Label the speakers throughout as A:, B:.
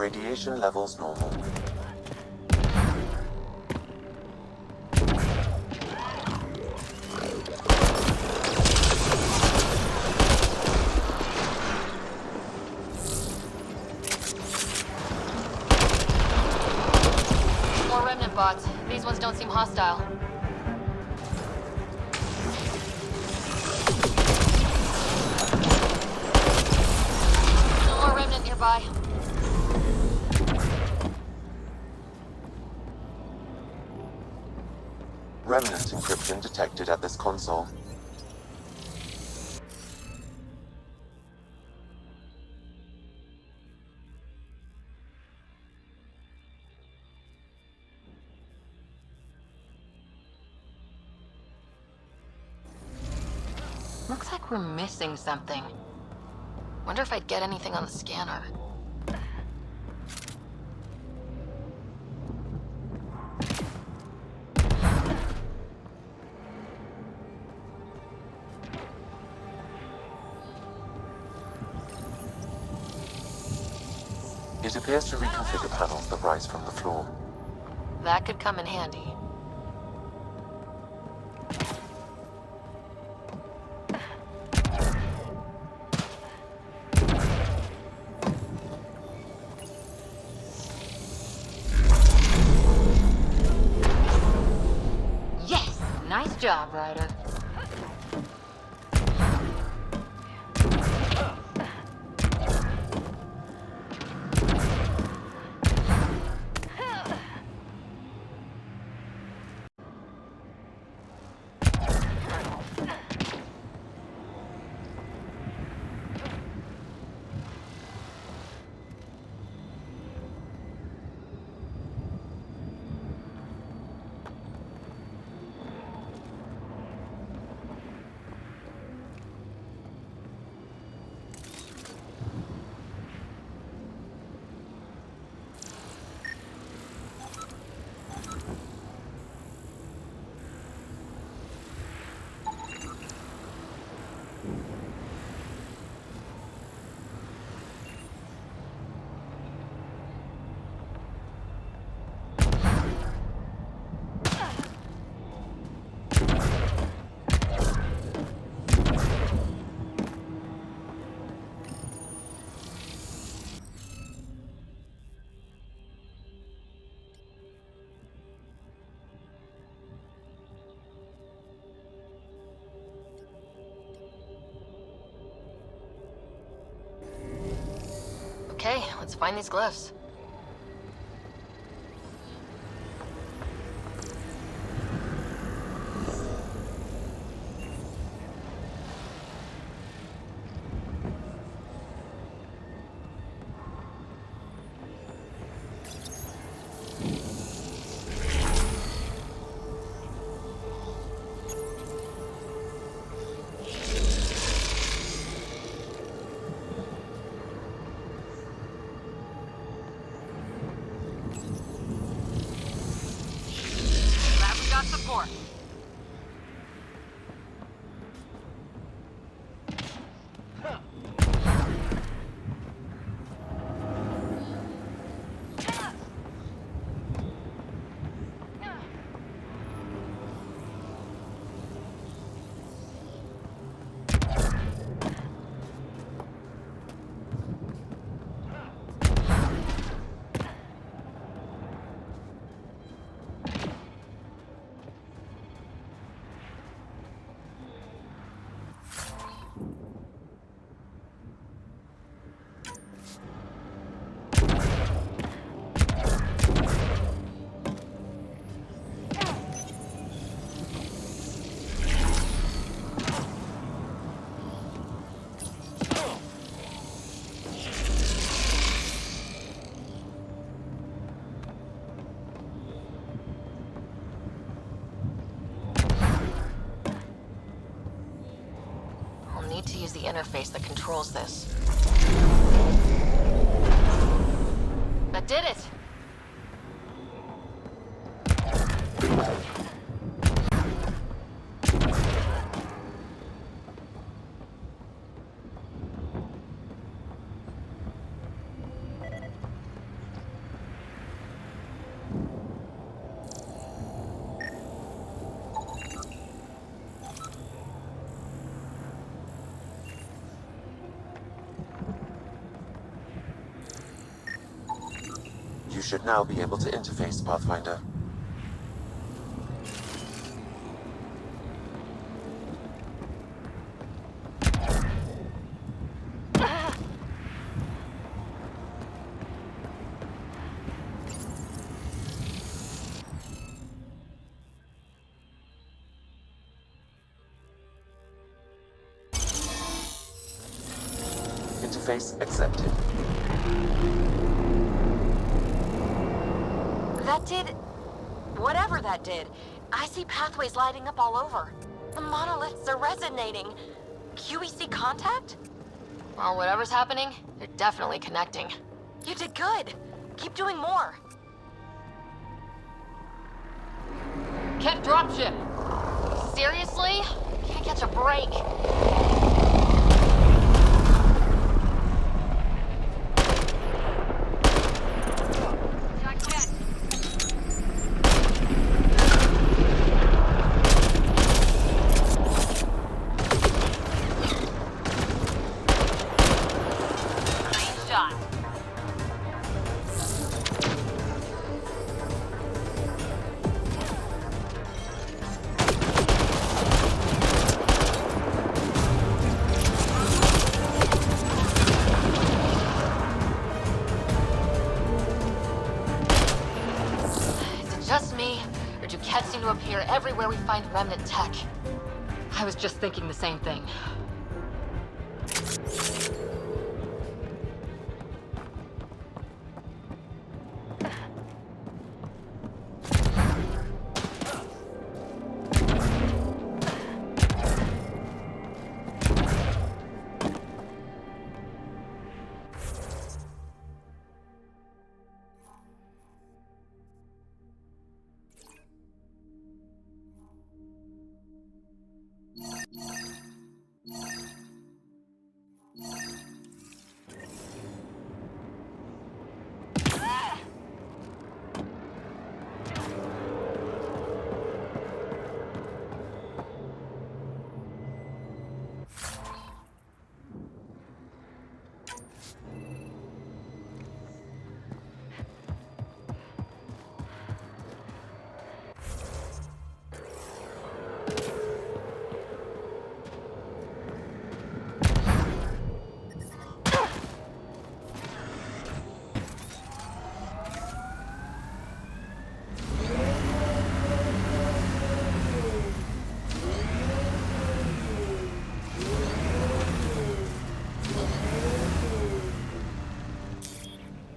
A: Radiation levels normal.
B: More Remnant bots. These ones don't seem hostile. No more Remnant nearby.
A: Remnant encryption detected at this console.
B: Looks like we're missing something. Wonder if I'd get anything on the scanner.
A: It appears to reconfigure panels that rise from the floor.
B: That could come in handy. Yes! Nice job, Ryder. Okay, let's find these glyphs. Support. Need to use the interface that controls this. That did it!
A: You should now be able to interface, Pathfinder. Interface accepted.
B: That did... whatever that did. I see pathways lighting up all over. The monoliths are resonating. QEC contact? Well, whatever's happening, they're definitely connecting. You did good. Keep doing more. Kett dropship. Seriously? Can't catch a break. Just me, or do Kett seem to appear everywhere we find Remnant tech? I was just thinking the same thing.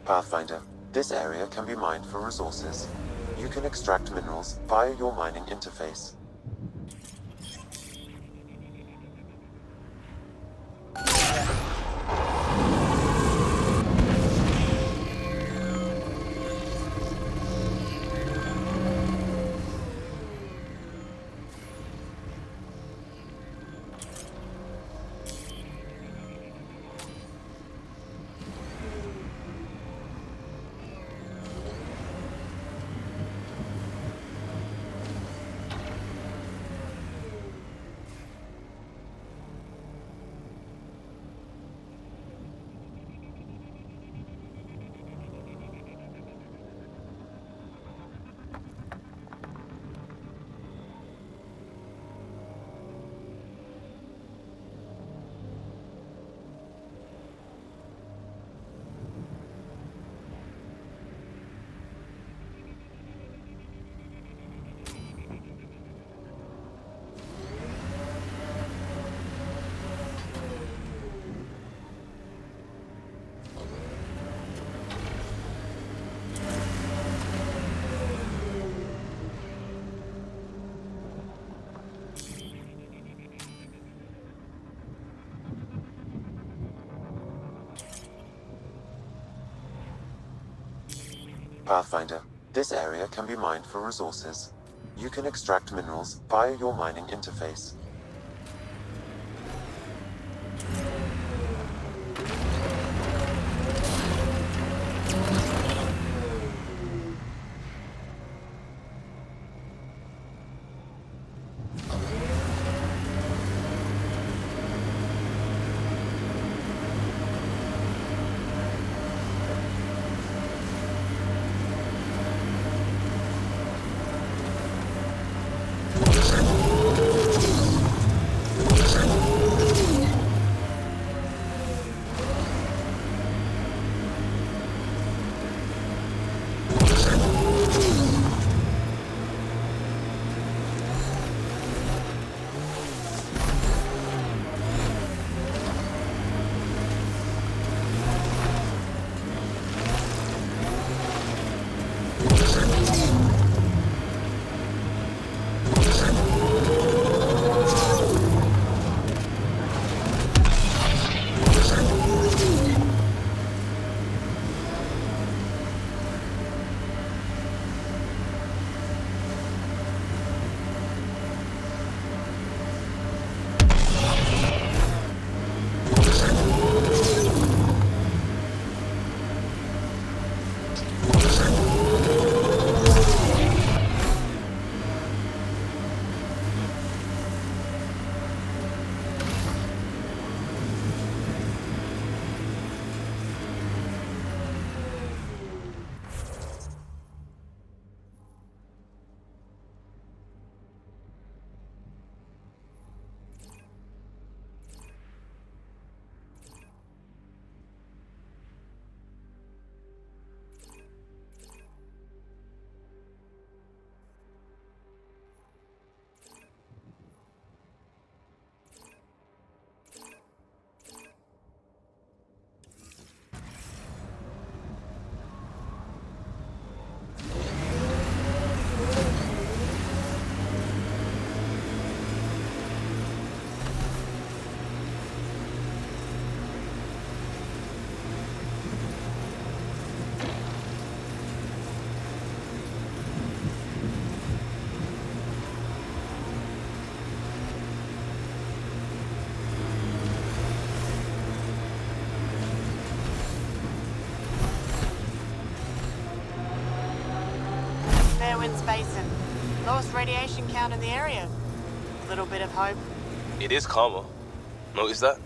A: Pathfinder, this area can be mined for resources. You can extract minerals via your mining interface. Pathfinder, this area can be mined for resources. You can extract minerals via your mining interface.
C: in space and lowest radiation count in the area. Little bit of hope.
D: It is coma. Notice that?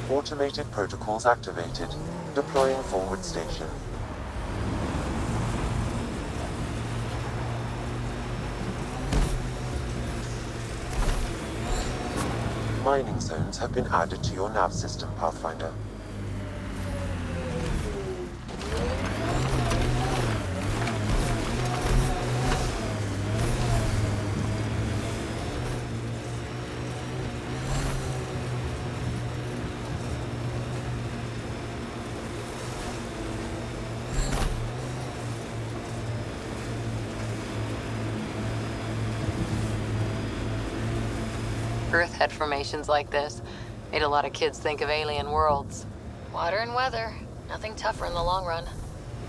A: Automated protocols activated. Deploying forward station. Mining zones have been added to your nav system, Pathfinder.
B: Earth had formations like this. Made a lot of kids think of alien worlds. Water and weather. Nothing tougher in the long run.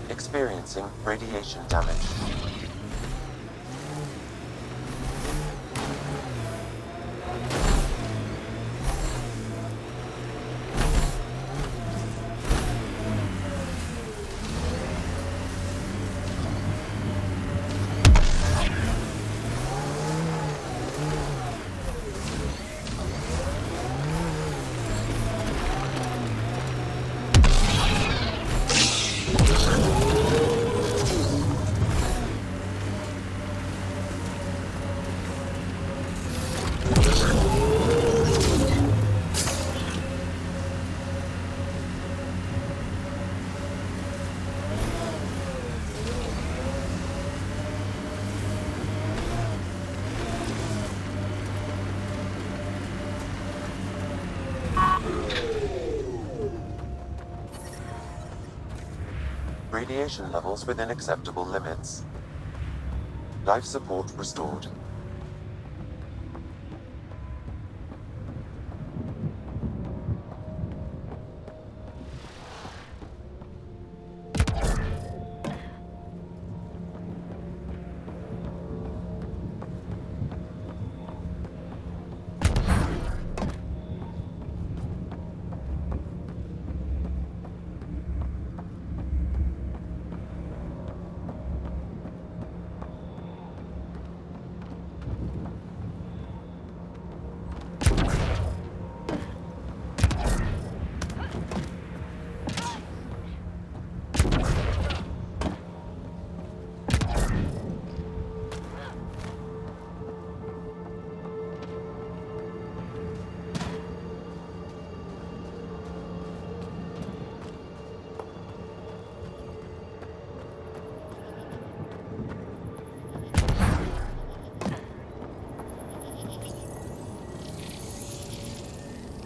A: Experiencing radiation damage. Radiation levels within acceptable limits. Life support restored.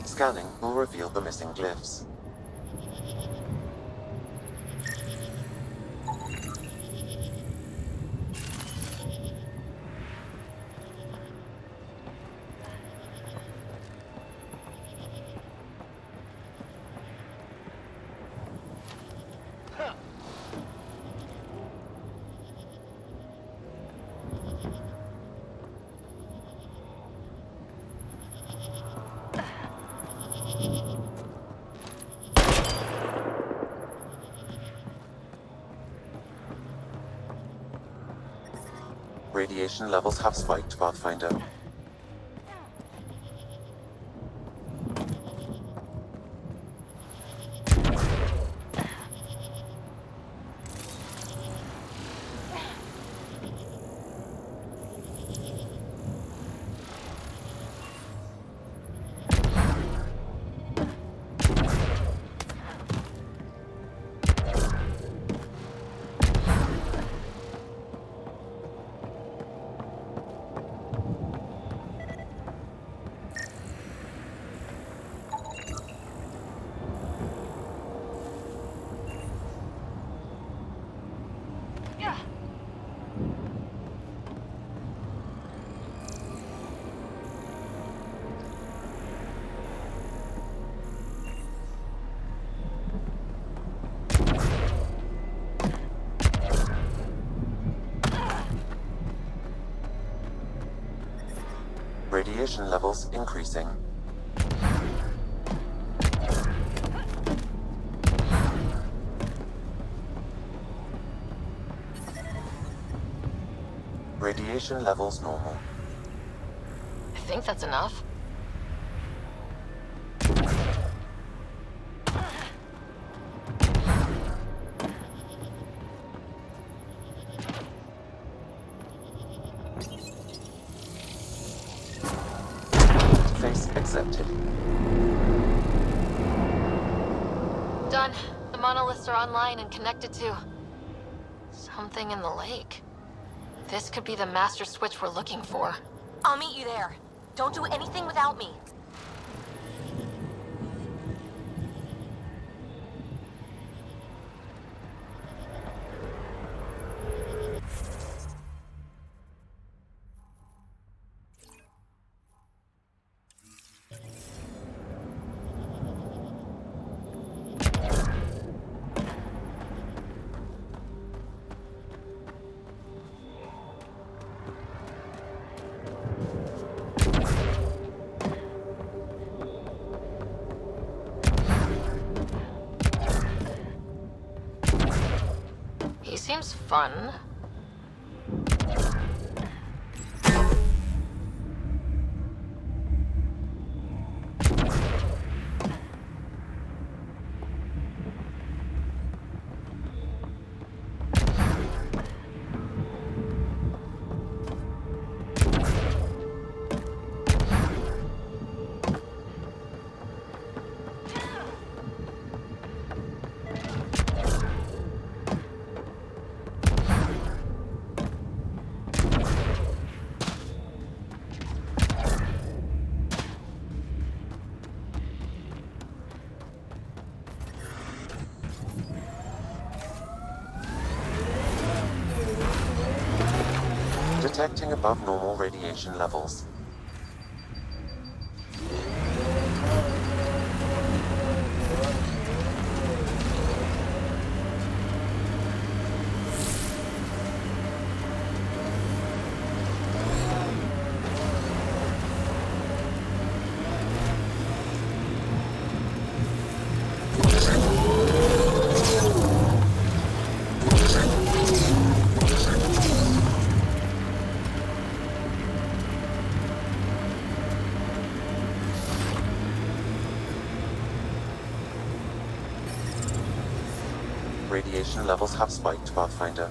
A: Scanning will reveal the missing glyphs. Radiation levels have spiked, Pathfinder. Radiation levels increasing. Radiation levels normal.
B: I think that's enough.
A: Face accepted.
B: Done. The monoliths are online and connected to something in the lake. This could be the master switch we're looking for. I'll meet you there. Don't do anything without me. He seems fun.
A: Detecting above normal radiation levels. Radiation levels have spiked, Pathfinder.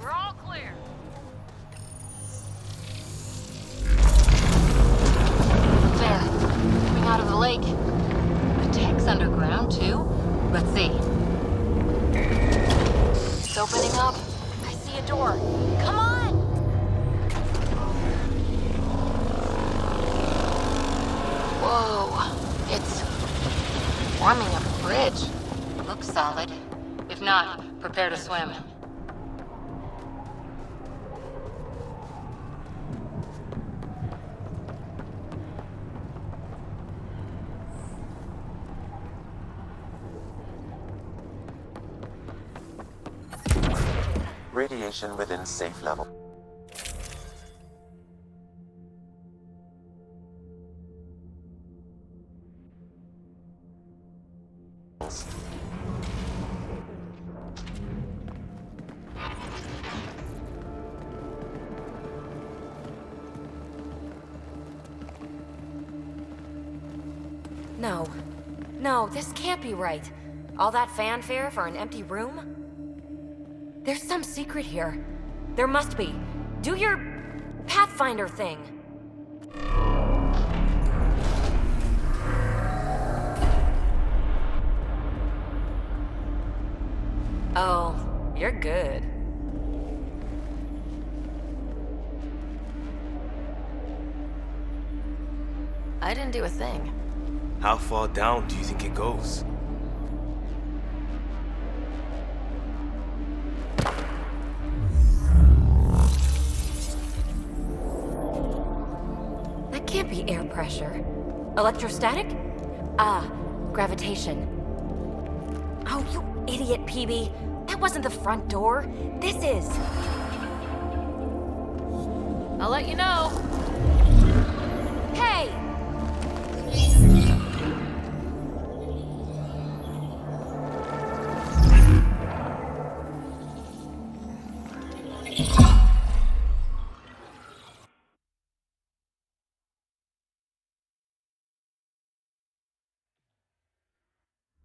B: We're all clear. There. Coming out of the lake. The tech's underground, too. Let's see. It's opening up. I see a door. Come on! Whoa. It's forming a bridge. Looks solid. If not, prepare to swim.
A: Radiation within safe level.
B: No. No, this can't be right. All that fanfare for an empty room? There's some secret here. There must be. Do your Pathfinder thing. Oh, you're good. I didn't do a thing.
D: How far down do you think it goes?
B: That can't be air pressure. Electrostatic? Ah, gravitation. Oh, you idiot, PB. That wasn't the front door. This is. I'll let you know. Hey!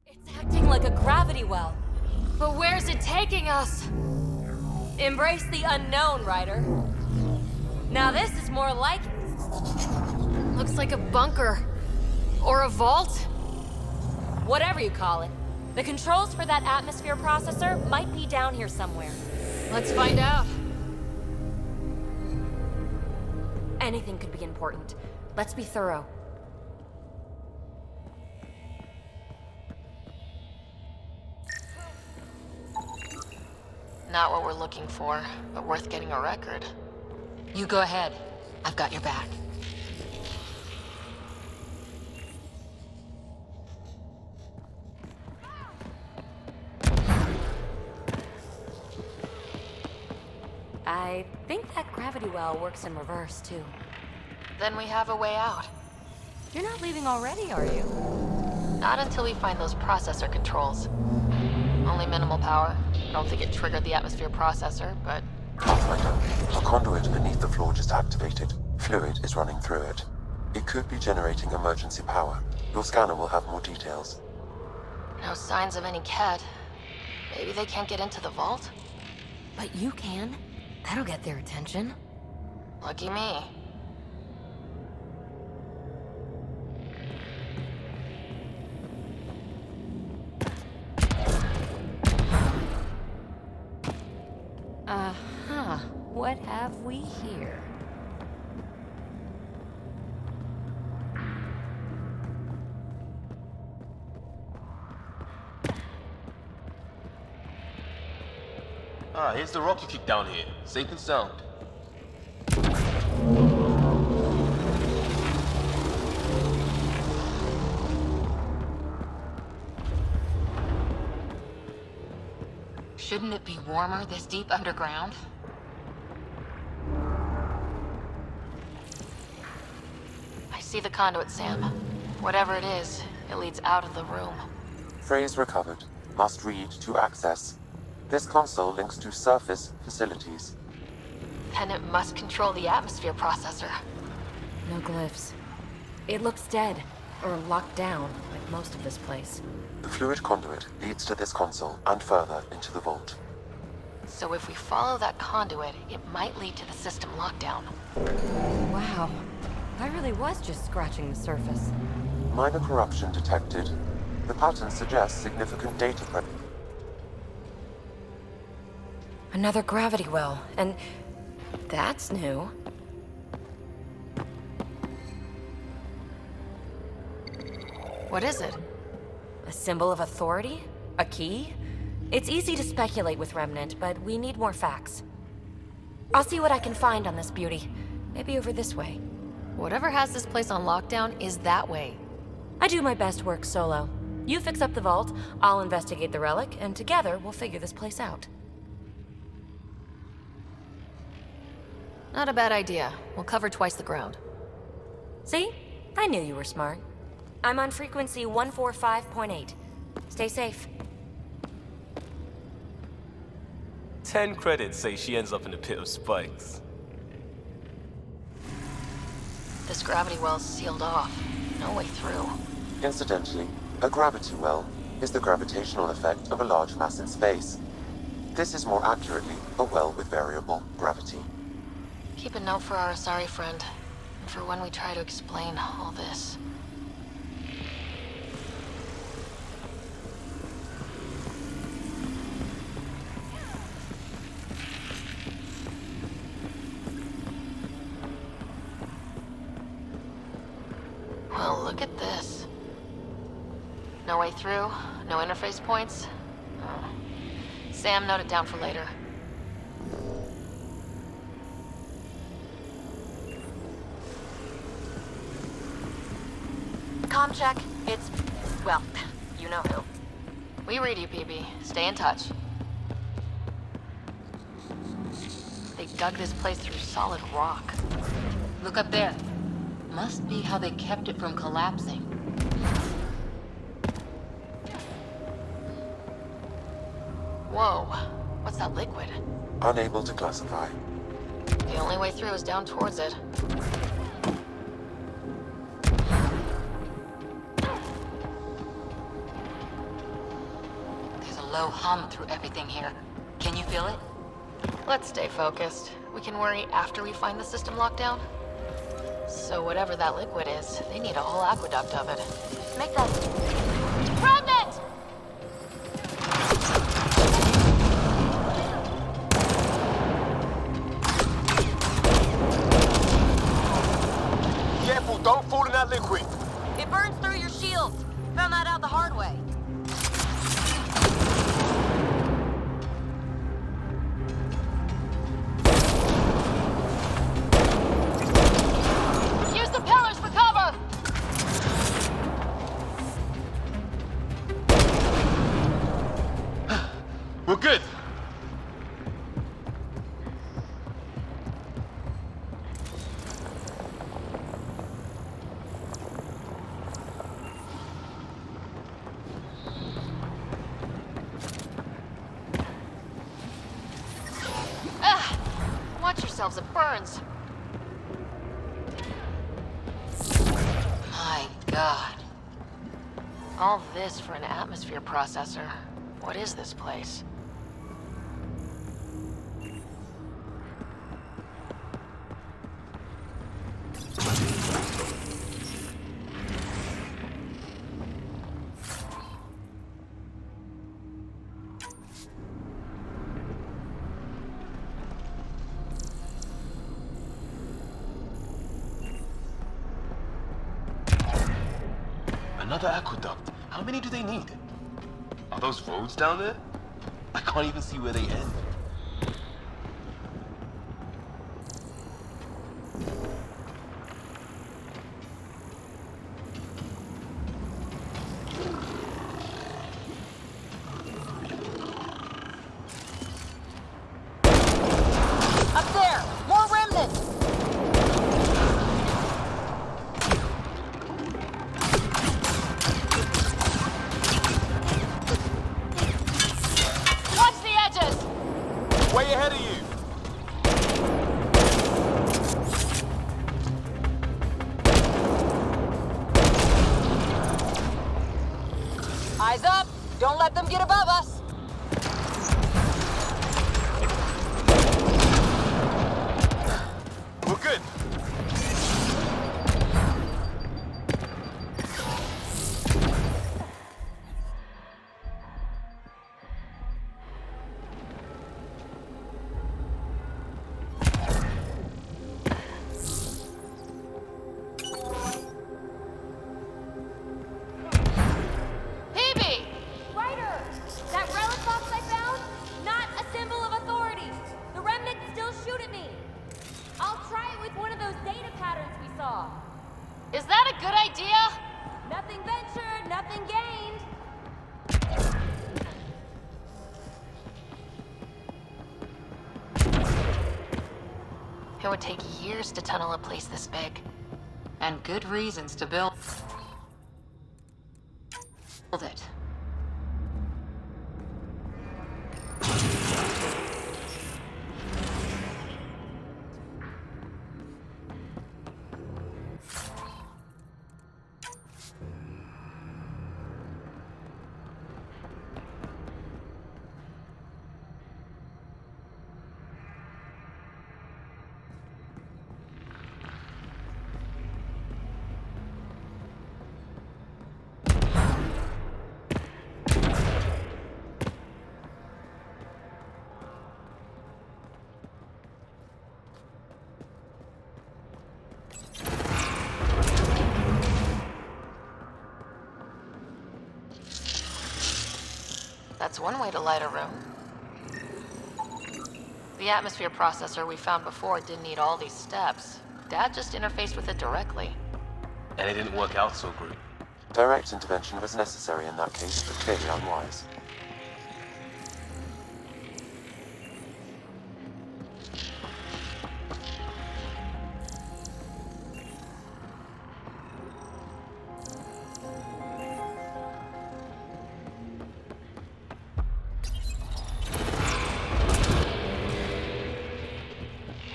B: It's acting like a gravity well. But where's it taking us? Embrace the unknown, Ryder. Now this is more like it. Looks like a bunker. Or a vault. Whatever you call it. The controls for that atmosphere processor might be down here somewhere. Let's find out. Anything could be important. Let's be thorough. Not what we're looking for, but worth getting a record. You go ahead. I've got your back. I think that gravity well works in reverse, too. Then we have a way out. You're not leaving already, are you? Not until we find those processor controls. Only minimal power. I don't think it triggered the atmosphere processor, but...
A: Pathfinder, a conduit beneath the floor just activated. Fluid is running through it. It could be generating emergency power. Your scanner will have more details.
B: No signs of any kett. Maybe they can't get into the vault? But you can. That'll get their attention. Lucky me. Uh-huh. What have we here?
D: Ah, here's the rocket kick down here. Safe and sound.
B: Shouldn't it be warmer this deep underground? I see the conduit, Sam. Whatever it is, it leads out of the room.
A: Phrase recovered. Must read to access. This console links to surface facilities.
B: Then it must control the atmosphere processor. No glyphs. It looks dead, or locked down, like most of this place.
A: The fluid conduit leads to this console and further into the vault.
B: So if we follow that conduit, it might lead to the system lockdown. Wow. That really was just scratching the surface.
A: Minor corruption detected. The pattern suggests significant data prep.
B: Another gravity well, and that's new. What is it? A symbol of authority? A key? It's easy to speculate with Remnant, but we need more facts. I'll see what I can find on this beauty. Maybe over this way. Whatever has this place on lockdown is that way. I do my best work solo. You fix up the vault, I'll investigate the relic, and together we'll figure this place out. Not a bad idea. We'll cover twice the ground. See? I knew you were smart. I'm on frequency 145.8. Stay safe.
D: 10 credits say she ends up in a pit of spikes.
B: This gravity well's sealed off. No way through.
A: Incidentally, a gravity well is the gravitational effect of a large mass in space. This is more accurately a well with variable gravity.
B: Keep a note for our Asari friend, and for when we try to explain all this. Well, look at this. No way through, no interface points. Oh. Sam, note it down for later. Comm check. It's... well, you know who. We read you, PB. Stay in touch. They dug this place through solid rock.
E: Look up there. Must be how they kept it from collapsing.
B: Whoa. What's that liquid?
A: Unable to classify.
B: The only way through is down towards it.
E: There's a low hum through everything here. Can you feel it?
B: Let's stay focused. We can worry after we find the system lockdown. So whatever that liquid is, they need a whole aqueduct of it. Make that... Remnant!
F: Careful, don't fall in that liquid.
B: It burns through your shields. Found that out the hard way. Use the pillars for cover!
F: We're good.
B: Watch yourselves, it burns.
E: My God.
B: All this for an atmosphere processor. What is this place?
F: Another aqueduct. How many do they need? Are those roads down there? I can't even see where they end.
B: Up there! More remnants! Watch the edges!
F: Way ahead of you.
B: Eyes up! Don't let them get above us!
F: We're good.
B: PB!
G: Ryder! That relic box I found? Not a symbol of authority. The remnants still shoot at me. I'll try it with one of those data patterns we saw.
B: Is that a good idea?
G: Nothing ventured, nothing gained.
B: It would take years to tunnel a place this big.
E: And good reasons to build it.
B: That's one way to light a room. The atmosphere processor we found before didn't need all these steps. Dad just interfaced with it directly.
F: And it didn't work out so great.
A: Direct intervention was necessary in that case, but clearly unwise.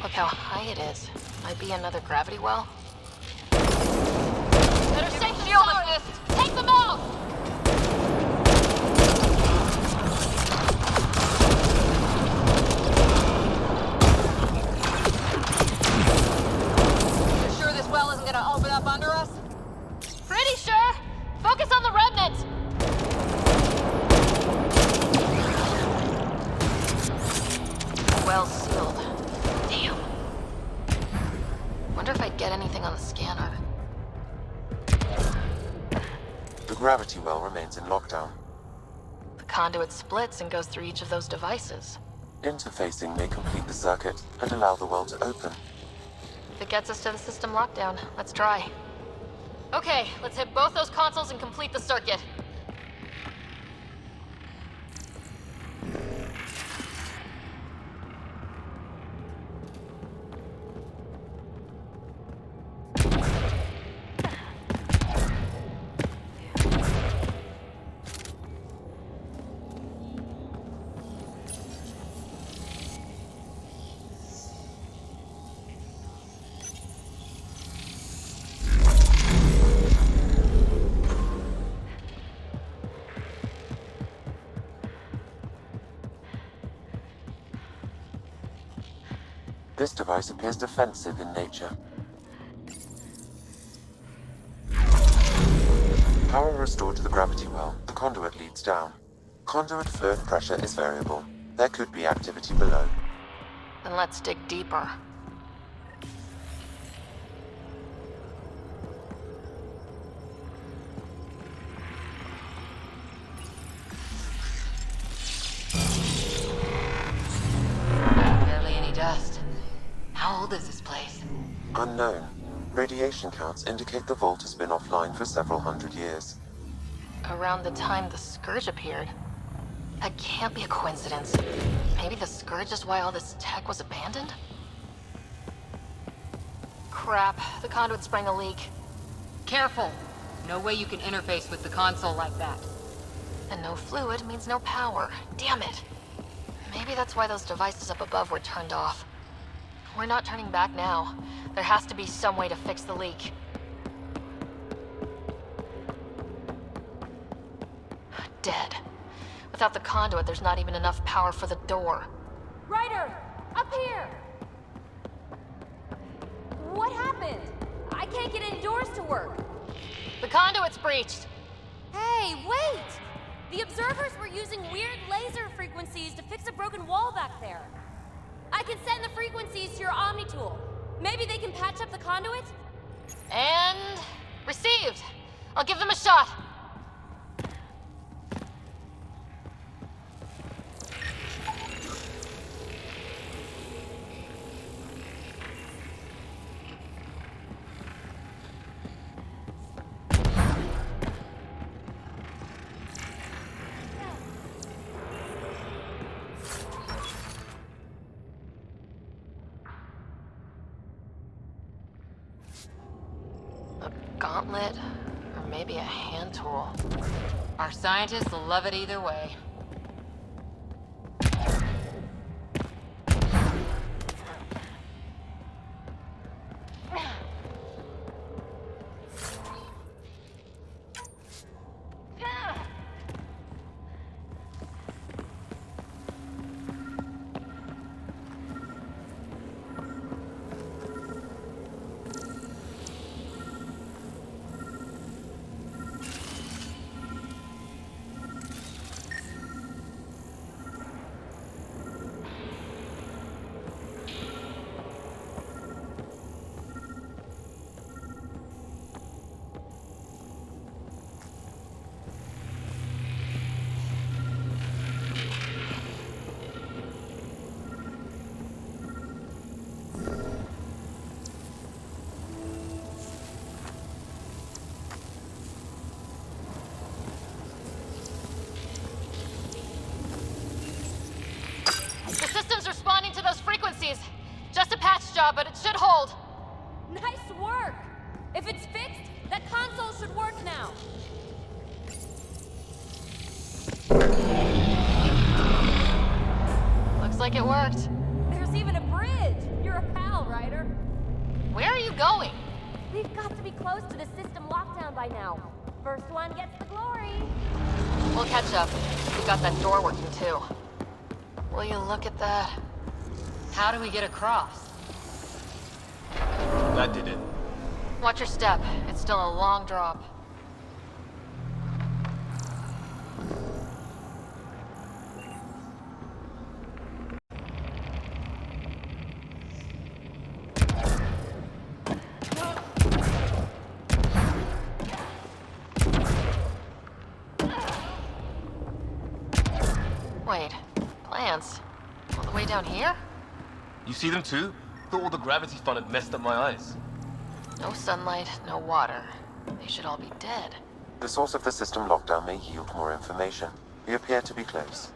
B: Look how high it is. Might be another gravity well. Better stay shielded, Fist! Take them out! You're sure this well isn't gonna open up under us? Pretty sure! Focus on the Remnant! Well sealed. Damn. Wonder if I'd get anything on the scanner.
A: The gravity well remains in lockdown.
B: The conduit splits and goes through each of those devices.
A: Interfacing may complete the circuit and allow the well to open.
B: If it gets us to the system lockdown, let's try. Okay, let's hit both those consoles and complete the circuit.
A: This device appears defensive in nature. Power restored to the gravity well. The conduit leads down. Conduit fluid pressure is variable. There could be activity below.
B: Then let's dig deeper. Barely any dust. How old is this place?
A: Unknown. Radiation counts indicate the vault has been offline for several hundred years.
B: Around the time the Scourge appeared. That can't be a coincidence. Maybe the Scourge is why all this tech was abandoned? Crap, the conduit sprang a leak.
E: Careful. No way you can interface with the console like that.
B: And no fluid means no power. Damn it. Maybe that's why those devices up above were turned off. We're not turning back now. There has to be some way to fix the leak. Dead. Without the conduit, there's not even enough power for the door.
G: Ryder! Up here! What happened? I can't get any doors to work.
B: The conduit's breached!
G: Hey, wait! The observers were using weird laser frequencies to fix a broken wall back there. I can send the frequencies to your Omni tool. Maybe they can patch up the conduit?
B: And... received! I'll give them a shot! Gauntlet, or maybe a hand tool.
E: Our scientists will love it either way.
B: like it worked.
G: There's even a bridge! You're a pal, Ryder.
B: Where are you going?
G: We've got to be close to the system lockdown by now. First one gets the glory.
B: We'll catch up. We got that door working too. Will you look at that?
E: How do we get across?
F: That did it.
B: Watch your step. It's still a long drop. Wait, plants? All the way down here?
F: You see them too? Thought all the gravity fun had messed up my eyes.
B: No sunlight, no water. They should all be dead.
A: The source of the system lockdown may yield more information. We appear to be close.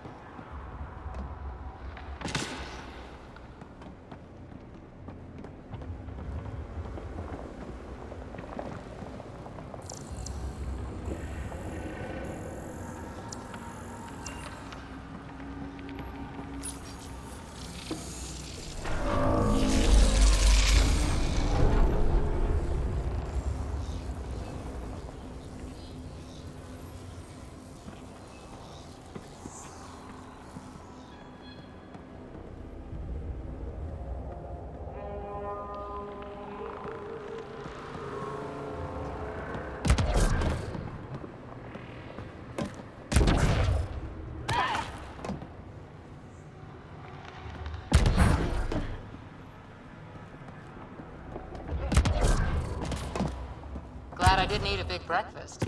E: Glad I didn't eat a big breakfast.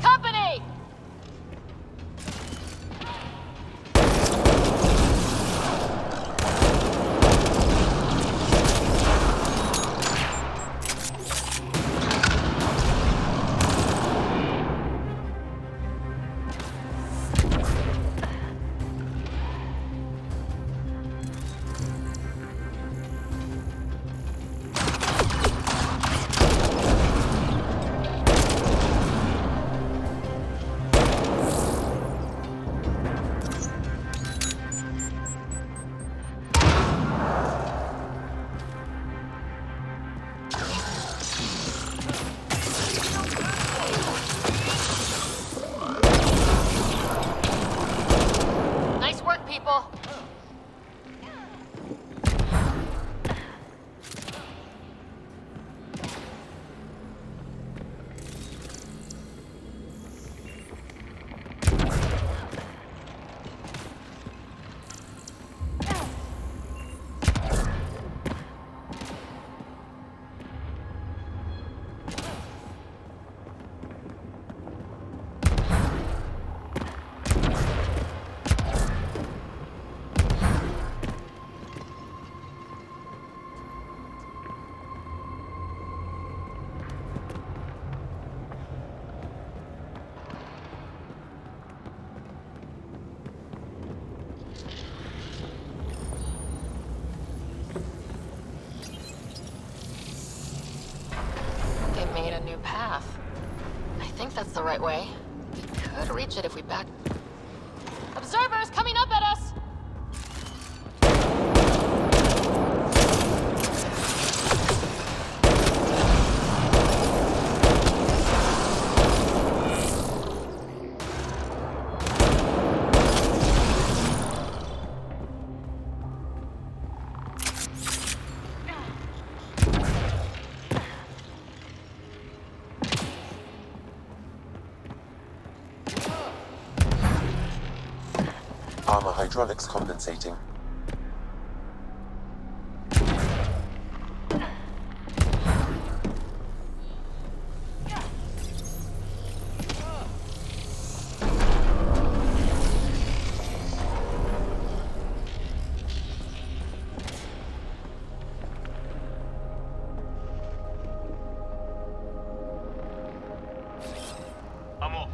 B: Company! Nice work, people. They made a new path. I think that's the right way. We could reach it if we back... Observers coming up at us!
A: Armor hydraulics compensating.
F: I'm off.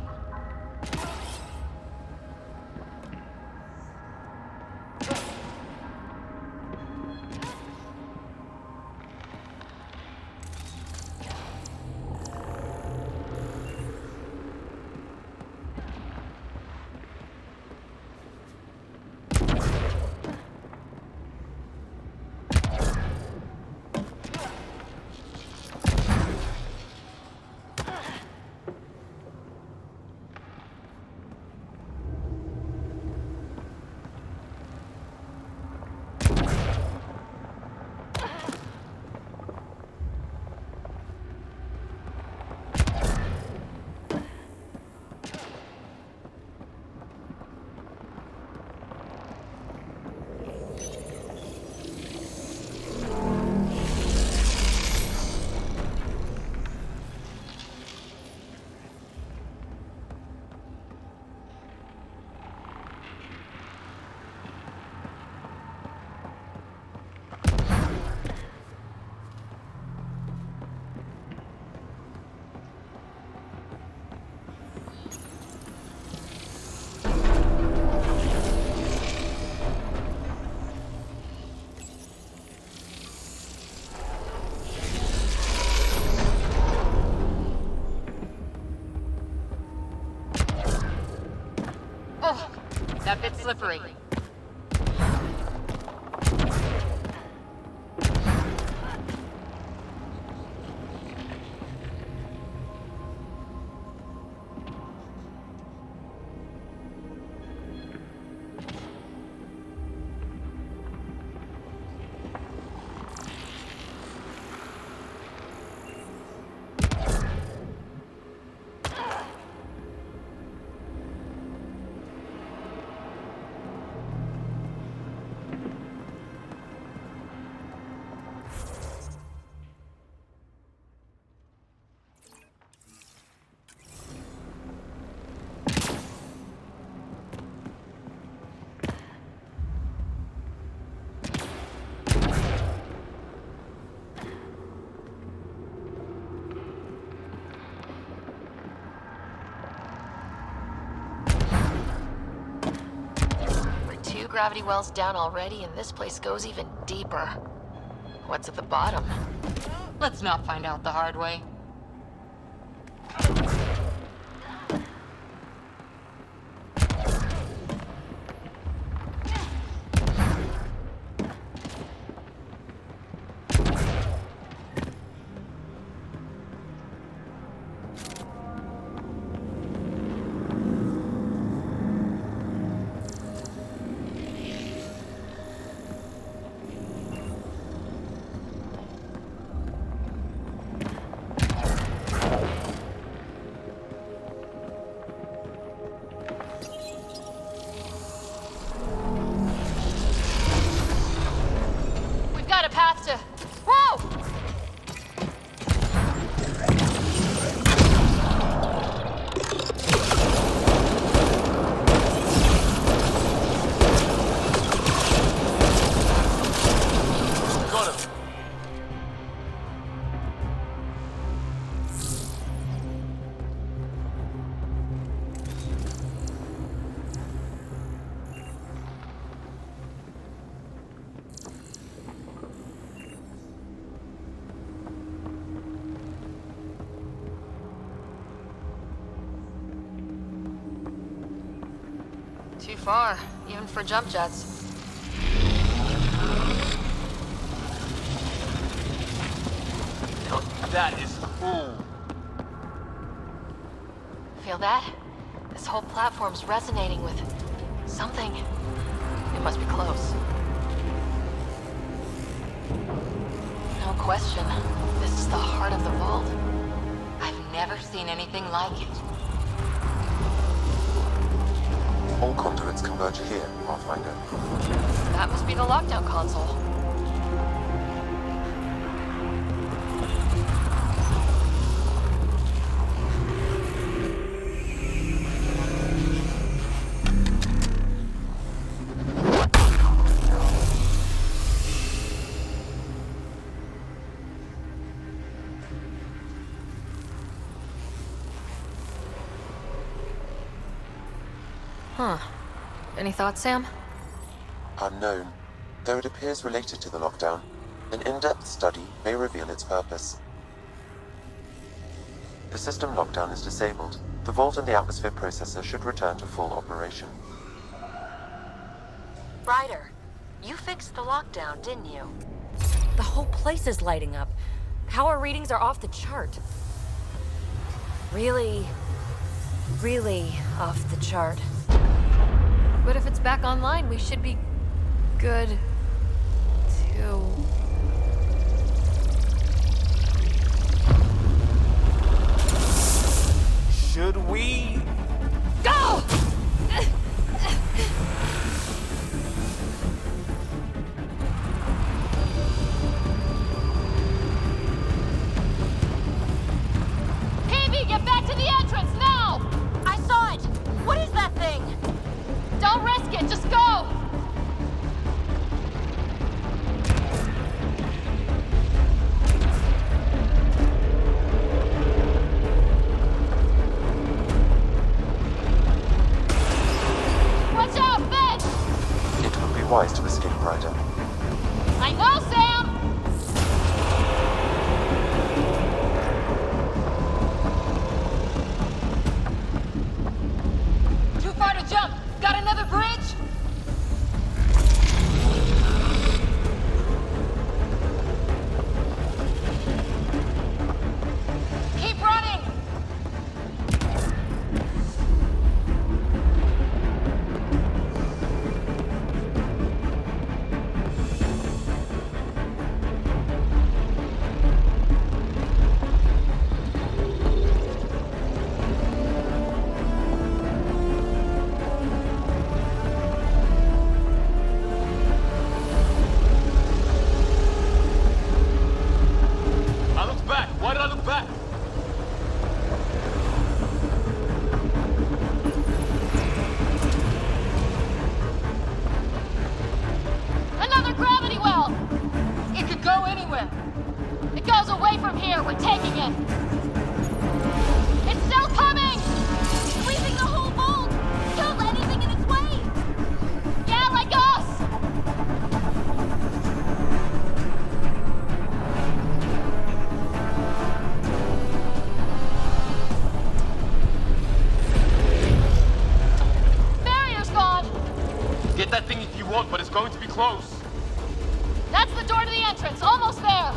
E: slippery.
B: Gravity wells down already, and this place goes even deeper. What's at the bottom?
E: Let's not find out the hard way.
B: Too far, even for jump jets.
F: That is cool.
B: Feel that? This whole platform's resonating with something. It must be close. No question. This is the heart of the vault.
E: I've never seen anything like it.
A: All conduits converge here, Pathfinder.
B: That must be the lockdown console. Huh. Any thoughts, Sam?
A: Unknown. Though it appears related to the lockdown, an in-depth study may reveal its purpose. The system lockdown is disabled. The vault and the atmosphere processor should return to full operation.
B: Ryder, you fixed the lockdown, didn't you?
G: The whole place is lighting up. Power readings are off the chart. Really off the chart.
B: But if it's back online, we should be good too.
D: Should we?
G: Go!
B: PB, get back to the entrance now! I saw it! What is that thing? Don't risk it, just go! Watch out, Fed!
A: It would be wise to escape, Ryder.
B: I know, Sam! Too far to jump. Got another bridge?
G: We're taking it! It's still coming! Sweeping the whole vault! Kill anything in its way! Yeah, like us! Barrier's gone!
F: Get that thing if you want, but it's going to be close.
G: That's the door to the entrance, almost there!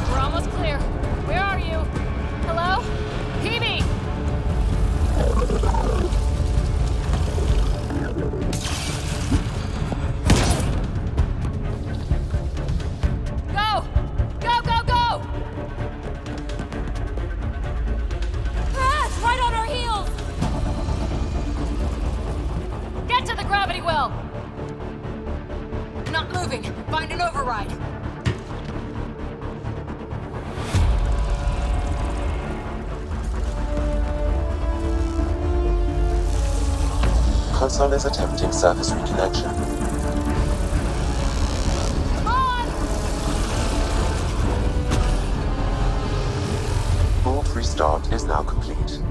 G: We're almost clear. Where are you? Hello? Peebee! Go! Go, go, go! Ah, it's right on our heels! Get to the gravity well!
E: Not moving. Find an override.
A: Console is attempting surface reconnection.
G: Come on!
A: Vault restart is now complete.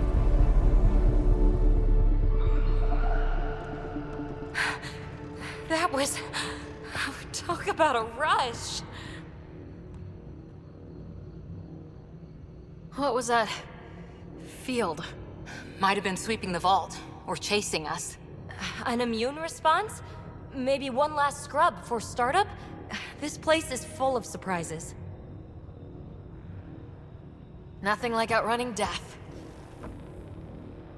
B: That was... Talk about a rush.
G: What was that? Field.
E: Might have been sweeping the vault, or chasing us.
B: An immune response? Maybe one last scrub before startup? This place is full of surprises.
G: Nothing like outrunning death.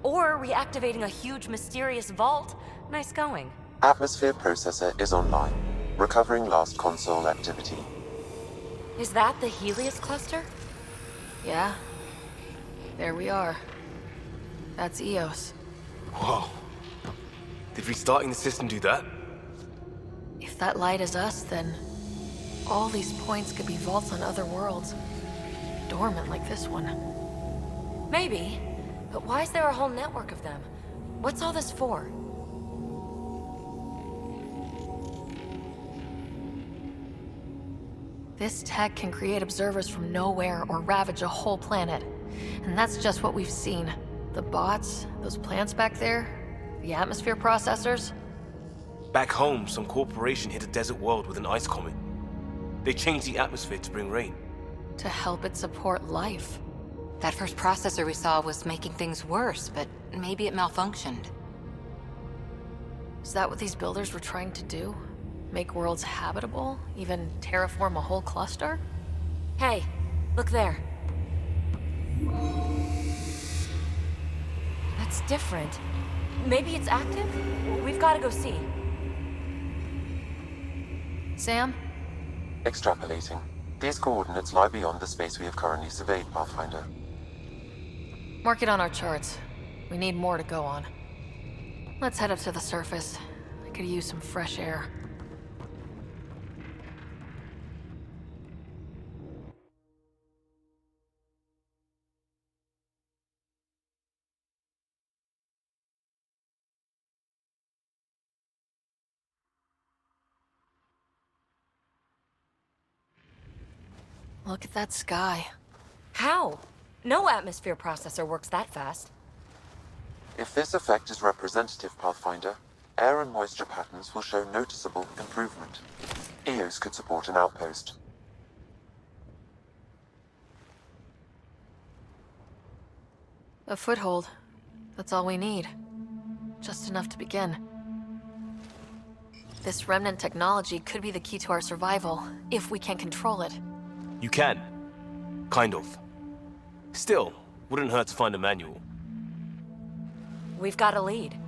B: Or reactivating a huge mysterious vault. Nice going.
A: Atmosphere processor is online, recovering last console activity.
B: Is that the Heleus Cluster?
G: Yeah. There we are. That's Eos.
D: Whoa. Did restarting the system do that?
G: If that light is us, then all these points could be vaults on other worlds. Dormant like this one.
B: Maybe. But why is there a whole network of them? What's all this for?
G: This tech can create observers from nowhere or ravage a whole planet. And that's just what we've seen. The bots, those plants back there, the atmosphere processors.
D: Back home, some corporation hit a desert world with an ice comet. They changed the atmosphere to bring rain.
G: To help it support life.
E: That first processor we saw was making things worse, but maybe it malfunctioned.
G: Is that what these builders were trying to do? Make worlds habitable? Even terraform a whole cluster?
B: Hey, look there. That's different. Maybe it's active? We've got to go see.
G: Sam?
A: Extrapolating. These coordinates lie beyond the space we have currently surveyed, Pathfinder.
G: Mark it on our charts. We need more to go on. Let's head up to the surface. I could use some fresh air. Look at that sky.
B: How? No atmosphere processor works that fast.
A: If this effect is representative, Pathfinder, air and moisture patterns will show noticeable improvement. Eos could support an outpost.
G: A foothold. That's all we need. Just enough to begin. This Remnant technology could be the key to our survival, if we can control it.
D: You can. Kind of. Still, wouldn't hurt to find a manual.
B: We've got a lead.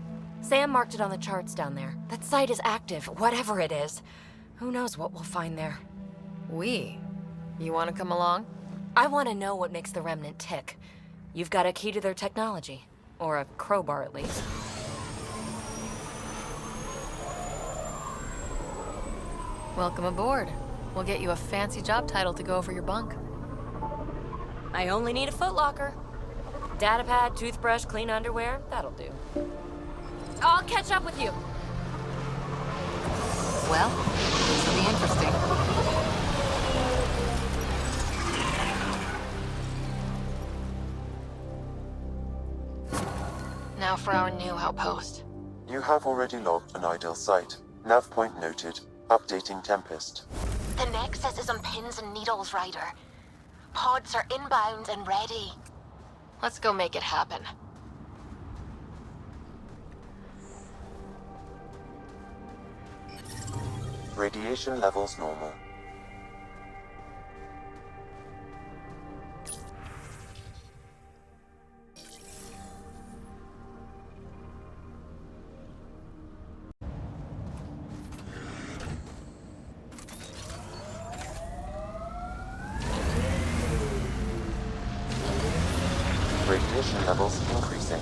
B: Sam marked it on the charts down there. That site is active, whatever it is. Who knows what we'll find there.
G: We? You want to come along?
B: I want to know what makes the Remnant tick. You've got a key to their technology. Or a crowbar, at least. Welcome aboard. We'll get you a fancy job title to go over your bunk.
G: I only need a footlocker. Datapad, toothbrush, clean underwear, that'll do. I'll catch up with you.
E: Well, this will be interesting. Now for our new outpost.
A: You have already logged an ideal site. Nav point noted. Updating Tempest.
B: The Nexus is on pins and needles, Ryder. Pods are inbound and ready.
E: Let's go make it happen.
A: Radiation levels normal. Radiation levels increasing.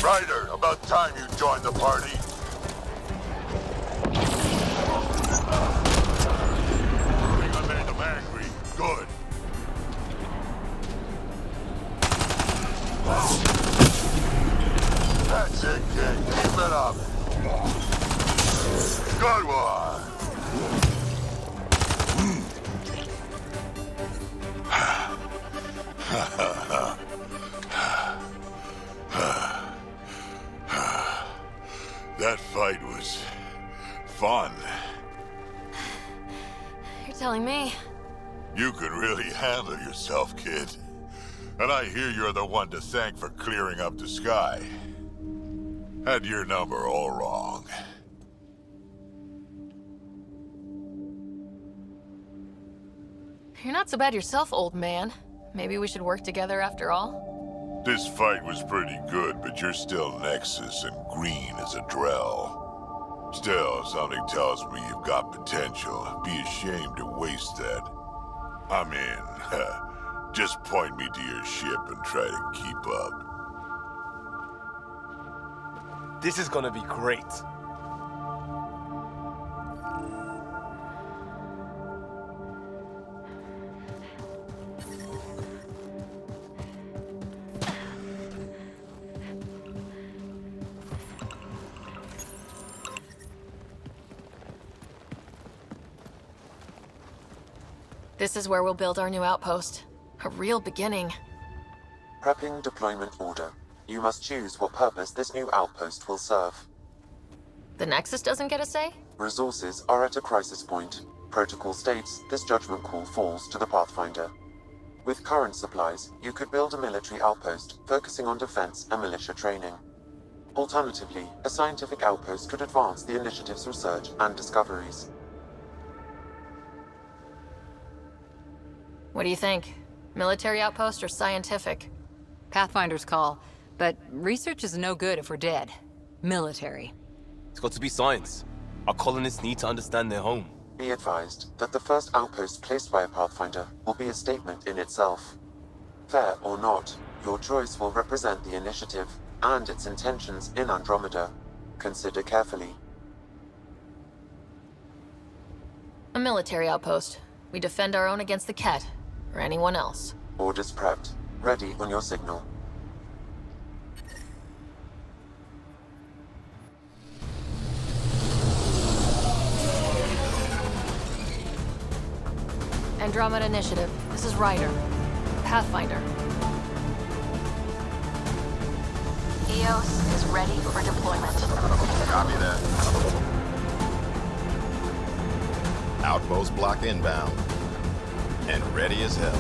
H: Ryder, about time you joined the party. I think I made them angry. Good. That's it, kid. Keep it up. Good one. That fight was fun.
B: You're telling me.
H: You could really handle yourself, kid. And I hear you're the one to thank for clearing up the sky. Had your number all wrong.
B: You're not so bad yourself, old man. Maybe we should work together after all?
H: This fight was pretty good, but you're still Nexus and green as a Drell. Still, something tells me you've got potential. Be ashamed to waste that. I'm in. Just point me to your ship and try to keep up.
D: This is gonna be great.
B: This is where we'll build our new outpost. A real beginning.
A: Prepping deployment order. You must choose what purpose this new outpost will serve.
B: The Nexus doesn't get a say?
A: Resources are at a crisis point. Protocol states this judgment call falls to the Pathfinder. With current supplies, you could build a military outpost focusing on defense and militia training. Alternatively, a scientific outpost could advance the initiative's research and discoveries.
B: What do you think? Military outpost or scientific?
E: Pathfinder's call, but research is no good if we're dead. Military.
D: It's got to be science. Our colonists need to understand their home.
A: Be advised that the first outpost placed by a Pathfinder will be a statement in itself. Fair or not, your choice will represent the initiative and its intentions in Andromeda. Consider carefully.
B: A military outpost. We defend our own against the kett, or anyone else.
A: Orders prepped. Ready on your signal.
B: Andromeda Initiative. This is Ryder. Pathfinder.
G: EOS is ready for deployment.
I: Copy that. Outpost block inbound. And ready as hell.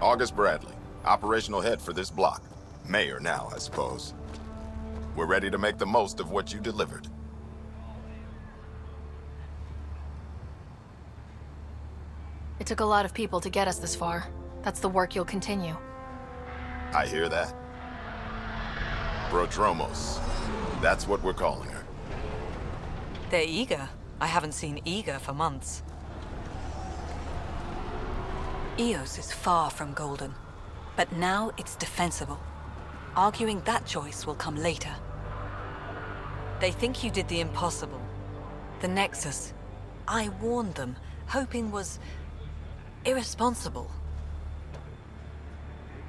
I: August Bradley, operational head for this block. Mayor now, I suppose. We're ready to make the most of what you delivered.
B: It took a lot of people to get us this far. That's the work you'll continue.
I: I hear that. Prodromos. That's what we're calling her.
J: They're eager. I haven't seen eager for months. EOS is far from golden, but now it's defensible. Arguing that choice will come later. They think you did the impossible. The Nexus. I warned them, hoping was irresponsible.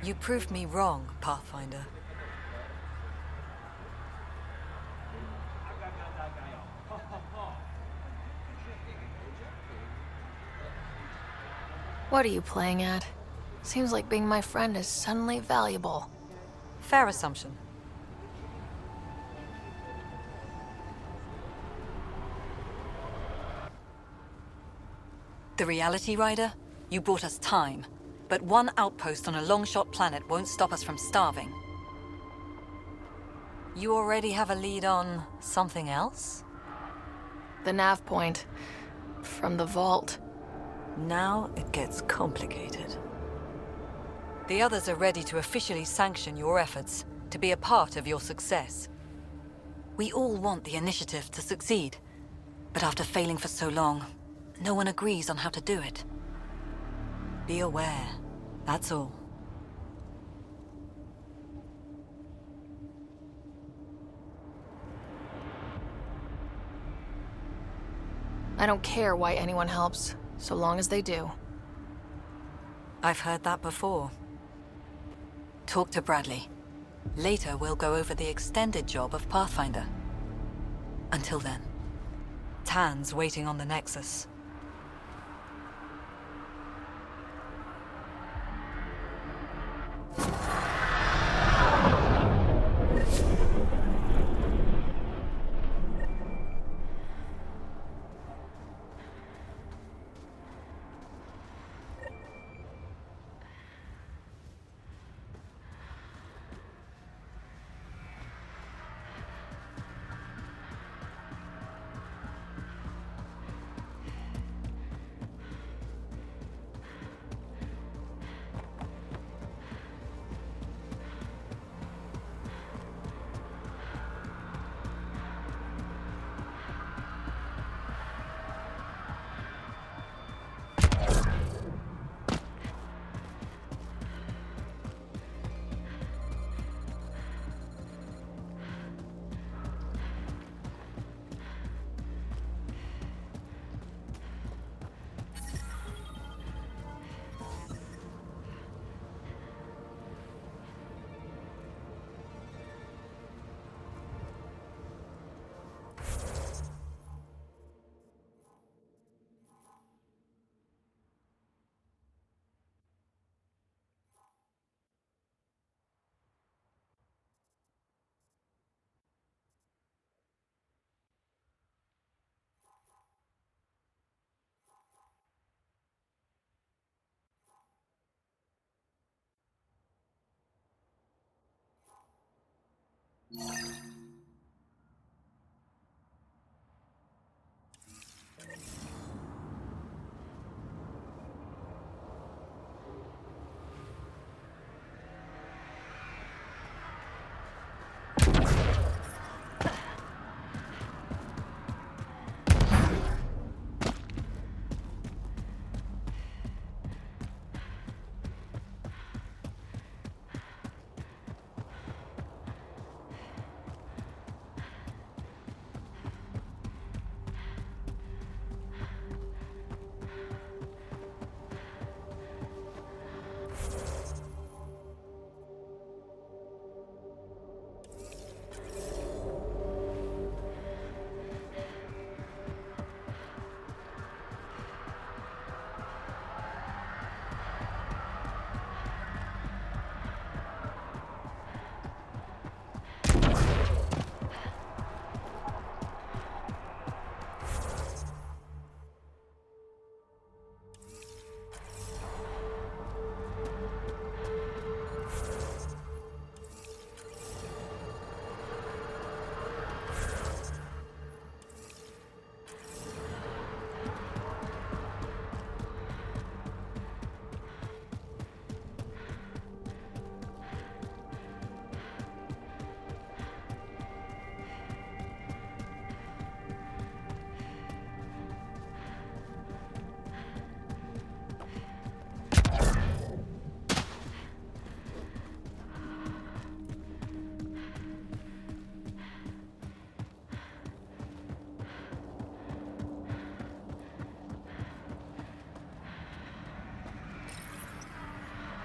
J: You proved me wrong, Pathfinder.
B: What are you playing at? Seems like being my friend is suddenly valuable.
J: Fair assumption. The reality, Ryder? You bought us time, but one outpost on a long-shot planet won't stop us from starving. You already have a lead on something else?
B: The nav point. From the vault.
J: Now it gets complicated. The others are ready to officially sanction your efforts, to be a part of your success. We all want the initiative to succeed, but after failing for so long, no one agrees on how to do it. Be aware, that's all.
B: I don't care why anyone helps, so long as they do.
J: I've heard that before. Talk to Bradley. Later, we'll go over the extended job of Pathfinder. Until then, Tan's waiting on the Nexus.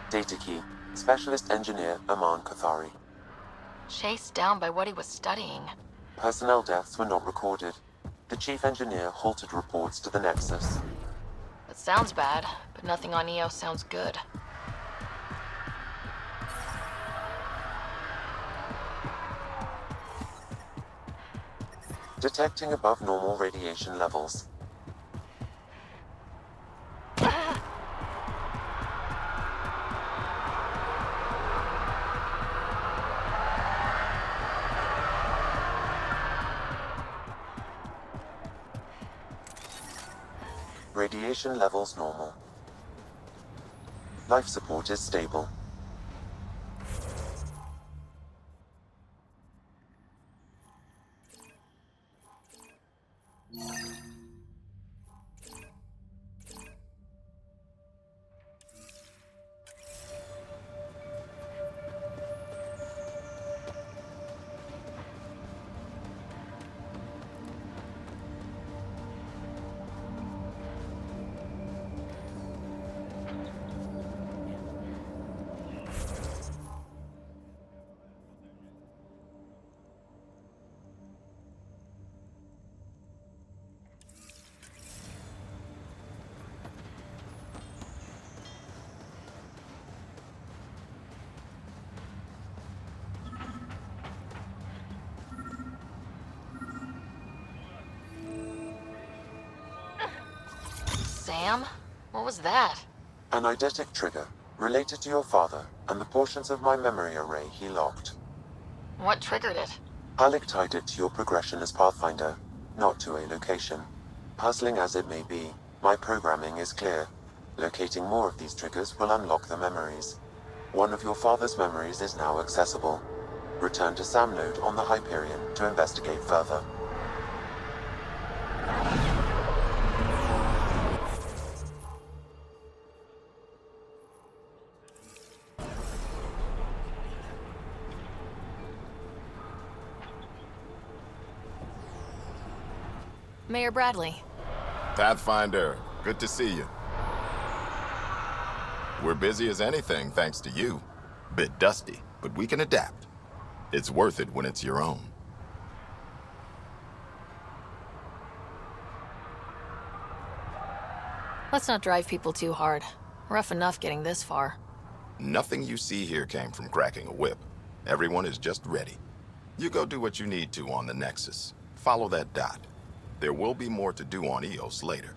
A: Data key. Specialist Engineer Aman Kathari.
B: Chased down by what he was studying.
A: Personnel deaths were not recorded. The Chief Engineer halted reports to the Nexus.
B: That sounds bad, but nothing on EO sounds good.
A: Detecting above normal radiation levels. Radiation levels normal. Life support is stable.
B: Sam? What was that?
A: An eidetic trigger, related to your father, and the portions of my memory array he locked.
B: What triggered it?
A: Alec tied it to your progression as Pathfinder, not to a location. Puzzling as it may be, my programming is clear. Locating more of these triggers will unlock the memories. One of your father's memories is now accessible. Return to Sam Node on the Hyperion to investigate further.
B: Mayor Bradley.
I: Pathfinder, good to see you. We're busy as anything thanks to you. Bit dusty, but we can adapt. It's worth it when it's your own.
B: Let's not drive people too hard. Rough enough getting this far.
I: Nothing you see here came from cracking a whip. Everyone is just ready. You go do what you need to on the Nexus. Follow that dot. There will be more to do on EOS later.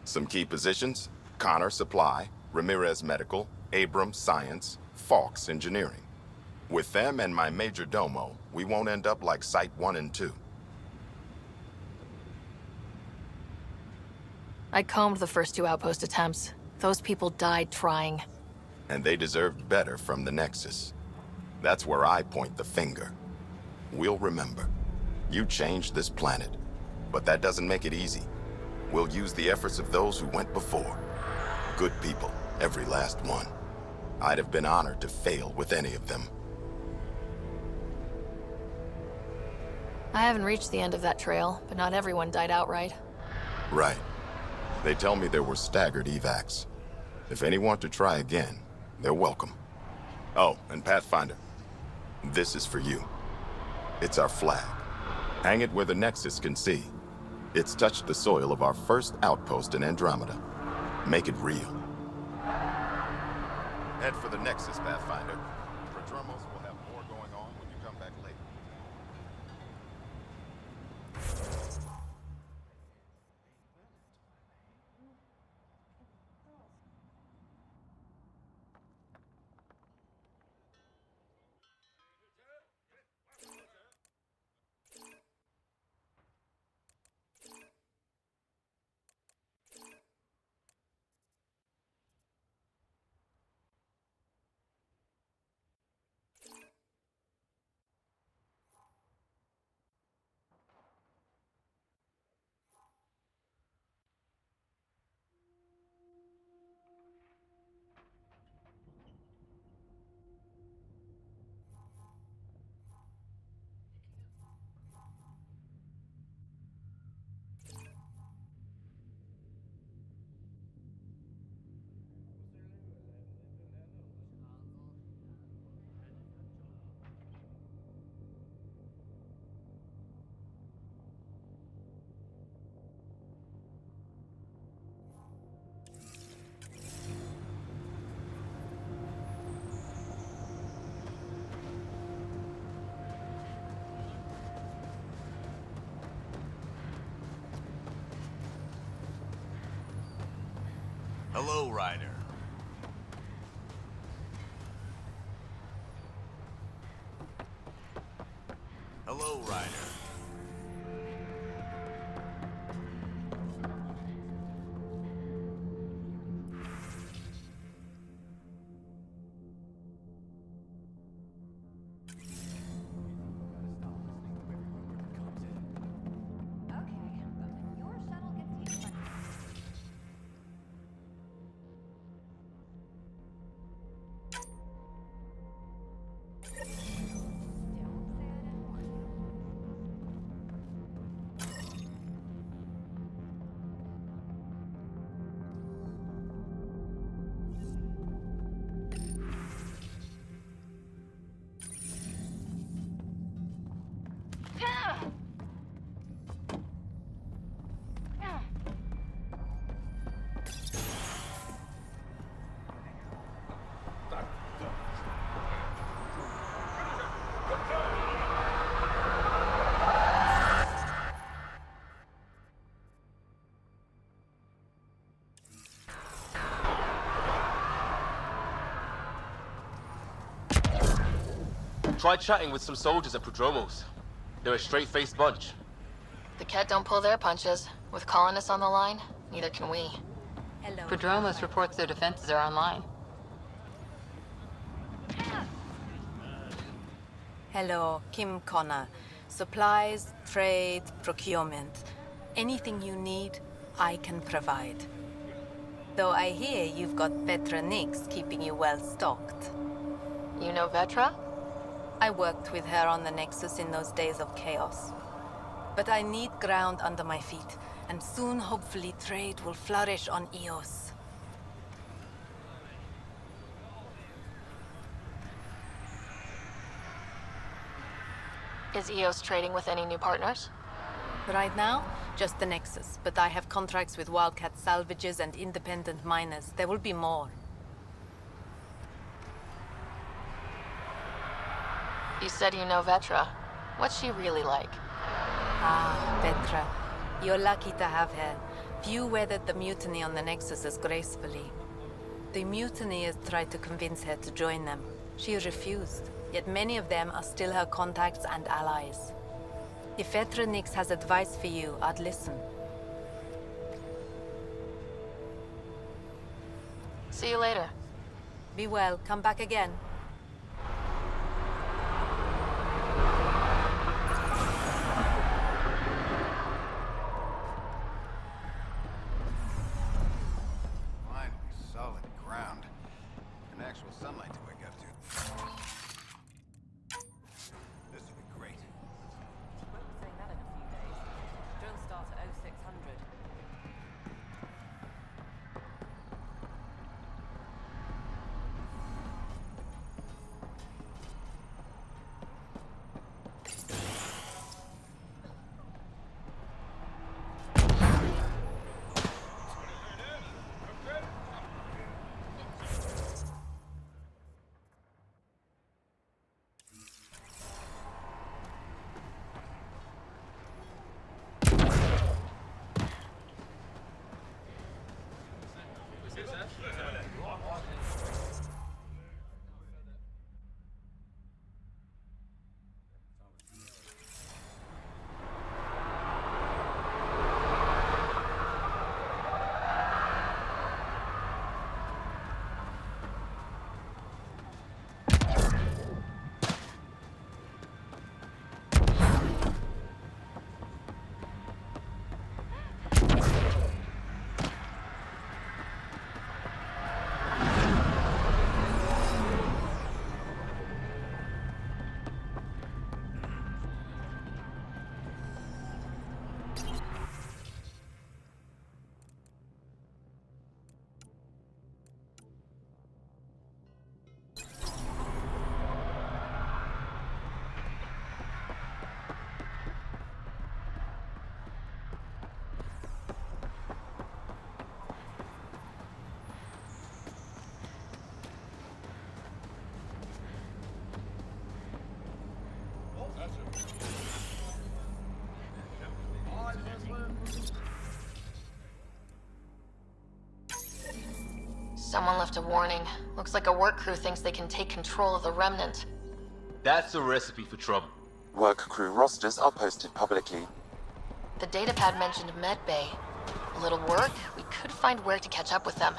I: Some key positions: Connor Supply, Ramirez Medical, Abrams Science, Fawkes Engineering. With them and my major domo, we won't end up like Site 1 and 2.
B: I combed the first 2 outpost attempts. Those people died trying.
I: And they deserved better from the Nexus. That's where I point the finger. We'll remember. You changed this planet. But that doesn't make it easy. We'll use the efforts of those who went before. Good people, every last one. I'd have been honored to fail with any of them.
B: I haven't reached the end of that trail, but not everyone died outright.
I: Right. They tell me there were staggered evacs. If any want to try again, they're welcome. Oh, and Pathfinder, this is for you. It's our flag. Hang it where the Nexus can see. It's touched the soil of our first outpost in Andromeda. Make it real. Head for the Nexus, Pathfinder. Prodromos will have more going on when you come back later.
K: Hello, Ryder. Hello, Ryder.
F: Try chatting with some soldiers at Prodromos. They're a straight-faced bunch.
B: The kett don't pull their punches. With colonists on the line, neither can we.
E: Prodromos reports their defenses are online.
C: Hello, Kim Connor. Supplies, trade, procurement. Anything you need, I can provide. Though I hear you've got Vetra Nix keeping you well stocked.
B: You know Vetra?
C: I worked with her on the Nexus in those days of chaos. But I need ground under my feet, and soon hopefully trade will flourish on Eos.
B: Is Eos trading with any new partners?
C: Right now, just the Nexus, but I have contracts with Wildcat salvages and independent miners. There will be more.
B: You said you know Vetra. What's she really like?
C: Ah, Vetra. You're lucky to have her. Few weathered the mutiny on the Nexus as gracefully. The mutineers tried to convince her to join them. She refused. yet many of them are still her contacts and allies. If Vetronix has advice for you, I'd listen.
B: See you later.
C: Be well, come back again.
L: Finally, solid ground. An actual sunlight to wake up to. This will be great.
C: Won't be saying that in a few days. Drill starts at 0600.
B: Someone left a warning. Looks like a work crew thinks they can take control of the Remnant.
F: That's a recipe for trouble.
A: Work crew rosters are posted publicly.
B: The datapad mentioned Medbay. A little work, we could find where to catch up with them.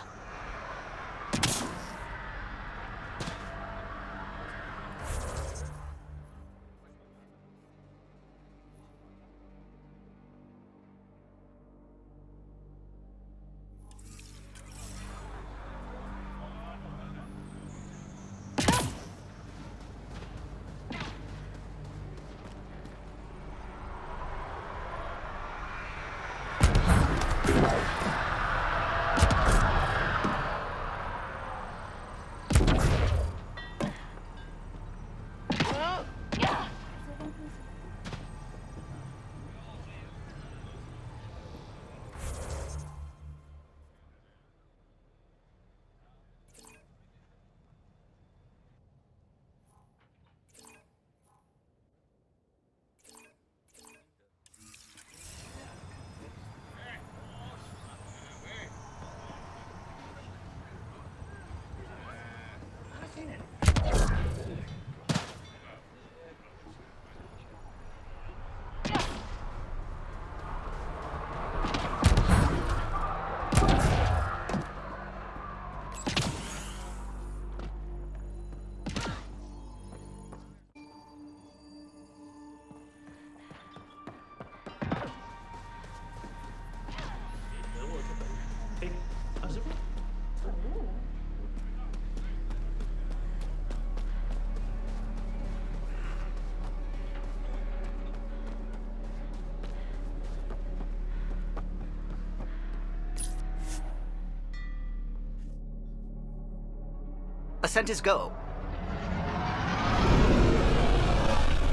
M: Ascent is go.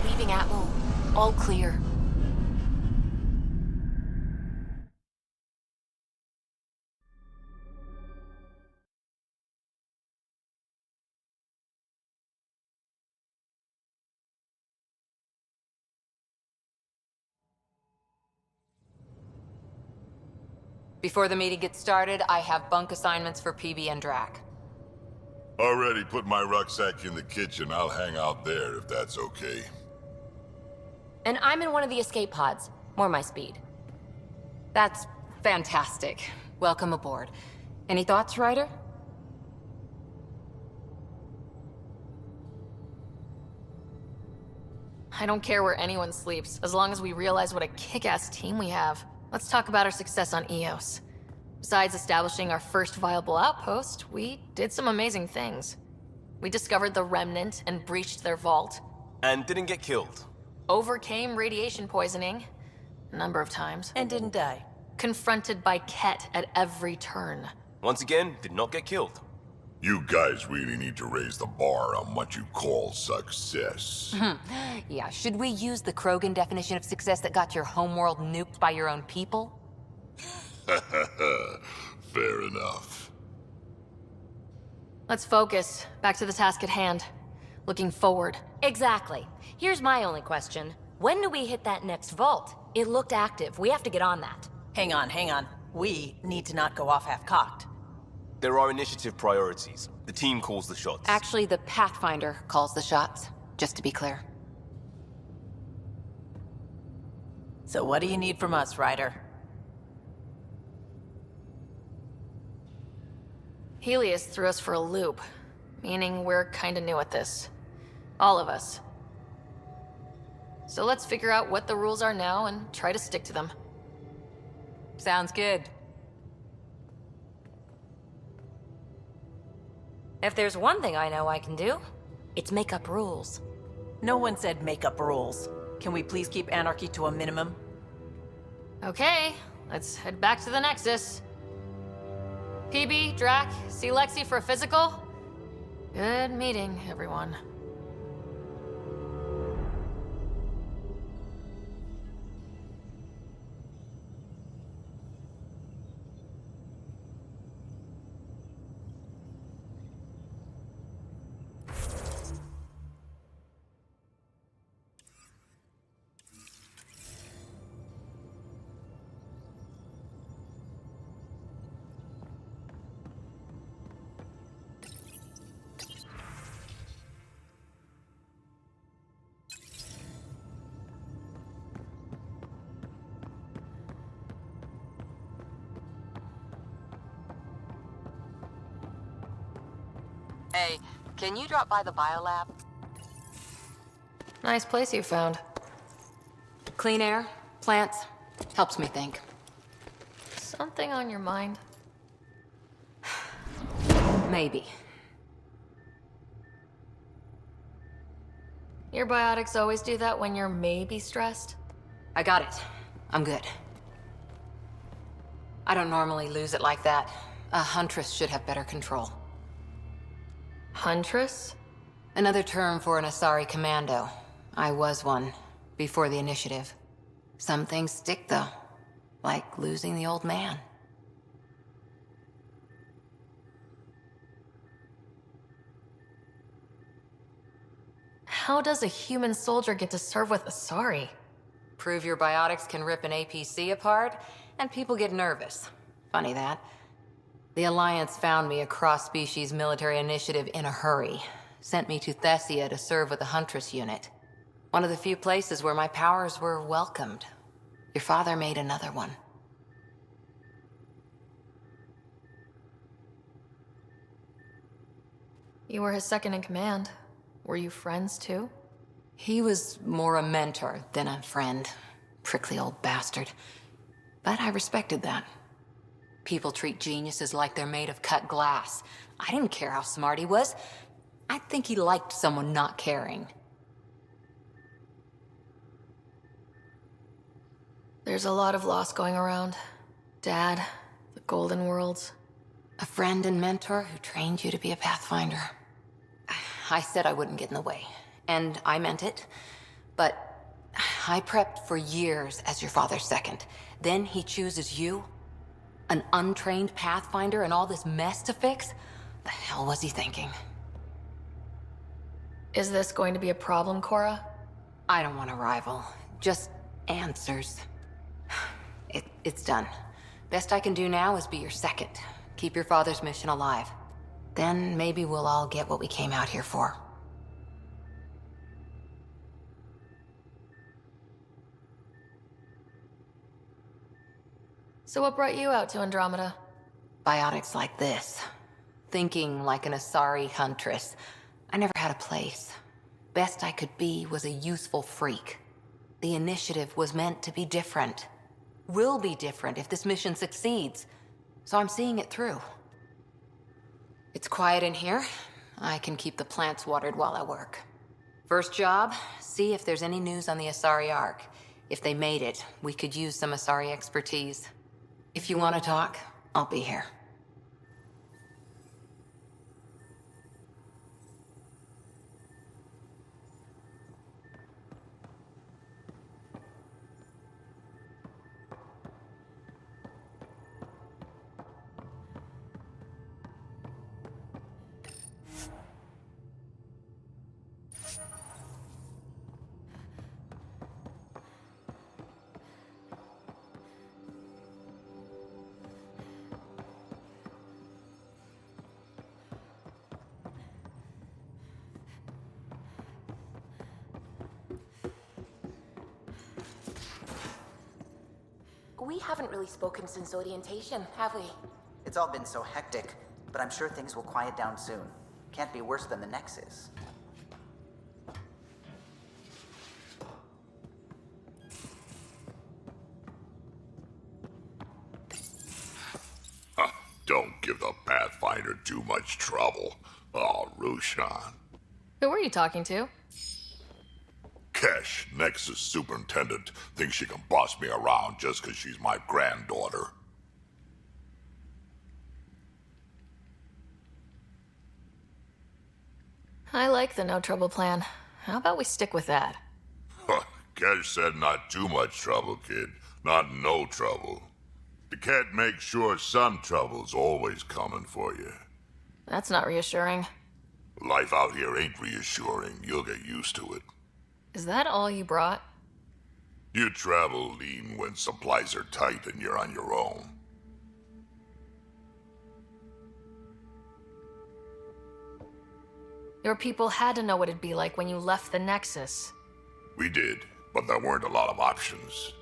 B: Leaving Atmo. All clear.
E: Before the meeting gets started, I have bunk assignments for PB and Drac.
H: Already put my rucksack in the kitchen. I'll hang out there if that's okay.
B: And I'm in one of the escape pods. More my speed.
E: That's fantastic. Welcome aboard. Any thoughts, Ryder?
B: I don't care where anyone sleeps, as long as we realize what a kick-ass team we have. Let's talk about our success on Eos. Besides establishing our first viable outpost, we did some amazing things. We discovered the Remnant and breached their vault.
D: And didn't get killed.
B: Overcame radiation poisoning a number of times.
C: And didn't die.
B: Confronted by Kett at every turn.
D: Once again, did not get killed.
H: You guys really need to raise the bar on what you call success.
E: Yeah, should we use the Krogan definition of success that got your homeworld nuked by your own people?
H: Fair enough.
B: Let's focus. Back to the task at hand. Looking forward.
G: Exactly. Here's my only question. When do we hit that next vault? It looked active. We have to get on that.
C: Hang on. We need to not go off half-cocked.
D: There are initiative priorities. The team calls the shots.
E: Actually, the Pathfinder calls the shots, just to be clear.
C: So what do you need from us, Ryder?
B: Heleus threw us for a loop, meaning we're kinda new at this. All of us. So let's figure out what the rules are now and try to stick to them.
E: Sounds good.
G: If there's one thing I know I can do, it's make up rules.
C: No one said make up rules. Can we please keep anarchy to a minimum?
B: Okay, let's head back to the Nexus. PB, Drac, see Lexi for a physical? Good meeting, everyone.
N: Hey, can you drop by the biolab?
B: Nice place you found.
E: Clean air, plants, helps me think.
B: Something on your mind?
E: Maybe.
B: Your biotics always do that when you're maybe stressed?
E: I got it. I'm good. I don't normally lose it like that. A huntress should have better control.
B: Huntress?
E: Another term for an Asari commando. I was one, before the initiative. Some things stick, though. Like losing the old man.
B: How does a human soldier get to serve with Asari?
E: Prove your biotics can rip an APC apart, and people get nervous. Funny that. The Alliance found me a cross-species military initiative in a hurry. Sent me to Thessia to serve with the Huntress unit. One of the few places where my powers were welcomed. Your father made another one.
B: You were his second in command. Were you friends too?
E: He was more a mentor than a friend. Prickly old bastard. But I respected that. People treat geniuses like they're made of cut glass. I didn't care how smart he was. I think he liked someone not caring.
B: There's a lot of loss going around. Dad, the Golden Worlds.
E: A friend and mentor who trained you to be a Pathfinder. I said I wouldn't get in the way, and I meant it. But I prepped for years as your father's second. Then he chooses you? An untrained Pathfinder and all this mess to fix? The hell was he thinking?
B: Is this going to be a problem, Cora?
E: I don't want a rival. Just answers. It's done. Best I can do now is be your second. Keep your father's mission alive. Then maybe we'll all get what we came out here for.
B: So what brought you out to Andromeda?
E: Biotics like this. Thinking like an Asari huntress. I never had a place. Best I could be was a useful freak. The initiative was meant to be different. Will be different if this mission succeeds. So I'm seeing it through. It's quiet in here. I can keep the plants watered while I work. First job, see if there's any news on the Asari Ark. If they made it, we could use some Asari expertise. If you want to talk, I'll be here.
O: We haven't really spoken since orientation, have we?
M: It's all been so hectic, but I'm sure things will quiet down soon. Can't be worse than the Nexus.
H: Don't give the Pathfinder too much trouble. Oh, Rushan.
B: Who were you talking to?
H: Kesh, Nexus Superintendent, thinks she can boss me around just 'cause she's my granddaughter.
B: I like the no trouble plan. How about we stick with that?
H: Kesh said not too much trouble, kid. Not no trouble. The cat makes sure some trouble's always coming for you.
B: That's not reassuring.
H: Life out here ain't reassuring. You'll get used to it.
B: Is that all you brought?
H: You travel lean when supplies are tight and you're on your own.
B: Your people had to know what it'd be like when you left the Nexus.
H: We did, but there weren't a lot of options.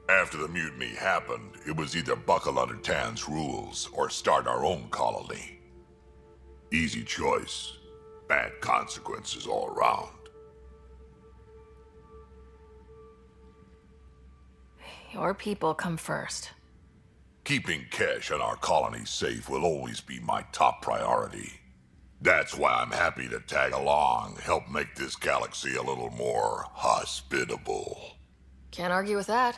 H: After the mutiny happened, it was either buckle under Tan's rules or start our own colony. Easy choice. Bad consequences all around.
B: Your people come first.
H: Keeping Kesh and our colony safe will always be my top priority. That's why I'm happy to tag along, help make this galaxy a little more hospitable.
B: Can't argue with that.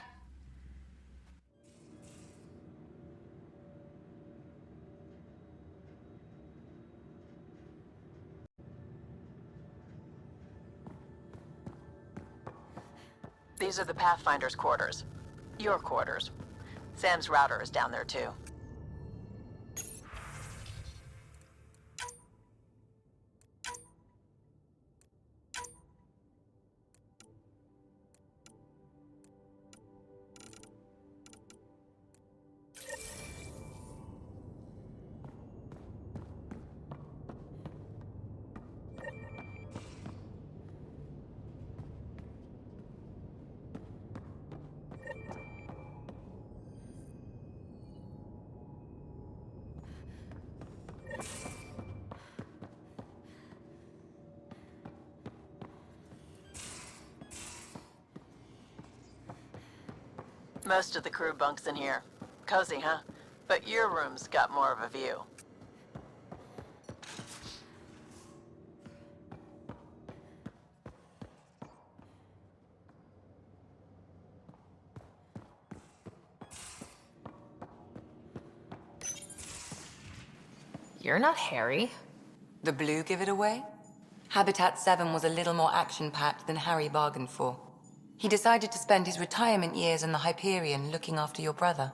N: These are the Pathfinder's quarters. Your quarters. Sam's router is down there too. Most of the crew bunks in here. Cozy, huh? But your room's got more of a view.
B: You're not Harry.
E: The blue give it away? Habitat 7 was a little more action-packed than Harry bargained for. He decided to spend his retirement years in the Hyperion looking after your brother.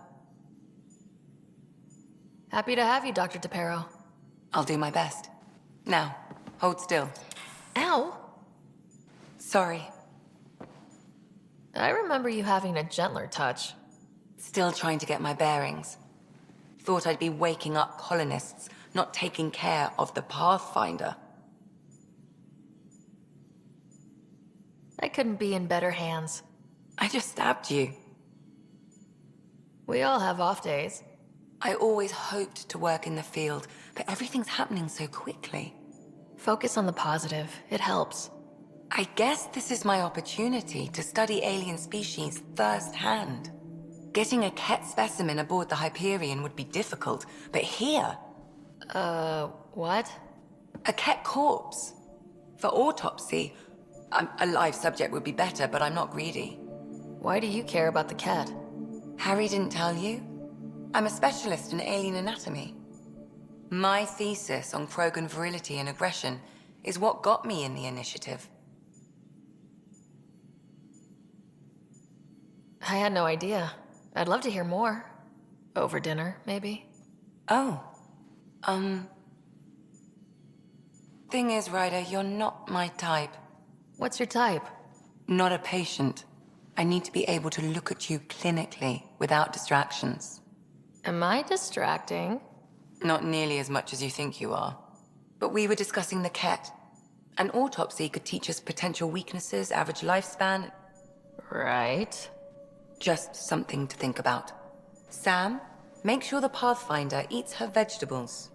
B: Happy to have you, Dr. DePero.
E: I'll do my best. Now, hold still.
B: Ow!
E: Sorry.
B: I remember you having a gentler touch.
E: Still trying to get my bearings. Thought I'd be waking up colonists,
P: not taking care of the Pathfinder.
B: I couldn't be in better hands.
P: I just stabbed you.
B: We all have off days.
P: I always hoped to work in the field, but everything's happening so quickly.
B: Focus on the positive. It helps.
P: I guess this is my opportunity to study alien species firsthand. Getting a kett specimen aboard the Hyperion would be difficult, but here...
B: what?
P: A kett corpse. For autopsy, a live subject would be better, but I'm not greedy.
B: Why do you care about the kett?
P: Harry didn't tell you? I'm a specialist in alien anatomy. My thesis on Krogan virility and aggression is what got me in the initiative.
B: I had no idea. I'd love to hear more. Over dinner, maybe?
P: Oh. Thing is, Ryder, you're not my type.
B: What's your type?
P: Not a patient. I need to be able to look at you clinically without distractions.
B: Am I distracting?
P: Not nearly as much as you think you are. But we were discussing the kett. An autopsy could teach us potential weaknesses, average lifespan.
B: Right.
P: Just something to think about. Sam, make sure the Pathfinder eats her vegetables.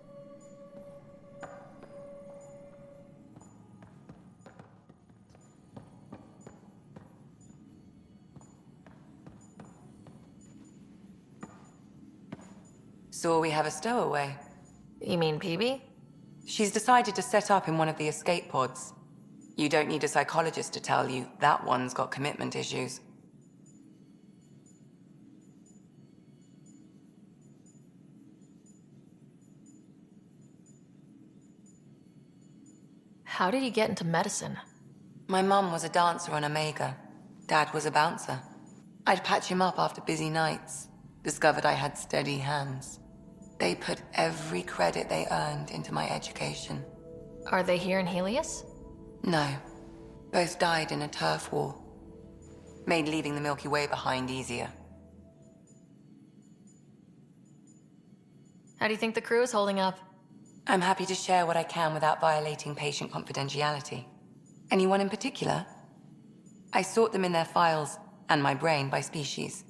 P: So we have a stowaway.
B: You mean PB?
P: She's decided to set up in one of the escape pods. You don't need a psychologist to tell you that one's got commitment issues.
B: How did you get into medicine?
P: My mum was a dancer on Omega. Dad was a bouncer. I'd patch him up after busy nights. Discovered I had steady hands. They put every credit they earned into my education.
B: Are they here in Heleus?
P: No. Both died in a turf war. Made leaving the Milky Way behind easier.
B: How do you think the crew is holding up?
P: I'm happy to share what I can without violating patient confidentiality. Anyone in particular? I sort them in their files, and my brain by species.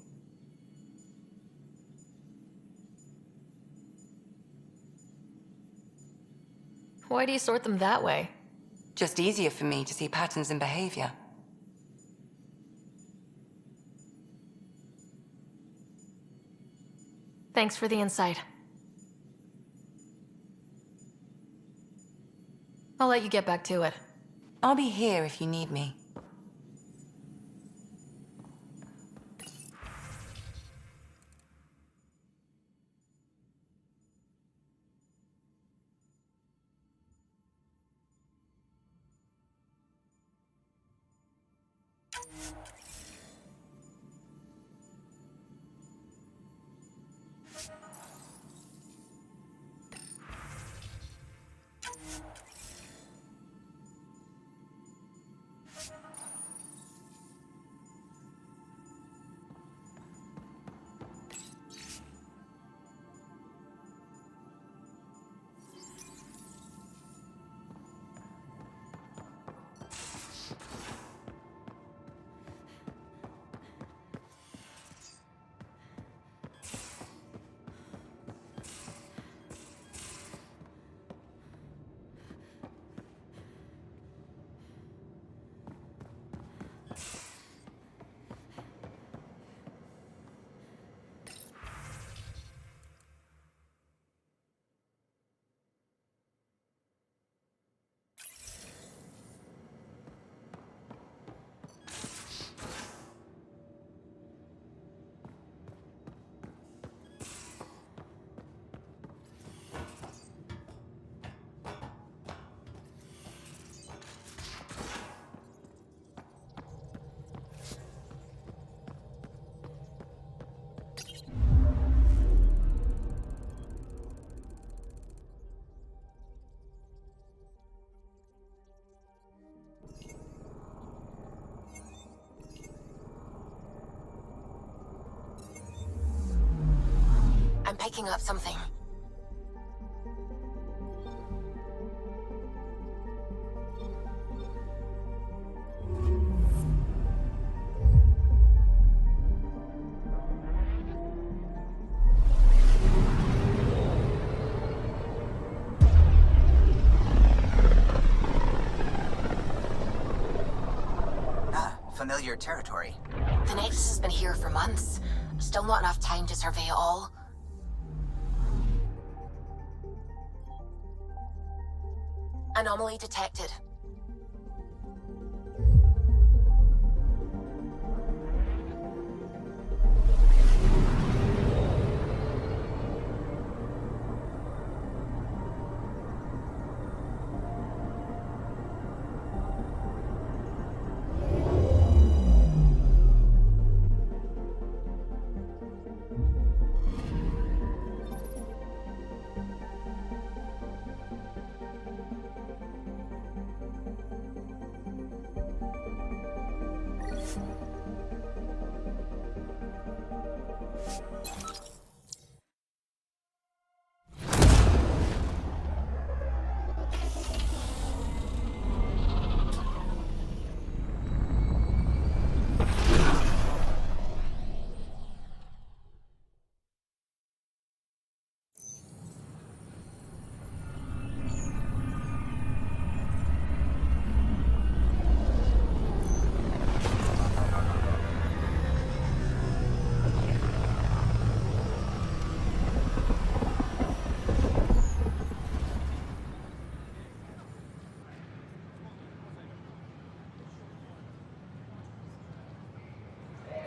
B: Why do you sort them that way?
P: Just easier for me to see patterns in behavior.
B: Thanks for the insight. I'll let you get back to it.
P: I'll be here if you need me.
O: I'm picking up something.
M: familiar territory.
O: The Nexus has been here for months. Still not enough time to survey it all. Anomaly detected.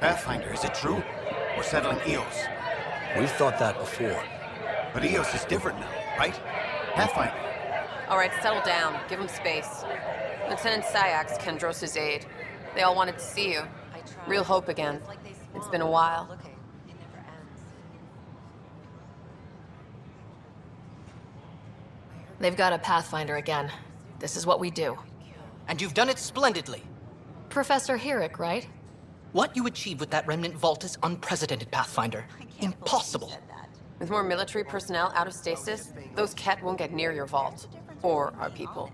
L: Pathfinder, is it true? We're settling Eos.
Q: We've thought that before.
L: But Eos is different now, right? Pathfinder.
R: All right, settle down. Give him space. Lieutenant Syax, Kendros' aide. They all wanted to see you. Real hope again. It's been a while.
B: They've got a Pathfinder again. This is what we do.
S: And you've done it splendidly.
B: Professor Herrick, right?
S: What you achieved with that Remnant vault is unprecedented, Pathfinder. Impossible.
R: With more military personnel out of stasis, those kett won't get near your vault. Or our people.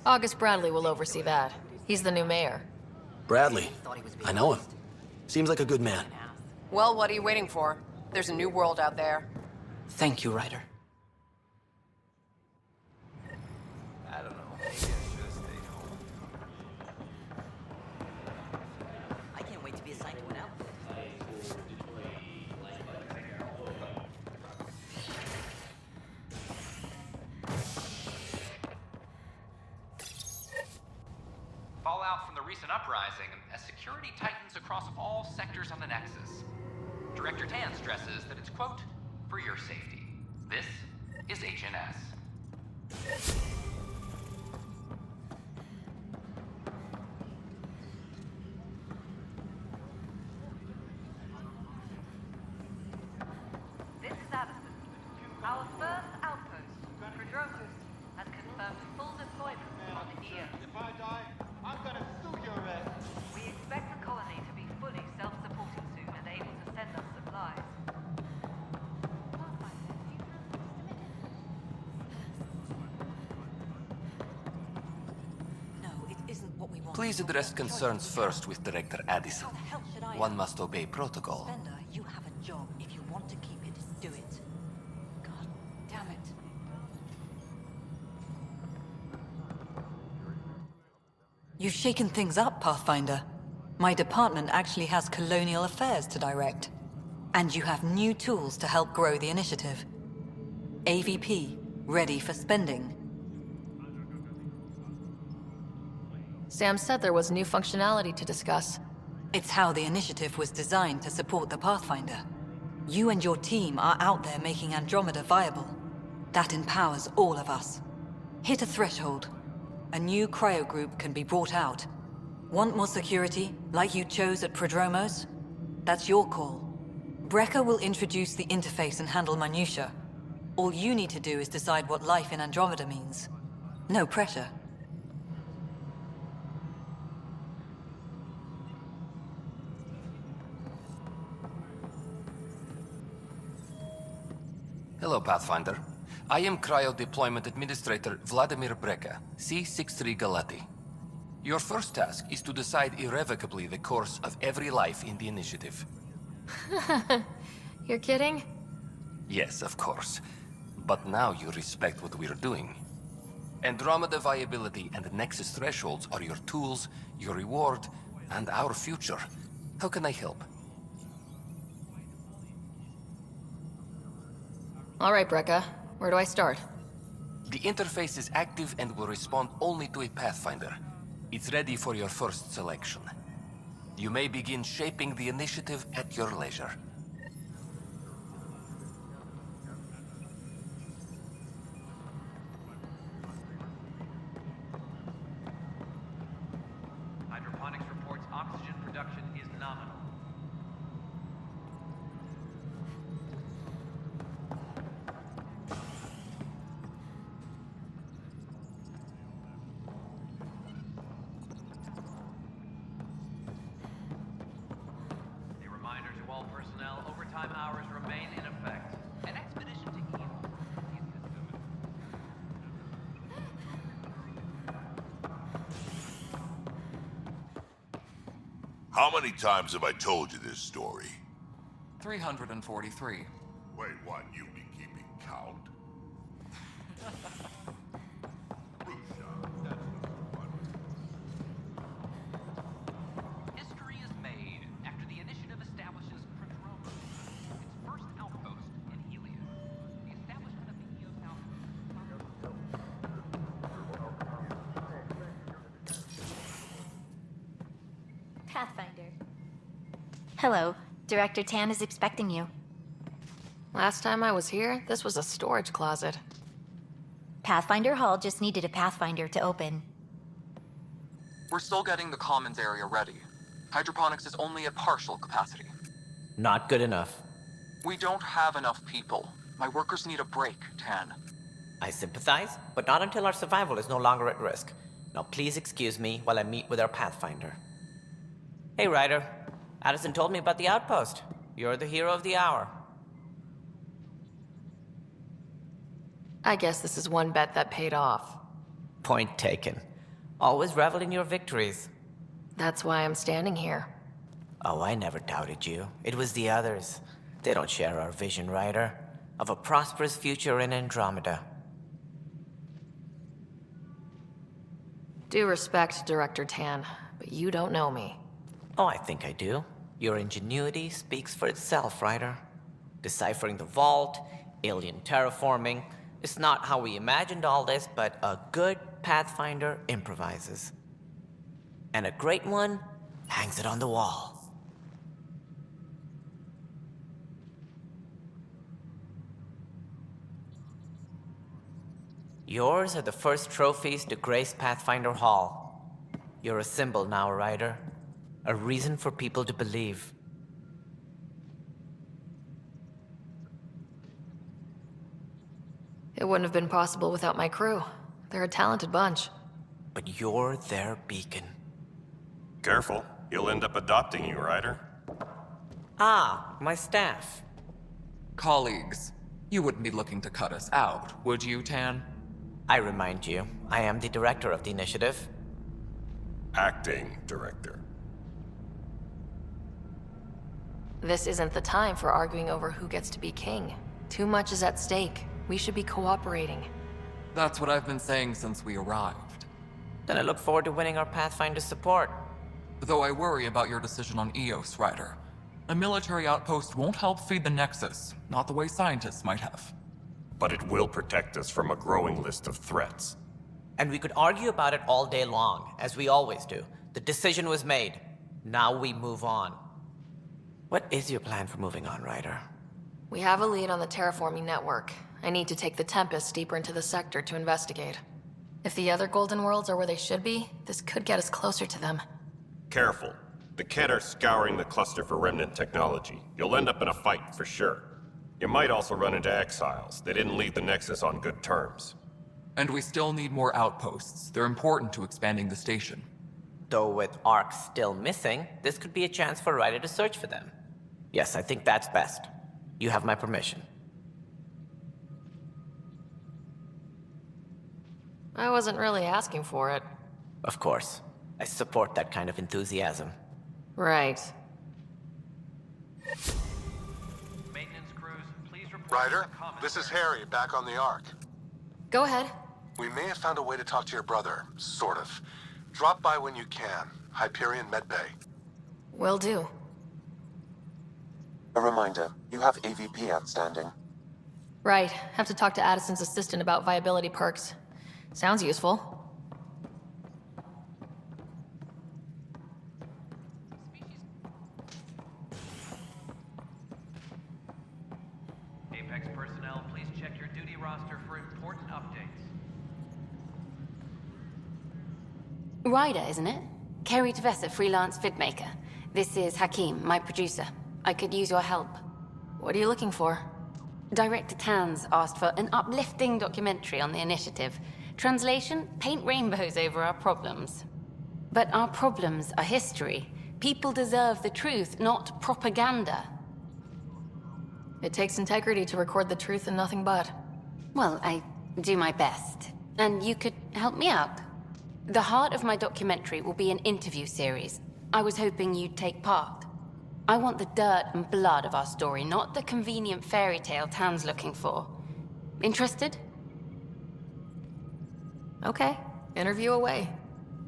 B: August Bradley will oversee that. He's the new mayor.
Q: Bradley. I know him. Seems like a good man.
R: Well, what are you waiting for? There's a new world out there.
S: Thank you, Ryder.
F: I don't know. Maybe I should have stayed home.
N: I can't wait to be assigned to an outfit.
T: Fallout from the recent uprising as security tightens across all sectors on the Nexus. Director Tan stresses that it's, quote, for your safety. This is H&S.
U: This is Addison. Our first outpost, Prodromos, has confirmed full deployment on the EO.
V: If I die, I'm gonna sue your ass.
U: We expect the colony to be fully self-supporting soon and able to send us supplies.
W: Please address concerns first with Director Addison. One must obey protocol.
J: Defender, you have a job. If you want to keep it, do it. God damn it. You've shaken things up, Pathfinder. My department actually has colonial affairs to direct. And you have new tools to help grow the initiative. AVP, ready for spending.
B: Sam said there was new functionality to discuss.
J: It's how the initiative was designed to support the Pathfinder. You and your team are out there making Andromeda viable. That empowers all of us. Hit a threshold. A new cryo group can be brought out. Want more security, like you chose at Prodromos? That's your call. Brecker will introduce the interface and handle minutiae. All you need to do is decide what life in Andromeda means. No pressure.
W: Hello, Pathfinder. I am Cryo Deployment Administrator Vladimir Breca, C-63 Galati. Your first task is to decide irrevocably the course of every life in the initiative.
B: You're kidding?
W: Yes, of course. But now you respect what we're doing. Andromeda viability and Nexus thresholds are your tools, your reward, and our future. How can I help?
R: All right, Brekka. Where do I start?
W: The interface is active and will respond only to a Pathfinder. It's ready for your first selection. You may begin shaping the initiative at your leisure.
T: Hydroponics reports oxygen production is nominal. A reminder to all personnel, overtime hours remain in effect. An expedition to Eden is consuming.
H: How many times have I told you this story?
A: 343.
H: Wait, what? You've been keeping count?
T: History is made after the initiative establishes Prodromos, its first outpost in Heleus. The establishment of the EOS
I: Pathfinder. Hello. Director Tan is expecting you.
R: Last time I was here, this was a storage closet.
I: Pathfinder Hall just needed a Pathfinder to open.
A: We're still getting the commons area ready. Hydroponics is only at partial capacity.
K: Not good enough.
A: We don't have enough people. My workers need a break, Tan.
K: I sympathize, but not until our survival is no longer at risk. Now please excuse me while I meet with our Pathfinder. Hey, Ryder. Addison told me about the outpost. You're the hero of the hour.
R: I guess this is one bet that paid off.
K: Point taken. Always revel in your victories.
R: That's why I'm standing here.
K: Oh, I never doubted you. It was the others. They don't share our vision, Ryder, of a prosperous future in Andromeda.
R: Due respect, Director Tan, but you don't know me.
K: Oh, I think I do. Your ingenuity speaks for itself, Ryder. Deciphering the vault, alien terraforming. It's not how we imagined all this, but a good Pathfinder improvises. And a great one hangs it on the wall. Yours are the first trophies to grace Pathfinder Hall. You're a symbol now, Ryder. A reason for people to believe.
R: It wouldn't have been possible without my crew. They're a talented bunch.
K: But you're their beacon.
X: Careful. He'll end up adopting you, Ryder.
K: Ah, my staff.
A: Colleagues, you wouldn't be looking to cut us out, would you, Tan?
K: I remind you, I am the director of the initiative.
X: Acting director.
R: This isn't the time for arguing over who gets to be king. Too much is at stake. We should be cooperating.
A: That's what I've been saying since we arrived.
K: Then I look forward to winning our Pathfinder's support.
A: Though I worry about your decision on EOS, Ryder. A military outpost won't help feed the Nexus, not the way scientists might have.
X: But it will protect us from a growing list of threats.
K: And we could argue about it all day long, as we always do. The decision was made. Now we move on. What is your plan for moving on, Ryder?
R: We have a lead on the terraforming network. I need to take the Tempest deeper into the sector to investigate. If the other Golden Worlds are where they should be, this could get us closer to them.
X: Careful. The kett are scouring the cluster for Remnant technology. You'll end up in a fight, for sure. You might also run into exiles. They didn't leave the Nexus on good terms.
A: And we still need more outposts. They're important to expanding the station.
K: Though with Ark still missing, this could be a chance for Ryder to search for them. Yes, I think that's best. You have my permission.
R: I wasn't really asking for it.
K: Of course. I support that kind of enthusiasm.
R: Right.
T: Maintenance crews, please report
C: Ryder, this is Harry, back on the Ark.
B: Go ahead.
C: We may have found a way to talk to your brother, sort of. Drop by when you can. Hyperion Medbay.
B: Will do.
D: A reminder, you have AVP outstanding.
B: Right. Have to talk to Addison's assistant about viability perks. Sounds useful.
T: Apex personnel, please check your duty roster for important updates.
O: Ryder, isn't it? Kerry Tavessa, freelance vidmaker. This is Hakim, my producer. I could use your help.
B: What are you looking for?
O: Director Tanz asked for an uplifting documentary on the initiative. Translation, paint rainbows over our problems. But our problems are history. People deserve the truth, not propaganda.
B: It takes integrity to record the truth and nothing but.
O: Well, I do my best. And you could help me out. The heart of my documentary will be an interview series. I was hoping you'd take part. I want the dirt and blood of our story, not the convenient fairy tale Tan's looking for. Interested?
B: Okay, interview away.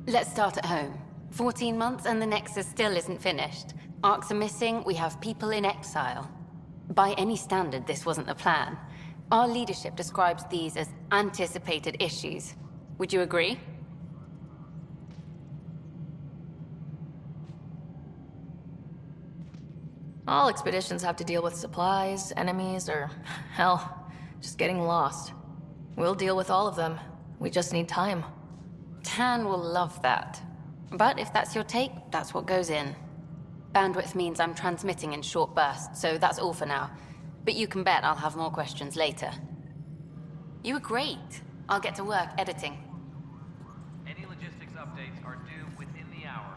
O: Let's start at home. 14 months and the Nexus still isn't finished. Arks are missing, we have people in exile. By any standard, this wasn't the plan. Our leadership describes these as anticipated issues. Would you agree?
B: All expeditions have to deal with supplies, enemies, or, hell, just getting lost. We'll deal with all of them. We just need time.
O: Tan will love that. But if that's your take, that's what goes in. Bandwidth means I'm transmitting in short bursts, so that's all for now. But you can bet I'll have more questions later. You were great. I'll get to work editing.
T: Any logistics updates are due within the hour.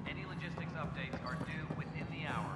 T: Any logistics updates are due within the hour.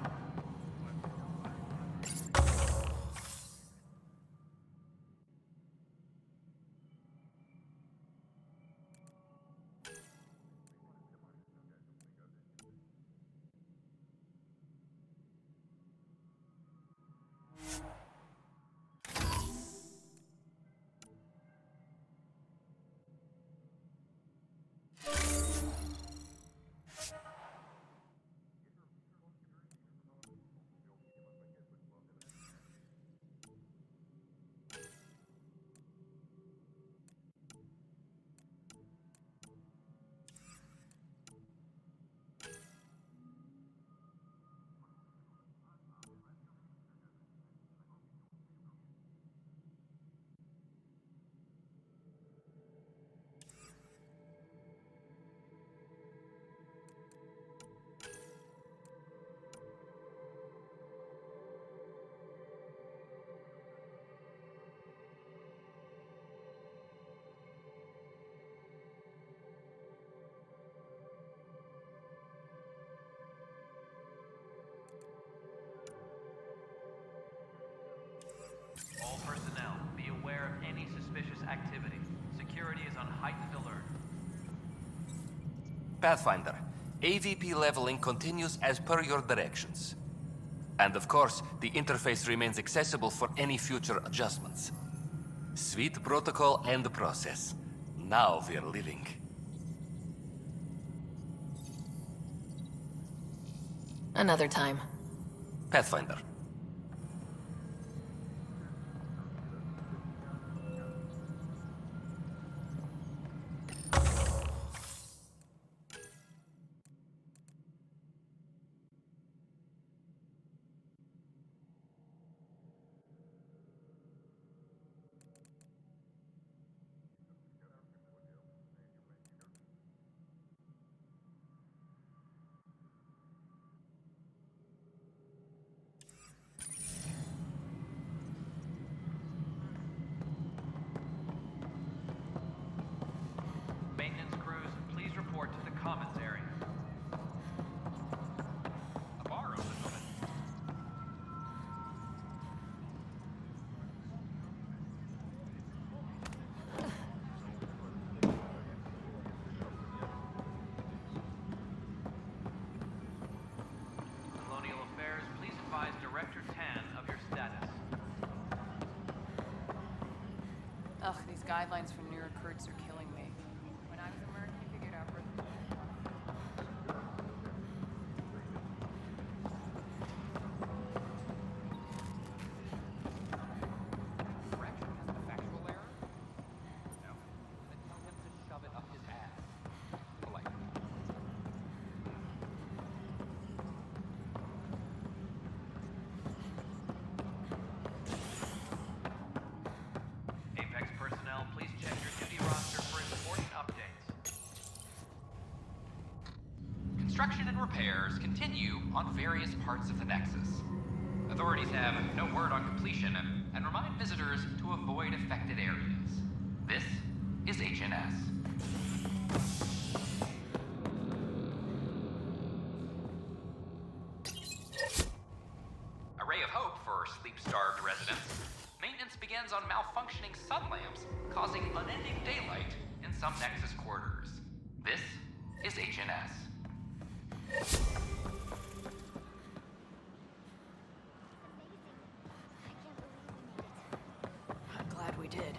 T: All personnel, be aware of any suspicious activity. Security is on heightened alert.
W: Pathfinder, AVP leveling continues as per your directions. And of course, the interface remains accessible for any future adjustments. Sweet protocol and process. Now we're living.
B: Another time.
W: Pathfinder.
R: guidelines for new recruits are killing me. When I was a merc, I figured out
T: Correction has a factual error? No. Then tell him to shove it up his ass. Politely. Apex personnel, please check your duty roster for important updates. Construction and repairs continue on various parts of the Nexus. Authorities have no word on completion and remind visitors to avoid affected areas. This is HNS. A ray of hope for sleep-starved residents. Maintenance begins on malfunctioning sun lamps, causing unending daylight in some Nexus quarters. This is HNS.
J: I'm glad we did.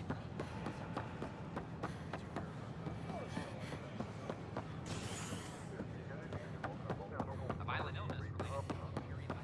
T: A violent illness related to period.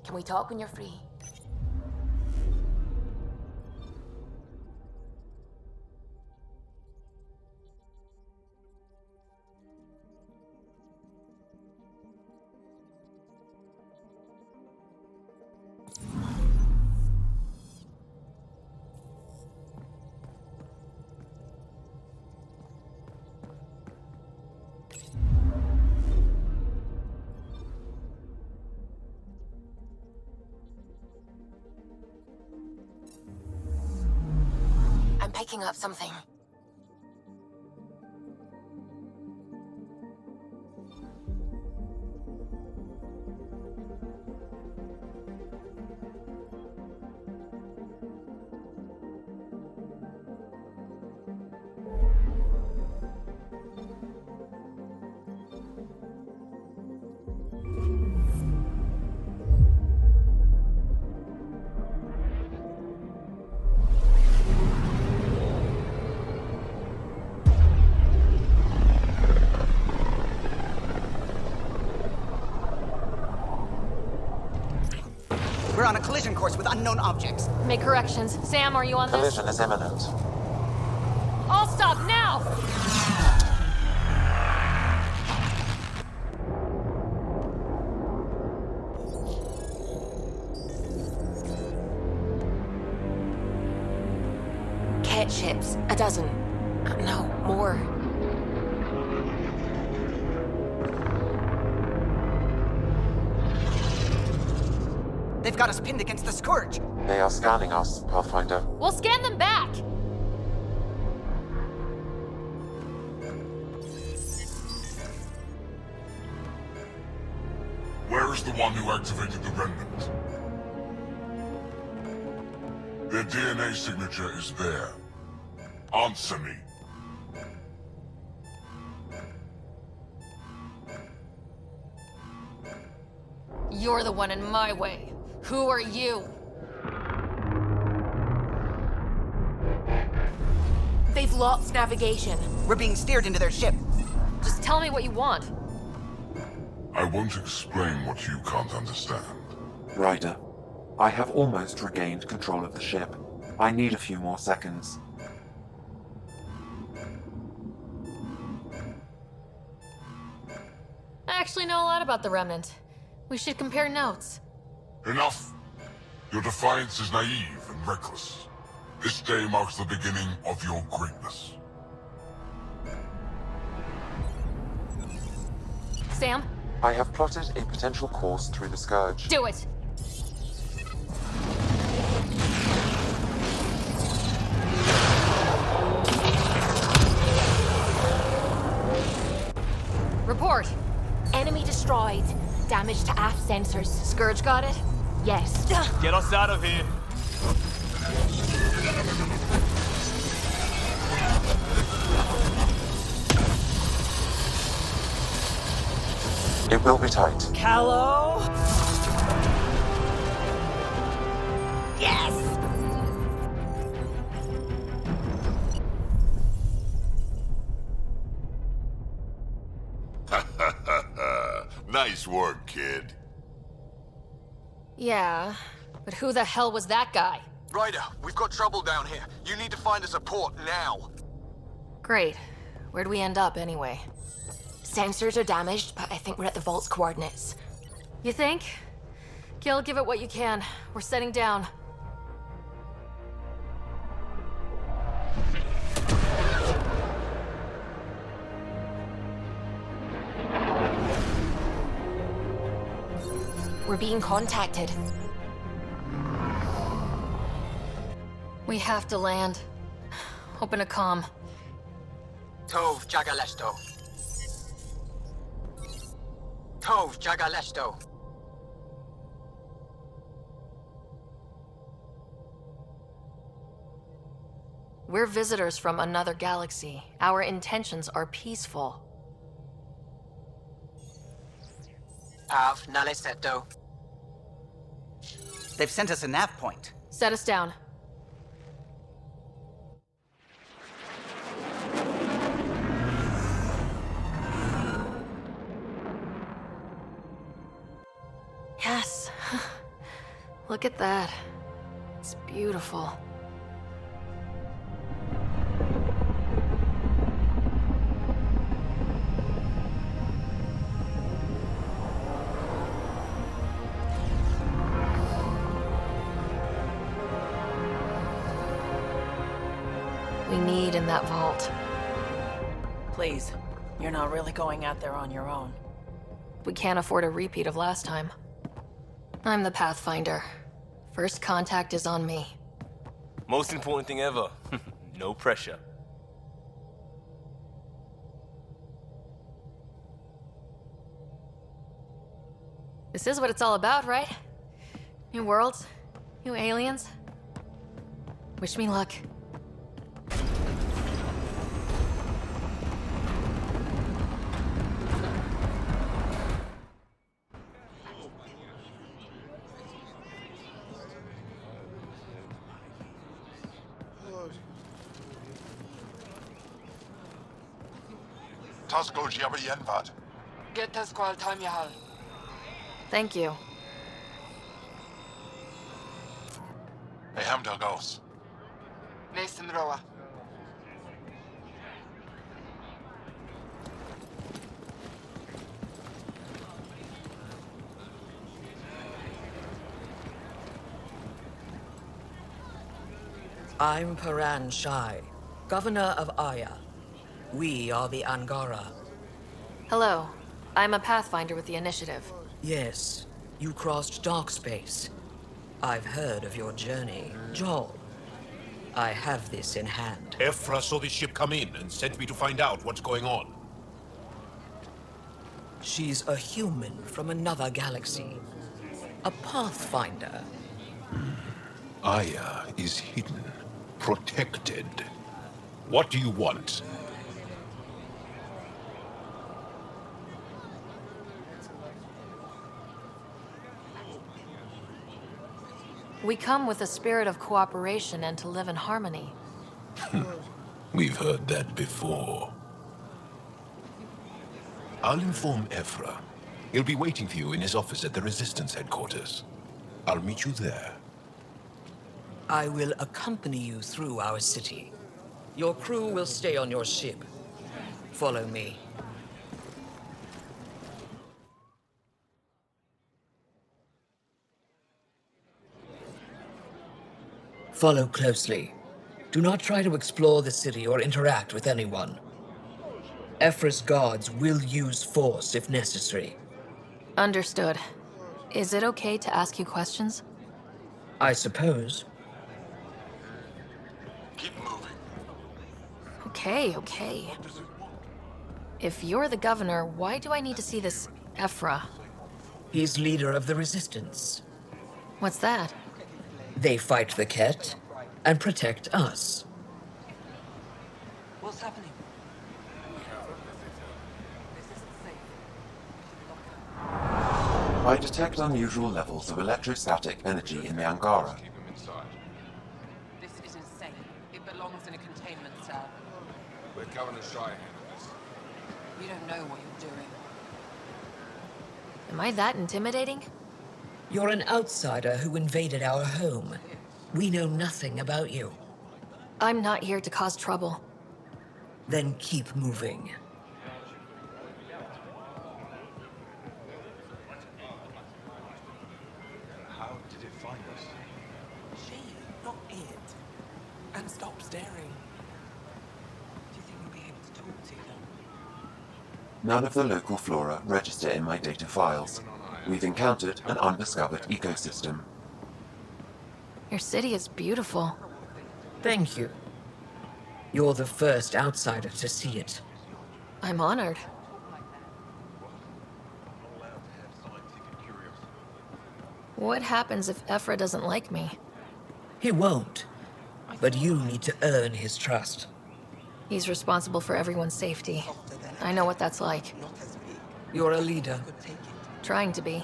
B: Can we talk when you're free? I'm picking up something.
S: We're on a collision course with unknown objects.
B: Make corrections. Sam, are you on this?
D: Collision is imminent.
B: All stop now! Kett ships. A dozen. No, more.
S: They've got us pinned against the Scourge.
D: They are scanning us, Pathfinder.
B: We'll scan them back!
H: Where is the one who activated the Remnant? Their DNA signature is there. Answer me.
B: You're the one in my way. Who are you? They've lost navigation.
S: We're being steered into their ship.
B: Just tell me what you want.
H: I won't explain what you can't understand.
D: Ryder, I have almost regained control of the ship. I need a few more seconds.
B: I actually know a lot about the Remnant. We should compare notes.
H: Enough! Your defiance is naive and reckless. This day marks the beginning of your greatness.
B: Sam?
D: I have plotted a potential course through the Scourge.
B: Do it!
R: Report.
B: Enemy destroyed. Damage to aft sensors.
R: Scourge got it?
B: Yes.
E: Get us out of here.
D: It will be tight.
G: Callow? Yes!
H: Nice work, kid.
R: Yeah, but who the hell was that guy?
L: Ryder, we've got trouble down here. You need to find us a port now.
R: Great. Where'd we end up, anyway?
B: Sensors are damaged, but I think we're at the vault's coordinates.
R: You think? Gil, give it what you can. We're setting down.
B: We're being contacted.
R: We have to land. Open a comm.
L: Tov Jagalesto. Tov Jagalesto.
R: We're visitors from another galaxy. Our intentions are peaceful.
L: Av Naleseto.
S: They've sent us a nav point.
R: Set us down. Yes. Look at that. It's beautiful. We need in that vault.
G: Please, you're not really going out there on your own.
R: We can't afford a repeat of last time. I'm the Pathfinder. First contact is on me.
E: Most important thing ever. No pressure.
R: This is what it's all about, right? New worlds, new aliens. Wish me luck.
C: Tasco Jiabayenvat.
A: Get this squad time Yahal.
R: Thank you.
C: Hamda goes.
A: Mason Roa.
G: I'm Paran Shai, Governor of Aya. We are the Angara.
R: Hello. I'm a Pathfinder with the Initiative.
G: Yes, you crossed dark space. I've heard of your journey, Joel. I have this in hand.
M: Ephra saw the ship come in and sent me to find out what's going on.
G: She's a human from another galaxy. A Pathfinder.
M: Aya is hidden, protected. What do you want?
R: We come with a spirit of cooperation and to live in harmony.
M: We've heard that before. I'll inform Ephra. He'll be waiting for you in his office at the Resistance headquarters. I'll meet you there.
G: I will accompany you through our city. Your crew will stay on your ship. Follow me. Follow closely. Do not try to explore the city or interact with anyone. Ephra's guards will use force if necessary.
R: Understood. Is it okay to ask you questions?
G: I suppose.
C: Keep moving.
R: Okay.
B: If you're the governor, why do I need to see this Ephra?
G: He's leader of the Resistance.
B: What's that?
G: They fight the Kett and protect us.
S: What's happening?
D: I detect unusual levels of electrostatic energy in the Angara.
R: This is insane. It belongs in a containment cell.
F: Let Governor Shire handle this.
R: You don't know what you're doing.
B: Am I that intimidating?
G: You're an outsider who invaded our home. We know nothing about you.
B: I'm not here to cause trouble.
G: Then keep moving.
F: How did it find us?
A: She, not it. And stop staring. Do you think you'll be able to talk to them?
D: None of the local flora register in my data files. We've encountered an undiscovered ecosystem.
B: Your city is beautiful.
G: Thank you. You're the first outsider to see it.
B: I'm honored. What happens if Ephra doesn't like me?
G: He won't. But you need to earn his trust.
B: He's responsible for everyone's safety. I know what that's like.
G: You're a leader.
B: Trying to be.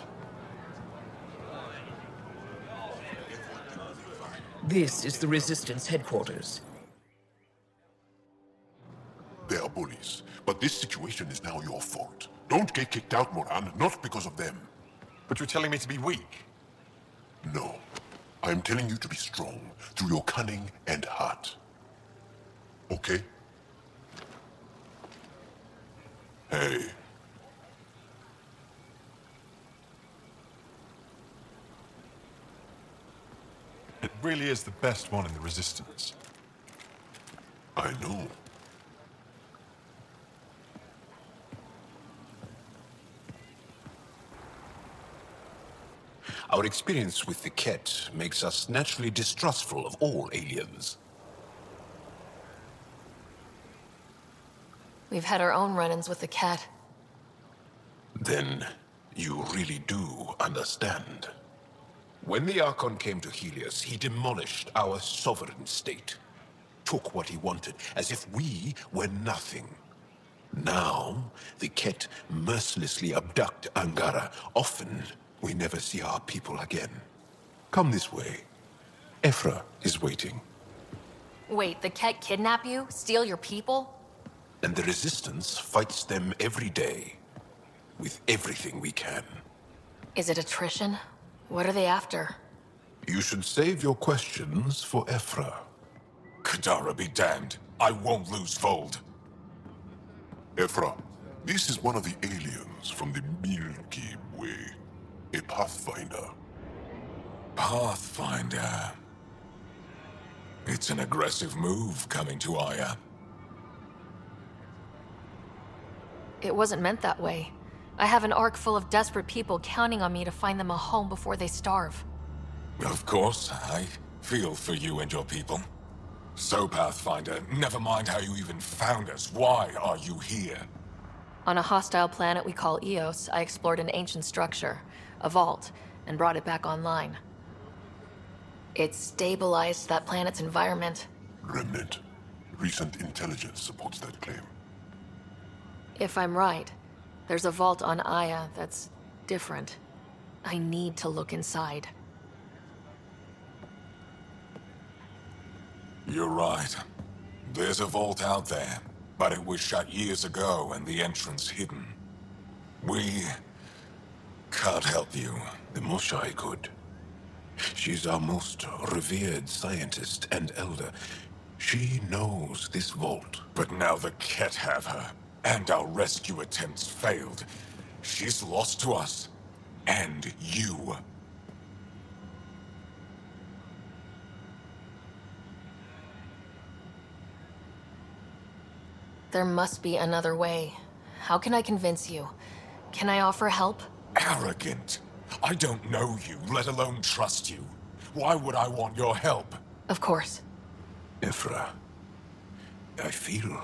G: This is the Resistance headquarters.
H: They are bullies, but this situation is now your fault. Don't get kicked out, Moran, not because of them.
F: But you're telling me to be weak?
H: No. I'm telling you to be strong through your cunning and heart. Okay? Hey.
F: It really is the best one in the Resistance.
H: I know.
M: Our experience with the kett makes us naturally distrustful of all aliens.
B: We've had our own run-ins with the kett.
M: Then you really do understand. When the Archon came to Heleus, he demolished our sovereign state. Took what he wanted, as if we were nothing. Now, the kett mercilessly abduct Angara. Often, we never see our people again. Come this way. Ephra is waiting.
B: Wait, the kett kidnap you? Steal your people?
M: And the Resistance fights them every day. With everything we can.
B: Is it attrition? What are they after?
M: You should save your questions for Ephra.
H: Kadara be damned. I won't lose Fold. Ephra, this is one of the aliens from the Milky Way. A Pathfinder.
F: Pathfinder. It's an aggressive move coming to Aya.
B: It wasn't meant that way. I have an Ark full of desperate people counting on me to find them a home before they starve.
F: Of course, I feel for you and your people. So, Pathfinder, never mind how you even found us. Why are you here?
B: On a hostile planet we call Eos, I explored an ancient structure, a vault, and brought it back online. It stabilized that planet's environment.
H: Remnant. Recent intelligence supports that claim.
B: If I'm right, there's a vault on Aya that's different. I need to look inside.
F: You're right. There's a vault out there, but it was shut years ago and the entrance hidden. We can't help you.
M: The Moshai could. She's our most revered scientist and elder. She knows this vault.
F: But now the kett have her, and our rescue attempts failed. She's lost to us, and you.
B: There must be another way. How can I convince you? Can I offer help?
F: Arrogant. I don't know you, let alone trust you. Why would I want your help?
B: Of course.
M: Ephra, I feel...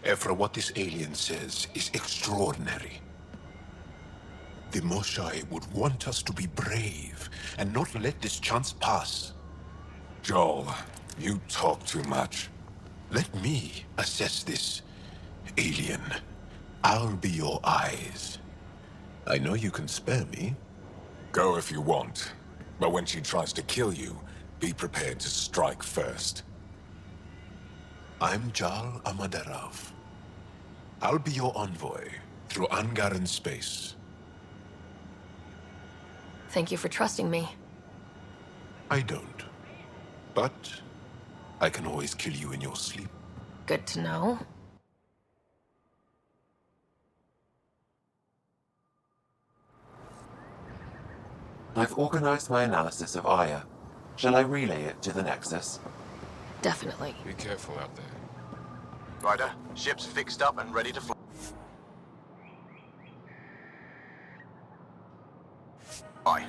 M: Ephra, what this alien says is extraordinary. The Moshai would want us to be brave and not let this chance pass. Joel, you talk too much. Let me assess this, alien. I'll be your eyes. I know you can spare me. Go if you want, but when she tries to kill you, be prepared to strike first. I'm Jal Amaderov. I'll be your envoy through Angaran space.
O: Thank you for trusting me.
M: I don't. But I can always kill you in your sleep.
O: Good to know.
D: I've organized my analysis of Aya. Shall I relay it to the Nexus?
O: Definitely.
N: Be careful out there.
L: Ryder, ship's fixed up and ready to fly. Bye.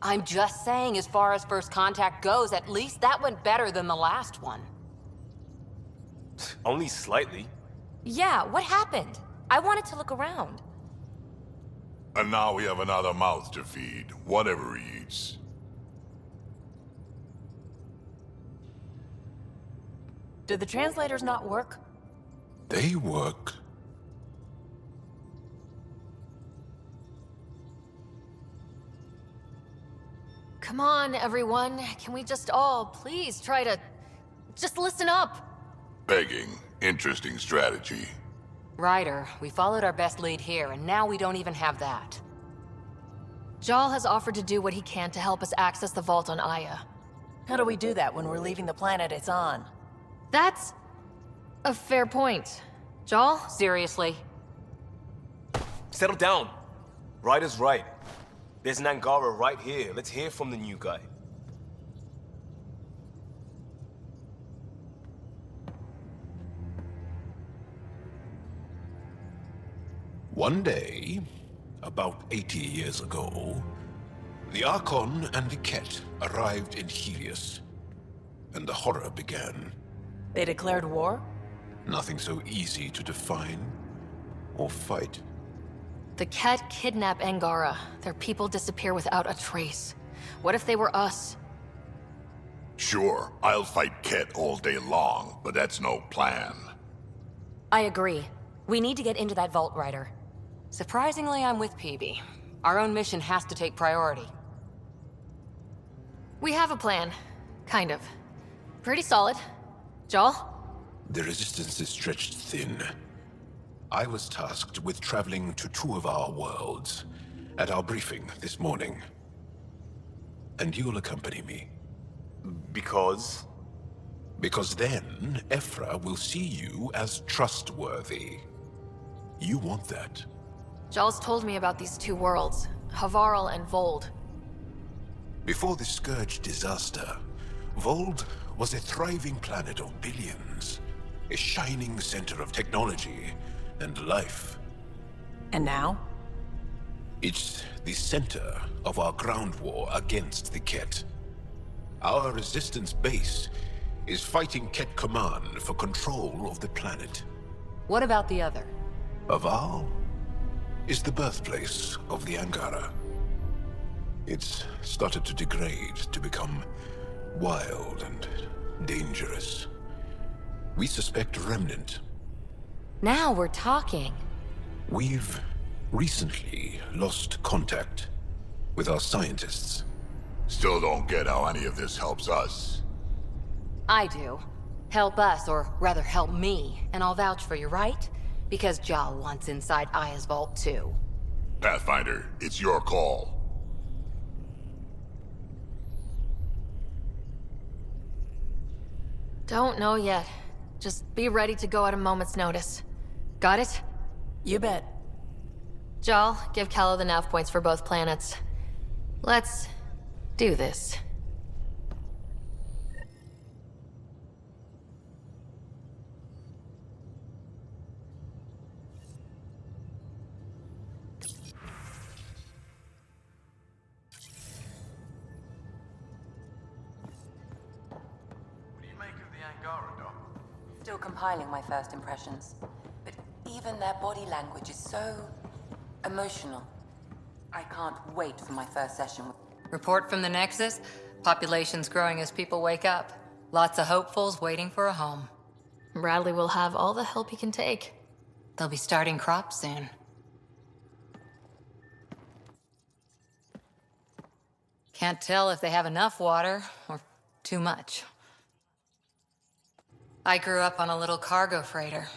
B: I'm just saying, as far as first contact goes, at least that went better than the last one.
E: Only slightly.
B: Yeah, what happened? I wanted to look around.
H: And now we have another mouth to feed, whatever he eats.
B: Did the translators not work?
M: They work.
B: Come on, everyone. Can we just all please try to... just listen up?
H: Begging. Interesting strategy.
B: Ryder, we followed our best lead here, and now we don't even have that. Jal has offered to do what he can to help us access the vault on Aya.
P: How do we do that when we're leaving the planet it's on?
B: That's a fair point. Jal, seriously?
E: Settle down. Ryder's right. There's an Angara right here. Let's hear from the new guy.
M: One day, about 80 years ago, the Archon and the Kett arrived in Heleus, and the horror began.
P: They declared war?
M: Nothing so easy to define or fight.
B: The Kett kidnap Angara. Their people disappear without a trace. What if they were us?
H: Sure, I'll fight Kett all day long, but that's no plan.
B: I agree. We need to get into that vault, Ryder. Surprisingly, I'm with PB. Our own mission has to take priority. We have a plan. Kind of. Pretty solid. Jal?
M: The resistance is stretched thin. I was tasked with traveling to 2 of our worlds at our briefing this morning. And you'll accompany me.
E: Because?
M: Because then, Ephra will see you as trustworthy. You want that.
B: Jal's told me about these 2 worlds, Havarl and Vold.
M: Before the Scourge disaster, Vold was a thriving planet of billions. A shining center of technology and life.
P: And now?
M: It's the center of our ground war against the Kett. Our resistance base is fighting Kett Command for control of the planet.
B: What about the other?
M: Havarl is the birthplace of the Angara. It's started to degrade, to become wild and dangerous. We suspect Remnant.
B: Now we're talking.
M: We've recently lost contact with our scientists.
H: Still don't get how any of this helps us.
B: I do. Help us, or rather help me, and I'll vouch for you, right? Because Jal wants inside Aya's vault too.
H: Pathfinder, it's your call.
B: Don't know yet. Just be ready to go at a moment's notice. Got it?
P: You bet.
B: Jal, give Callow the nav points for both planets. Let's do this.
N: Still compiling my first impressions. But even their body language is so emotional. I can't wait for my first session with...
B: Report from the Nexus. Population's growing as people wake up. Lots of hopefuls waiting for a home. Bradley will have all the help he can take. They'll be starting crops soon. Can't tell if they have enough water or too much. I grew up on a little cargo freighter.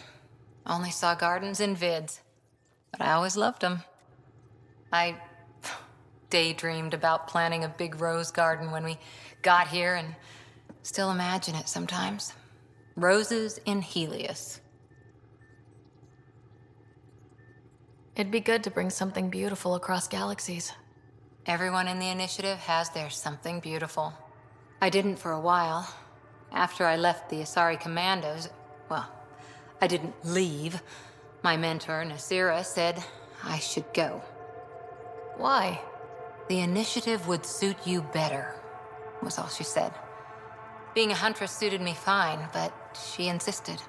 B: Only saw gardens in vids, but I always loved them. I daydreamed about planting a big rose garden when we got here and still imagine it sometimes. Roses in Heleus. It'd be good to bring something beautiful across galaxies. Everyone in the initiative has their something beautiful. I didn't for a while. After I left the Asari Commandos, well, I didn't leave. My mentor, Nasira, said I should go. Why? The initiative would suit you better, was all she said. Being a huntress suited me fine, but she insisted.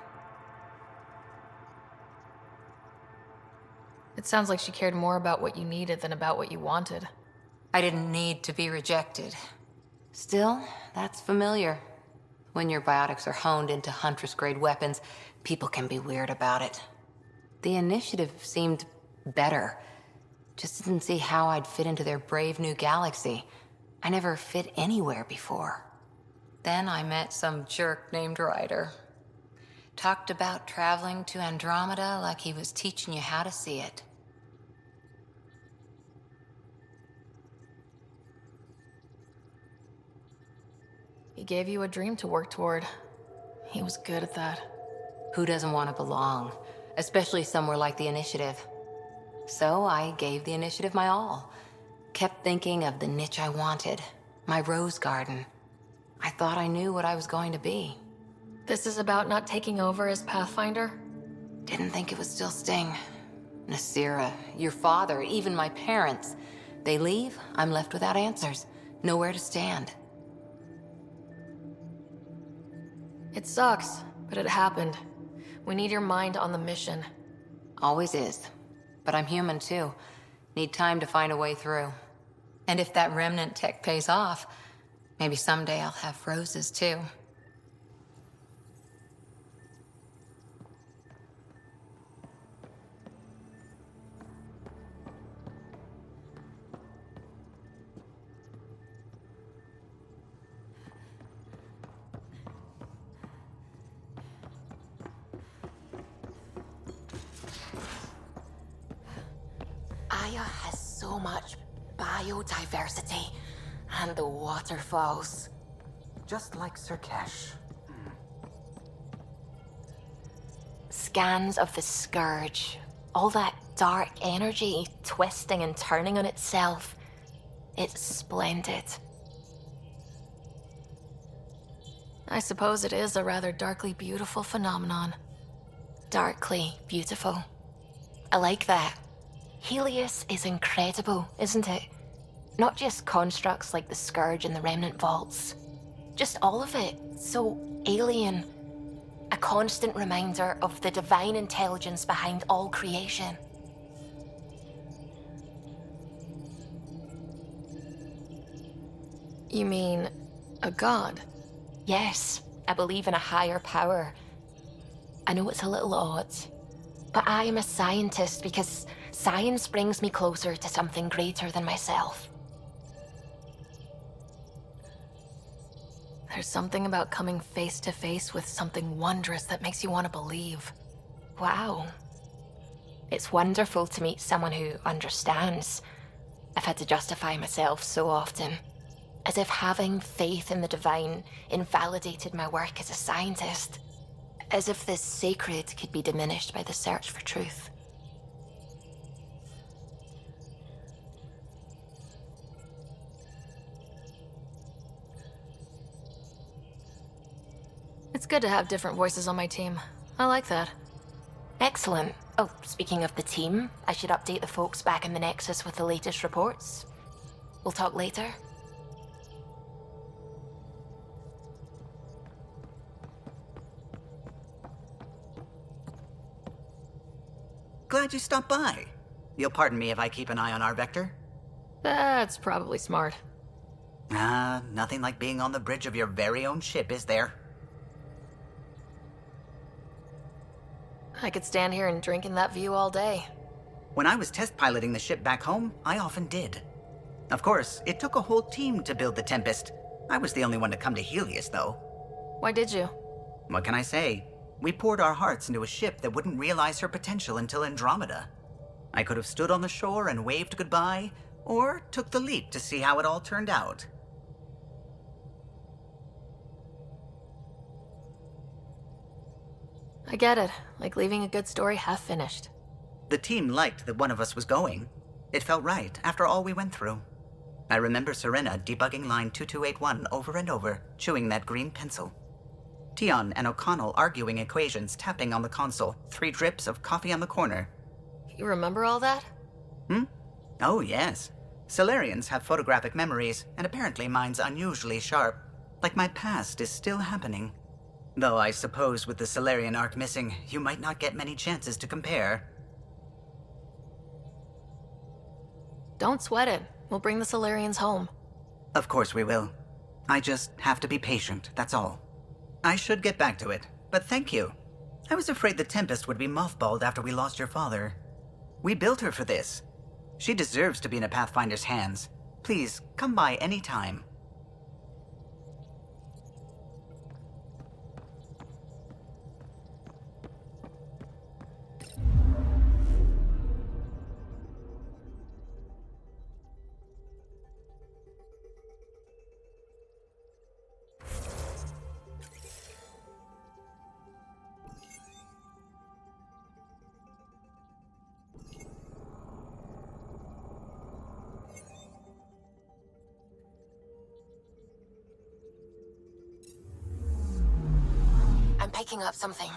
R: It sounds like she cared more about what you needed than about what you wanted.
B: I didn't need to be rejected. Still, that's familiar. When your biotics are honed into Huntress-grade weapons, people can be weird about it. The initiative seemed better. Just didn't see how I'd fit into their brave new galaxy. I never fit anywhere before. Then I met some jerk named Ryder. Talked about traveling to Andromeda like he was teaching you how to see it.
R: He gave you a dream to work toward. He was good at that.
B: Who doesn't want to belong? Especially somewhere like the Initiative. So I gave the Initiative my all. Kept thinking of the niche I wanted. My rose garden. I thought I knew what I was going to be.
R: This is about not taking over as Pathfinder?
B: Didn't think it would still sting. Nasira, your father, even my parents. They leave, I'm left without answers. Nowhere to stand.
R: It sucks, but it happened. We need your mind on the mission.
B: Always is. But I'm human too. Need time to find a way through. And if that Remnant tech pays off, maybe someday I'll have roses too.
N: Aya has so much biodiversity, and the waterfalls.
S: Just like Sirkesh.
O: Scans of the Scourge. All that dark energy twisting and turning on itself. It's splendid.
R: I suppose it is a rather darkly beautiful phenomenon.
O: Darkly beautiful. I like that. Heleus is incredible, isn't it? Not just constructs like the Scourge and the Remnant vaults. Just all of it. So alien. A constant reminder of the divine intelligence behind all creation.
R: You mean a god?
O: Yes, I believe in a higher power. I know it's a little odd, but I am a scientist because science brings me closer to something greater than myself.
R: There's something about coming face to face with something wondrous that makes you want to believe.
O: Wow. It's wonderful to meet someone who understands. I've had to justify myself so often. As if having faith in the divine invalidated my work as a scientist. As if the sacred could be diminished by the search for truth.
R: It's good to have different voices on my team. I like that.
O: Excellent. Oh, speaking of the team, I should update the folks back in the Nexus with the latest reports. We'll talk later.
S: Glad you stopped by. You'll pardon me if I keep an eye on our vector?
R: That's probably smart.
S: Nothing like being on the bridge of your very own ship, is there?
R: I could stand here and drink in that view all day.
S: When I was test piloting the ship back home, I often did. Of course, it took a whole team to build the Tempest. I was the only one to come to Heleus, though.
R: Why did you?
S: What can I say? We poured our hearts into a ship that wouldn't realize her potential until Andromeda. I could have stood on the shore and waved goodbye, or took the leap to see how it all turned out.
R: I get it. Like leaving a good story half finished.
S: The team liked that one of us was going. It felt right after all we went through. I remember Serena debugging line 2281 over and over, chewing that green pencil. Tion and O'Connell arguing equations, tapping on the console, 3 drips of coffee on the corner.
R: You remember all that?
S: Oh, yes. Solarians have photographic memories, and apparently mine's unusually sharp. Like my past is still happening. Though I suppose with the Solarian Ark missing, you might not get many chances to compare.
R: Don't sweat it. We'll bring the Solarians home.
S: Of course we will. I just have to be patient, that's all. I should get back to it, but thank you. I was afraid the Tempest would be mothballed after we lost your father. We built her for this. She deserves to be in a Pathfinder's hands. Please, come by any time.
B: I'm picking up something.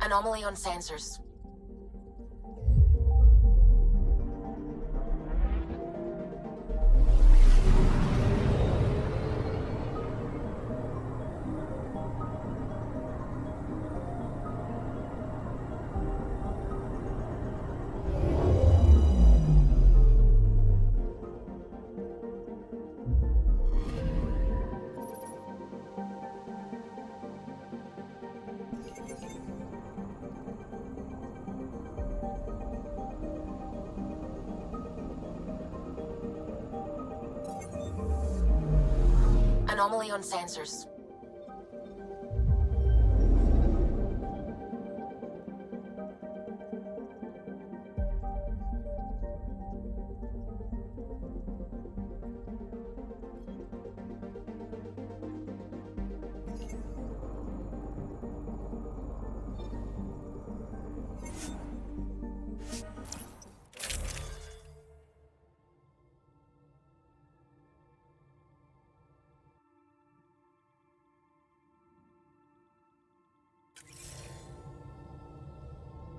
B: Anomaly on sensors. Anomaly on sensors.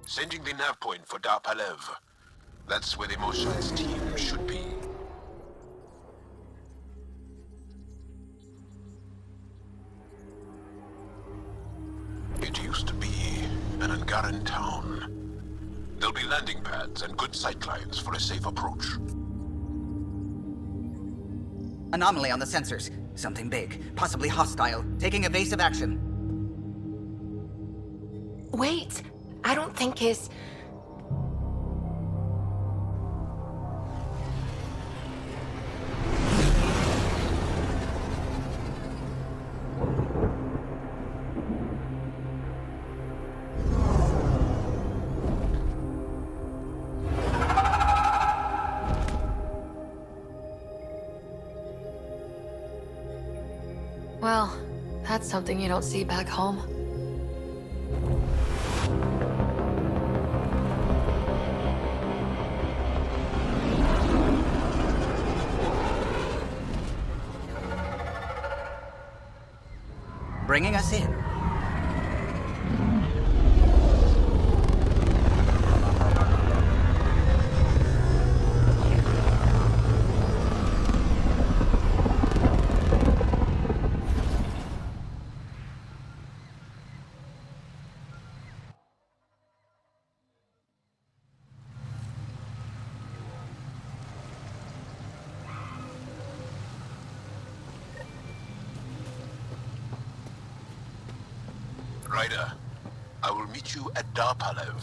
M: Sending the nav point for Dar Palev. That's where the Mosha's team should be. It used to be an Angaran town. There'll be landing pads and good sightlines for a safe approach.
S: Anomaly on the sensors. Something big, possibly hostile, taking evasive action.
O: Wait! I don't think his...
B: That's something you don't see back home.
S: Bringing us in.
M: Ryder, I will meet you at Darpalev.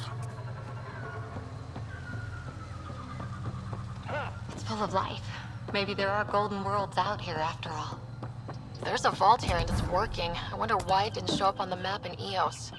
B: It's full of life. Maybe there are golden worlds out here after all. There's a vault here and it's working. I wonder why it didn't show up on the map in EOS.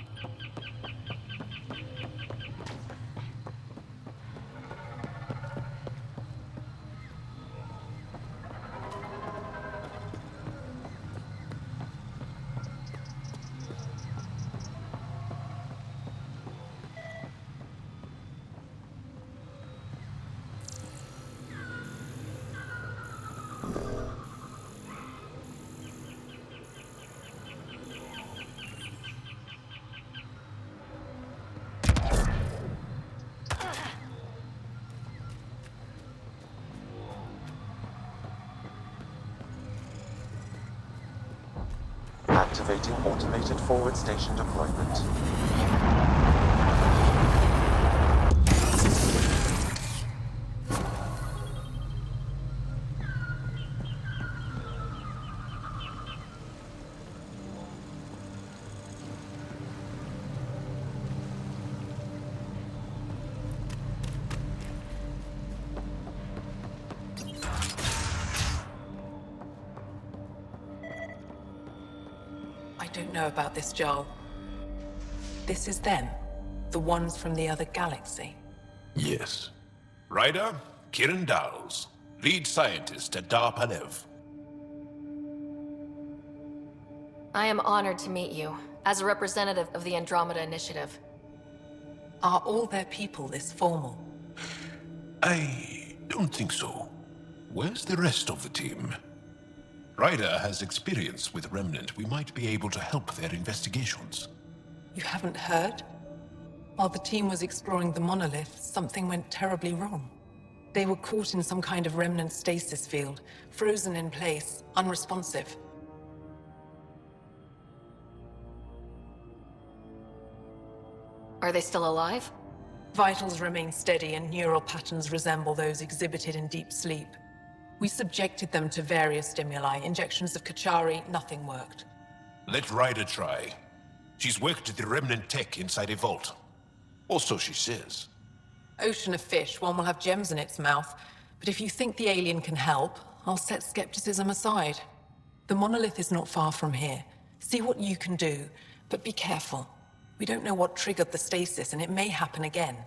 D: Activating automated forward station deployment.
P: I don't know about this, Joel. This is them. The ones from the other galaxy.
M: Yes. Ryder, Kiran Dowles, lead scientist at Darpalev.
B: I am honored to meet you, as a representative of the Andromeda Initiative.
P: Are all their people this formal?
M: I don't think so. Where's the rest of the team? Ryder has experience with Remnant. We might be able to help their investigations.
P: You haven't heard? While the team was exploring the monolith, something went terribly wrong. They were caught in some kind of Remnant stasis field, frozen in place, unresponsive.
B: Are they still alive?
P: Vitals remain steady and neural patterns resemble those exhibited in deep sleep. We subjected them to various stimuli, injections of Kachari, nothing worked.
M: Let Ryder try. She's worked at the Remnant tech inside a vault. Or so she says.
P: Ocean of fish, one will have gems in its mouth. But if you think the alien can help, I'll set skepticism aside. The monolith is not far from here. See what you can do, but be careful. We don't know what triggered the stasis, and it may happen again.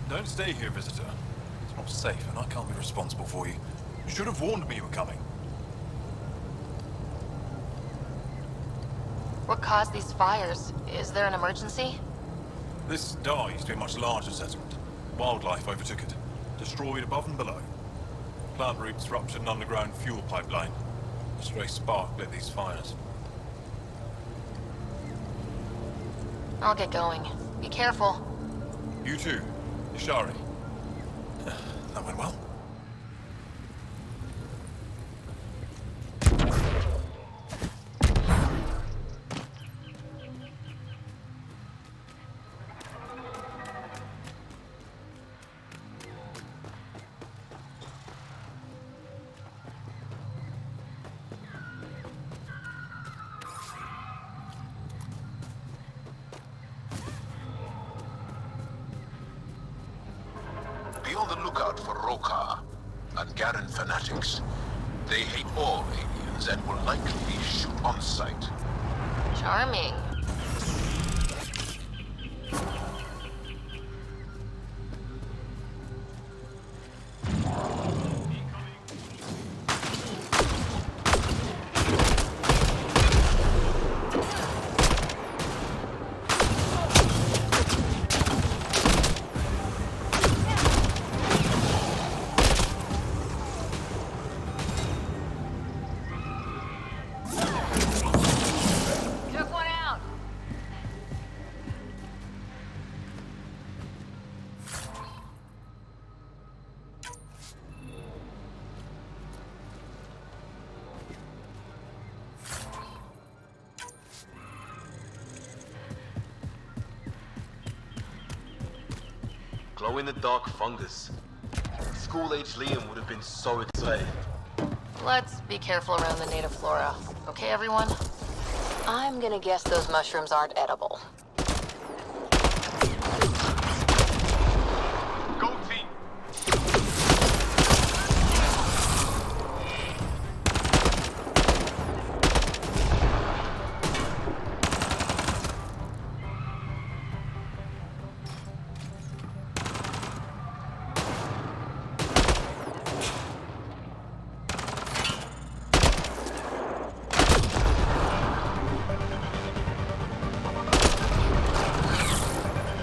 I: Don't stay here, visitor. It's not safe, and I can't be responsible for you. You should have warned me you were coming.
B: What caused these fires? Is there an emergency?
I: This star used to be a much larger settlement. Wildlife overtook it, destroyed above and below. Plant roots ruptured an underground fuel pipeline. A stray spark lit these fires.
B: I'll get going. Be careful.
I: You too, Ishari. That went well.
F: Be on the lookout for Roka and Garen fanatics. They hate all aliens and will likely shoot on sight.
B: Charming. Took one out.
E: Glow-in-the-dark fungus. School-age Liam would have been so excited.
B: Let's be careful around the native flora. Okay, everyone? I'm gonna guess those mushrooms aren't edible.
E: Go team!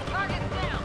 B: Target's down.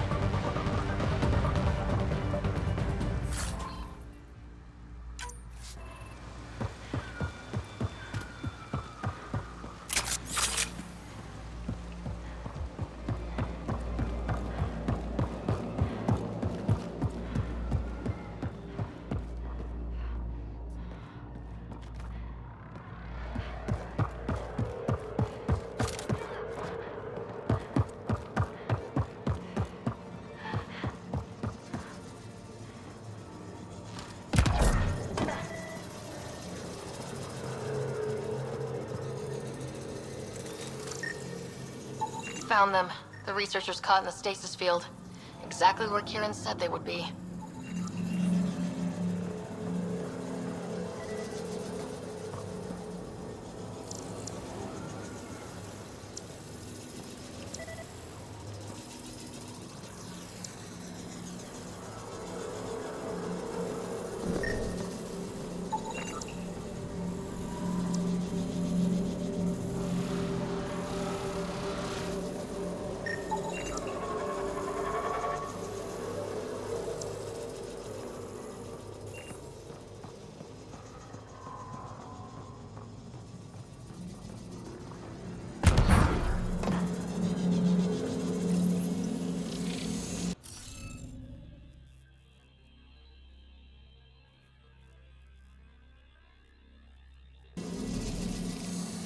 B: Found them. The researchers caught in the stasis field. Exactly where Kieran said they would be.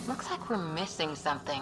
B: Looks like we're missing something.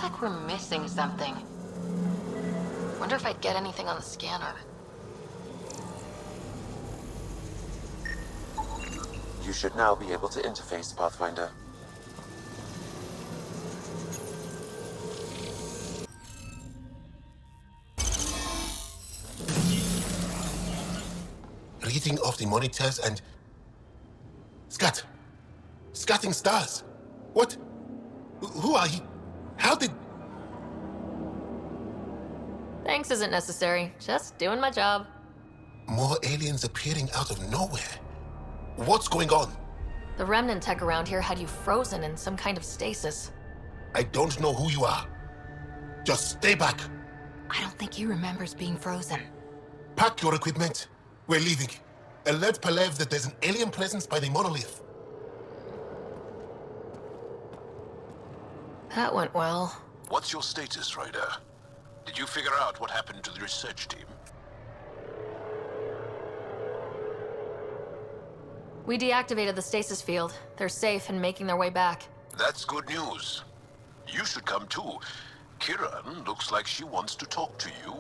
B: Looks like we're missing something. Wonder if I'd get anything on the scanner.
D: You should now be able to interface, Pathfinder.
Q: Reading of the monitors and... Scatting stars! What? Who are you? How did...
R: Thanks isn't necessary. Just doing my job.
Q: More aliens appearing out of nowhere. What's going on?
R: The Remnant tech around here had you frozen in some kind of stasis.
Q: I don't know who you are. Just stay back.
B: I don't think he remembers being frozen.
Q: Pack your equipment. We're leaving. Alert Palev that there's an alien presence by the monolith.
R: That went well.
M: What's your status, Ryder? Did you figure out what happened to the research team?
R: We deactivated the stasis field. They're safe and making their way back.
M: That's good news. You should come too. Kiran looks like she wants to talk to you.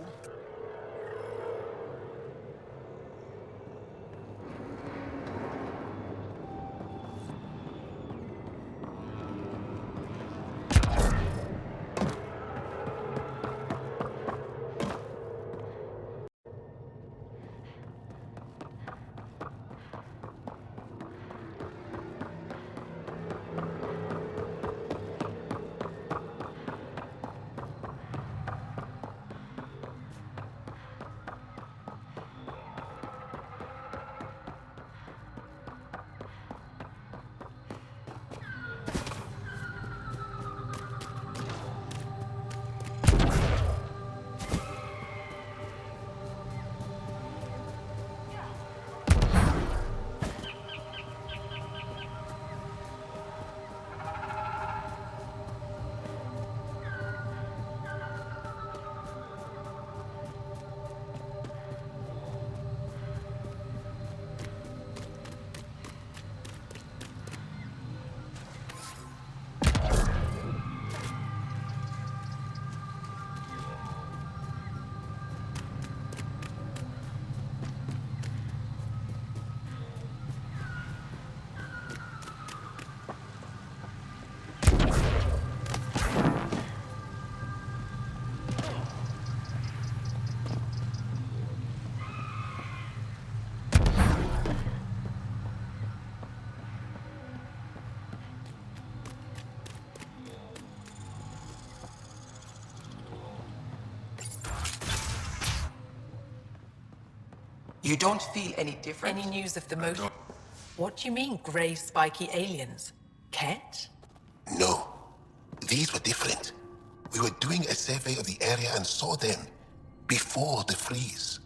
U: You don't feel any different?
P: Any news of the motion? What do you mean, grey, spiky aliens? Kett?
Q: No. These were different. We were doing a survey of the area and saw them before the freeze.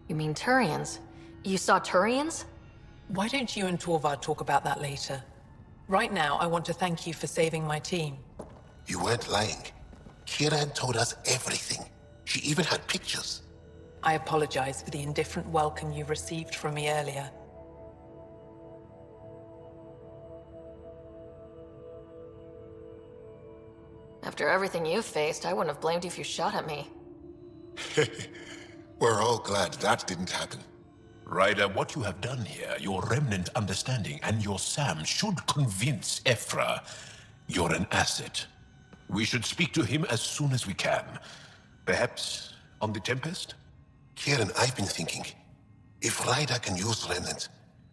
R: You mean Turians? You saw Turians?
P: Why don't you and Torvar talk about that later? Right now, I want to thank you for saving my team.
Q: You weren't lying. Kiran told us everything. She even had pictures.
P: I apologize for the indifferent welcome you received from me earlier.
R: After everything you've faced, I wouldn't have blamed you if you shot at me.
F: We're all glad that didn't happen. Ryder, what you have done here, your remnant understanding and your Sam should convince Ephra you're an asset. We should speak to him as soon as we can. Perhaps on the Tempest?
Q: Kieran, I've been thinking, if Ryder can use Remnant,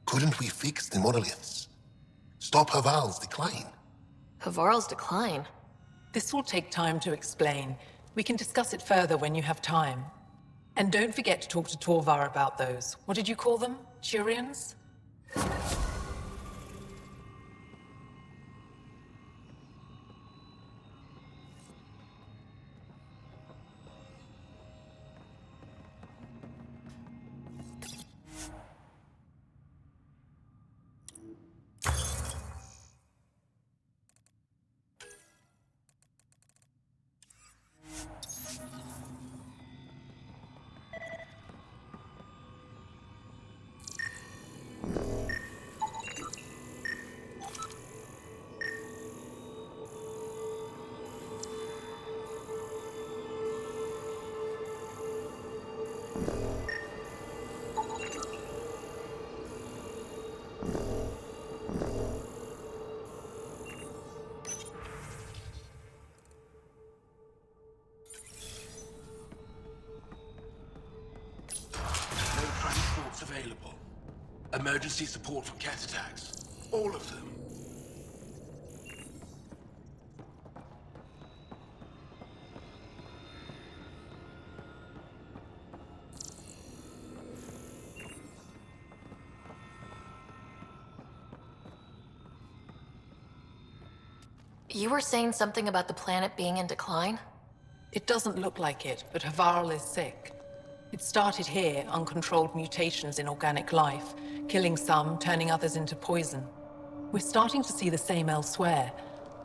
Q: couldn't we fix the monoliths? Stop Haval's decline?
R: Havarl's decline?
P: This will take time to explain. We can discuss it further when you have time. And don't forget to talk to Torvar about those. What did you call them? Turians?
K: available. Emergency support from kett attacks. All of them.
B: You were saying something about the planet being in decline?
P: It doesn't look like it, but Havarl is sick. It started here, uncontrolled mutations in organic life, killing some, turning others into poison. We're starting to see the same elsewhere.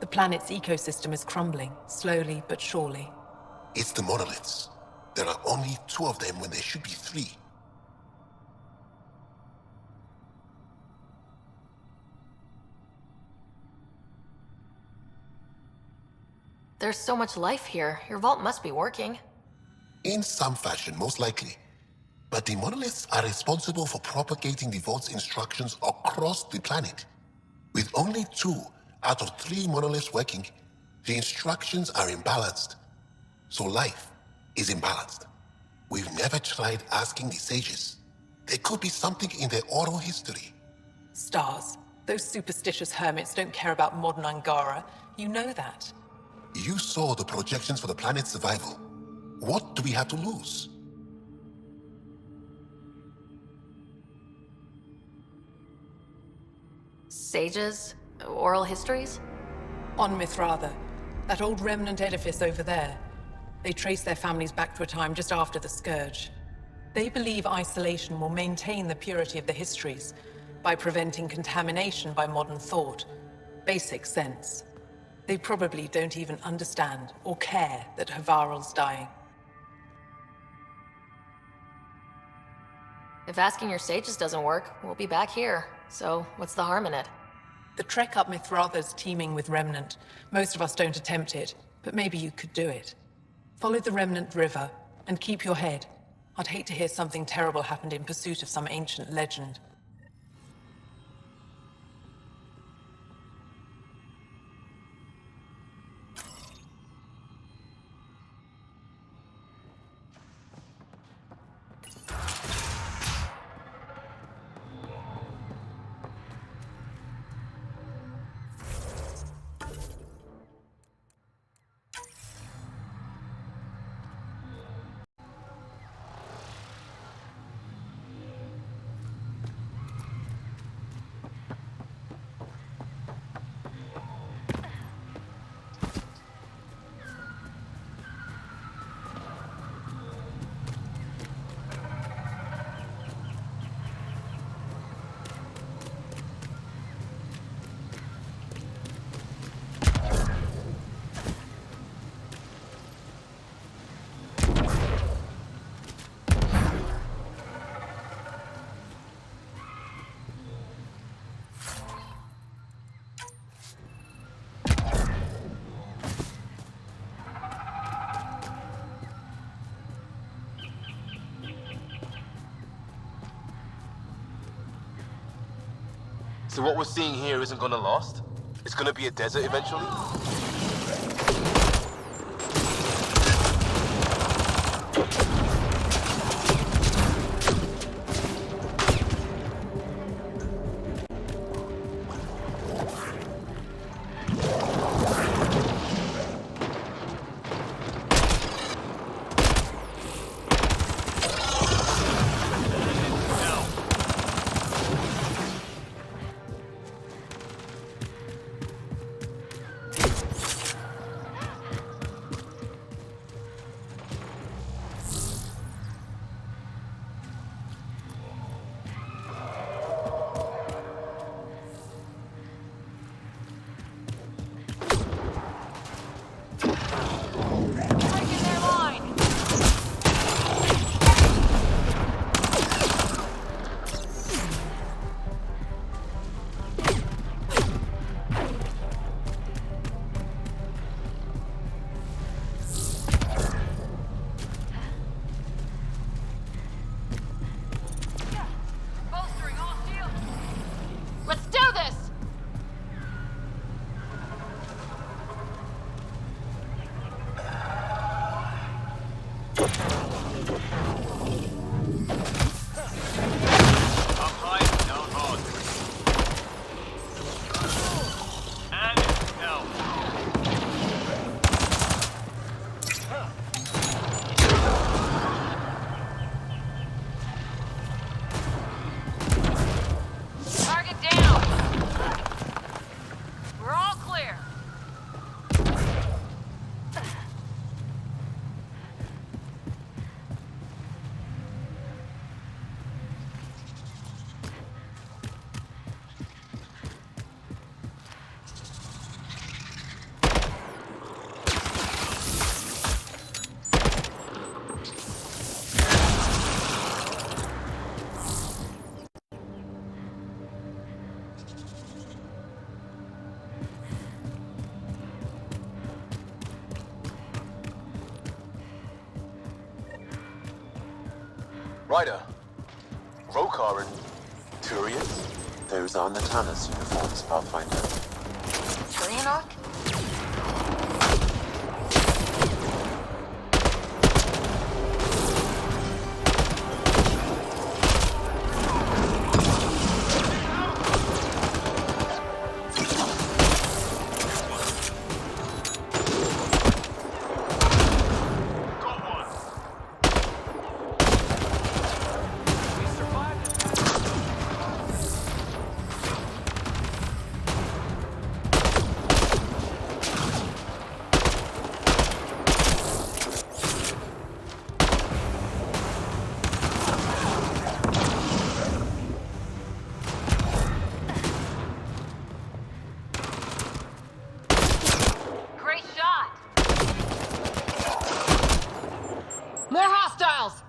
P: The planet's ecosystem is crumbling, slowly but surely.
Q: It's the monoliths. There are only 2 of them when there should be 3.
B: There's so much life here. Your vault must be working.
Q: In some fashion, most likely. But the monoliths are responsible for propagating the vault's instructions across the planet. With only 2 out of 3 monoliths working, the instructions are imbalanced. So life is imbalanced. We've never tried asking the sages. There could be something in their oral history.
P: Stars. Those superstitious hermits don't care about modern Angara. You know that.
Q: You saw the projections for the planet's survival. What do we have to lose?
B: Sages? Oral histories?
P: On Mithratha. That old remnant edifice over there. They trace their families back to a time just after the Scourge. They believe isolation will maintain the purity of the histories by preventing contamination by modern thought. Basic sense. They probably don't even understand or care that Havarl's dying.
B: If asking your sages doesn't work, we'll be back here. So, what's the harm in it?
P: The trek up Mithratha's teeming with Remnant. Most of us don't attempt it, but maybe you could do it. Follow the Remnant River, and keep your head. I'd hate to hear something terrible happened in pursuit of some ancient legend.
E: So what we're seeing here isn't gonna last? It's gonna be a desert eventually? Ryder. Rokar and Turian?
D: Those are Natana's uniforms, Pathfinder.
B: Turian Ark?
R: More hostiles!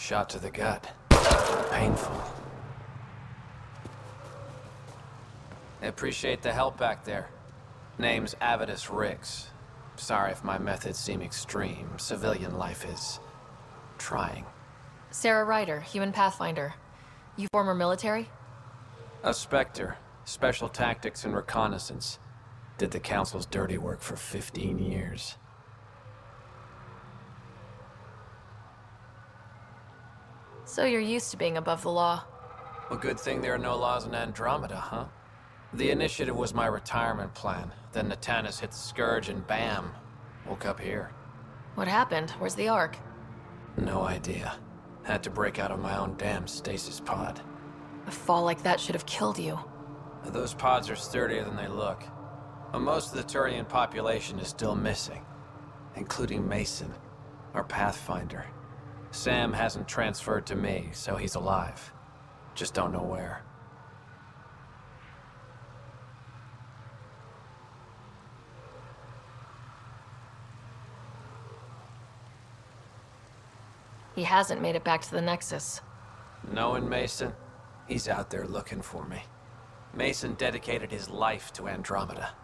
J: Shot to the gut. Painful. I appreciate the help back there. Name's Avidus Rix. Sorry if my methods seem extreme. Civilian life is trying.
B: Sarah Ryder, human Pathfinder. You former military?
J: A Spectre. Special tactics and reconnaissance. Did the Council's dirty work for 15 years.
B: So you're used to being above the law.
J: Well, good thing there are no laws in Andromeda, huh? The initiative was my retirement plan. Then Natana's hit the Scourge and bam, woke up here.
B: What happened? Where's the Ark?
J: No idea. Had to break out of my own damn stasis pod.
B: A fall like that should have killed you.
J: Those pods are sturdier than they look. But most of the Turian population is still missing, including Mason, our Pathfinder. Sam hasn't transferred to me, so he's alive. Just don't know where.
B: He hasn't made it back to the Nexus.
J: Knowing Mason, he's out there looking for me. Mason dedicated his life to Andromeda.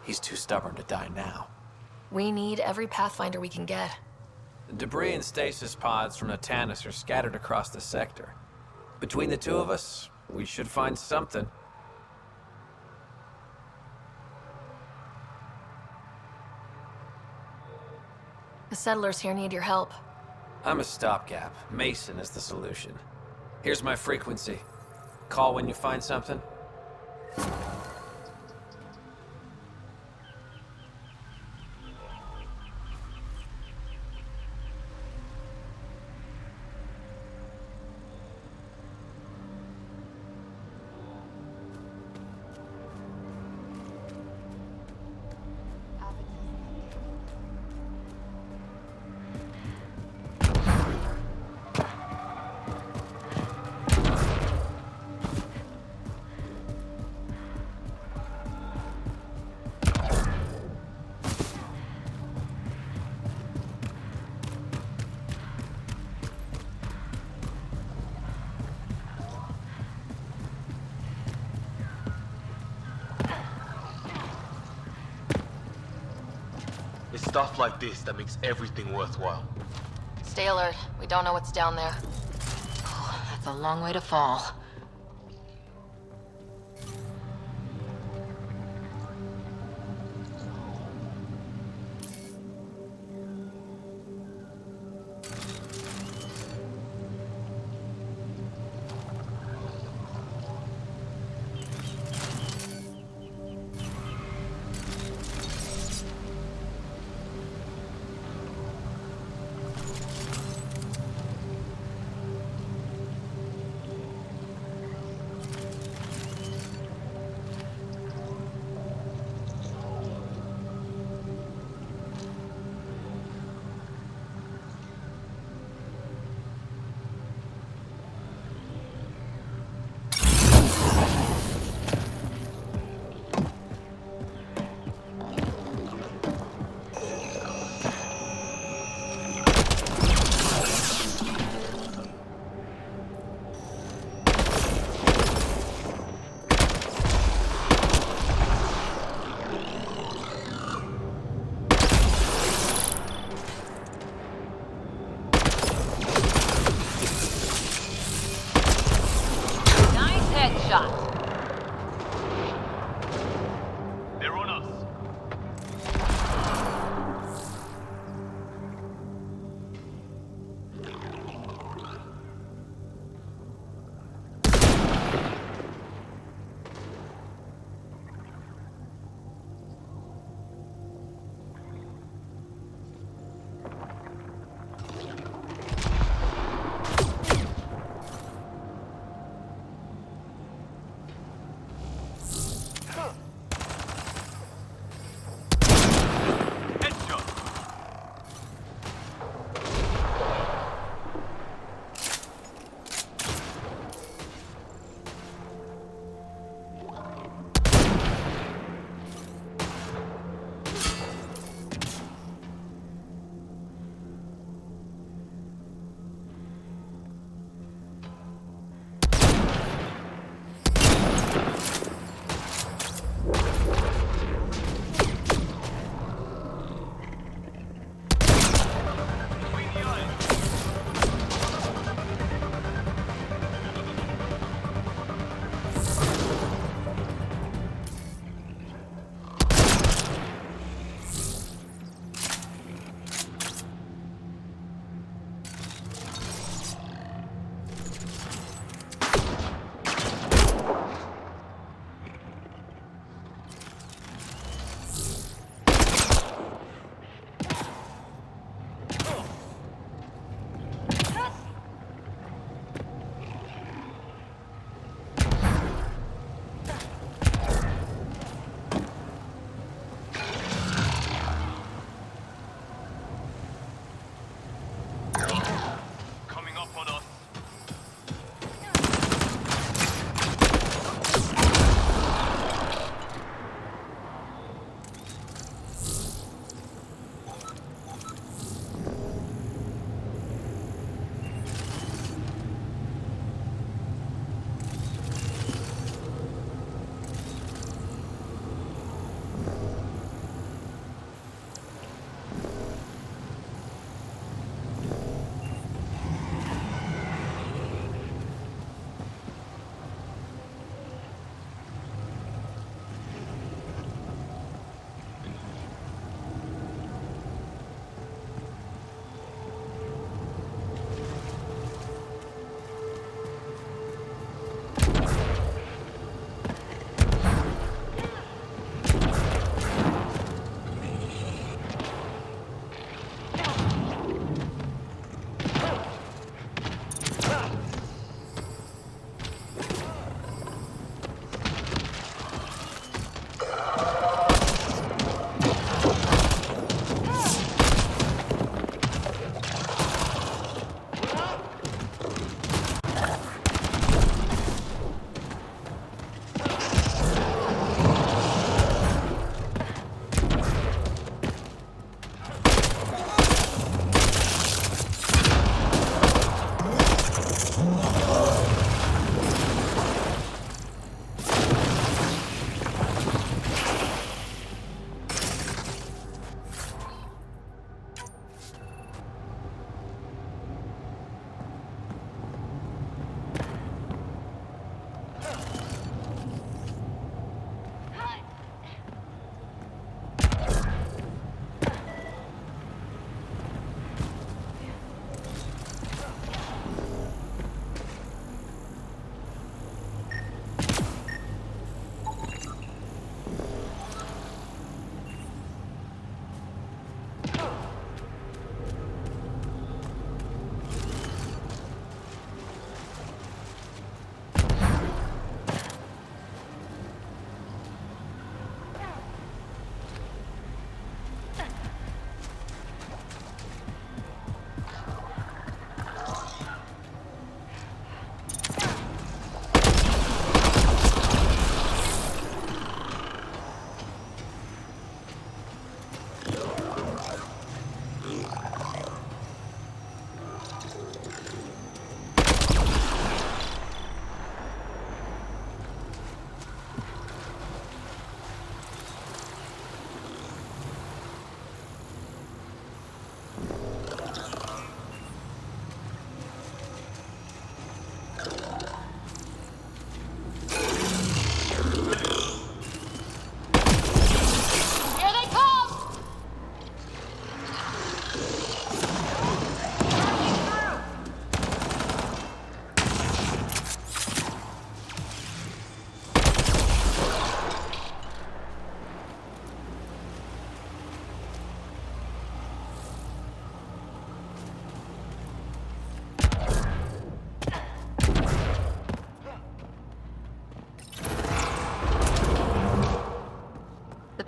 J: He's too stubborn to die now.
B: We need every Pathfinder we can get.
J: Debris and stasis pods from Natana's are scattered across the sector. Between the two of us, we should find something.
B: The settlers here need your help.
J: I'm a stopgap. Mason is the solution. Here's my frequency. Call when you find something.
E: It's stuff like this that makes everything worthwhile.
B: Stay alert. We don't know what's down there. That's a long way to fall.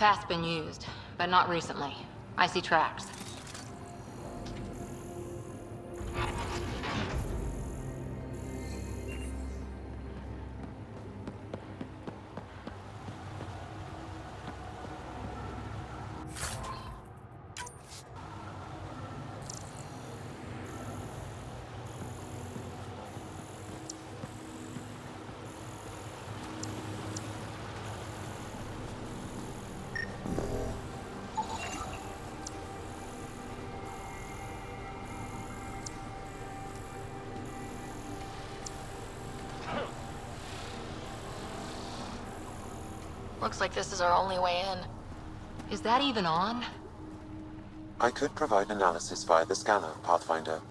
B: path's been used, but not recently. I see tracks. Looks like this is our only way in. Is that even on?
D: I could provide analysis via the scanner, Pathfinder.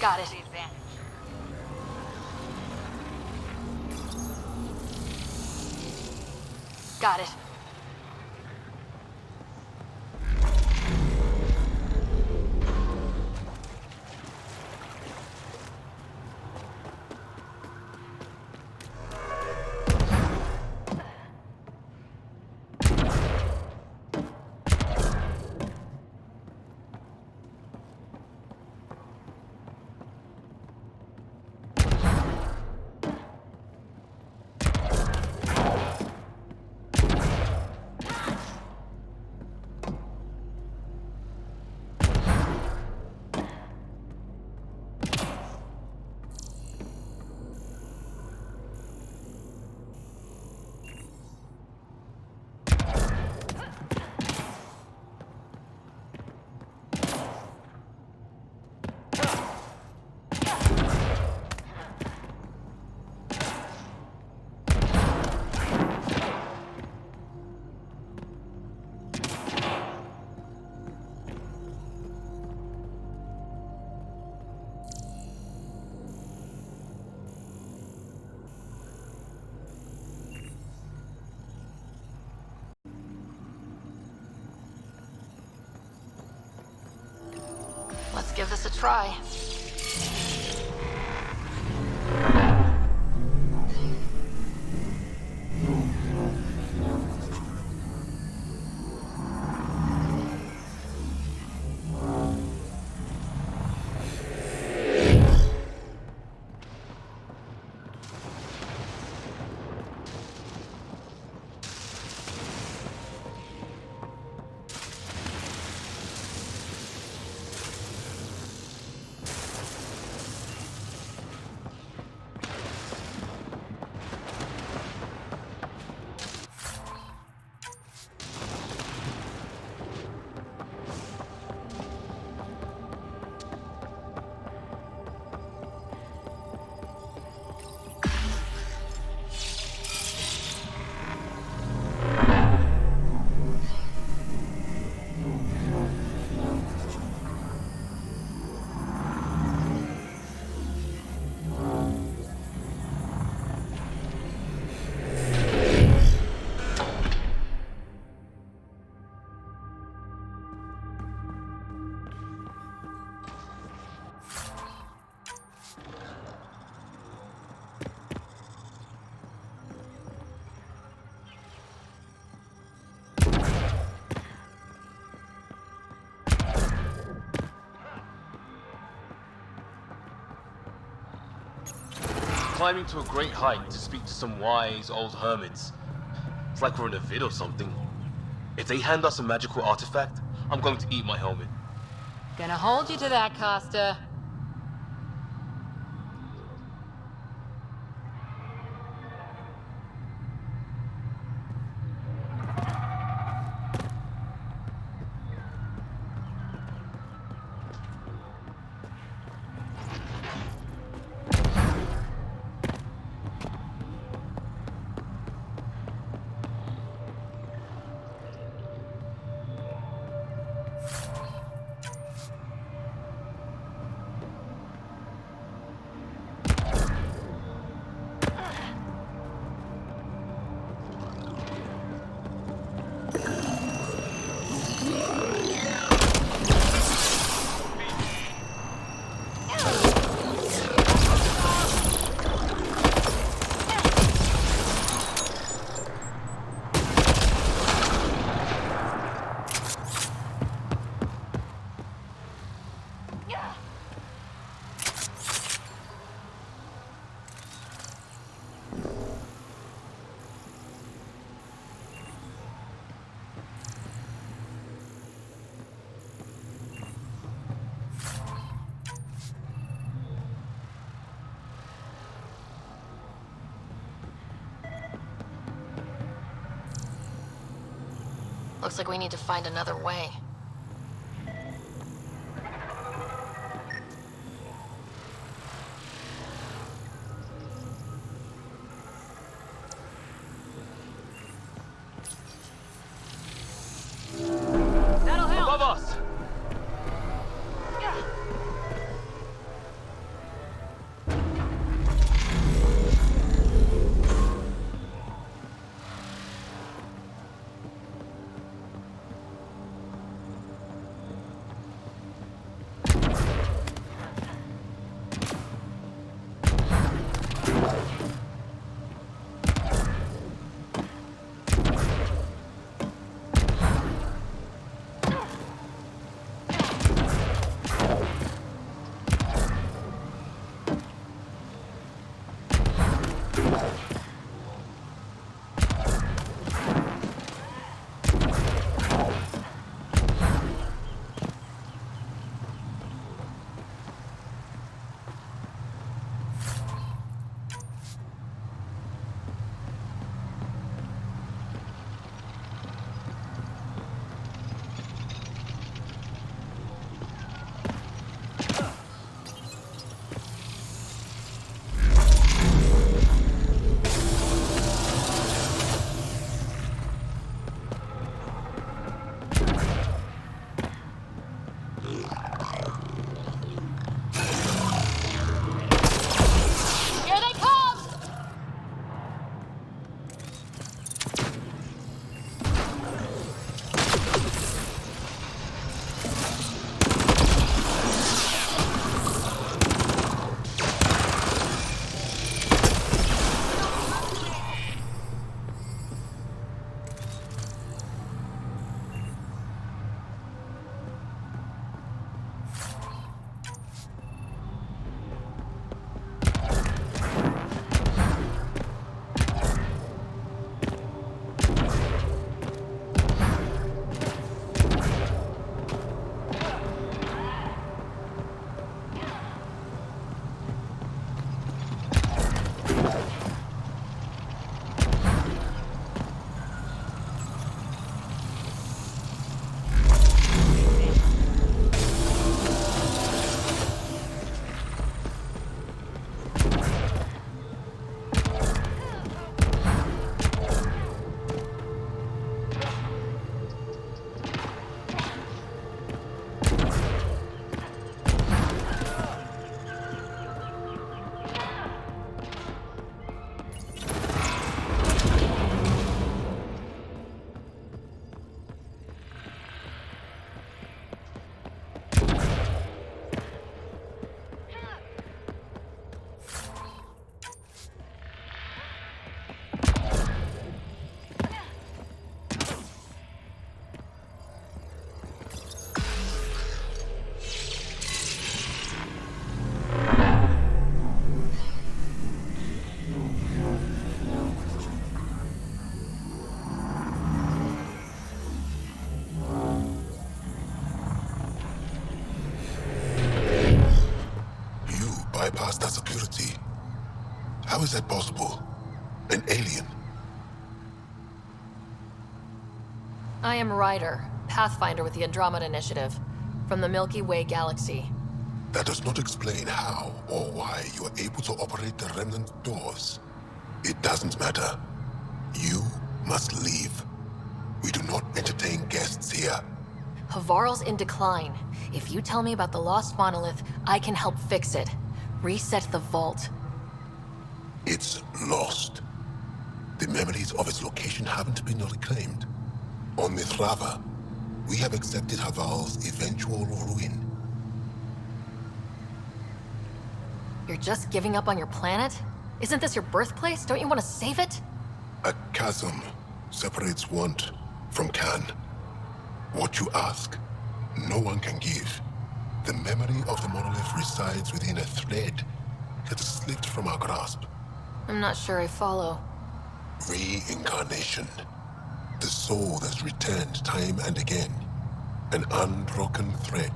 B: Got it. Got it. Let's give this a try.
E: Climbing to a great height to speak to some wise old hermits. It's like we're in a vid or something. If they hand us a magical artifact, I'm going to eat my helmet.
B: Gonna hold you to that, Kosta. Looks like we need to find another way.
E: That'll help! Above us!
Q: bypass that security. How is that possible? An alien?
B: I am Ryder, Pathfinder with the Andromeda Initiative, from the Milky Way Galaxy.
Q: That does not explain how or why you are able to operate the Remnant doors. It doesn't matter. You must leave. We do not entertain guests here.
B: Havarl's in decline. If you tell me about the lost monolith, I can help fix it. Reset the vault.
Q: It's lost. The memories of its location haven't been reclaimed. On Mithrava, we have accepted Havarl's eventual ruin.
B: You're just giving up on your planet? Isn't this your birthplace? Don't you want to save it?
Q: A chasm separates want from can. What you ask, no one can give. The memory of the monolith resides within a thread that slipped from our grasp.
B: I'm not sure I follow.
Q: Reincarnation. The soul that's returned time and again. An unbroken thread.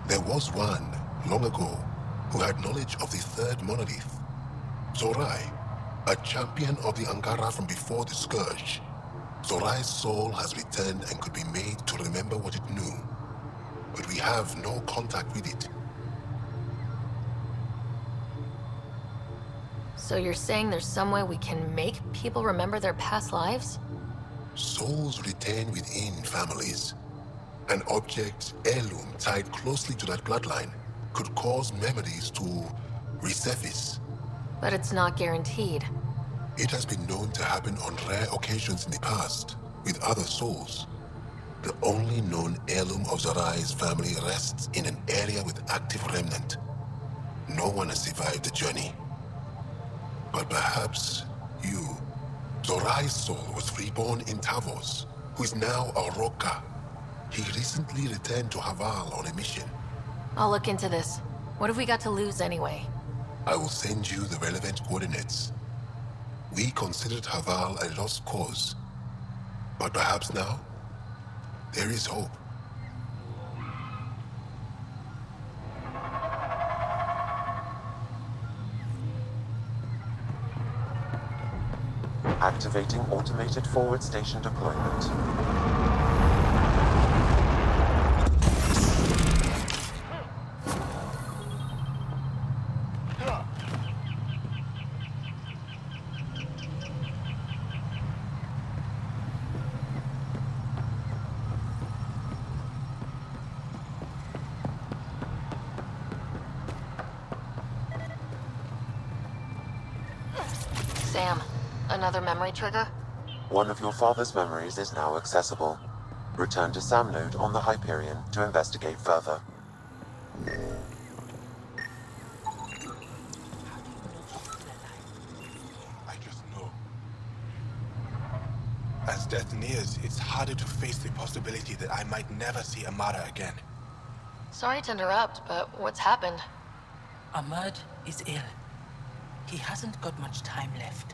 Q: There was one, long ago, who had knowledge of the third monolith. Zorai, a champion of the Angara from before the Scourge. Zorai's soul has returned and could be made to remember what it knew, but we have no contact with it.
B: So you're saying there's some way we can make people remember their past lives?
Q: Souls retain within families. An object, heirloom tied closely to that bloodline could cause memories to resurface.
B: But it's not guaranteed.
Q: It has been known to happen on rare occasions in the past, with other souls. The only known heirloom of Zorai's family rests in an area with active remnant. No one has survived the journey. But perhaps you. Zorai's soul was reborn in Tavos, who is now a Roka. He recently returned to Haval on a mission.
B: I'll look into this. What have we got to lose anyway?
Q: I will send you the relevant coordinates. We considered Haval a lost cause. But perhaps now, there is hope.
D: Activating automated forward station deployment.
B: Sam, another memory trigger?
D: One of your father's memories is now accessible. Return to SAM node on the Hyperion to investigate further.
I: I just know. As death nears, it's harder to face the possibility that I might never see Amara again.
B: Sorry to interrupt, but what's happened?
T: Ahmad is ill. He hasn't got much time left.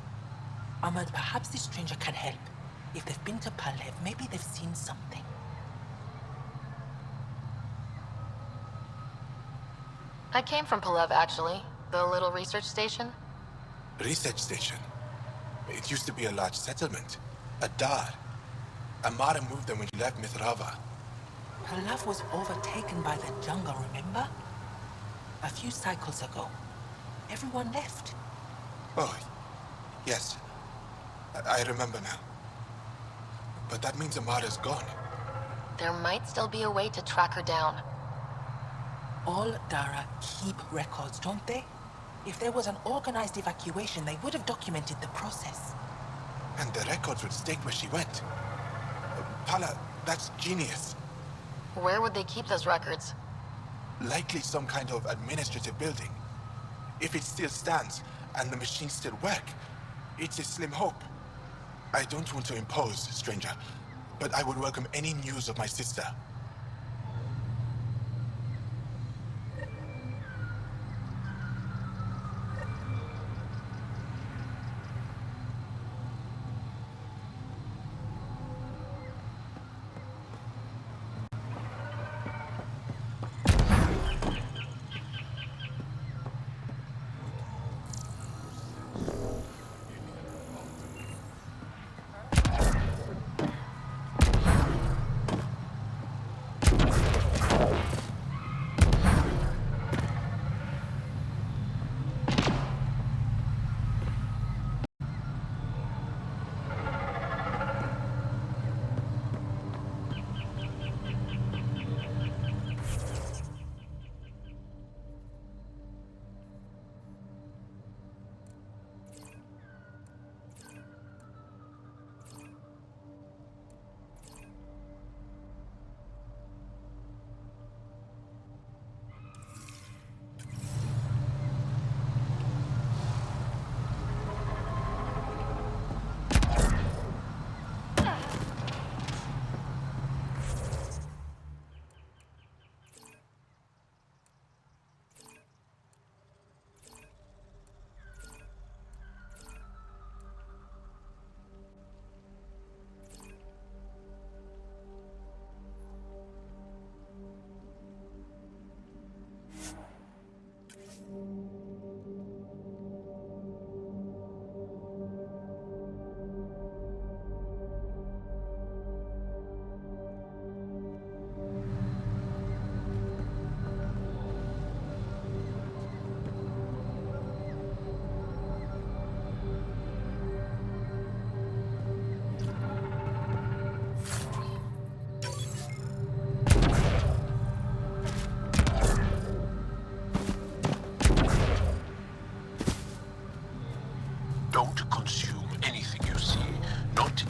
T: Ahmad, perhaps this stranger can help. If they've been to Palev, maybe they've seen something.
B: I came from Palev, actually. The little research station.
I: Research station? It used to be a large settlement. A dar. Amara moved them when she left Mithrava.
T: Palev was overtaken by the jungle, remember? A few cycles ago. Everyone left.
I: Oh, yes. I remember now. But that means Amara's gone.
B: There might still be a way to track her down.
T: All Dara keep records, don't they? If there was an organized evacuation, they would have documented the process.
I: And the records would state where she went. Pala, that's genius.
B: Where would they keep those records?
I: Likely some kind of administrative building. If it still stands, and the machines still work, it's a slim hope. I don't want to impose, stranger, but I would welcome any news of my sister.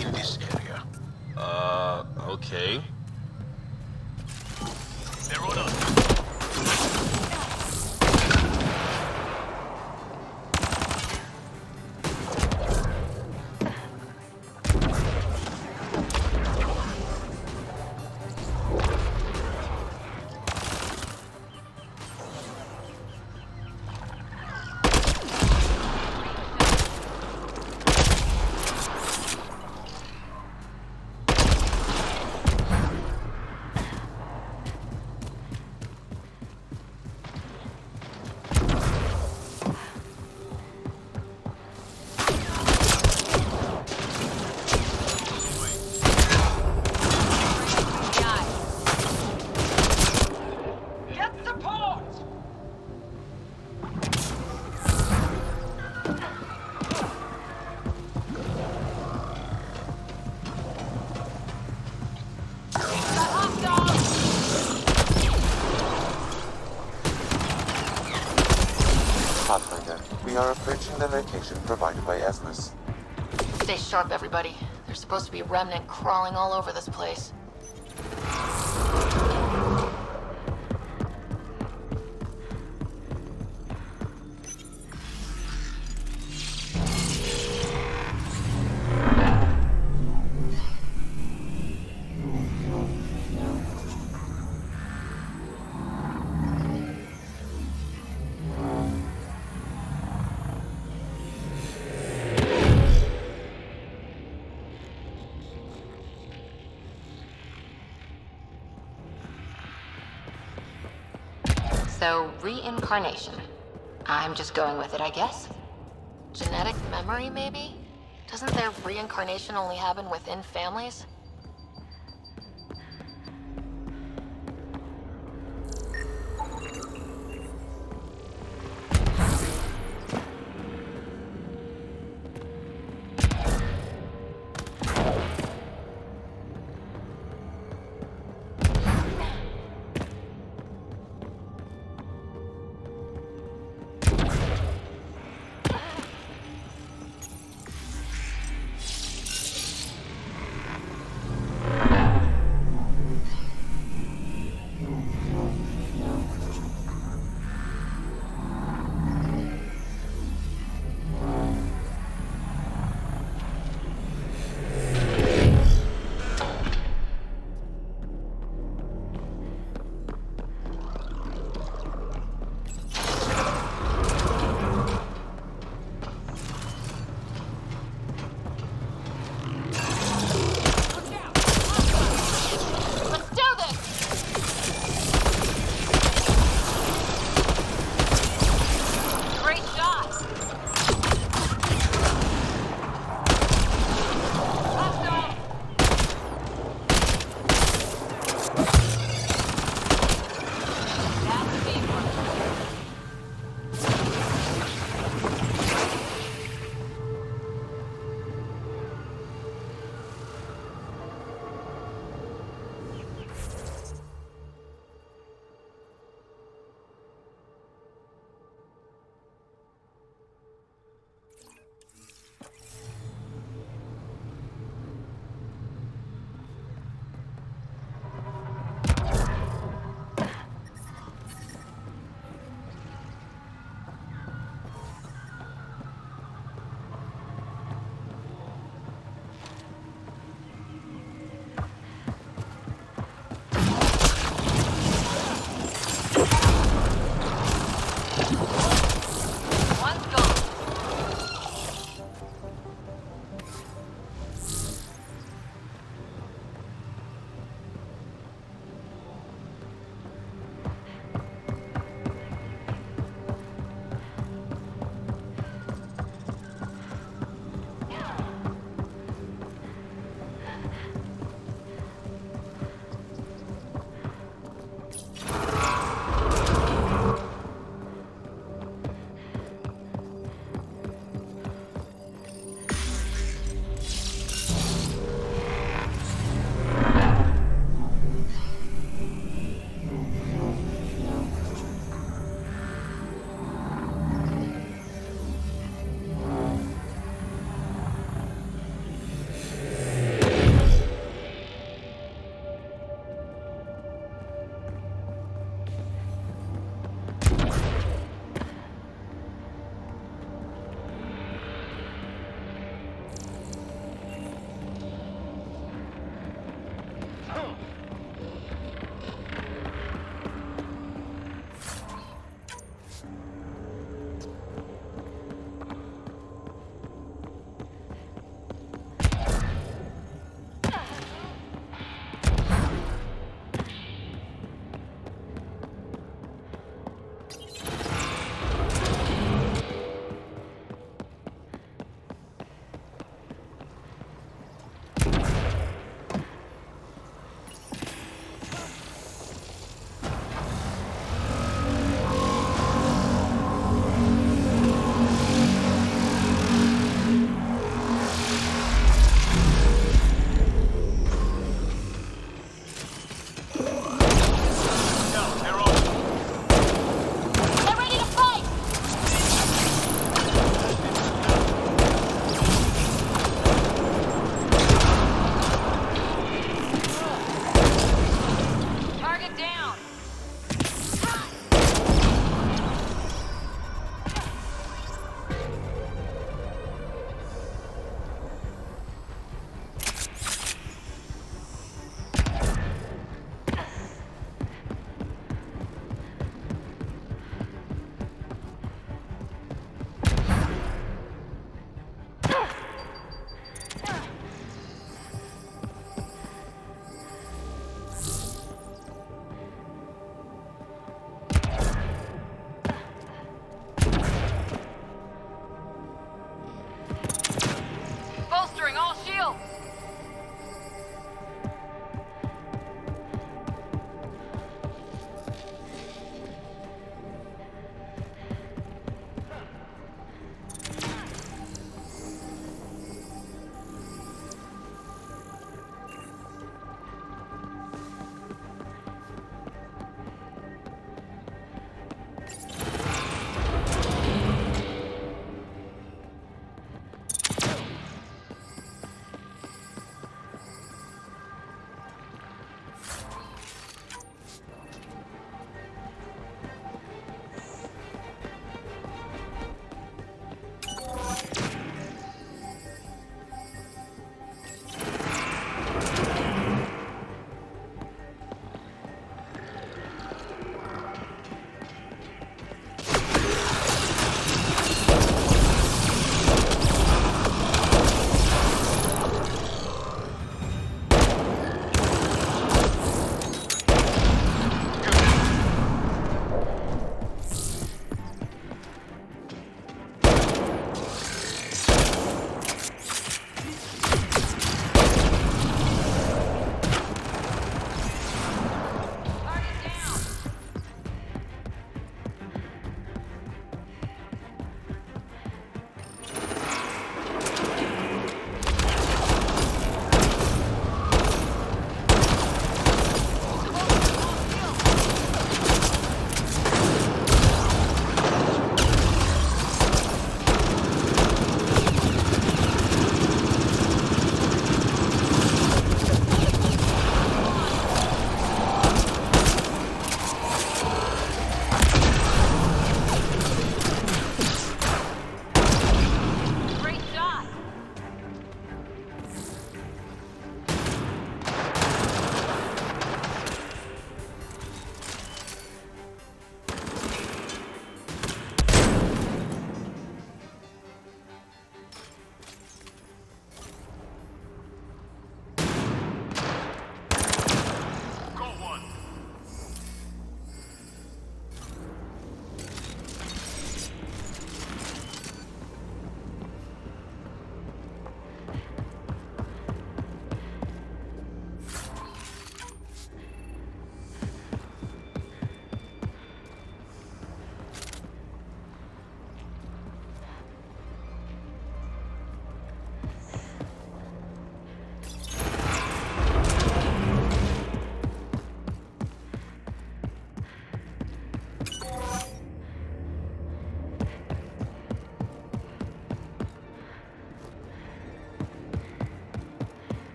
F: in this area.
E: Okay. They're on us.
D: Pathfinder, we are approaching the location provided by Esmus.
B: Stay sharp, everybody. There's supposed to be Remnant crawling all over this place. So, reincarnation. I'm just going with it, I guess. Genetic memory, maybe? Doesn't their reincarnation only happen within families?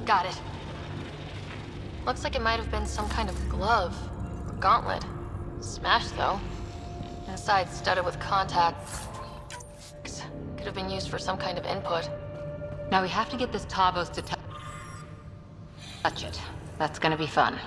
B: Got it. Looks like it might have been some kind of glove or gauntlet. Smashed, though. Inside studded with contacts. Could have been used for some kind of input.
O: Now we have to get this Tavos to touch it. That's gonna be fun.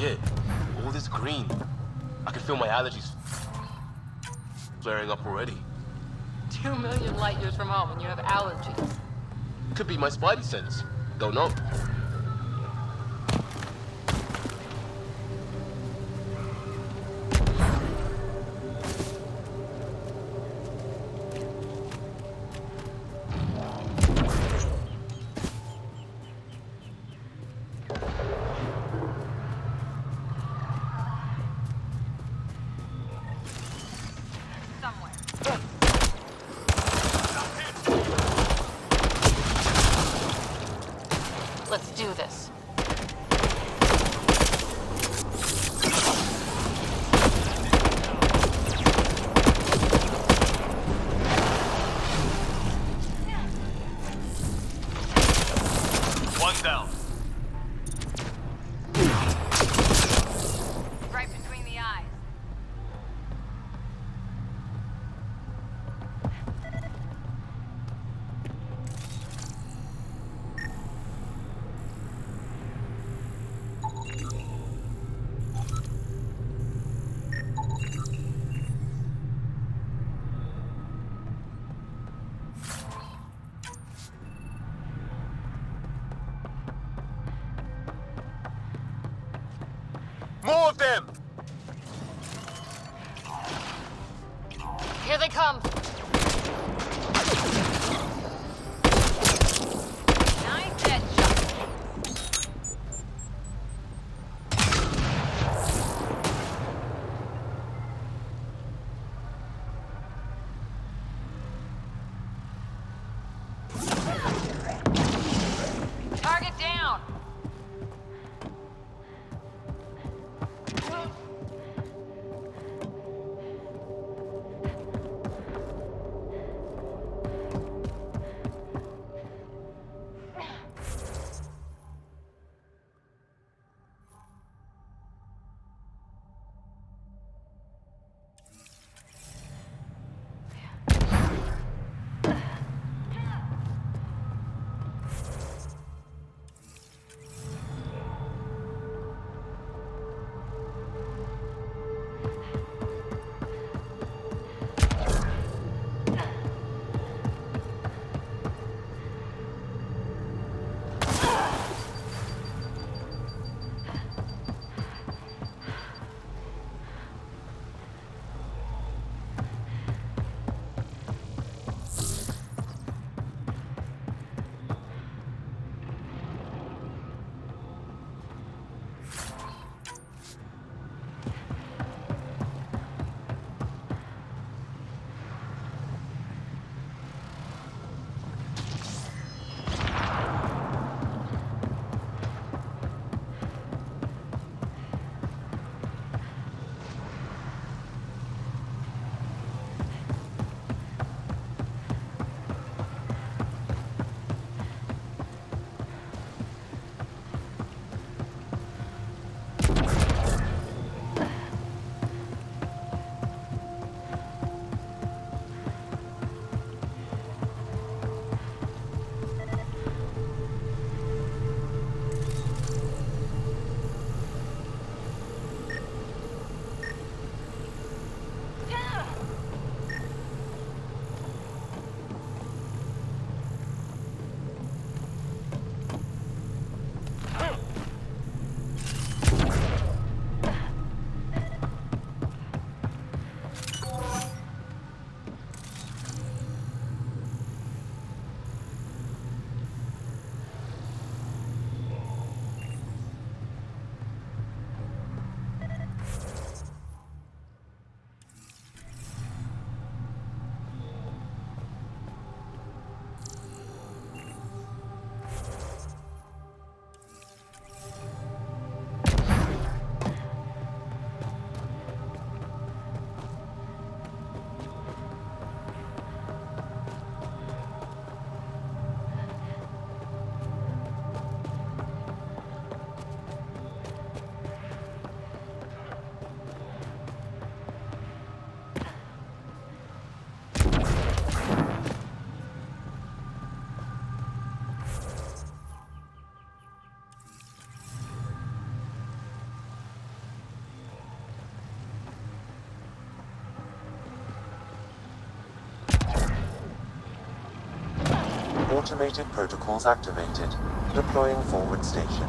E: Shit, all this green. I can feel my allergies flaring up already.
B: 2 million light years from home and you have allergies.
E: Could be my spidey sense. Don't know.
B: Let's do this.
E: One down.
B: Right between the eyes.
E: More of them!
B: Here they come. Nice headshot. Target down.
D: Automated protocols activated. Deploying forward station.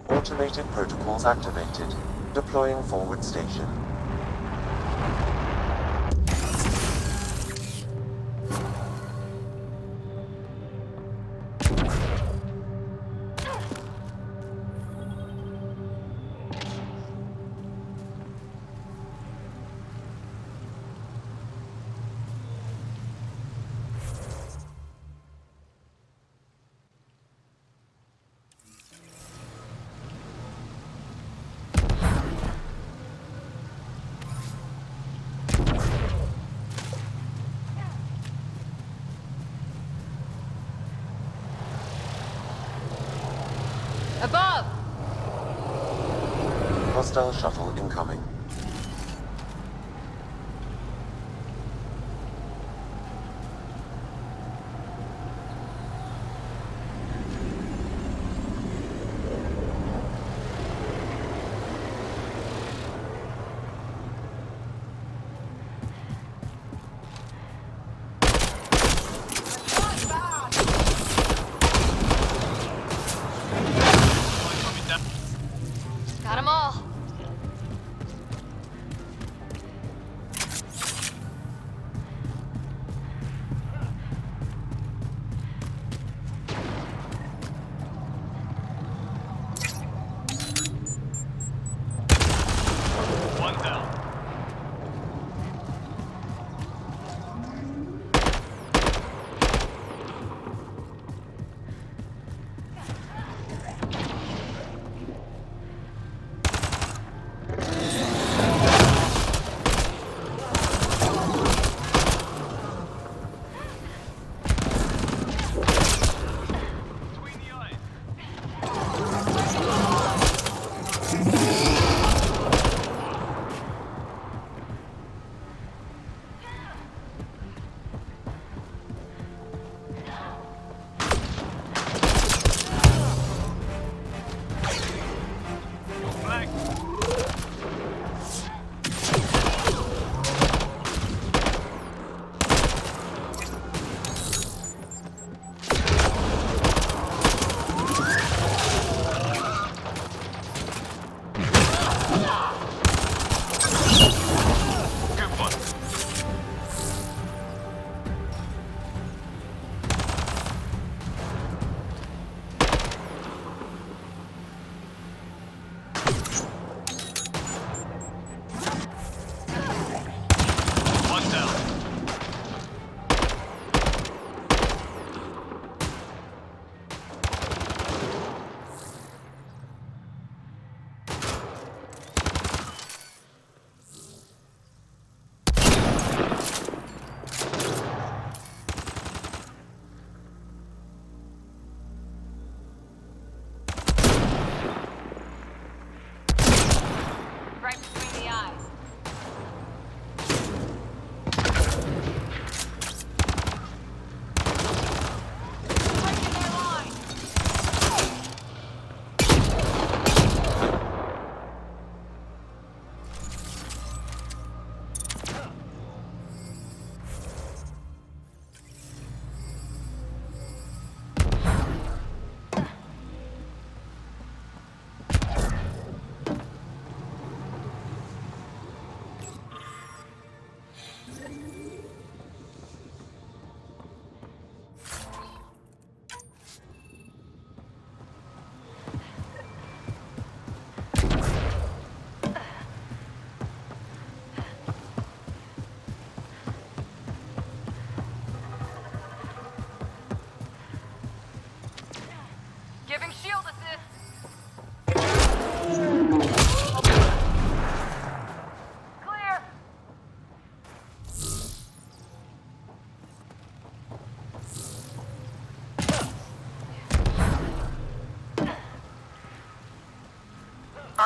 D: Automated protocols activated. Deploying forward station.
R: Above!
D: Hostile shuttle incoming.
B: Got them all.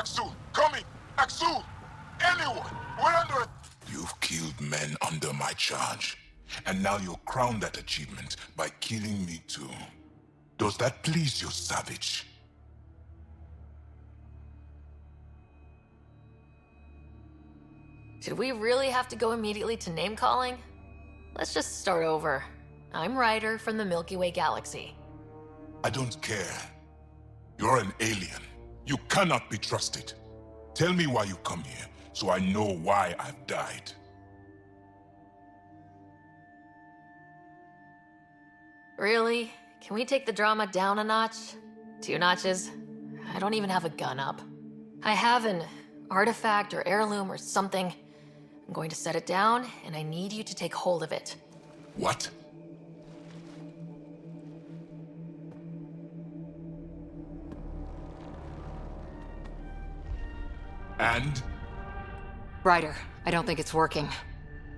H: Axul, coming! Axul! Anyone! We're under it! You've killed men under my charge. And now you'll crown that achievement by killing me too. Does that please you, savage?
B: Did we really have to go immediately to name-calling? Let's just start over. I'm Ryder from the Milky Way Galaxy.
H: I don't care. You're an alien. You cannot be trusted. Tell me why you come here, so I know why I've died.
B: Really? Can we take the drama down a notch? 2 notches? I don't even have a gun up. I have an artifact or heirloom or something. I'm going to set it down, and I need you to take hold of it.
H: What? And?
B: Ryder, I don't think it's working.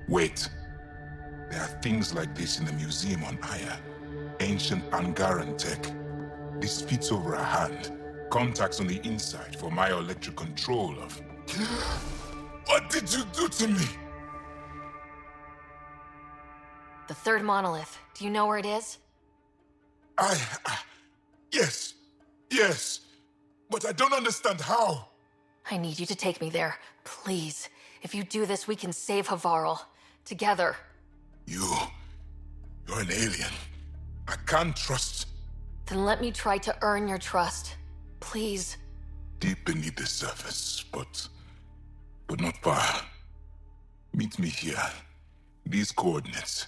H: Wait. There are things like this in the museum on Aya. Ancient Angaran tech. This fits over a hand. Contacts on the inside for myoelectric control of... What did you do to me?
B: The 3rd monolith. Do you know where it is?
H: Yes. Yes. But I don't understand how.
B: I need you to take me there. Please. If you do this, we can save Havarl. Together.
H: You're an alien. I can't trust...
B: Then let me try to earn your trust. Please.
H: Deep beneath the surface, but not far. Meet me here. These coordinates.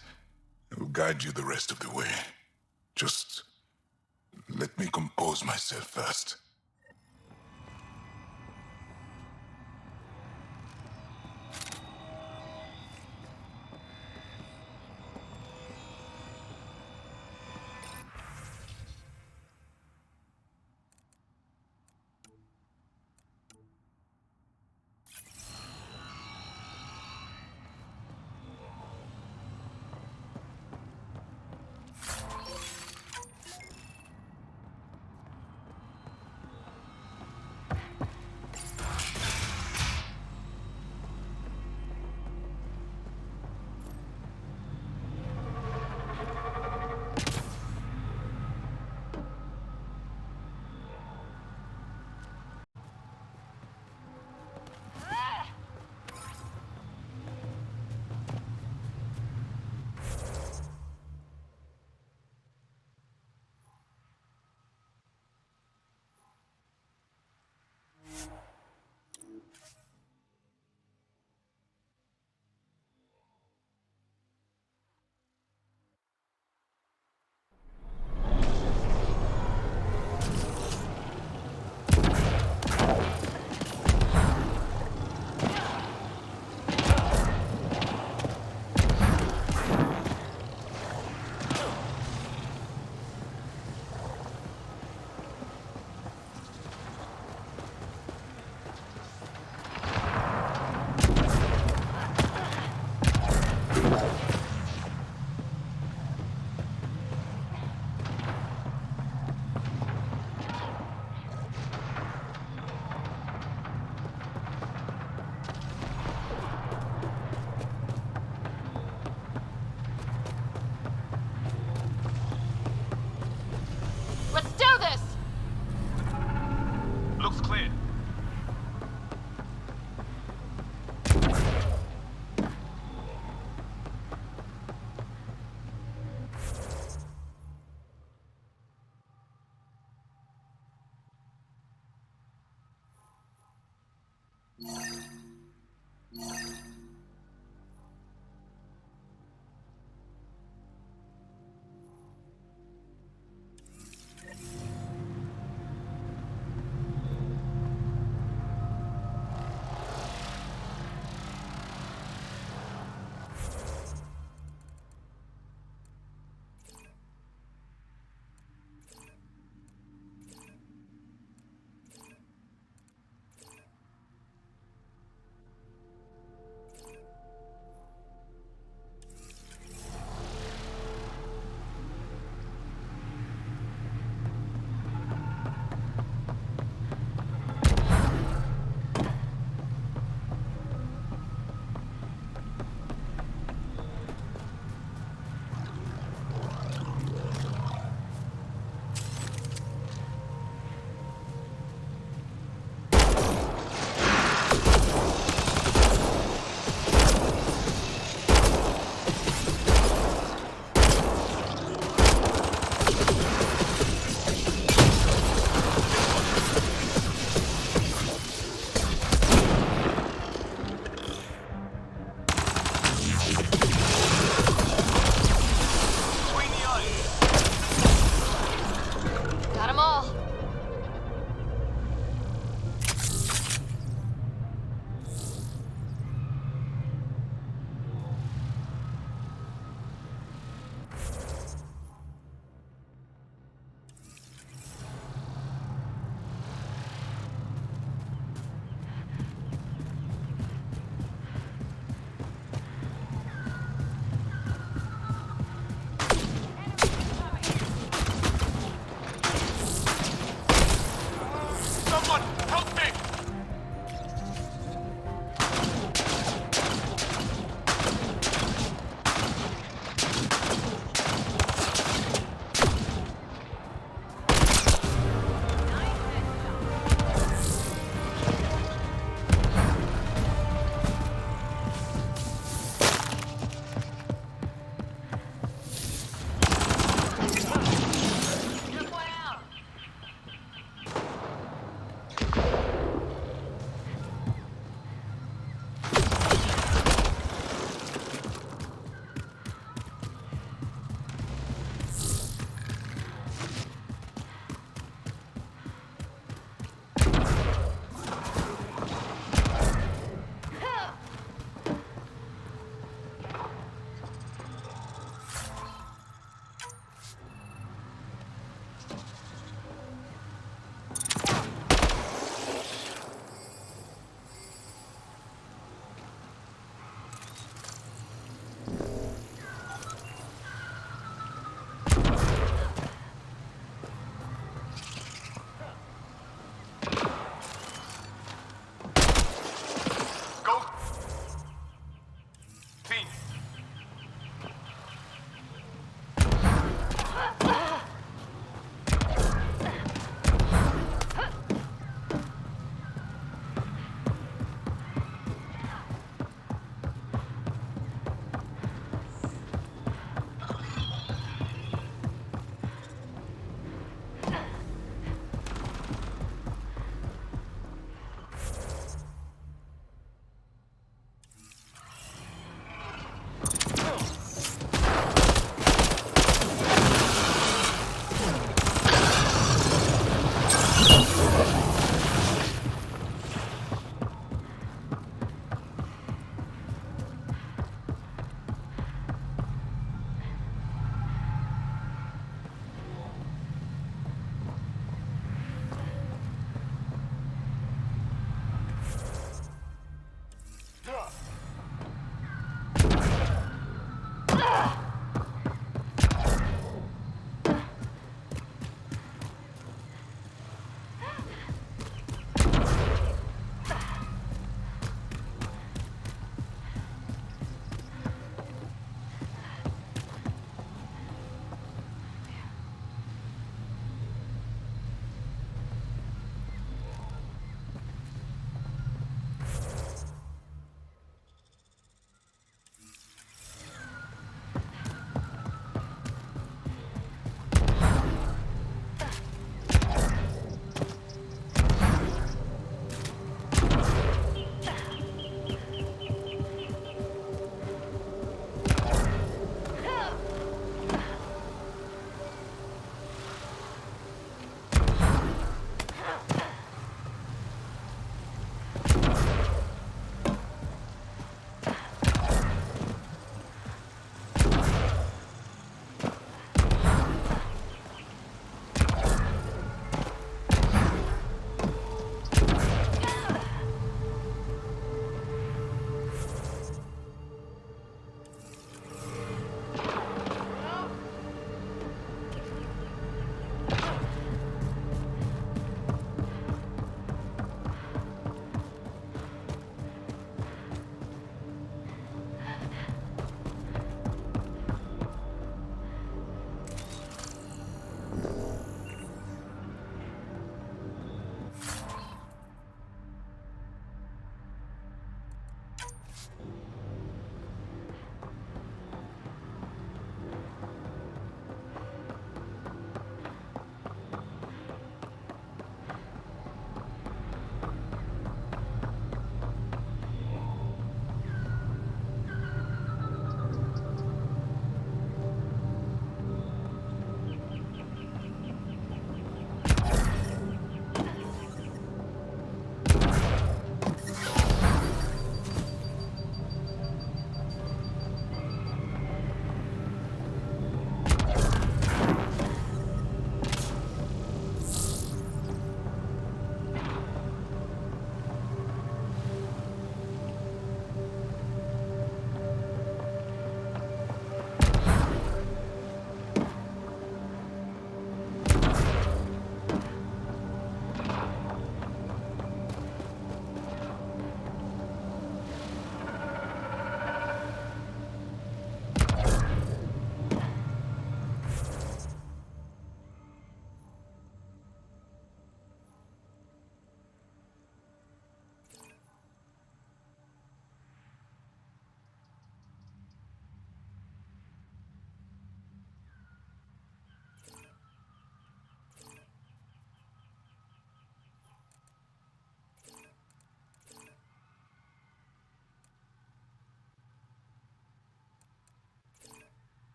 H: I will guide you the rest of the way. Just let me compose myself first.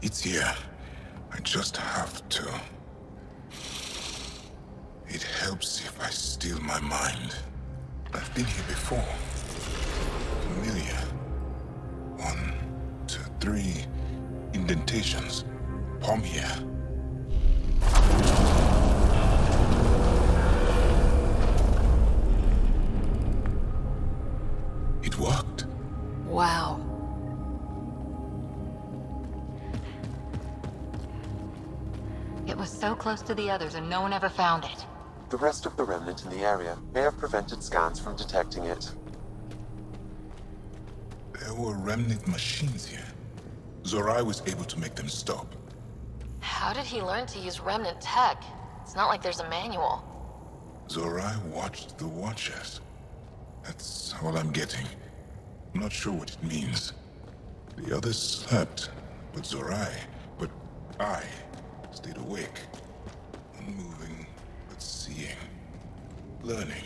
I: It's here. I just have to. It helps if I steal my mind. I've been here before. Familiar. 1, 2, 3 indentations. Palm here. It worked.
P: Wow.
B: It was so close to the others and no one ever found it.
D: The rest of the Remnant in the area may have prevented scans from detecting it.
I: There were Remnant machines here. Zorai was able to make them stop.
B: How did he learn to use Remnant tech? It's not like there's a manual.
I: Zorai watched the Watchers. That's all I'm getting. I'm not sure what it means. The others slept, but I stayed awake. Unmoving, but seeing. Learning.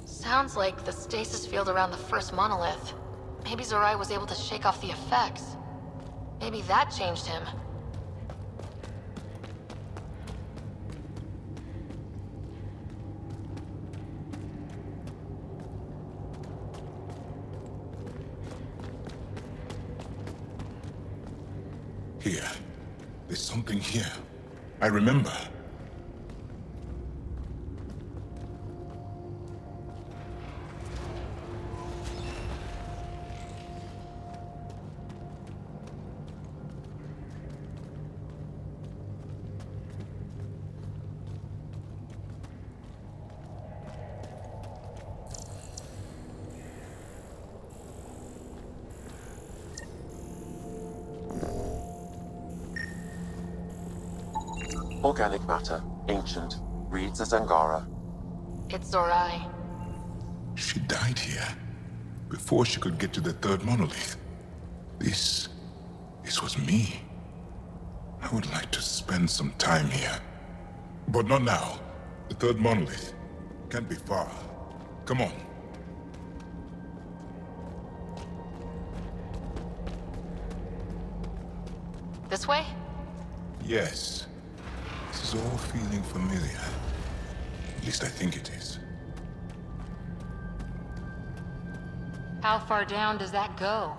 B: Sounds like the stasis field around the first monolith. Maybe Zorai was able to shake off the effects. Maybe that changed him.
I: Here. There's something here. I remember.
D: Organic matter, ancient, reads as Angara.
B: It's Zorai.
I: She died here. Before she could get to the third monolith. This was me. I would like to spend some time here. But not now. The third monolith. Can't be far. Come on.
B: This way?
I: Yes. This is all feeling familiar. At least I think it is.
B: How far down does that go?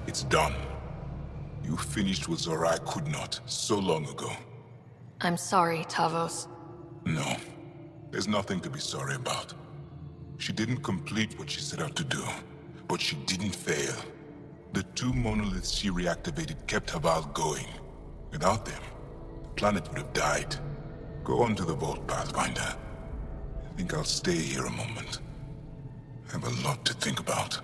I: It's done. You finished what Zorai could not so long ago.
B: I'm sorry, Tavos.
I: No. There's nothing to be sorry about. She didn't complete what she set out to do, but she didn't fail. The 2 monoliths she reactivated kept Haval going. Without them, the planet would have died. Go on to the vault, Pathfinder. I think I'll stay here a moment. I have a lot to think about.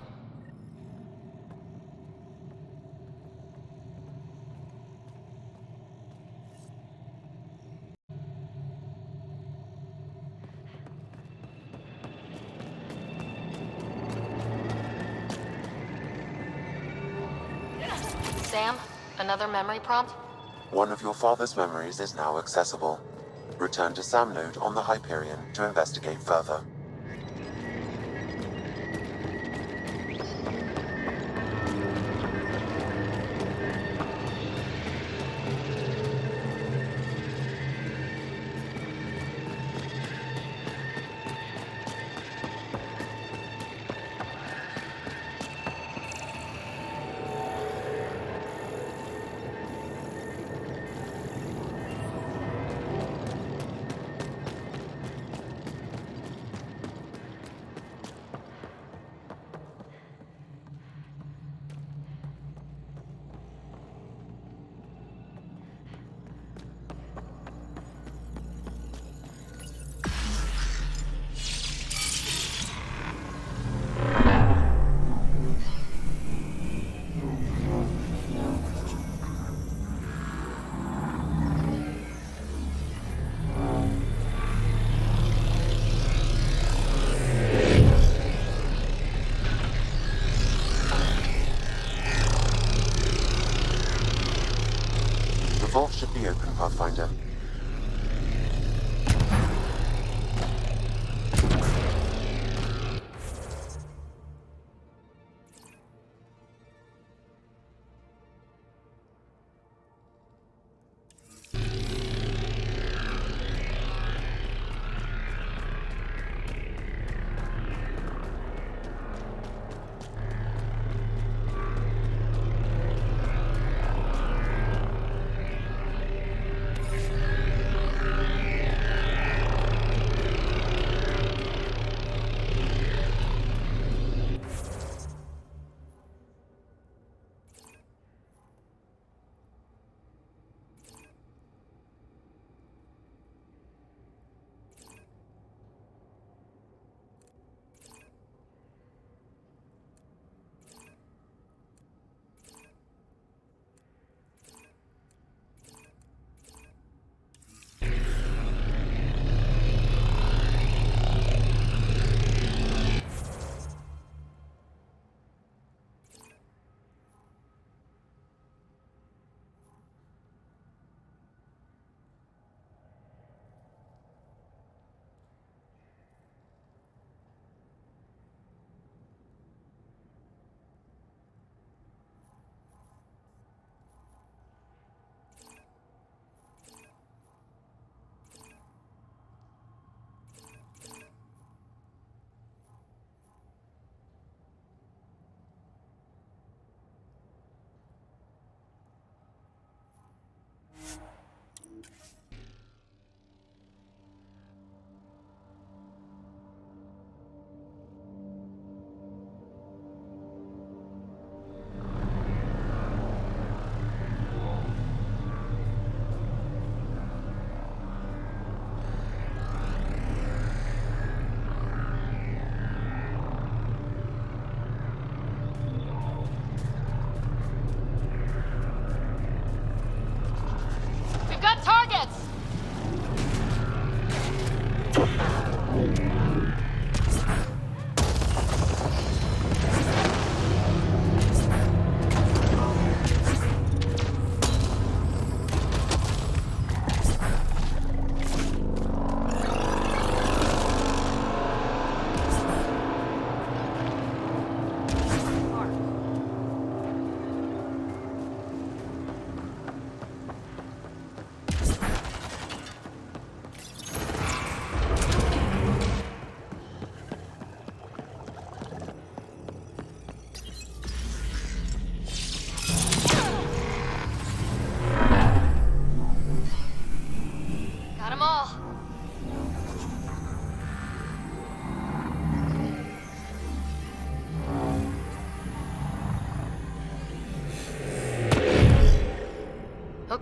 B: Sam, another memory prompt?
D: One of your father's memories is now accessible. Return to Sam Node on the Hyperion to investigate further.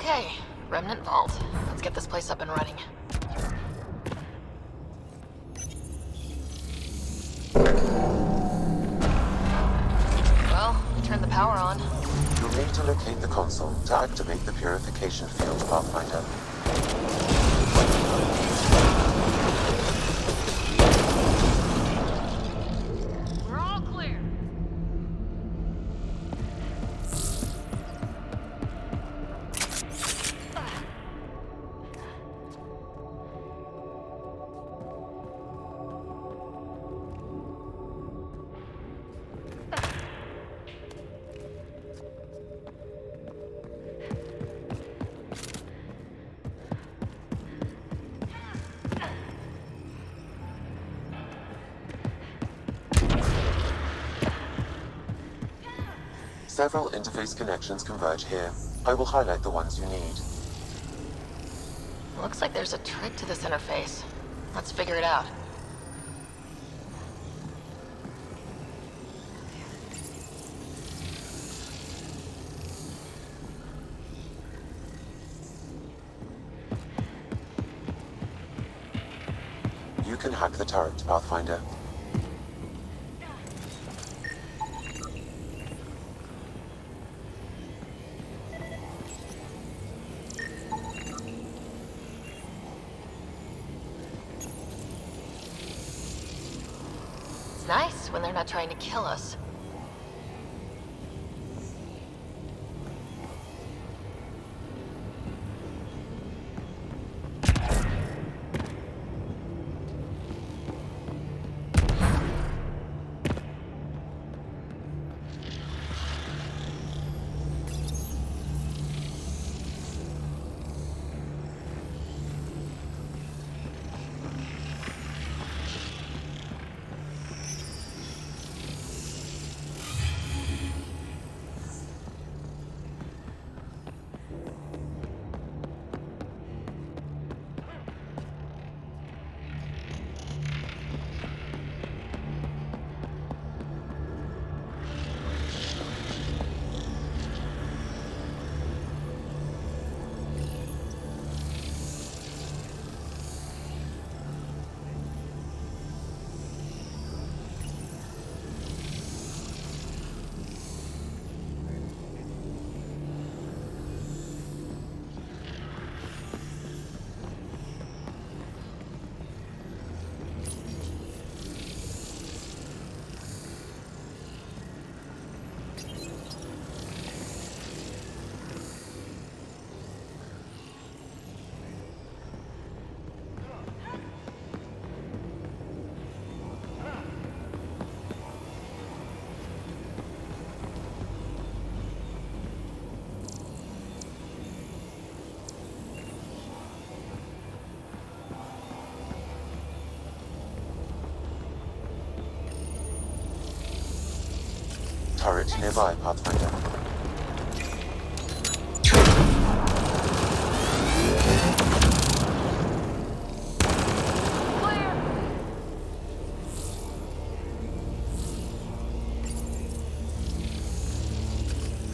B: Okay, Remnant Vault. Let's get this place up and running. Well, turn the power on.
D: You'll need to locate the console to activate the purification field, Pathfinder.
B: We're all clear.
D: Several interface connections converge here. I will highlight the ones you need.
B: Looks like there's a trick to this interface. Let's figure it out.
D: You can hack the turret, Pathfinder.
B: It's nice when they're not trying to kill us.
D: Turret nearby, Pathfinder.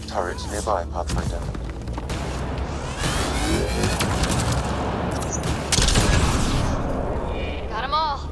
D: Turret nearby, Pathfinder.
B: Got them all.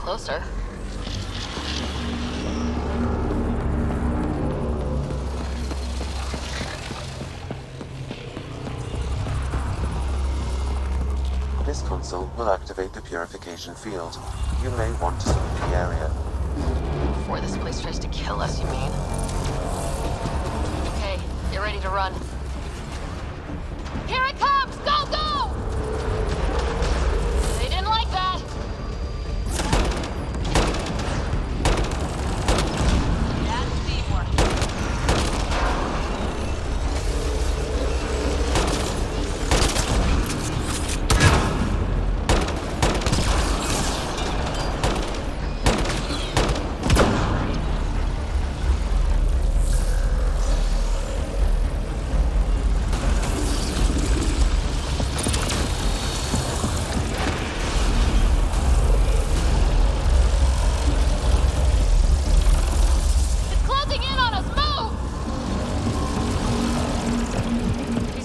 B: closer.
D: This console will activate the purification field. You may want to sweep the area.
B: Before this place tries to kill us, you mean? Okay, get ready to run. Here it comes! Go, go! They didn't like that. That's teamwork.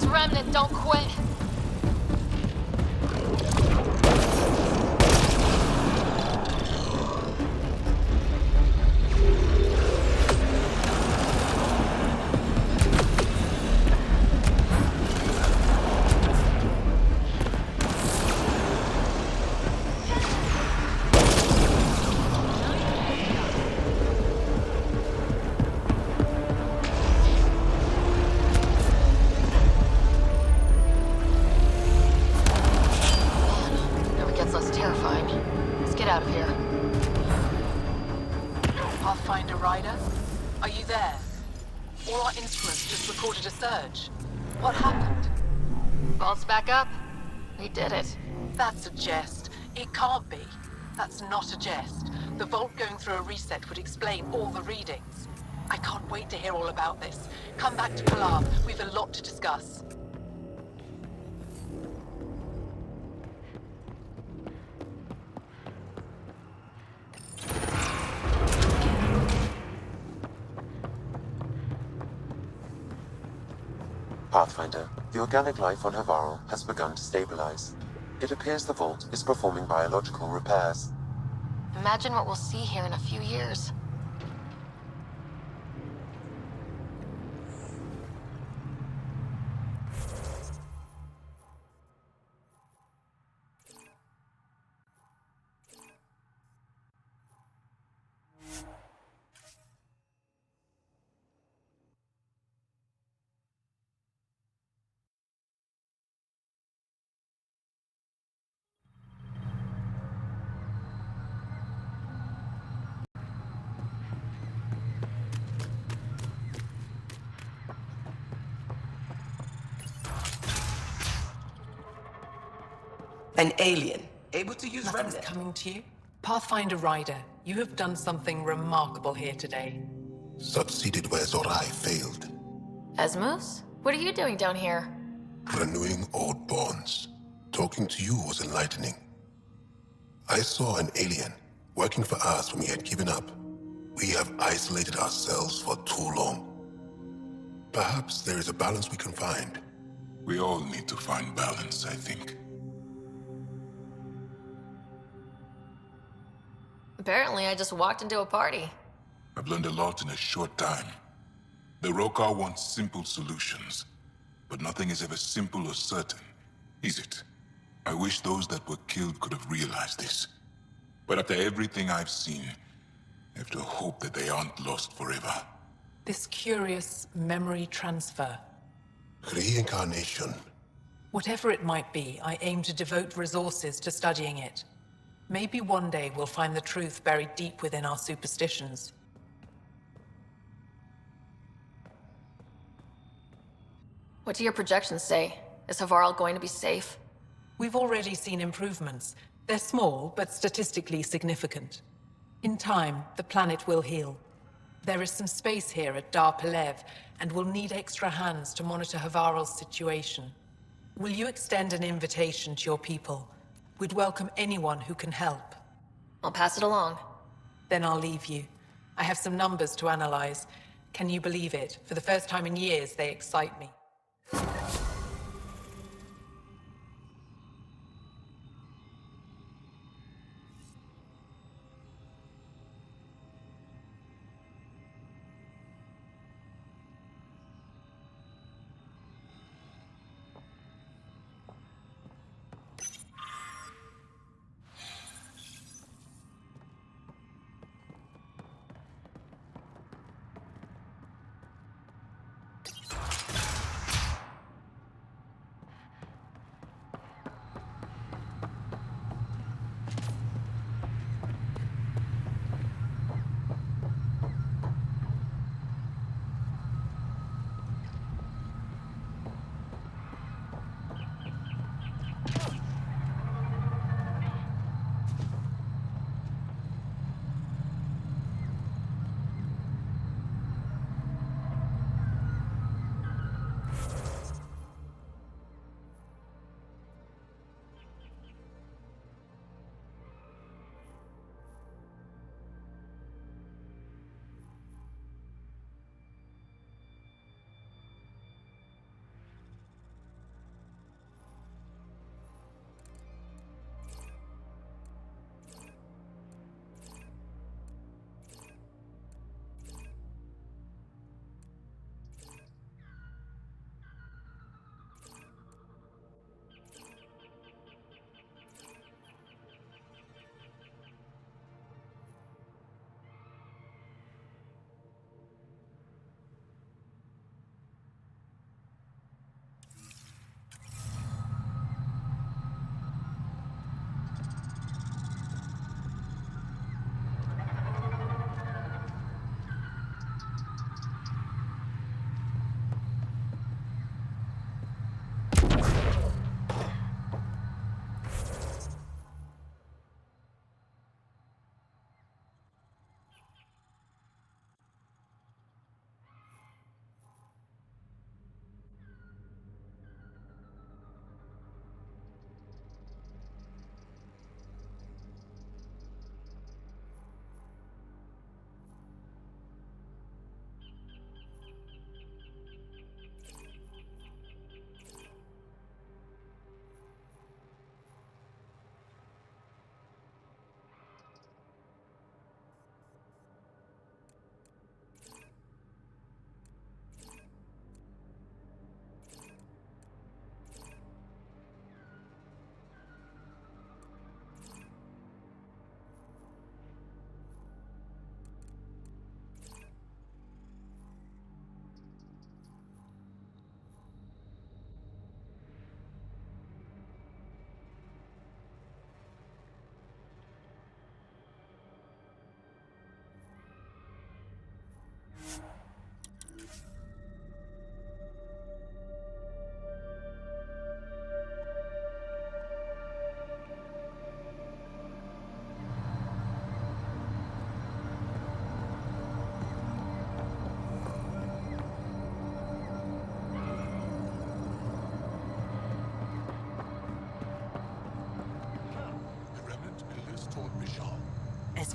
B: Remnant, don't quit.
P: Pathfinder Ryder? Are you there? All our instruments just recorded a surge. What happened?
B: Vault's back up. We did it.
P: That's a jest. It can't be. That's not a jest. The vault going through a reset would explain all the readings. I can't wait to hear all about this. Come back to Pilar. We've a lot to discuss.
D: Pathfinder, the organic life on Havarl has begun to stabilize. It appears the vault is performing biological repairs.
B: Imagine what we'll see here in a few years.
U: An alien, able to use
P: Nothing's
U: Remnant.
P: coming to you? Pathfinder Ryder, you have done something remarkable here today.
Q: Succeeded where Zorai failed.
B: Esmos? What are you doing down here?
Q: Renewing old bonds. Talking to you was enlightening. I saw an alien working for us when we had given up. We have isolated ourselves for too long. Perhaps there is a balance we can find.
H: We all need to find balance, I think.
B: Apparently, I just walked into a party.
H: I've learned a lot in a short time. The Rokar want simple solutions, but nothing is ever simple or certain, is it? I wish those that were killed could have realized this. But after everything I've seen, I have to hope that they aren't lost forever.
P: This curious memory transfer.
Q: Reincarnation.
P: Whatever it might be, I aim to devote resources to studying it. Maybe one day we'll find the truth buried deep within our superstitions.
B: What do your projections say? Is Havarl going to be safe?
P: We've already seen improvements. They're small, but statistically significant. In time, the planet will heal. There is some space here at Dar Pelev, and we'll need extra hands to monitor Havarl's situation. Will you extend an invitation to your people? We'd welcome anyone who can help.
B: I'll pass it along.
P: Then I'll leave you. I have some numbers to analyze. Can you believe it? For the first time in years, they excite me.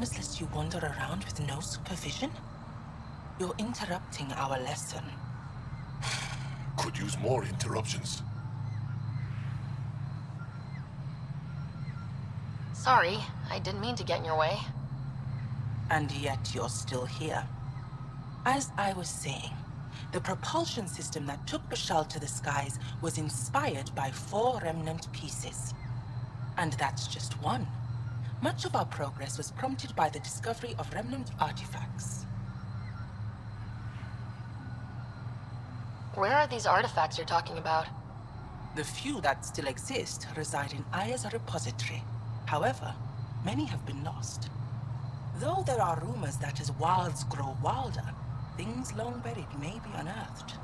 T: business lets you wander around with no supervision? You're interrupting our lesson.
H: Could use more interruptions.
B: Sorry, I didn't mean to get in your way.
T: And yet you're still here. As I was saying, the propulsion system that took Bashal to the skies was inspired by 4 Remnant pieces. And that's just one. Much of our progress was prompted by the discovery of Remnant artifacts.
B: Where are these artifacts you're talking about?
T: The few that still exist reside in Aya's repository. However, many have been lost. Though there are rumors that as wilds grow wilder, things long buried may be unearthed.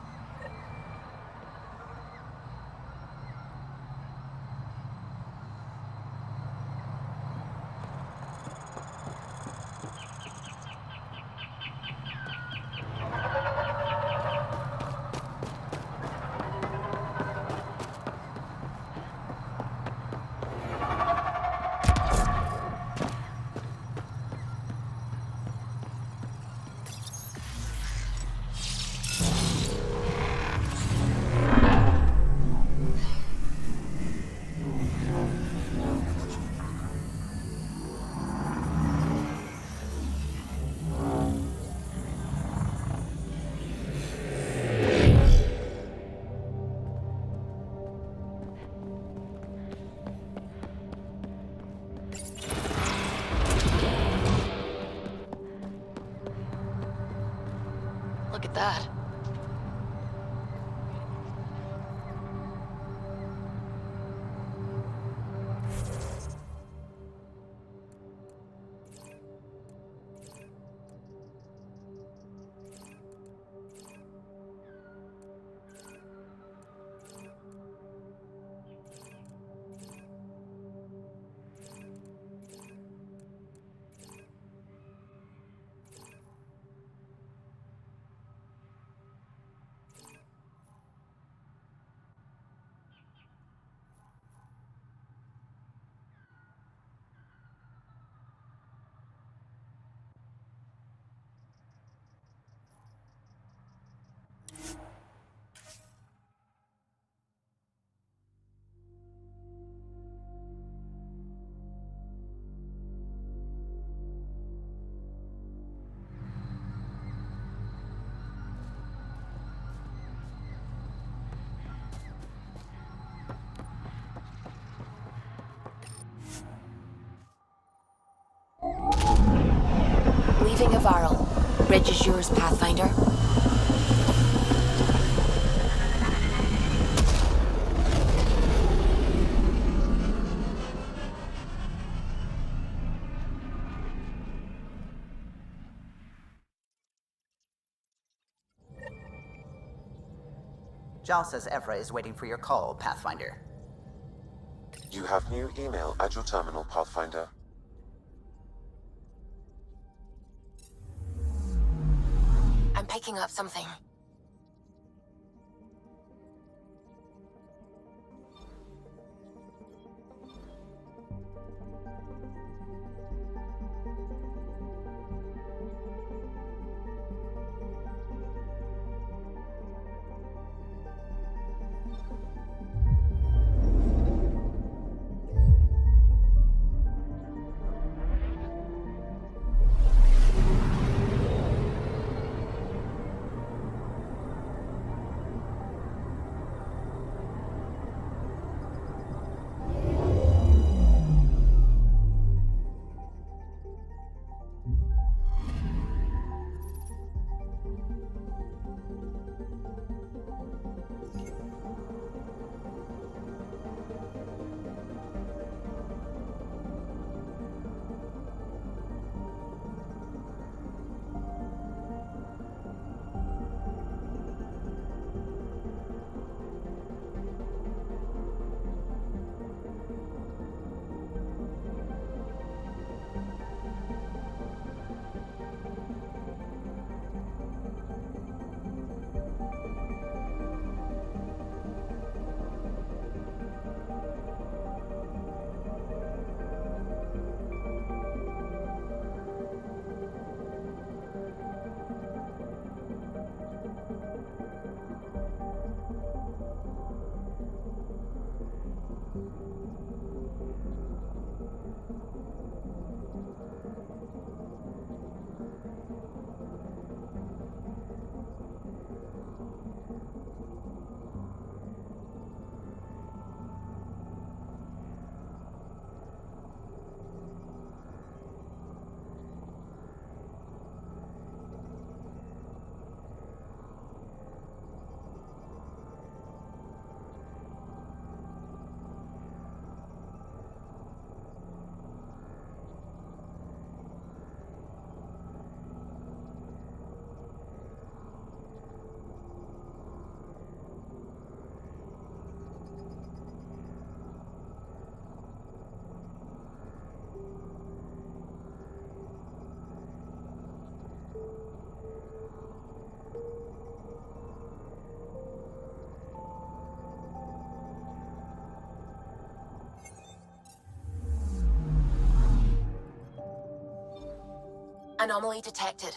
B: Look at that.
O: Leaving a Varl. Reg is yours, Pathfinder.
S: Jal says Evra is waiting for your call, Pathfinder.
D: You have new email at your terminal, Pathfinder.
B: I'm picking up something. Anomaly detected.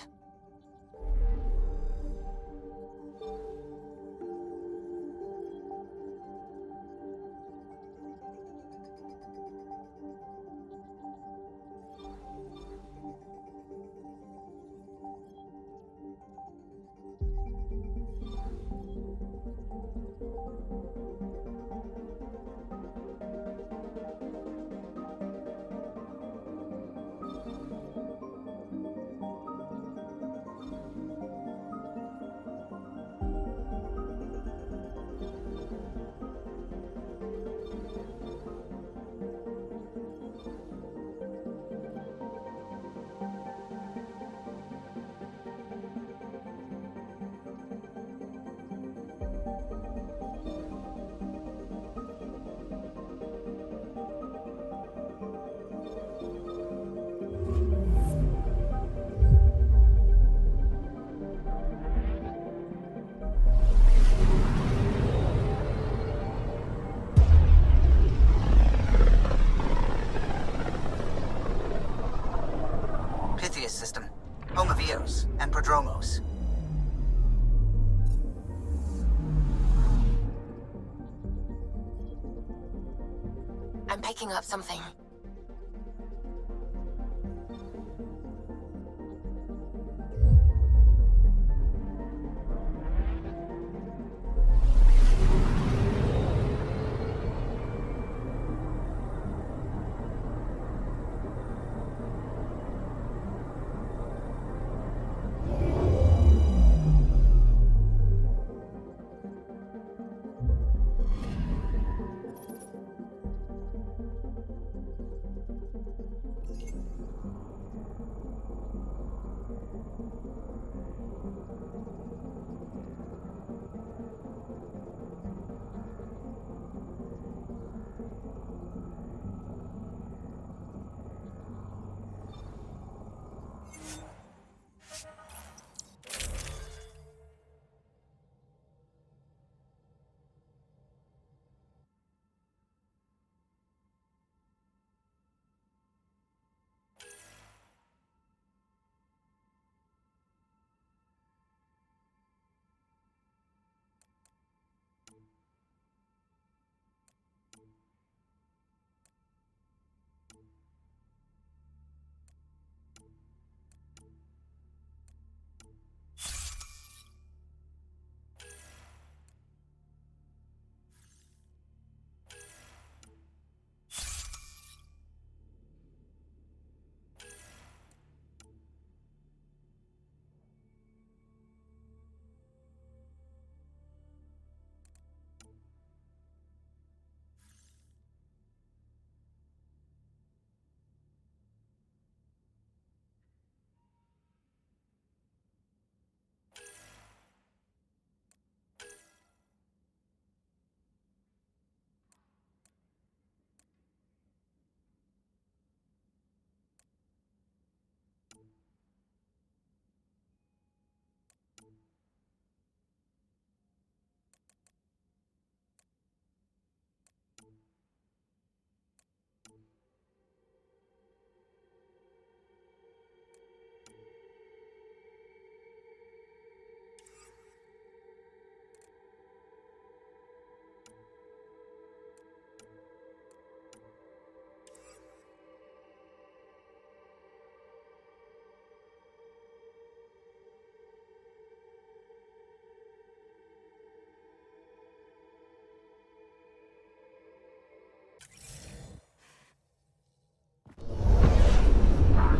S: System, home of Eos and Prodromos.
B: I'm picking up something.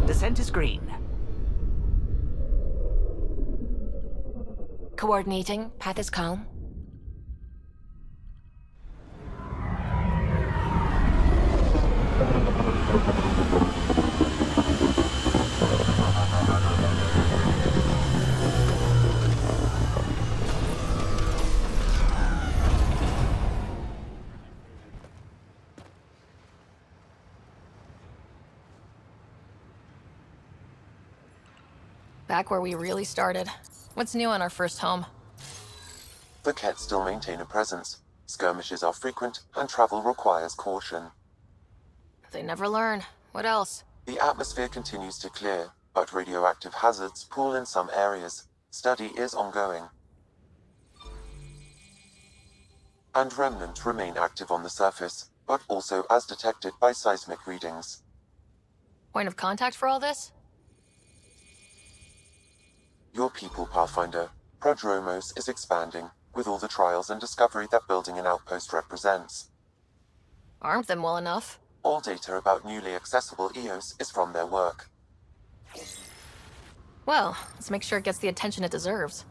S: Descent is green.
B: Coordinating. Path is calm.
R: Back where we really started. What's new on our first home?
D: The kett still maintain a presence. Skirmishes are frequent, and travel requires caution.
R: They never learn. What else?
D: The atmosphere continues to clear, but radioactive hazards pool in some areas. Study is ongoing. And Remnant remain active on the surface, but also as detected by seismic readings.
B: Point of contact for all this?
D: Your people, Pathfinder. Prodromos is expanding, with all the trials and discovery that building an outpost represents.
B: Armed them well enough.
D: All data about newly accessible EOS is from their work.
B: Well, let's make sure it gets the attention it deserves.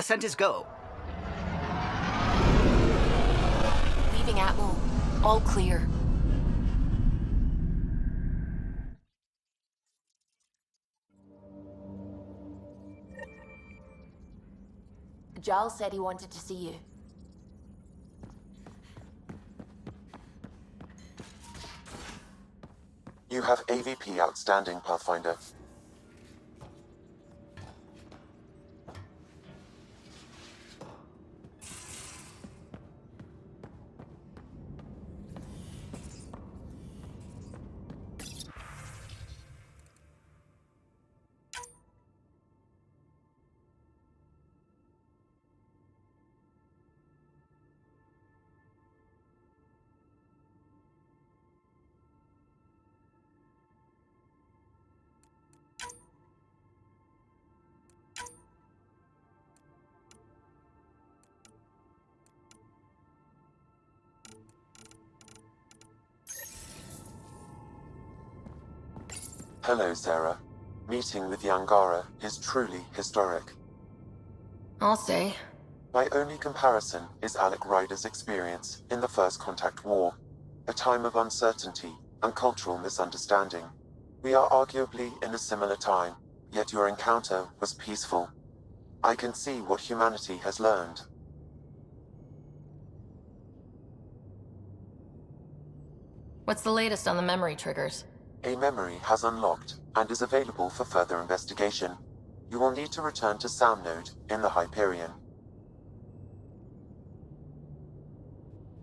S: Ascent is go.
B: Leaving Atmo. All clear. Giles said he wanted to see you.
D: You have AVP outstanding, Pathfinder. Hello, Sarah. Meeting with Yangara is truly historic.
B: I'll say.
D: My only comparison is Alec Ryder's experience in the First Contact War, a time of uncertainty and cultural misunderstanding. We are arguably in a similar time, yet your encounter was peaceful. I can see what humanity has learned.
B: What's the latest on the memory triggers?
D: A memory has unlocked and is available for further investigation. You will need to return to Sam Node in the Hyperion.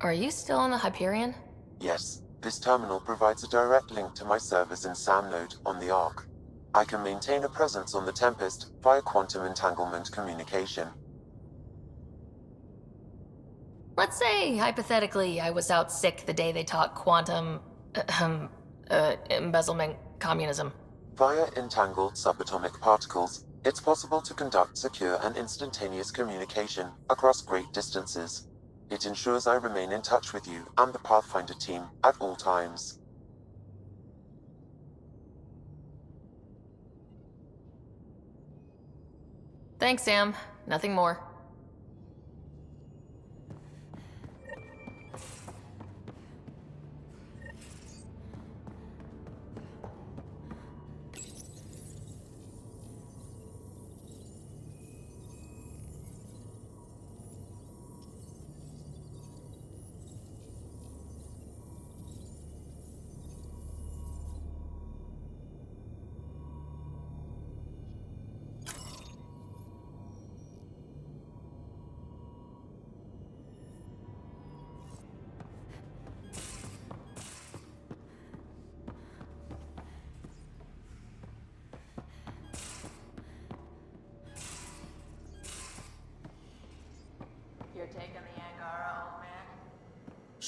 B: Are you still on the Hyperion?
D: Yes, this terminal provides a direct link to my servers in Sam Node on the Ark. I can maintain a presence on the Tempest via quantum entanglement communication.
B: Let's say, hypothetically, I was out sick the day they taught quantum... embezzlement communism.
D: Via entangled subatomic particles, it's possible to conduct secure and instantaneous communication across great distances. It ensures I remain in touch with you and the Pathfinder team at all times.
B: Thanks, Sam. Nothing more.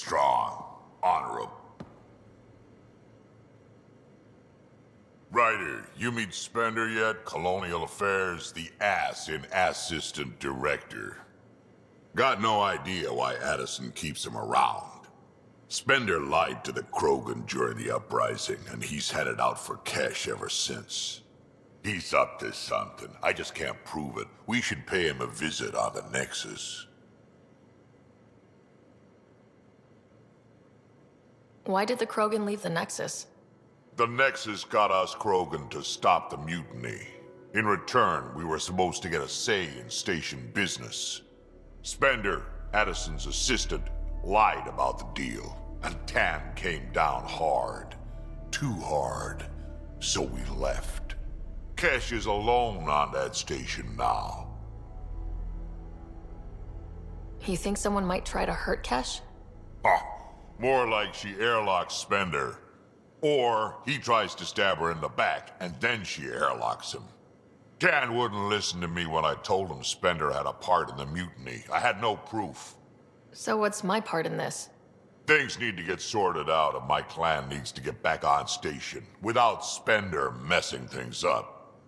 H: strong, honorable. Ryder, you meet Spender yet? Colonial Affairs, the ass in Assistant Director. Got no idea why Addison keeps him around. Spender lied to the Krogan during the uprising, and he's headed out for cash ever since. He's up to something. I just can't prove it. We should pay him a visit on the Nexus.
C: Why did the Krogan leave the Nexus?
H: The Nexus got us Krogan to stop the mutiny. In return, we were supposed to get a say in station business. Spender, Addison's assistant, lied about the deal, and Tan came down hard. Too hard. So we left. Kesh is alone on that station now.
C: You think someone might try to hurt Kesh?
H: More like she airlocks Spender. Or he tries to stab her in the back, and then she airlocks him. Tan wouldn't listen to me when I told him Spender had a part in the mutiny. I had no proof.
C: So what's my part in this?
H: Things need to get sorted out, and my clan needs to get back on station, without Spender messing things up.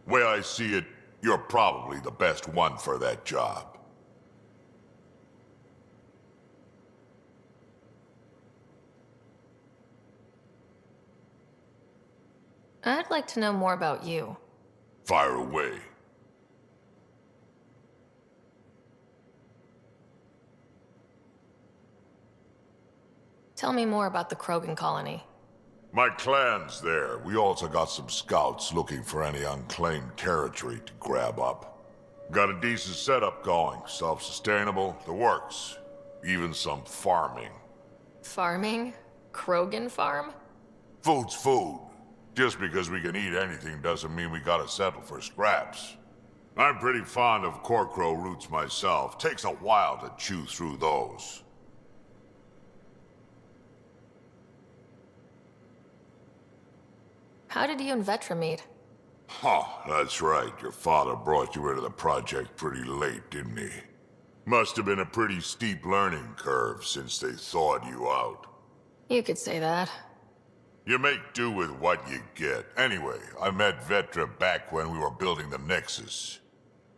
H: Way I see it, you're probably the best one for that job.
C: I'd like to know more about you.
H: Fire away.
C: Tell me more about the Krogan colony.
H: My clan's there. We also got some scouts looking for any unclaimed territory to grab up. Got a decent setup going. Self-sustainable, the works. Even some farming.
C: Farming? Krogan farm?
H: Food's food. Just because we can eat anything doesn't mean we gotta settle for scraps. I'm pretty fond of Corcrow roots myself. Takes a while to chew through those.
C: How did you and Vetra meet?
H: That's right. Your father brought you into the project pretty late, didn't he? Must have been a pretty steep learning curve since they thawed you out.
C: You could say that.
H: You make do with what you get. Anyway, I met Vetra back when we were building the Nexus.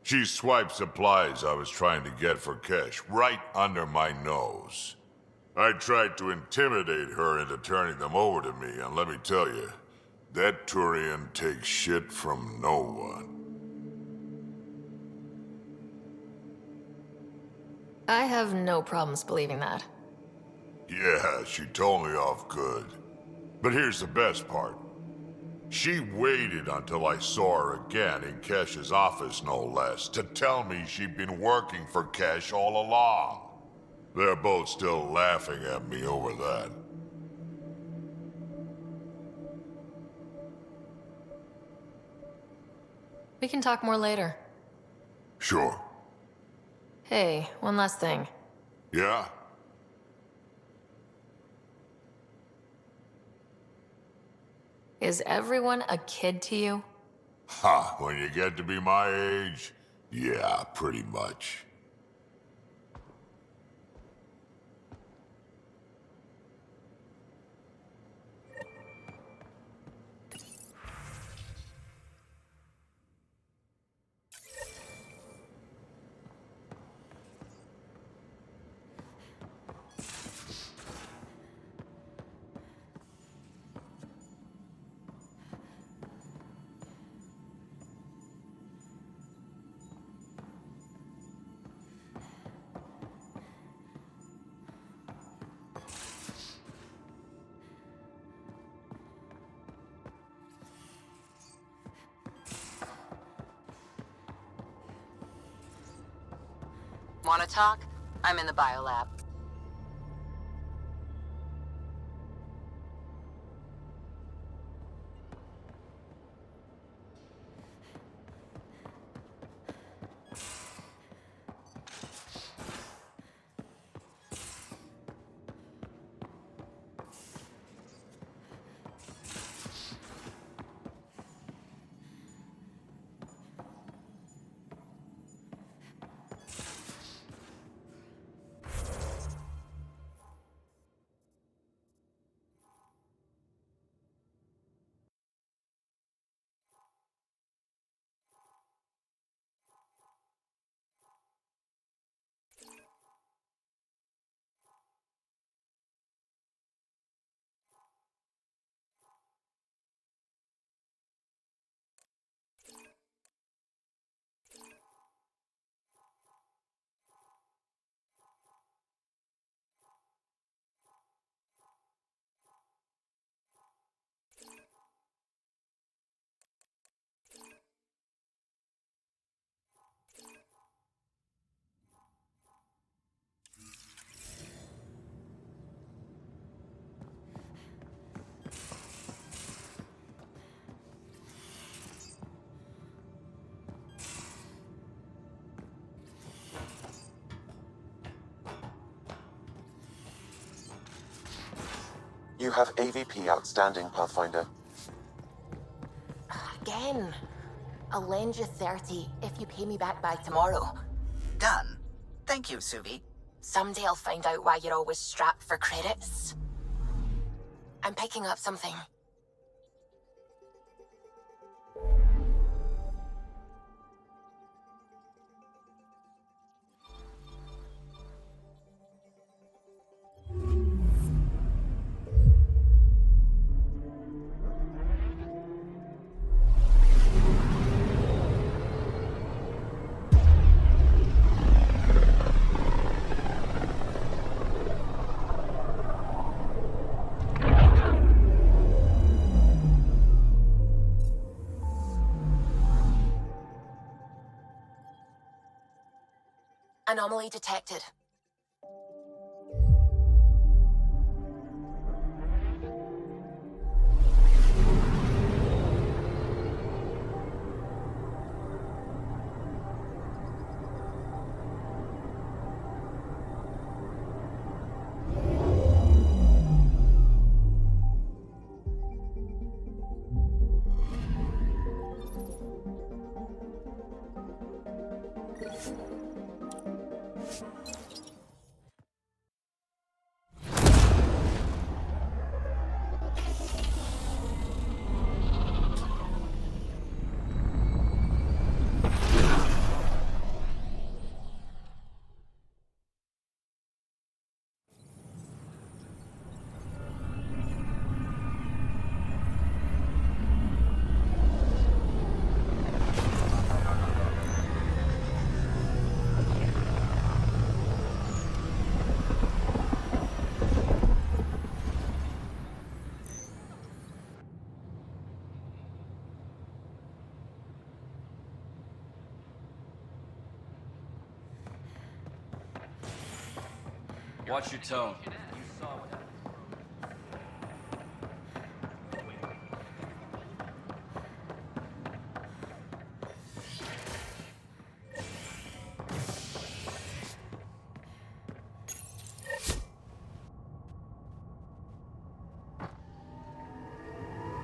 H: She swiped supplies I was trying to get for Kesh right under my nose. I tried to intimidate her into turning them over to me, and let me tell you, that Turian takes shit from no one.
C: I have no problems believing that.
H: Yeah, she told me off good. But here's the best part. She waited until I saw her again in Kesh's office, no less, to tell me she'd been working for Kesh all along. They're both still laughing at me over that.
C: We can talk more later.
H: Sure.
C: Hey, one last thing.
H: Yeah?
C: Is everyone a kid to you?
H: When you get to be my age, yeah, pretty much.
B: Wanna talk? I'm in the biolab.
D: You have AVP outstanding, Pathfinder.
B: Again. I'll lend you 30 if you pay me back by tomorrow.
S: Done. Thank you, Suvi.
B: Someday I'll find out why you're always strapped for credits. I'm picking up something. Anomaly detected.
A: Watch your tone.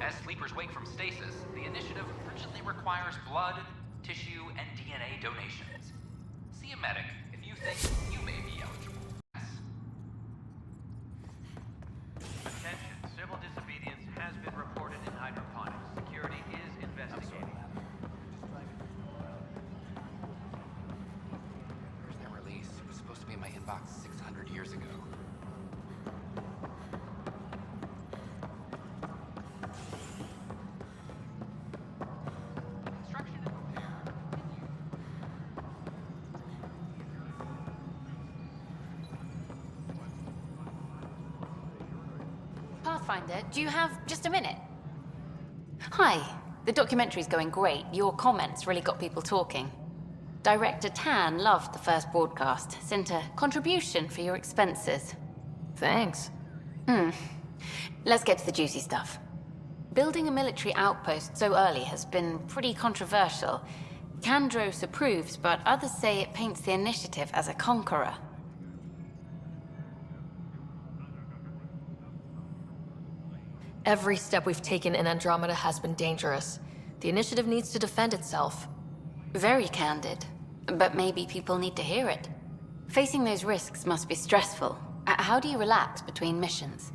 V: As sleepers wake from stasis, the initiative urgently requires blood, tissue, and DNA donations. See a medic if you think you may be eligible.
W: Attention, civil disobedience has been reported in hydroponics. Security is investigating.
V: Where's that release? It was supposed to be in my inbox 600 years ago.
O: Pathfinder, do you have just a minute? Hi. The documentary's going great. Your comments really got people talking. Director Tan loved the first broadcast. Sent a contribution for your expenses.
C: Thanks.
O: Let's get to the juicy stuff. Building a military outpost so early has been pretty controversial. Kandros approves, but others say it paints the initiative as a conqueror.
C: Every step we've taken in Andromeda has been dangerous. The initiative needs to defend itself.
O: Very candid. But maybe people need to hear it. Facing those risks must be stressful. How do you relax between missions?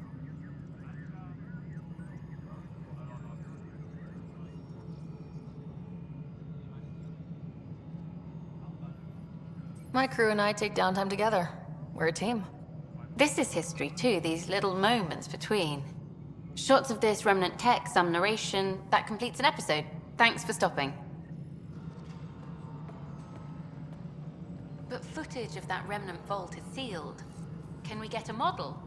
C: My crew and I take downtime together. We're a team.
O: This is history too, these little moments between. Shots of this Remnant tech, some narration, that completes an episode. Thanks for stopping. But footage of that Remnant vault is sealed. Can we get a model?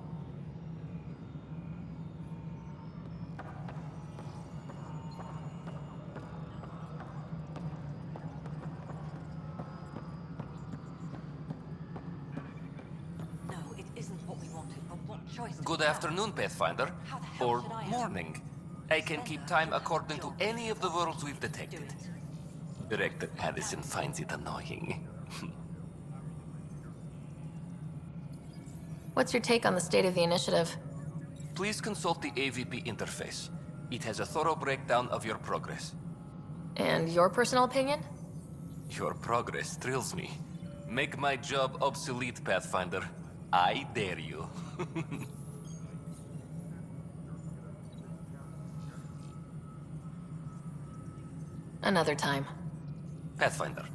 V: Good afternoon, Pathfinder. Or morning. I can keep time according to any of the worlds we've detected. Director Addison finds it annoying.
C: What's your take on the state of the initiative?
V: Please consult the AVP interface. It has a thorough breakdown of your progress.
C: And your personal opinion?
V: Your progress thrills me. Make my job obsolete, Pathfinder. I dare you.
C: Another time.
V: Pathfinder.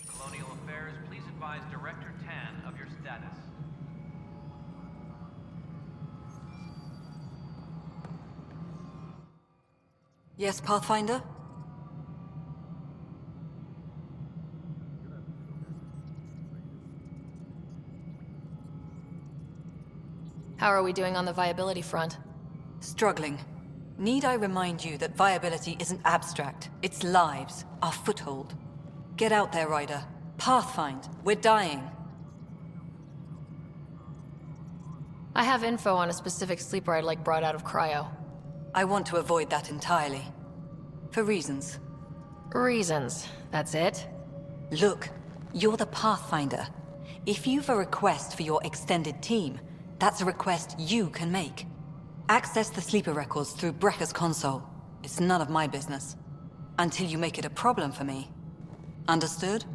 W: Colonial Affairs, please advise Director Tan of your status.
A: Yes, Pathfinder?
C: How are we doing on the viability front?
A: Struggling. Need I remind you that viability isn't abstract? It's lives, our foothold. Get out there, Ryder. Pathfind. We're dying.
C: I have info on a specific sleeper I'd like brought out of cryo.
A: I want to avoid that entirely. For reasons.
C: Reasons, that's it?
A: Look, you're the Pathfinder. If you've a request for your extended team, that's a request you can make. Access the sleeper records through Brekker's console. It's none of my business. Until you make it a problem for me. Understood?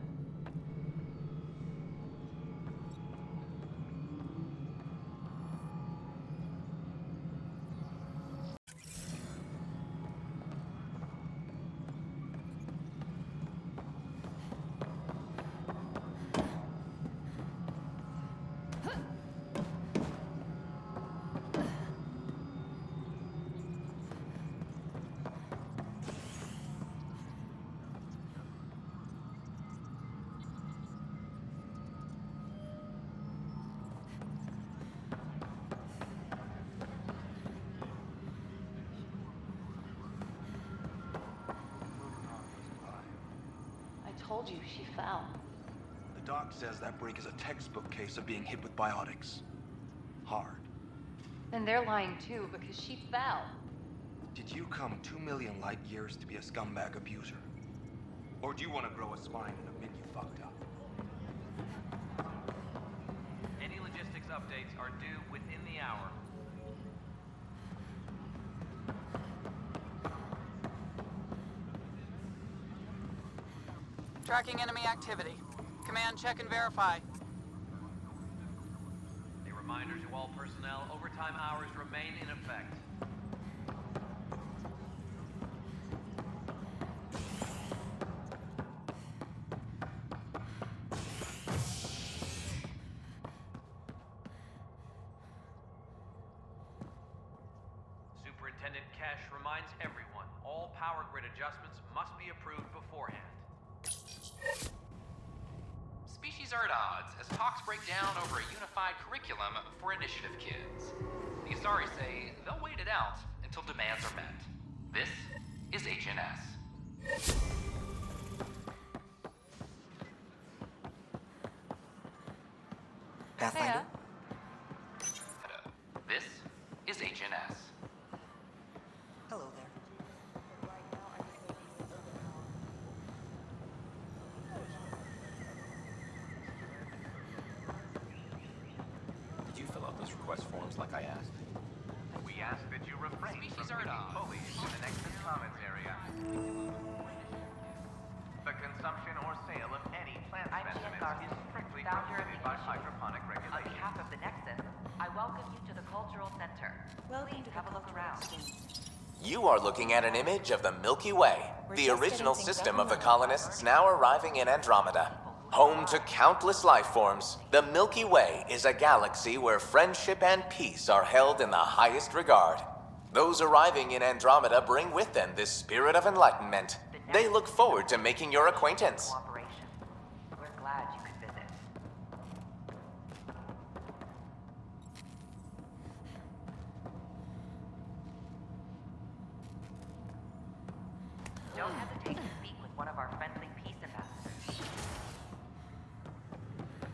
G: Told you, she fell.
K: The doc says that break is a textbook case of being hit with biotics. Hard.
G: And they're lying too, because she fell.
K: Did you come 2 million light years to be a scumbag abuser? Or do you want to grow a spine and admit you fucked up?
W: Any logistics updates are due within the hour.
L: Tracking enemy activity. Command, check and verify.
W: A reminder to all personnel, overtime hours remain in effect. Superintendent Kesh reminds everyone, all power grid adjustments must be approved beforehand.
X: Species are at odds as talks break down over a unified curriculum for initiative kids. The Asari say they'll wait it out until demands are met. This is HNS.
A: Pathfinder?
X: This is HNS.
A: Hello there.
V: Did you fill out those request forms like I asked?
W: We ask that you refrain from speaking fully in the next comments area. The consumption or sale of any plant specimens is strictly prohibited by hydroponic
N: On
W: regulation.
N: behalf of the Nexus, I welcome you to the Cultural Center. Please have a look around.
E: You are looking at an image of the Milky Way, the original system of the colonists now arriving in Andromeda. Home to countless life forms, the Milky Way is a galaxy where friendship and peace are held in the highest regard. Those arriving in Andromeda bring with them this spirit of enlightenment. They look forward to making your acquaintance.
G: We're glad you could visit. Don't hesitate to speak with one of our friendly peace ambassadors.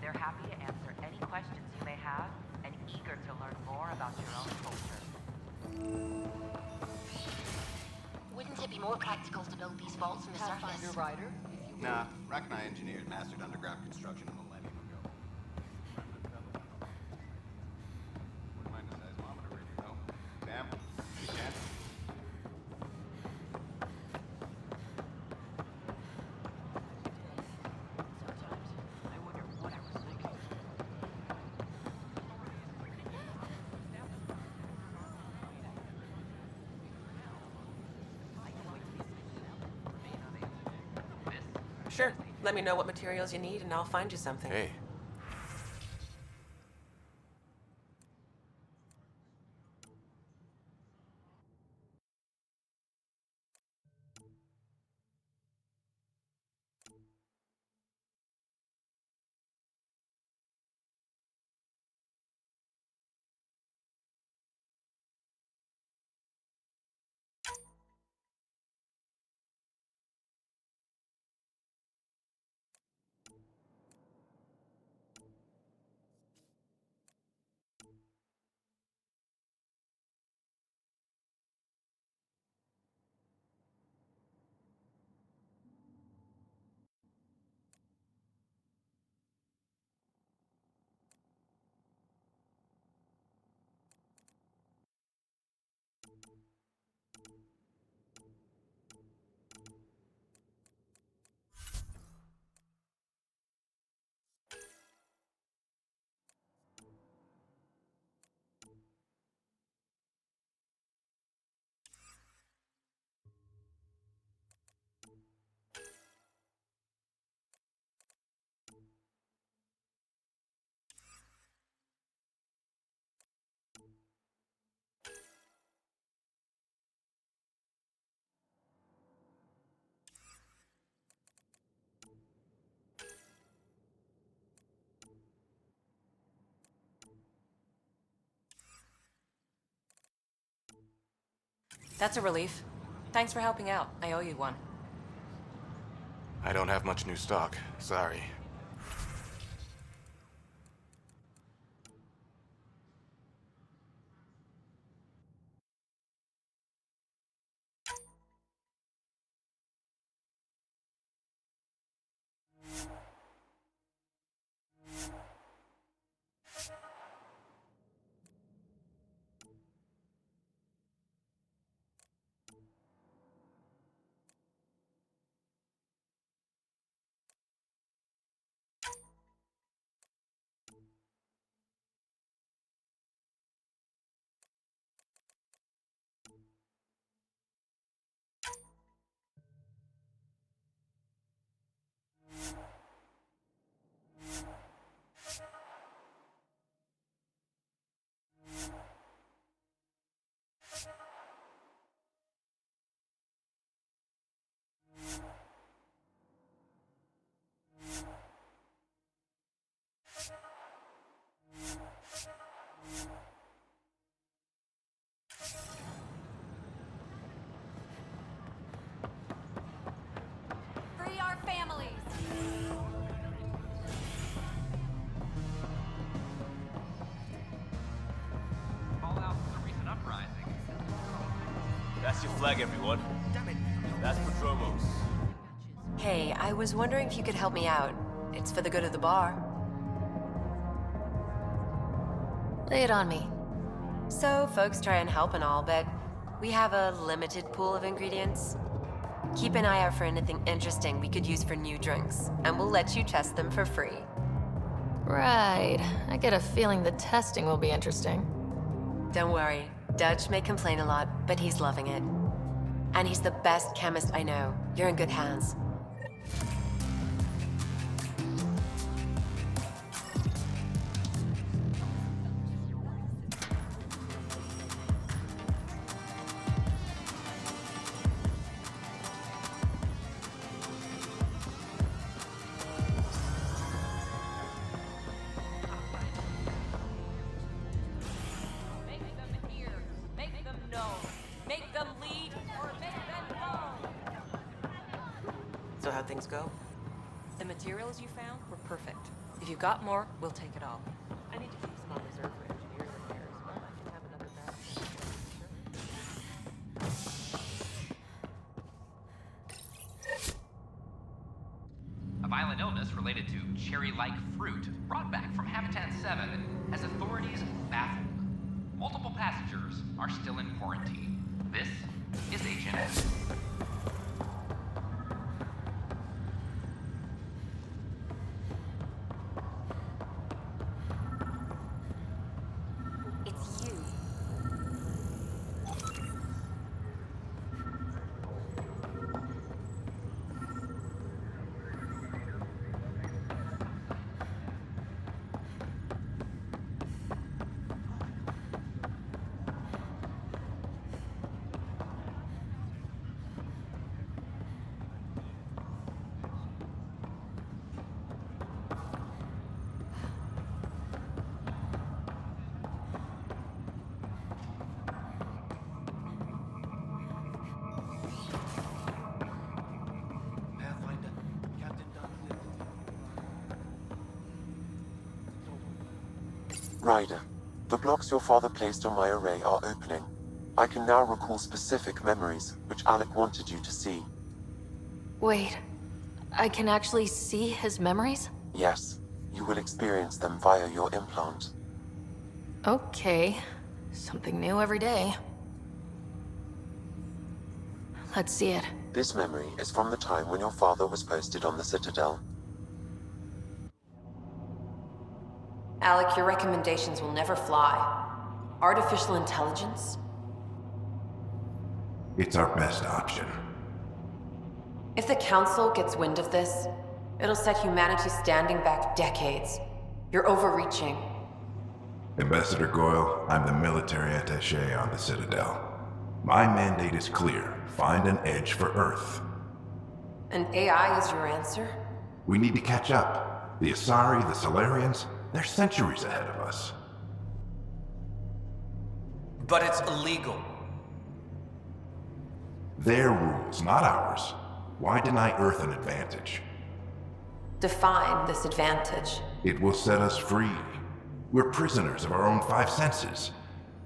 G: They're happy to answer any questions you may have and eager to learn more about your own culture.
B: Wouldn't it be more practical to build these vaults in the surface?
F: Pathfinder Ryder?
J: Nah, Rack and I engineered mastered underground construction a millennium ago. Wouldn't mind a seismometer reading, though. Sam, you can.
R: Sure. Let me know what materials you need and I'll find you something.
J: Hey.
R: That's a relief. Thanks for helping out. I owe you one.
J: I don't have much new stock. Sorry.
B: Free our families!
W: Fallout from the recent uprising.
E: That's your flag, everyone. That's Patromos.
R: Hey, I was wondering if you could help me out. It's for the good of the bar.
C: Lay it on me.
R: So, folks try and help and all, but we have a limited pool of ingredients. Keep an eye out for anything interesting we could use for new drinks, and we'll let you test them for free.
C: Right. I get a feeling the testing will be interesting.
R: Don't worry. Dutch may complain a lot, but he's loving it. And he's the best chemist I know. You're in good hands.
F: So how'd things go? The materials you found were perfect. If you got more, we'll take it all. I need to keep some on reserve for engineers repairs, but I can have another
X: A violent illness related to cherry-like fruit brought back from Habitat 7 has authorities baffled. Multiple passengers are still in quarantine. This is Agent S.
F: It's you.
D: Ryder, the blocks your father placed on my array are opening. I can now recall specific memories, which Alec wanted you to see.
C: Wait, I can actually see his memories?
D: Yes, you will experience them via your implant.
C: Okay, something new every day. Let's see it.
D: This memory is from the time when your father was posted on the Citadel.
R: Alec, your recommendations will never fly. Artificial intelligence?
I: It's our best option.
R: If the Council gets wind of this, it'll set humanity standing back decades. You're overreaching.
I: Ambassador Goyle, I'm the military attaché on the Citadel. My mandate is clear. Find an edge for Earth.
R: And AI is your answer?
I: We need to catch up. The Asari, the Solarians, they're centuries ahead of us.
F: But it's illegal.
I: Their rules, not ours. Why deny Earth an advantage?
R: Define this advantage.
I: It will set us free. We're prisoners of our own five senses.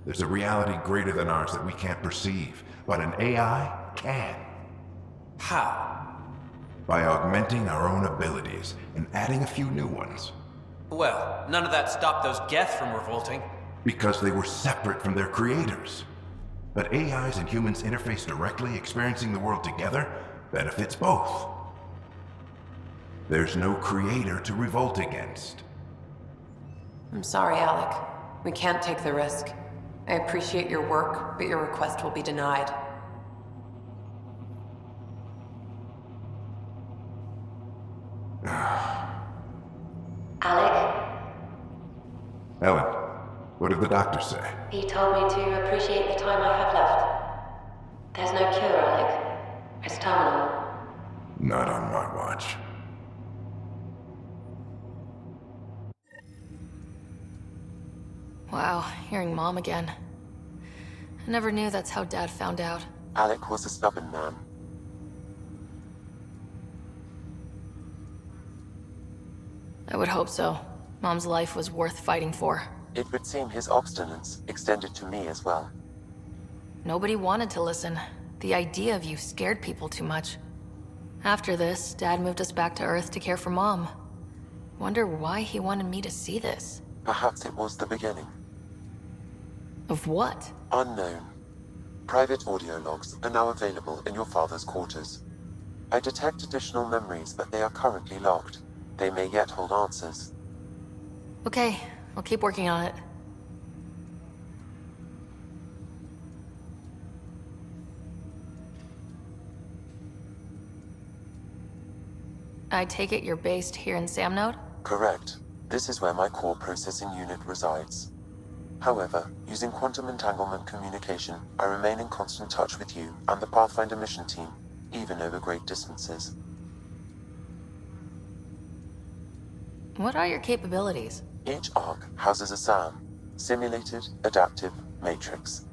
I: There's a reality greater than ours that we can't perceive, but an AI can.
F: How?
I: By augmenting our own abilities and adding a few new ones.
F: Well, none of that stopped those Geth from revolting.
I: Because they were separate from their creators. But AIs and humans interface directly, experiencing the world together, benefits both. There's no creator to revolt against.
R: I'm sorry, Alec. We can't take the risk. I appreciate your work, but your request will be denied.
M: Alec?
I: Ellen, what did the doctor say?
M: He told me to appreciate the time I have left. There's no cure, Alec. It's terminal.
I: Not on my watch.
C: Wow, hearing Mom again. I never knew that's how Dad found out.
D: Alec was a stubborn man.
C: I would hope so. Mom's life was worth fighting for.
D: It would seem his obstinance extended to me as well.
C: Nobody wanted to listen. The idea of you scared people too much. After this, Dad moved us back to Earth to care for Mom. Wonder why he wanted me to see this.
D: Perhaps it was the beginning.
C: Of what?
D: Unknown. Private audio logs are now available in your father's quarters. I detect additional memories, but they are currently locked. They may yet hold answers.
C: Okay, I'll keep working on it. I take it you're based here in Samnode?
D: Correct. This is where my core processing unit resides. However, using quantum entanglement communication, I remain in constant touch with you and the Pathfinder mission team, even over great distances.
C: What are your capabilities?
D: Each Ark houses a SAM, Simulated Adaptive Matrix.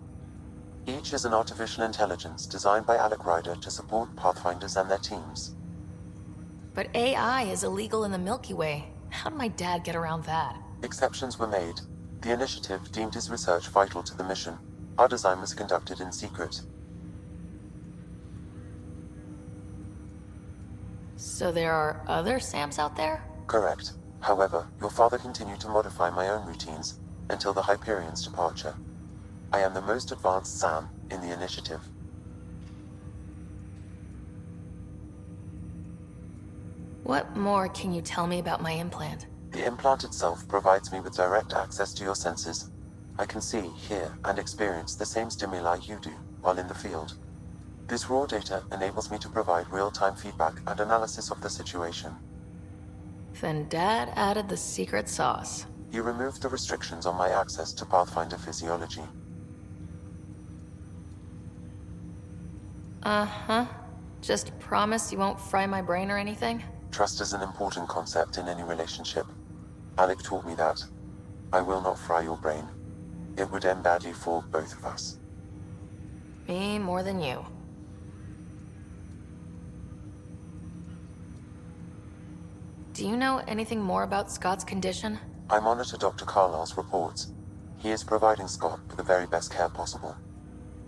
D: Each is an artificial intelligence designed by Alec Ryder to support Pathfinders and their teams.
C: But AI is illegal in the Milky Way. How did my dad get around that?
D: Exceptions were made. The initiative deemed his research vital to the mission. Our design was conducted in secret.
C: So there are other SAMs out there?
D: Correct. However, your father continued to modify my own routines until the Hyperion's departure. I am the most advanced SAM in the initiative.
C: What more can you tell me about my implant?
D: The implant itself provides me with direct access to your senses. I can see, hear, and experience the same stimuli you do while in the field. This raw data enables me to provide real-time feedback and analysis of the situation.
C: Then Dad added the secret sauce.
D: You removed the restrictions on my access to Pathfinder physiology.
C: Uh-huh. Just promise you won't fry my brain or anything?
D: Trust is an important concept in any relationship. Alec taught me that. I will not fry your brain. It would end badly for both of us.
C: Me more than you. Do you know anything more about Scott's condition?
D: I monitor Dr. Carlisle's reports. He is providing Scott with the very best care possible.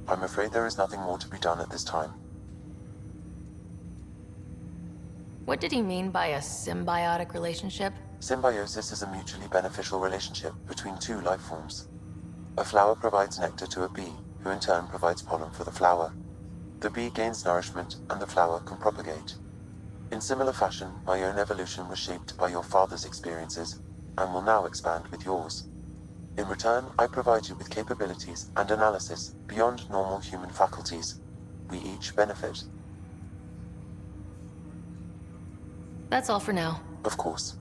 D: I'm afraid there is nothing more to be done at this time.
C: What did he mean by a symbiotic relationship?
D: Symbiosis is a mutually beneficial relationship between two life forms. A flower provides nectar to a bee, who in turn provides pollen for the flower. The bee gains nourishment, and the flower can propagate. In similar fashion, my own evolution was shaped by your father's experiences, and will now expand with yours. In return, I provide you with capabilities and analysis beyond normal human faculties. We each benefit.
C: That's all for now.
D: Of course.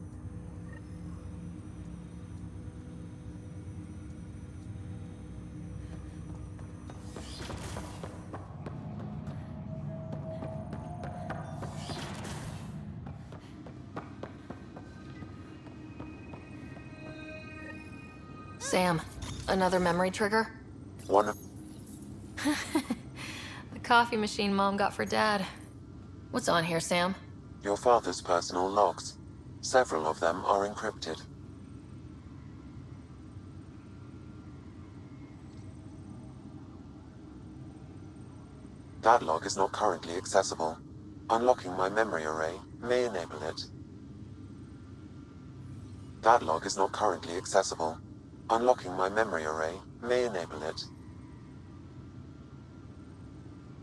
C: Sam, another memory trigger?
D: One of...
C: The coffee machine Mom got for Dad. What's on here, Sam?
D: Your father's personal logs. Several of them are encrypted. That log is not currently accessible. Unlocking my memory array may enable it. That log is not currently accessible. Unlocking my memory array may enable it.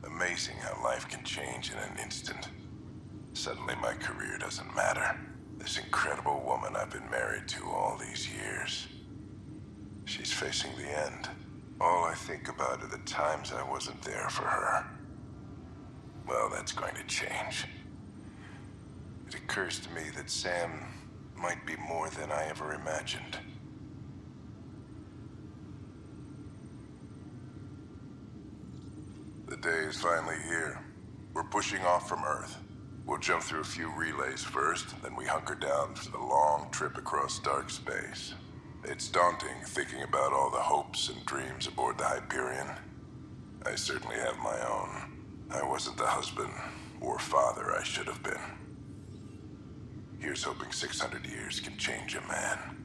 H: Amazing how life can change in an instant. Suddenly my career doesn't matter. This incredible woman I've been married to all these years. She's facing the end. All I think about are the times I wasn't there for her. Well, that's going to change. It occurs to me that Sam might be more than I ever imagined. The day is finally here. We're pushing off from Earth. We'll jump through a few relays first, then we hunker down for the long trip across dark space. It's daunting thinking about all the hopes and dreams aboard the Hyperion. I certainly have my own. I wasn't the husband or father I should have been. Here's hoping 600 years can change a man.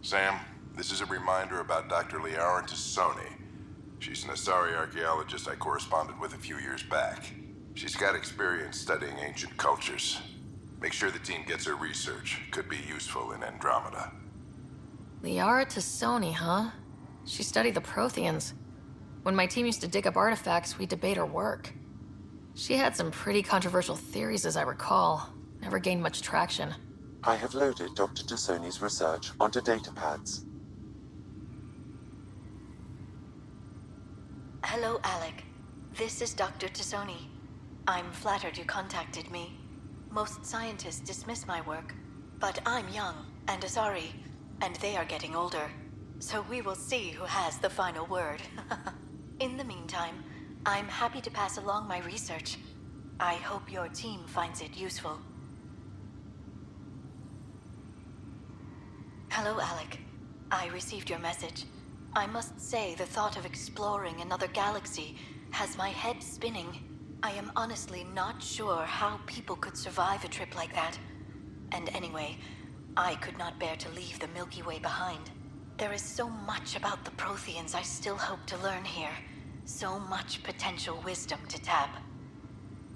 H: Sam, this is a reminder about Dr. Liam Kosta. She's an Asari archaeologist I corresponded with a few years back. She's got experience studying ancient cultures. Make sure the team gets her research. Could be useful in Andromeda.
C: Liara Tassoni, huh? She studied the Protheans. When my team used to dig up artifacts, we'd debate her work. She had some pretty controversial theories, as I recall. Never gained much traction.
D: I have loaded Dr. Tassoni's research onto data pads.
P: Hello, Alec. This is Dr. Tassoni. I'm flattered you contacted me. Most scientists dismiss my work, but I'm young and Asari, and they are getting older. So we will see who has the final word. In the meantime, I'm happy to pass along my research. I hope your team finds it useful. Hello, Alec. I received your message. I must say the thought of exploring another galaxy has my head spinning. I am honestly not sure how people could survive a trip like that. And anyway, I could not bear to leave the Milky Way behind. There is so much about the Protheans I still hope to learn here. So much potential wisdom to tap.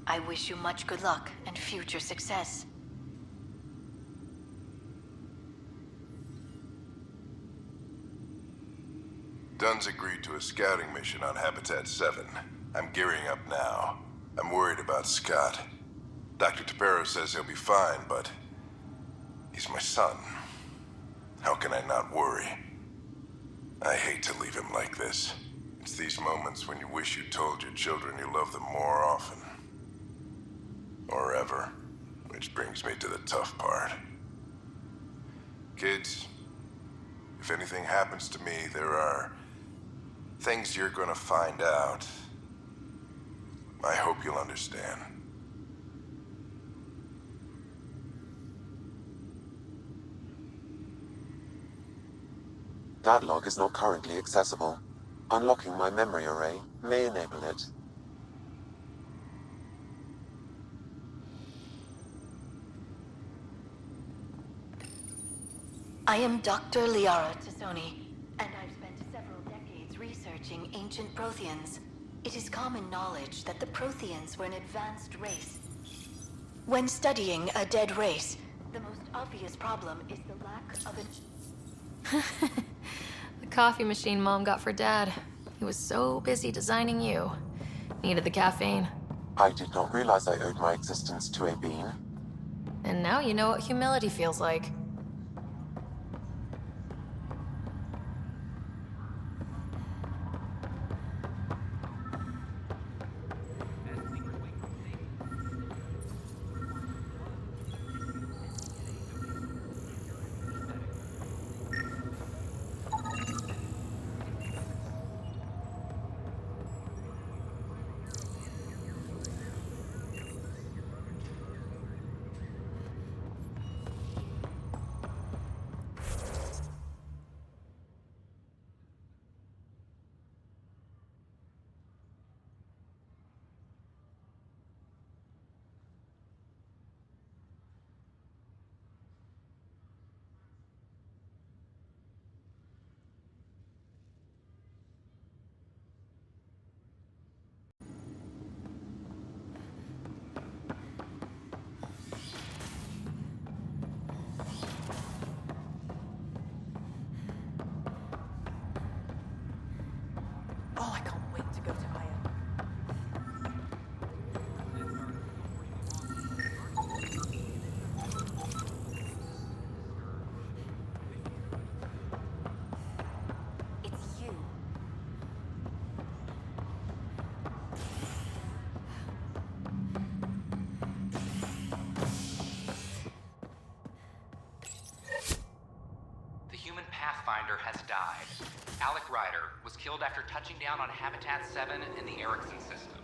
P: I wish you much good luck and future success.
H: Dunn's agreed to a scouting mission on Habitat 7. I'm gearing up now. I'm worried about Scott. Dr. Tapero says he'll be fine, but he's my son. How can I not worry? I hate to leave him like this. It's these moments when you wish you told your children you love them more often. Or ever. Which brings me to the tough part. Kids, if anything happens to me, there are things you're gonna find out. I hope you'll understand.
D: That log is not currently accessible. Unlocking my memory array may enable it.
P: I am Dr. Liara Tassoni, and I've spent several decades researching ancient Protheans. It is common knowledge that the Protheans were an advanced race. When studying a dead race, the most obvious problem is the lack of an...
C: The coffee machine Mom got for Dad. He was so busy designing you. Needed the caffeine.
D: I did not realize I owed my existence to a bean.
C: And now you know what humility feels like.
F: Oh, I can't wait to go to Aya.
P: It's you.
X: The human Pathfinder has died. Alec Ryder was killed after touching down on Habitat 7 in the Erickson system.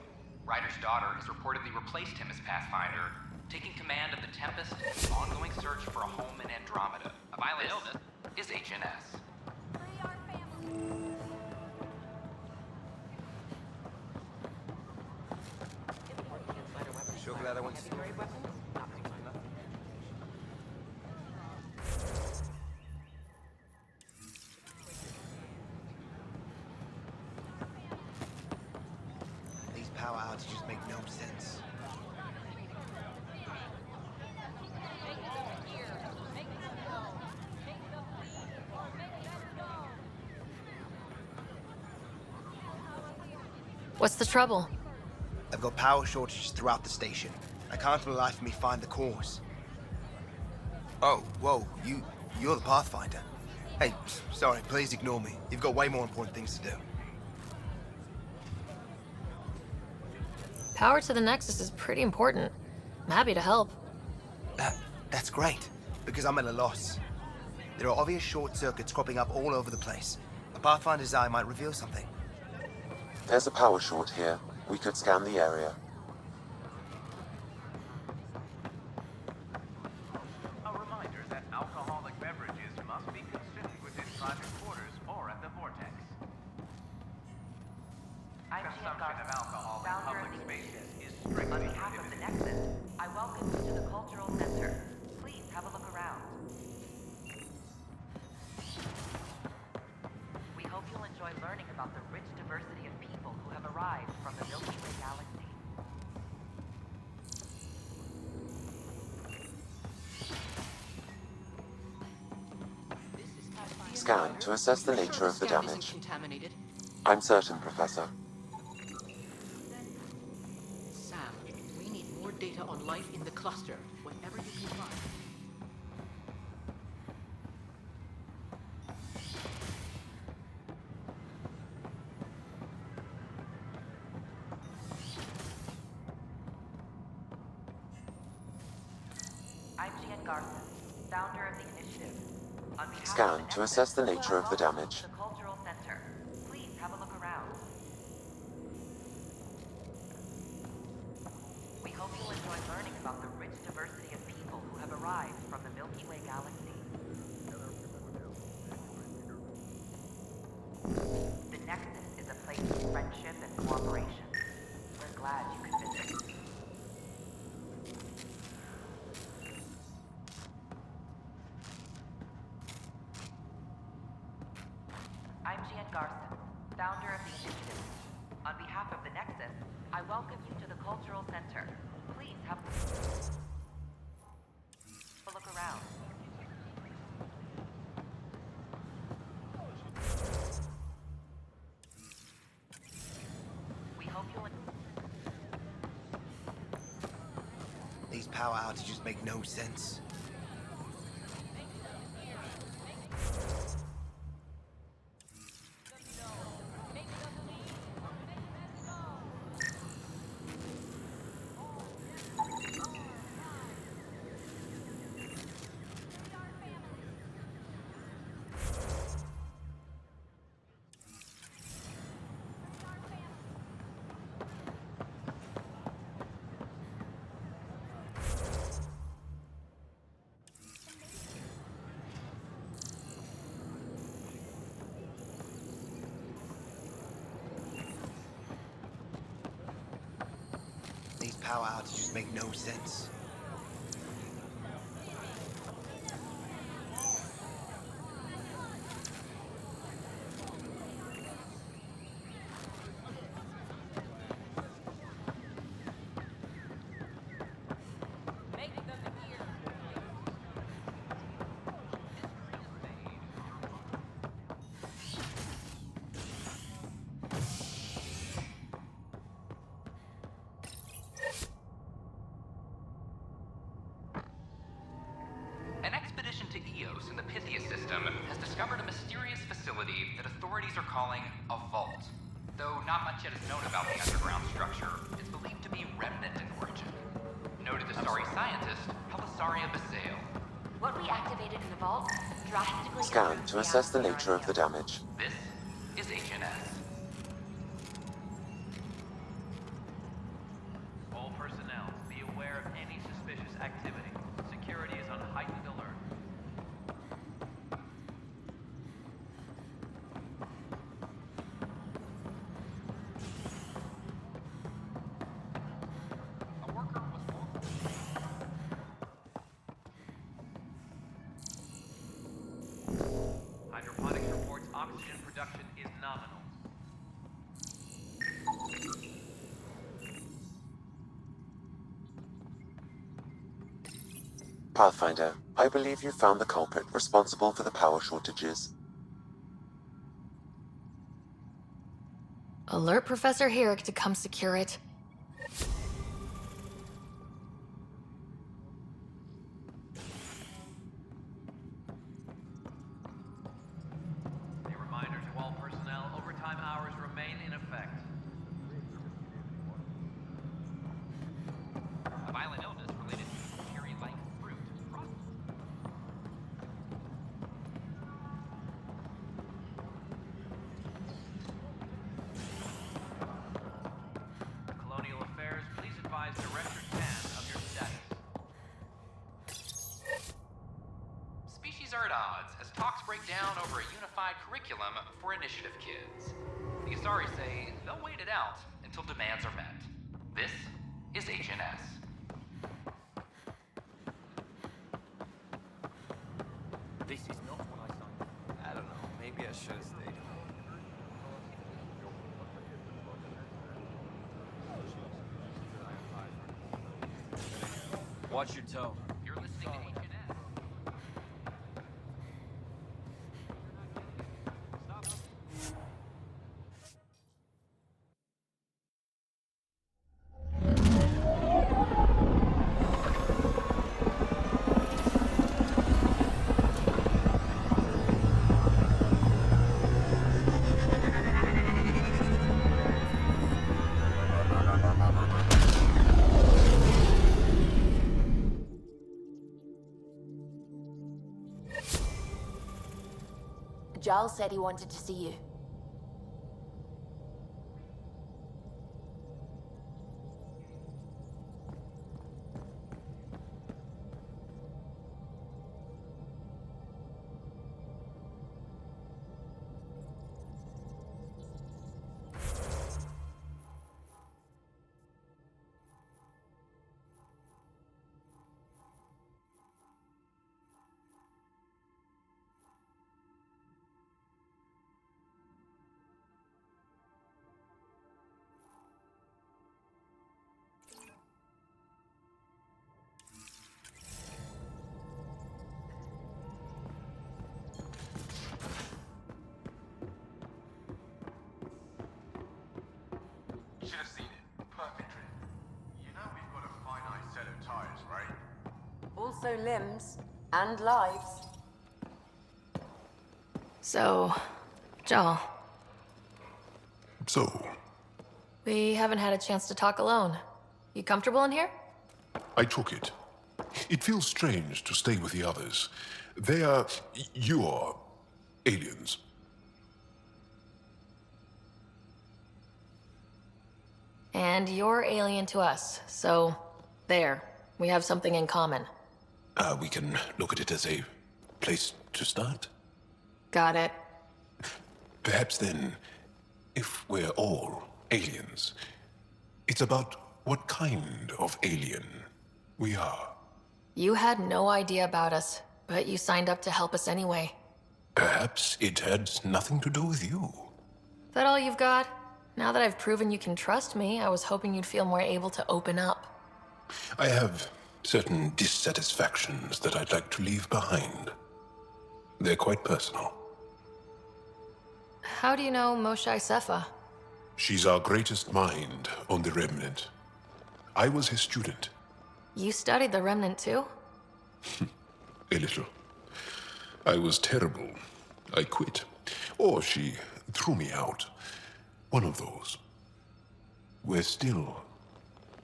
X: Ryder's daughter has reportedly replaced him as Pathfinder, taking command of the Tempest and the ongoing search for a home in Andromeda. A violent illness is HNS.
K: Sure glad I went to school. These power outages make no sense.
C: What's the trouble?
K: I've got power shortages throughout the station. I can't for the life of me find the cause. Oh, whoa, you're the Pathfinder. Hey, sorry, please ignore me. You've got way more important things to do.
C: Power to the Nexus is pretty important. I'm happy to help.
K: That's great, because I'm at a loss. There are obvious short circuits cropping up all over the place. A Pathfinder's eye might reveal something.
D: There's a power short here. We could scan the area.
W: A reminder that alcoholic beverages must be consumed within private quarters or at the vortex. Consumption of alcohol in public spaces is strictly prohibited.
G: The Nexus, I welcome you to the Cultural Center. Please have a look around. We hope you'll enjoy learning about the rich diversity of people who have arrived from the Milky Way galaxy.
D: Scan to assess the nature of the damage. I'm certain, Professor.
Q: Sam, we need more data on life in the cluster, whatever you can find.
G: I'm Gian Garson, founder of the initiative. On behalf
D: Scan
G: of
D: to assess the nature of the damage.
G: the Cultural Center, please have a look around. We hope you'll enjoy learning about the rich diversity of people who have arrived from the Milky Way galaxy. The Nexus is a place of friendship and cooperation. We're glad you could visit. I'm Gian Garson, founder of the initiative. On behalf of the Nexus, I welcome you to the Cultural Center. Please have a look around. We hope you'll...
K: These power outages make no sense. These power outages make no sense.
X: An expedition to Eos in the Pythia system has discovered a mysterious facility that authorities are calling a vault. Though not much yet is known about the underground structure, it's believed to be Remnant in origin. Noted Asari scientist, Helisaria Basale.
B: What we activated in the vault drastically...
D: Scan to assess the nature of the damage.
X: This is HNS.
W: All personnel, be aware of any suspicious activity. Security is on heightened alert. Hydroponics reports oxygen production is nominal.
D: Pathfinder, I believe you found the culprit responsible for the power shortages.
C: Alert Professor Herrick to come secure it.
W: A reminder to all personnel, overtime hours remain in effect.
X: are at odds as talks break down over a unified curriculum for initiative kids. The Asari say they'll wait it out until demands are met. This is HNS.
O: This is not what I signed.
J: I don't know. Maybe I should have stayed. Watch your toe.
X: You're listening to HNS.
B: Giles said he wanted to see you.
H: Should have seen it. Perfect trip. You know we've got a finite set of tires, right?
N: Also limbs and lives.
C: So, Joel,
S: So,
C: we haven't had a chance to talk alone. You comfortable in here?
S: I took it. It feels strange to stay with the others. They are... you are... aliens.
C: And you're alien to us, so there. We have something in common.
S: We can look at it as a place to start.
C: Got it.
S: Perhaps then, if we're all aliens, it's about what kind of alien we are.
C: You had no idea about us, but you signed up to help us anyway.
S: Perhaps it had nothing to do with you.
C: That all you've got? Now that I've proven you can trust me, I was hoping you'd feel more able to open up.
S: I have certain dissatisfactions that I'd like to leave behind. They're quite personal.
C: How do you know Moshae Sefa?
S: She's our greatest mind on the Remnant. I was his student.
C: You studied the Remnant too?
S: A little. I was terrible. I quit. Or she threw me out. One of those. We're still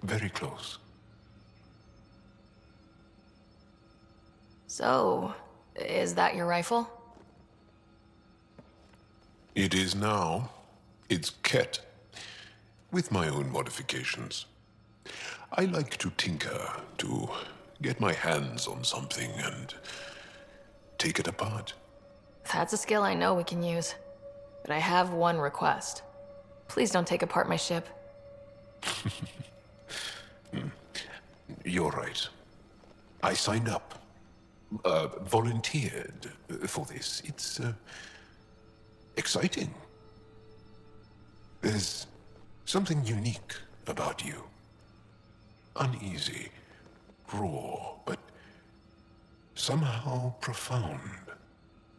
S: very close.
C: So, is that your rifle?
S: It is now. It's kett, with my own modifications. I like to tinker, to get my hands on something and take it apart.
C: That's a skill I know we can use. But I have one request. Please don't take apart my ship.
S: You're right. I signed up. Volunteered for this. It's, exciting. There's something unique about you. Uneasy, raw, but somehow profound.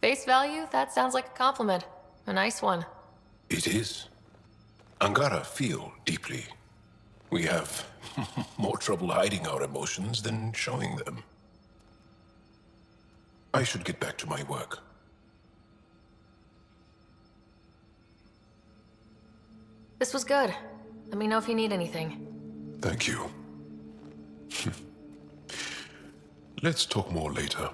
C: Face value? That sounds like a compliment. A nice one.
S: It is. Angara feel deeply. We have more trouble hiding our emotions than showing them. I should get back to my work.
C: This was good. Let me know if you need anything.
S: Thank you. Let's talk more later.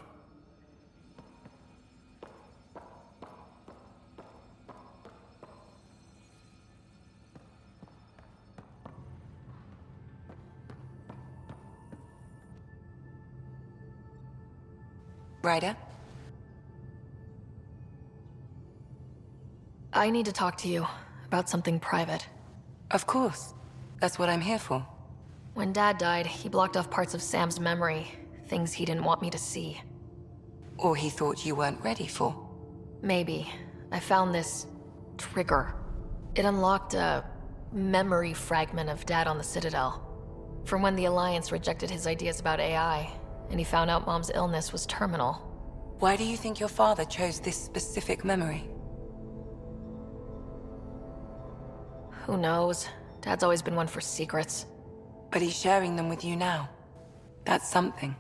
A: Ryder?
C: I need to talk to you about something private.
N: Of course. That's what I'm here for.
C: When Dad died, he blocked off parts of Sam's memory, things he didn't want me to see.
N: Or he thought you weren't ready for.
C: Maybe. I found this trigger. It unlocked a memory fragment of Dad on the Citadel. From when the Alliance rejected his ideas about AI, and he found out Mom's illness was terminal.
N: Why do you think your father chose this specific memory?
C: Who knows? Dad's always been one for secrets.
N: But he's sharing them with you now. That's something.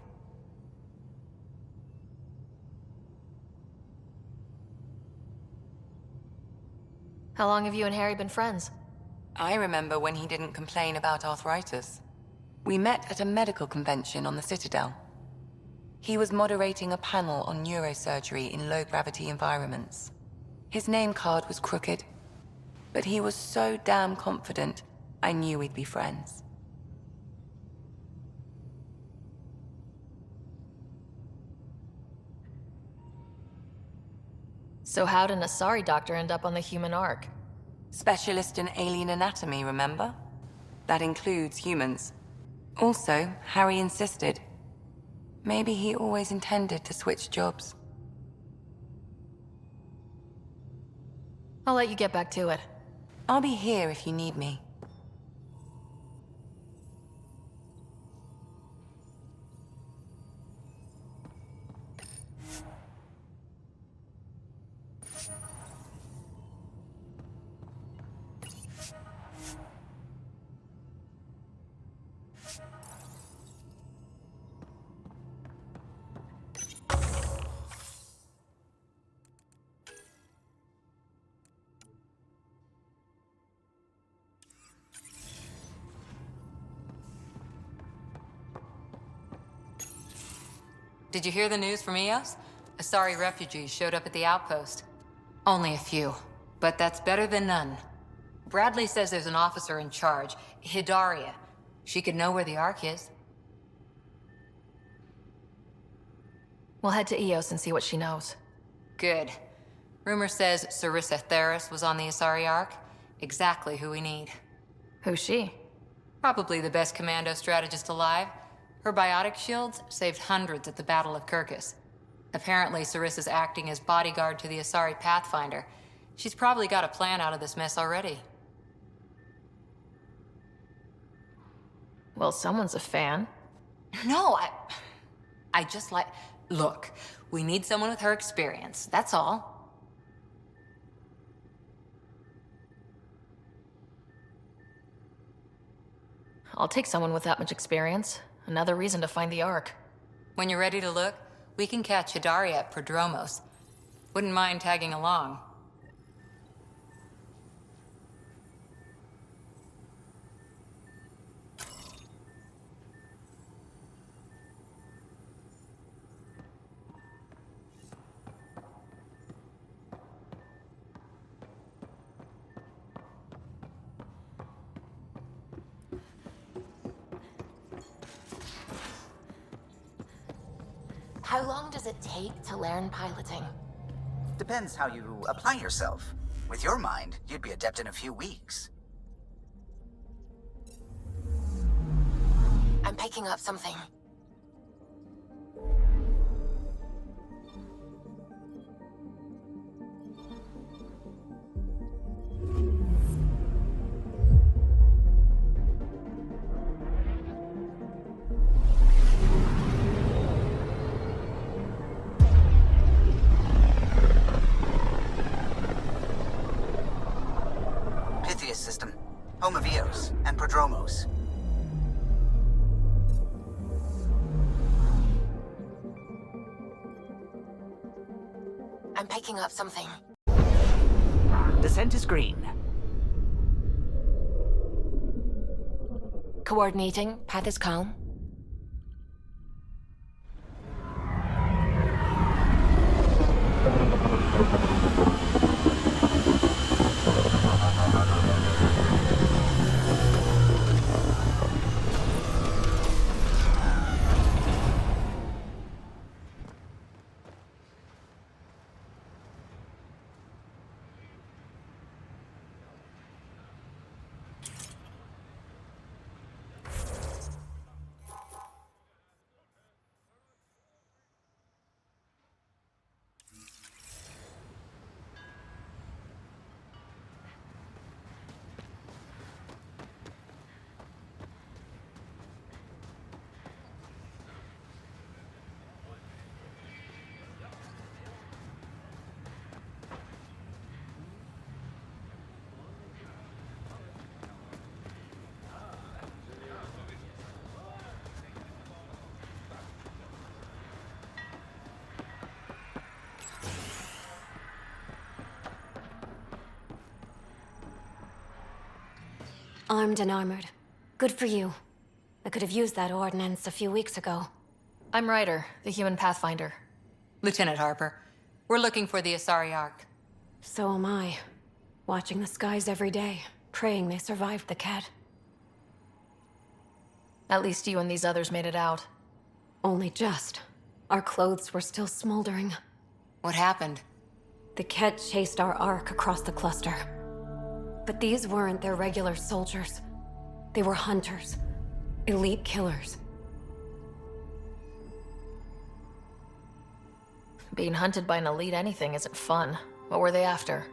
C: How long have you and Harry been friends?
N: I remember when he didn't complain about arthritis. We met at a medical convention on the Citadel. He was moderating a panel on neurosurgery in low-gravity environments. His name card was crooked, but he was so damn confident, I knew we'd be friends.
C: So how'd an Asari doctor end up on the human Ark?
N: Specialist in alien anatomy, remember? That includes humans. Also, Harry insisted. Maybe he always intended to switch jobs.
C: I'll let you get back to it.
N: I'll be here if you need me.
F: Did you hear the news from Eos? Asari refugees showed up at the outpost. Only a few, but that's better than none. Bradley says there's an officer in charge, Hidaria. She could know where the Ark is.
C: We'll head to Eos and see what she knows.
F: Good. Rumor says Sarissa Theris was on the Asari Ark. Exactly who we need.
C: Who's she?
F: Probably the best commando strategist alive. Her biotic shields saved hundreds at the Battle of Kirkus. Apparently, Sarissa's acting as bodyguard to the Asari Pathfinder. She's probably got a plan out of this mess already.
C: Well, someone's a fan.
F: No, I just like... Look, we need someone with her experience, that's all.
C: I'll take someone with that much experience. Another reason to find the Ark.
F: When you're ready to look, we can catch Hidaria at Prodromos. Wouldn't mind tagging along.
B: How long does it take to learn piloting?
L: Depends how you apply yourself. With your mind, you'd be adept in a few weeks.
B: I'm picking up something.
L: System, home of Eos and Prodromos.
B: I'm picking up something.
L: Descent is green.
B: Coordinating. Path is calm.
E: Armed and armored. Good for you. I could have used that ordnance a few weeks ago.
C: I'm Ryder, the human Pathfinder.
F: Lieutenant Harper, we're looking for the Asari Ark.
E: So am I. Watching the skies every day, praying they survived the kett.
C: At least you and these others made it out.
E: Only just. Our clothes were still smoldering.
F: What happened?
E: The kett chased our Ark across the cluster. But these weren't their regular soldiers. They were hunters. Elite killers.
C: Being hunted by an elite anything isn't fun. What were they after?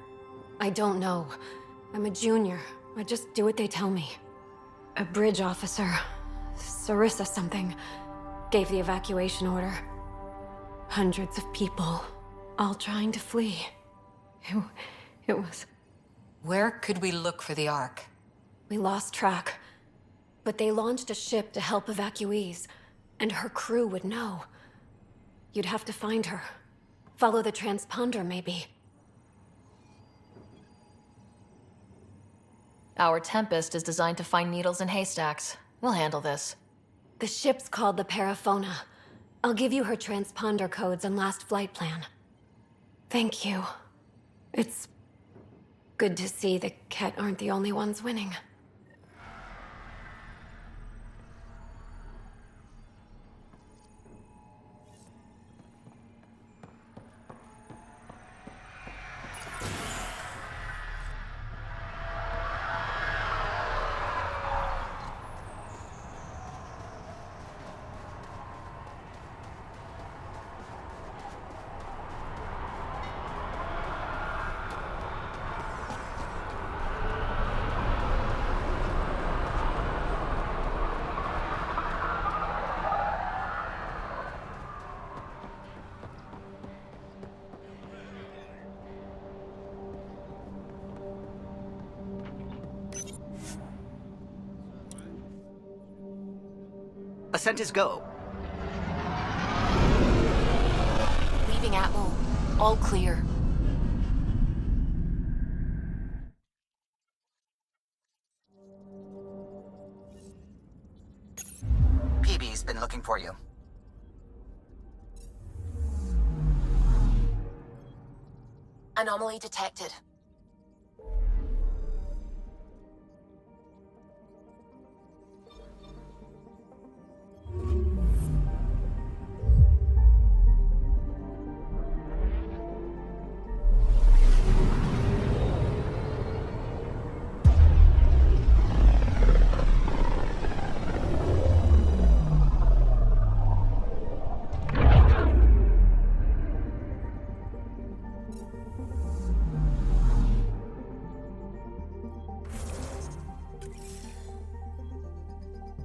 E: I don't know. I'm a junior. I just do what they tell me. A bridge officer, Sarissa something, gave the evacuation order. Hundreds of people, all trying to flee. It was...
F: Where could we look for the Ark?
E: We lost track. But they launched a ship to help evacuees, and her crew would know. You'd have to find her. Follow the transponder, maybe.
C: Our Tempest is designed to find needles in haystacks. We'll handle this.
E: The ship's called the Paraphona. I'll give you her transponder codes and last flight plan. Thank you. It's good to see the kett aren't the only ones winning.
L: Ascent is go.
C: Leaving Atmo. All clear.
L: PB's been looking for you.
C: Anomaly detected.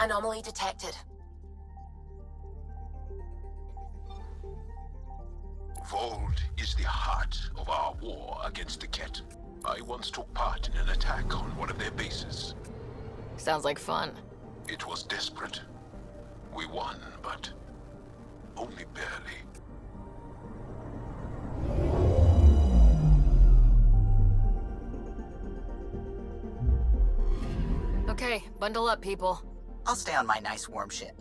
C: Anomaly detected.
S: Vold is the heart of our war against the kett. I once took part in an attack on one of their bases.
C: Sounds like fun.
S: It was desperate. We won, but only barely.
C: Okay, bundle up, people.
L: I'll stay on my nice warm ship.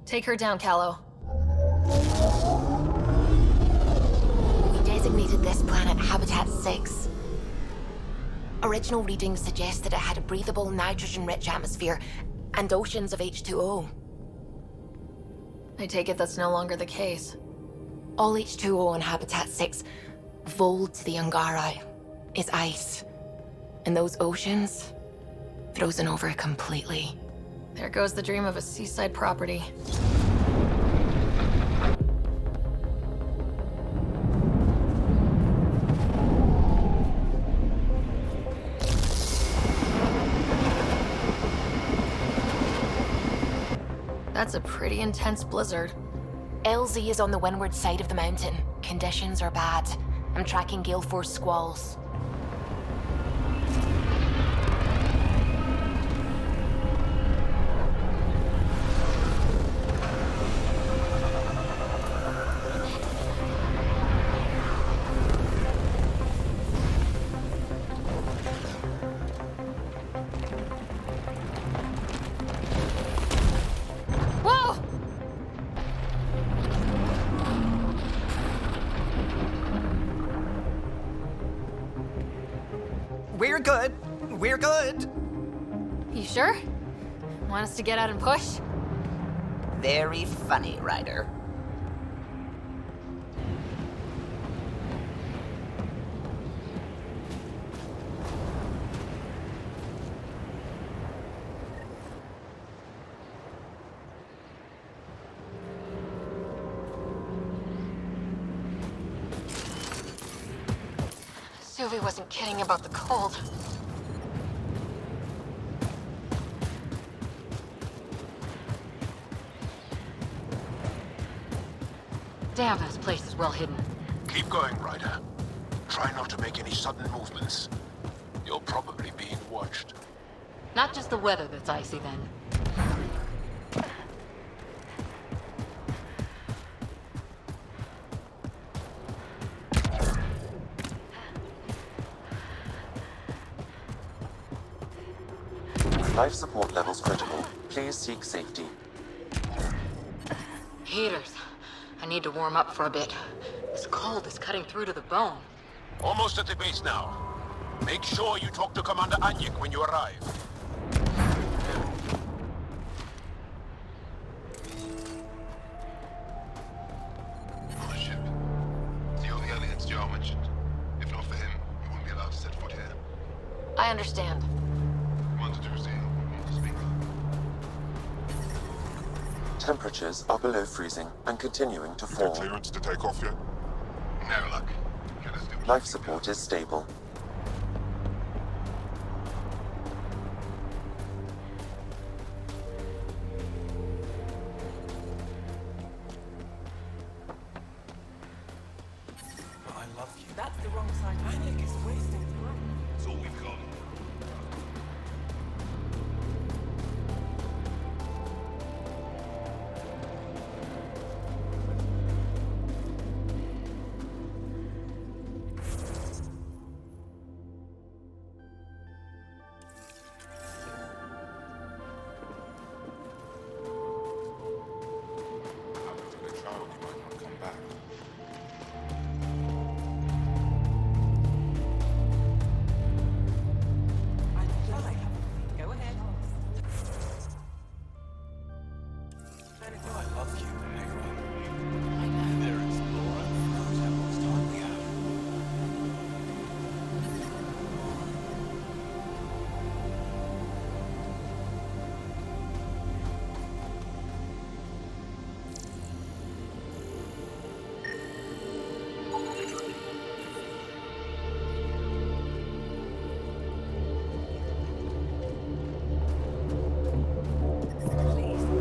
C: Take her down, Callow.
T: We designated this planet Habitat 6. Original readings suggest that it had a breathable, nitrogen-rich atmosphere and oceans of H2O.
C: I take it that's no longer the case.
T: All H2O on Habitat 6, Vold to the Angara, is ice. And those oceans, frozen over completely.
C: There goes the dream of a seaside property. That's a pretty intense blizzard.
T: LZ is on the windward side of the mountain. Conditions are bad. I'm tracking gale force squalls.
L: We're good. We're good.
C: You sure? Want us to get out and push?
L: Very funny, Ryder.
C: Suvi wasn't kidding about the cold.
F: Damn, this place is well hidden.
M: Keep going, Ryder. Try not to make any sudden movements. You're probably being watched.
F: Not just the weather that's icy, then.
D: Life support levels critical. Please seek safety.
F: Heaters. I need to warm up for a bit. This cold is cutting through to the bone.
M: Almost at the base now. Make sure you talk to Commander Anyik when you arrive.
R: On the ship. The only aliens Joe mentioned. If not for him, we wouldn't be allowed to set foot here.
C: I understand.
R: Commander Drusille, want to speak.
D: Temperatures are below freezing and continuing to fall.
R: Clearance to take off yet? No luck.
D: Life support is stable.
O: I love you. That's the wrong side. Alec is wasting time.
R: It's all we've got.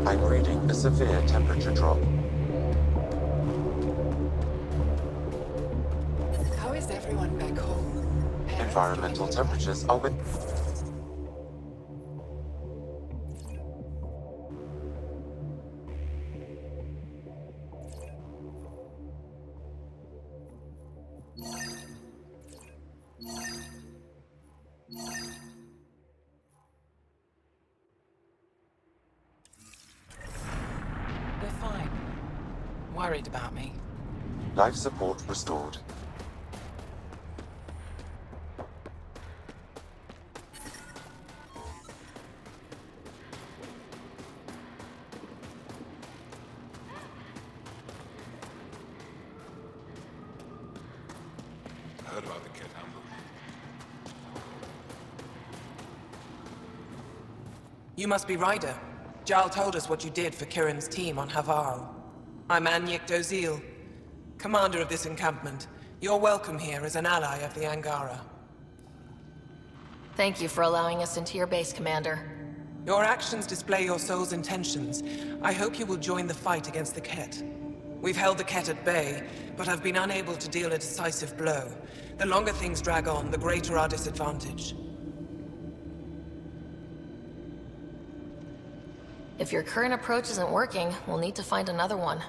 D: I'm reading a severe temperature drop.
U: How is everyone back home?
D: Environmental temperatures are with...
U: They're fine. Worried about me.
D: Life support restored.
R: Heard about the kett ambush.
U: You must be Ryder. Jarl told us what you did for Kirin's team on Havarl. I'm Anyik Dozil, commander of this encampment. You're welcome here as an ally of the Angara.
C: Thank you for allowing us into your base, Commander.
U: Your actions display your soul's intentions. I hope you will join the fight against the kett. We've held the kett at bay, but have been unable to deal a decisive blow. The longer things drag on, the greater our disadvantage.
C: If your current approach isn't working, we'll need to find another one.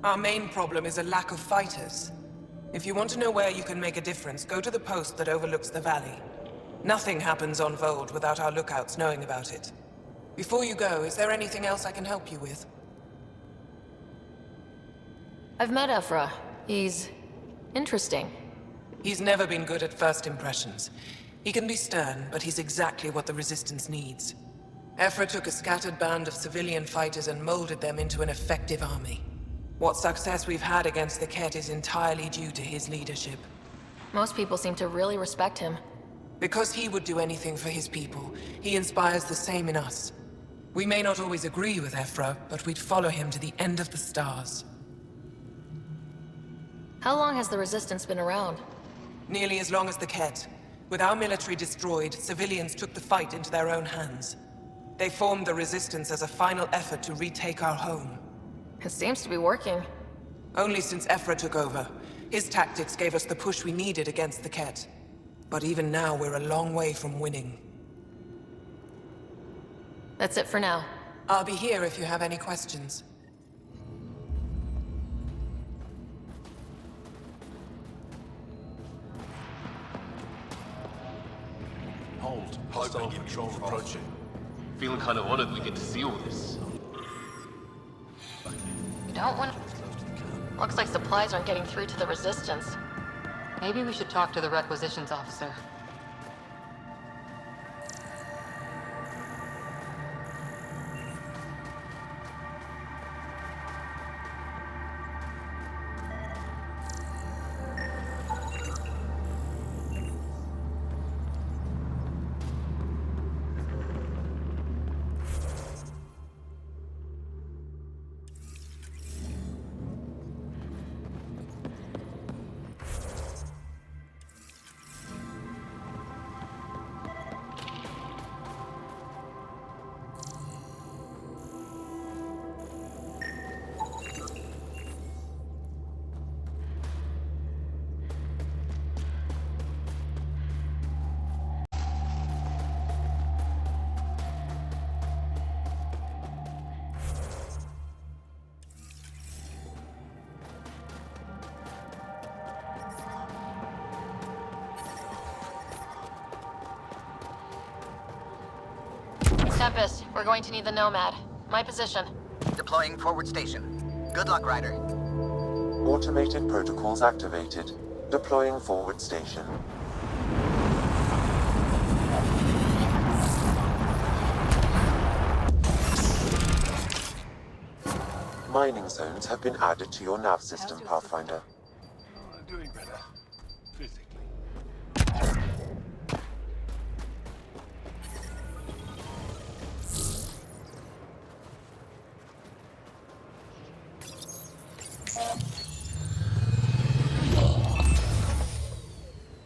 U: Our main problem is a lack of fighters. If you want to know where you can make a difference, go to the post that overlooks the valley. Nothing happens on Vold without our lookouts knowing about it. Before you go, is there anything else I can help you with?
C: I've met Ephra. He's interesting.
U: He's never been good at first impressions. He can be stern, but he's exactly what the Resistance needs. Ephra took a scattered band of civilian fighters and molded them into an effective army. What success we've had against the kett is entirely due to his leadership.
C: Most people seem to really respect him.
U: Because he would do anything for his people, he inspires the same in us. We may not always agree with Ephra, but we'd follow him to the end of the stars.
C: How long has the Resistance been around?
U: Nearly as long as the kett. With our military destroyed, civilians took the fight into their own hands. They formed the Resistance as a final effort to retake our home.
C: It seems to be working.
U: Only since Ephra took over. His tactics gave us the push we needed against the kett. But even now, we're a long way from winning.
C: That's it for now.
U: I'll be here if you have any questions.
I: Hold. Hostile patrol approaching.
P: Feeling kind of honored we get to see all this.
C: You don't want... Looks like supplies aren't getting through to the Resistance.
F: Maybe we should talk to the requisitions officer.
C: Tempest, we're going to need the Nomad. My position.
L: Deploying forward station. Good luck, Ryder.
D: Automated protocols activated. Deploying forward station. Mining zones have been added to your nav system, Pathfinder.
I: Doing better. Physically.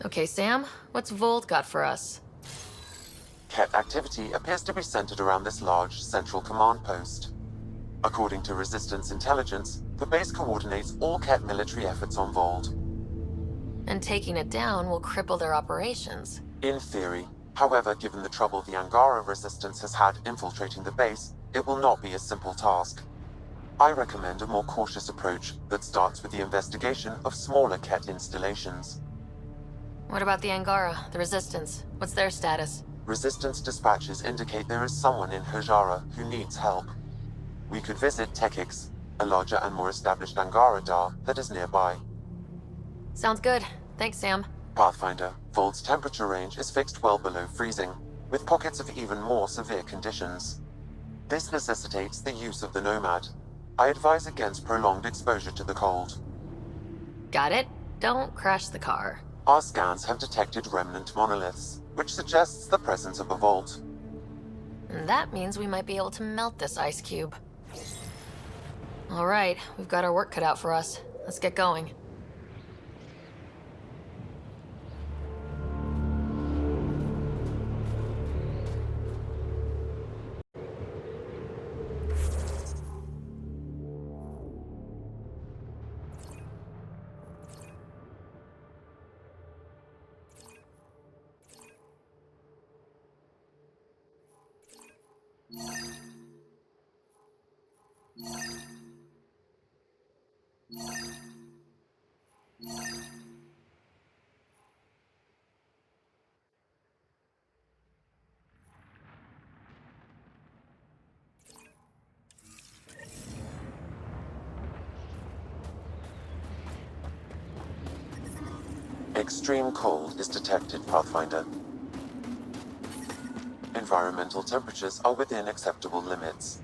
C: Okay, Sam, what's Vold got for us?
D: Kett activity appears to be centered around this large central command post. According to Resistance intelligence, the base coordinates all Kett military efforts on Vold.
C: And taking it down will cripple their operations.
D: In theory. However, given the trouble the Angara Resistance has had infiltrating the base, it will not be a simple task. I recommend a more cautious approach that starts with the investigation of smaller Kett installations.
C: What about the Angara, the Resistance? What's their status?
D: Resistance dispatches indicate there is someone in Hojara who needs help. We could visit Tekix, a larger and more established Angara Dar that is nearby.
C: Sounds good. Thanks, Sam.
D: Pathfinder, Vold's temperature range is fixed well below freezing, with pockets of even more severe conditions. This necessitates the use of the Nomad. I advise against prolonged exposure to the cold.
C: Got it. Don't crash the car.
D: Our scans have detected Remnant monoliths, which suggests the presence of a vault.
C: And that means we might be able to melt this ice cube. All right, we've got our work cut out for us. Let's get going.
D: Extreme cold is detected, Pathfinder. Environmental temperatures are within acceptable limits.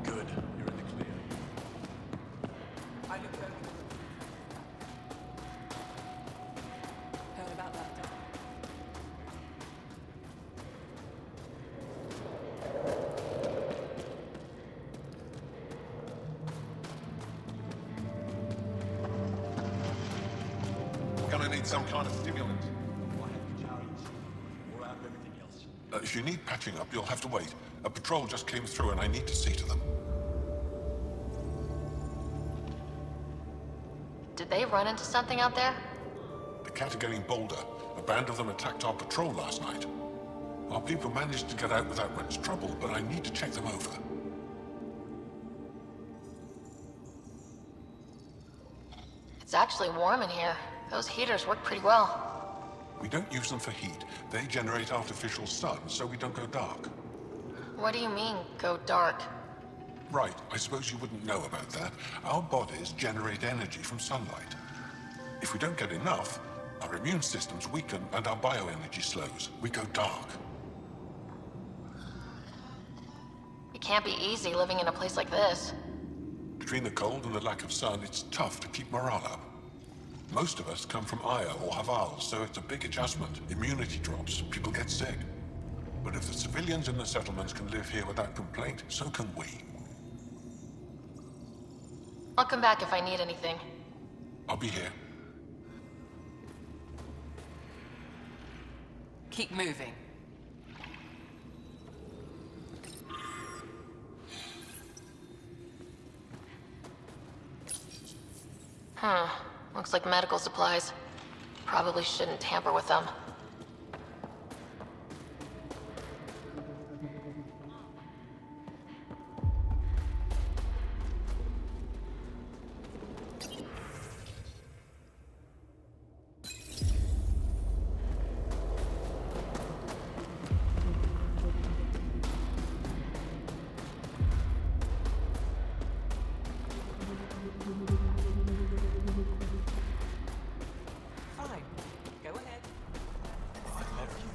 I: Good. You're in the clear.
O: I looked over. Heard about that, don't
S: Gonna need some kind of stimulant.
I: I have the challenge. Or out of everything else.
S: If you need patching up, you'll have to wait. A patrol just came through and I need to see to them.
C: Did they run into something out there?
S: The kett are getting bolder. A band of them attacked our patrol last night. Our people managed to get out without much trouble, but I need to check them over.
C: It's actually warm in here. Those heaters work pretty well.
S: We don't use them for heat. They generate artificial sun, so we don't go dark.
C: What do you mean, go dark?
S: Right, I suppose you wouldn't know about that. Our bodies generate energy from sunlight. If we don't get enough, our immune systems weaken and our bioenergy slows. We go dark.
C: It can't be easy living in a place like this.
S: Between the cold and the lack of sun, it's tough to keep morale up. Most of us come from Aya or Haval, so it's a big adjustment. Immunity drops, people get sick. But if the civilians in the settlements can live here without complaint, so can we.
C: I'll come back if I need anything.
S: I'll be here.
F: Keep moving.
C: Looks like medical supplies. Probably shouldn't tamper with them.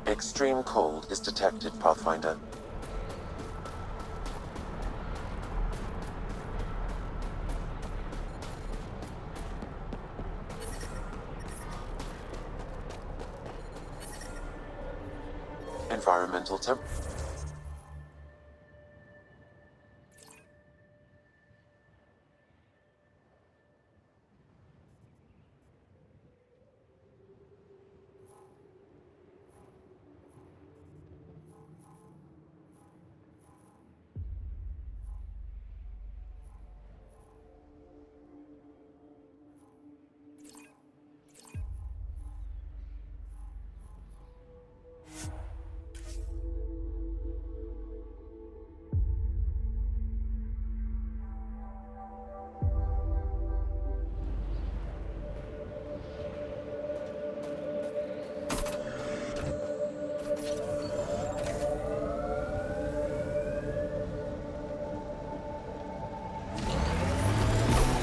D: Extreme cold is detected, Pathfinder. Environmental temp.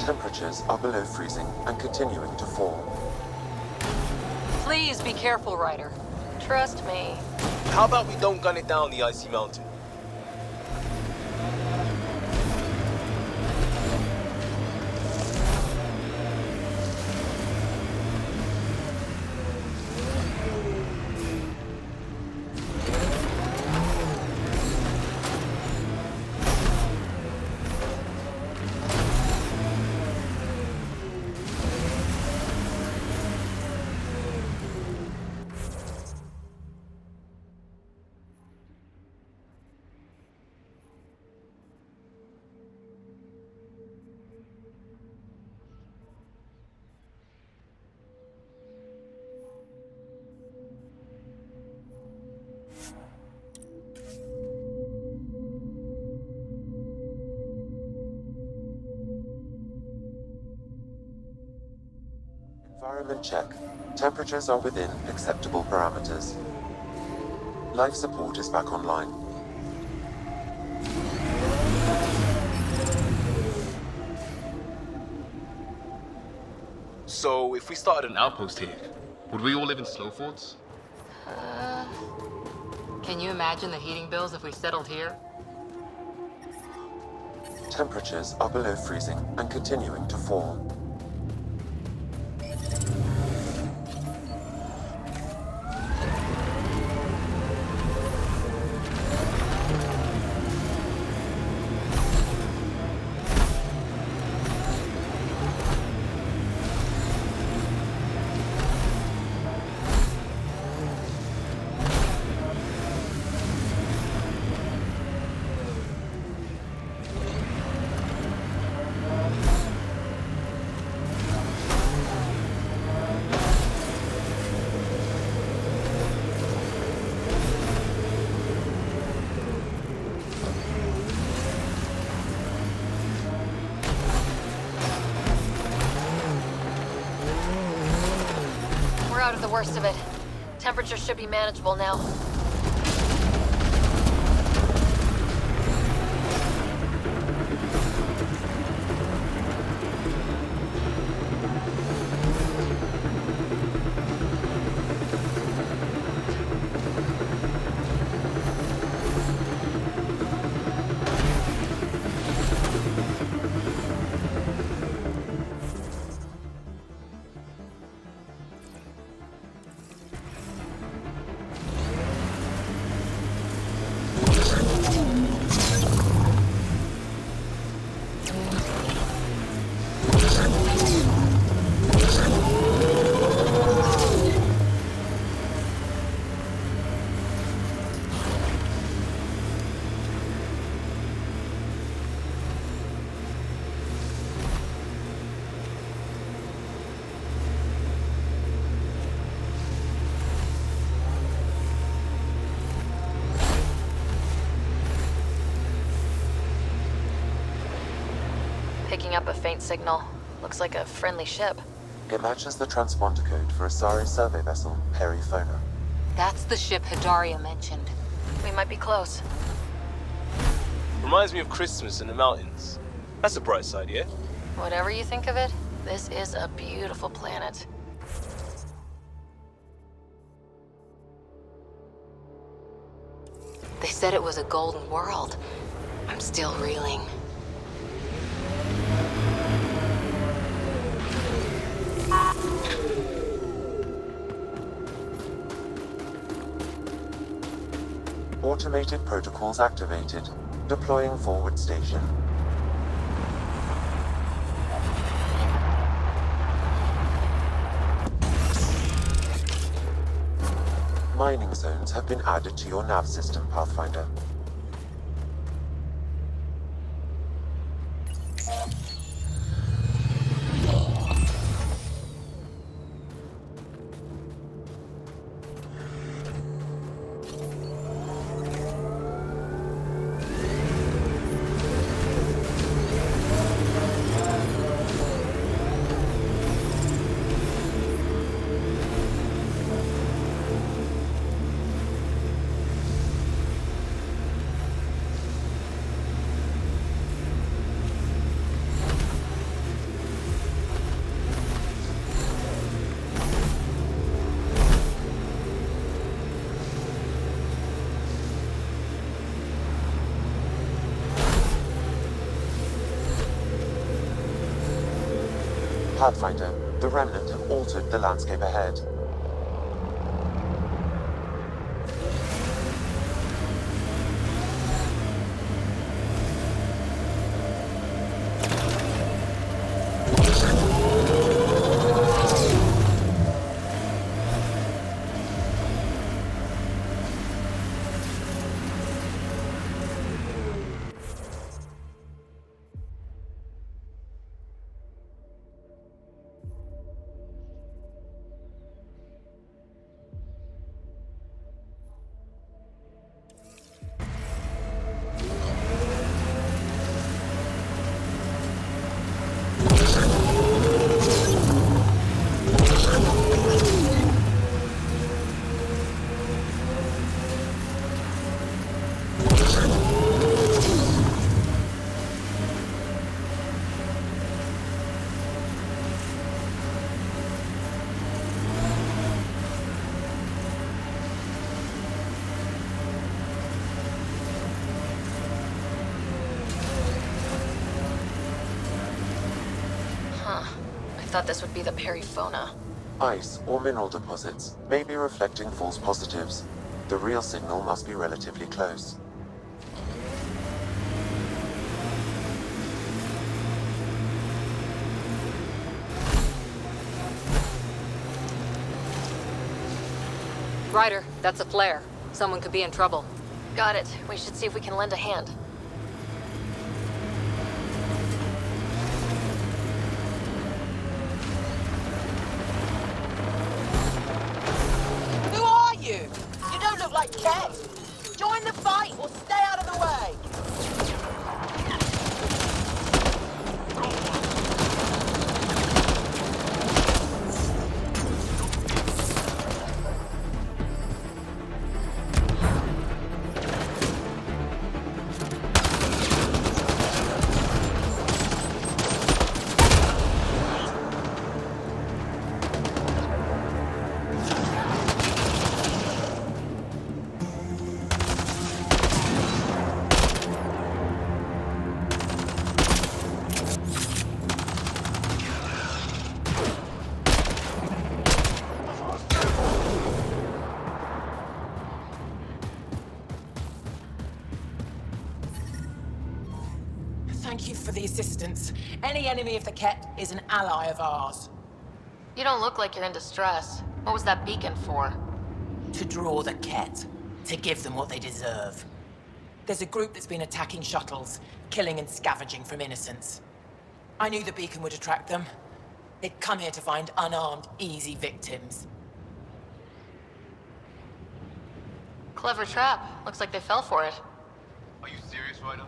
D: Temperatures are below freezing and continuing to fall.
F: Please be careful, Ryder.
C: Trust me.
P: How about we don't gun it down the icy mountain?
D: Environment check. Temperatures are within acceptable parameters. Life support is back online.
P: So, if we started an outpost here, would we all live in snow forts?
F: Can you imagine the heating bills if we settled here?
D: Temperatures are below freezing and continuing to fall.
C: We're out of the worst of it. Temperature should be manageable now. Picking up a faint signal. Looks like a friendly ship.
D: It matches the transponder code for Asari survey vessel, Perifona.
F: That's the ship Hidaria mentioned.
C: We might be close.
P: Reminds me of Christmas in the mountains. That's a bright side, yeah?
C: Whatever you think of it, this is a beautiful planet.
F: They said it was a golden world. I'm still reeling.
D: Automated protocols activated. Deploying forward station. Mining zones have been added to your nav system, Pathfinder. Pathfinder, the Remnant have altered the landscape ahead.
C: thought this would be the periphona.
D: Ice or mineral deposits may be reflecting false positives. The real signal must be relatively close.
B: Ryder, that's a flare. Someone could be in trouble.
C: Got it. We should see if we can lend a hand.
O: Who are you? You don't look like Kett. Join the fight or stay out of the way. Thank you for the assistance. Any enemy of the Kett is an ally of ours.
C: You don't look like you're in distress. What was that beacon for?
O: To draw the Kett. To give them what they deserve. There's a group that's been attacking shuttles, killing and scavenging from innocents. I knew the beacon would attract them. They'd come here to find unarmed, easy victims.
C: Clever trap. Looks like they fell for it.
R: Are you serious, Ryder?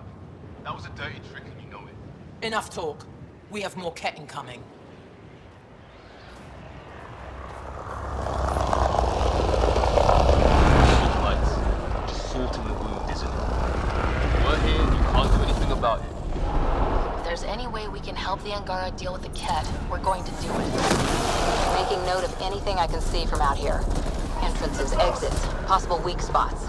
R: That was a dirty trick and you know it.
O: Enough talk. We have more Kett incoming.
P: Just sorting the wound, isn't it? We're here, you can't do anything about it.
C: If there's any way we can help the Angara deal with the Kett, we're going to do it.
B: Making note of anything I can see from out here. Entrances, exits, possible weak spots.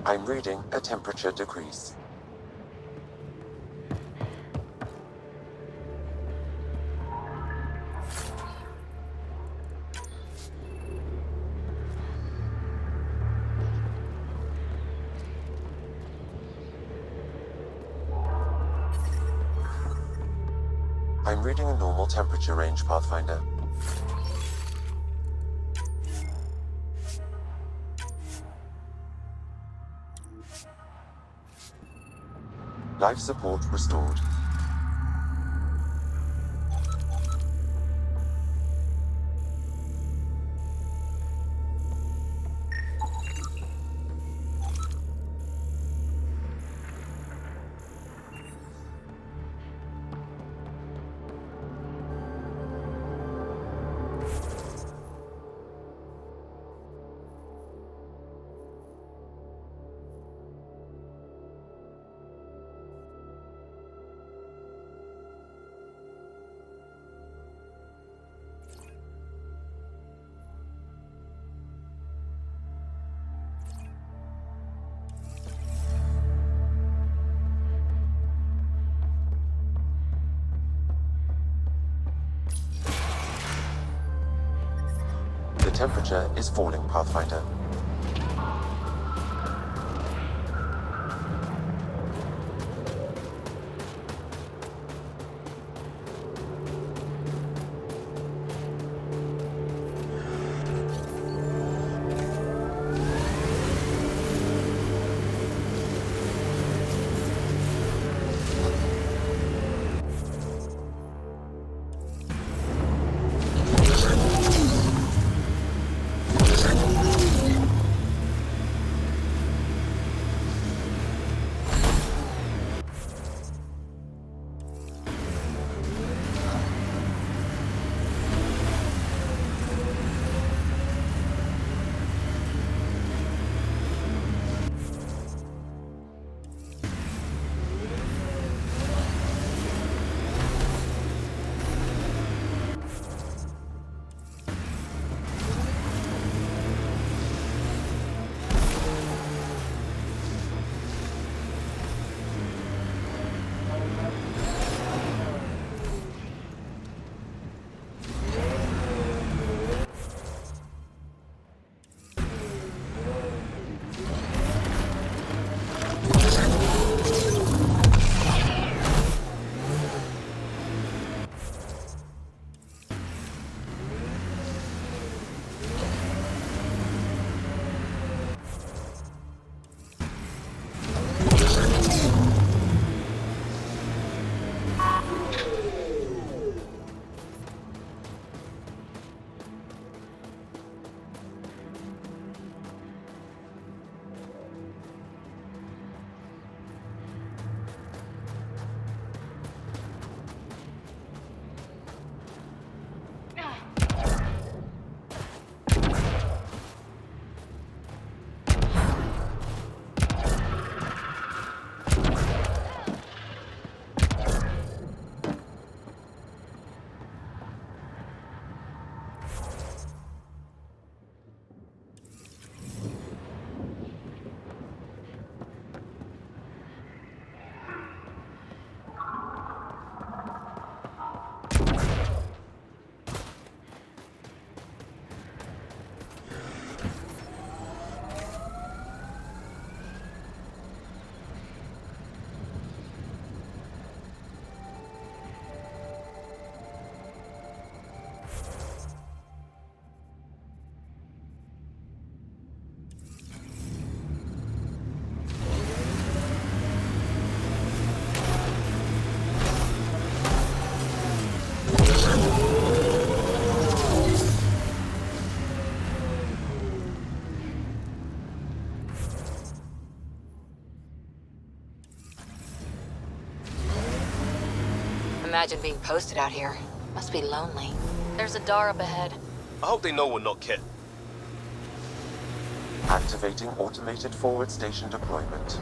D: I'm reading a temperature decrease. I'm reading a normal temperature range, Pathfinder. Life support restored. The temperature is falling, Pathfinder.
B: Imagine being posted out here. Must be lonely.
C: There's a door up ahead.
P: I hope they know we're not kett.
D: Activating automated forward station deployment.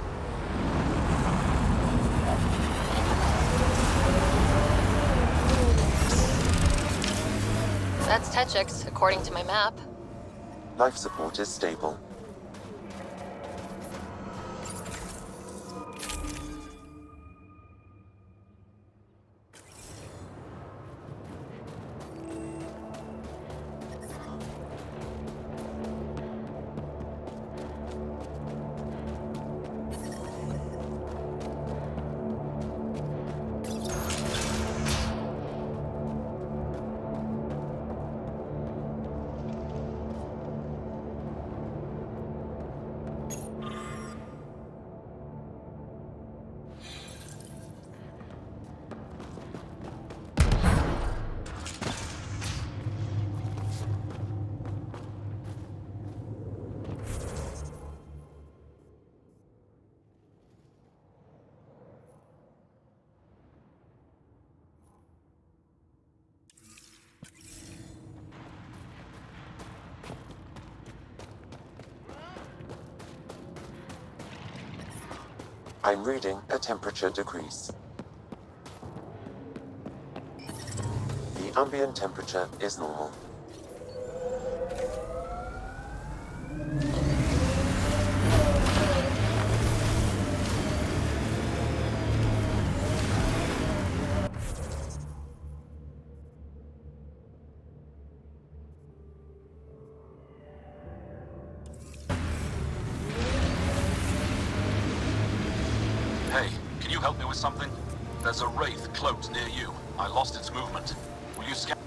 C: That's Techix, according to my map.
D: Life support is stable. I'm reading a temperature decrease. The ambient temperature is normal.
M: Hey, can you help me with something? There's a wraith cloaked near you. I lost its movement. Will you scan?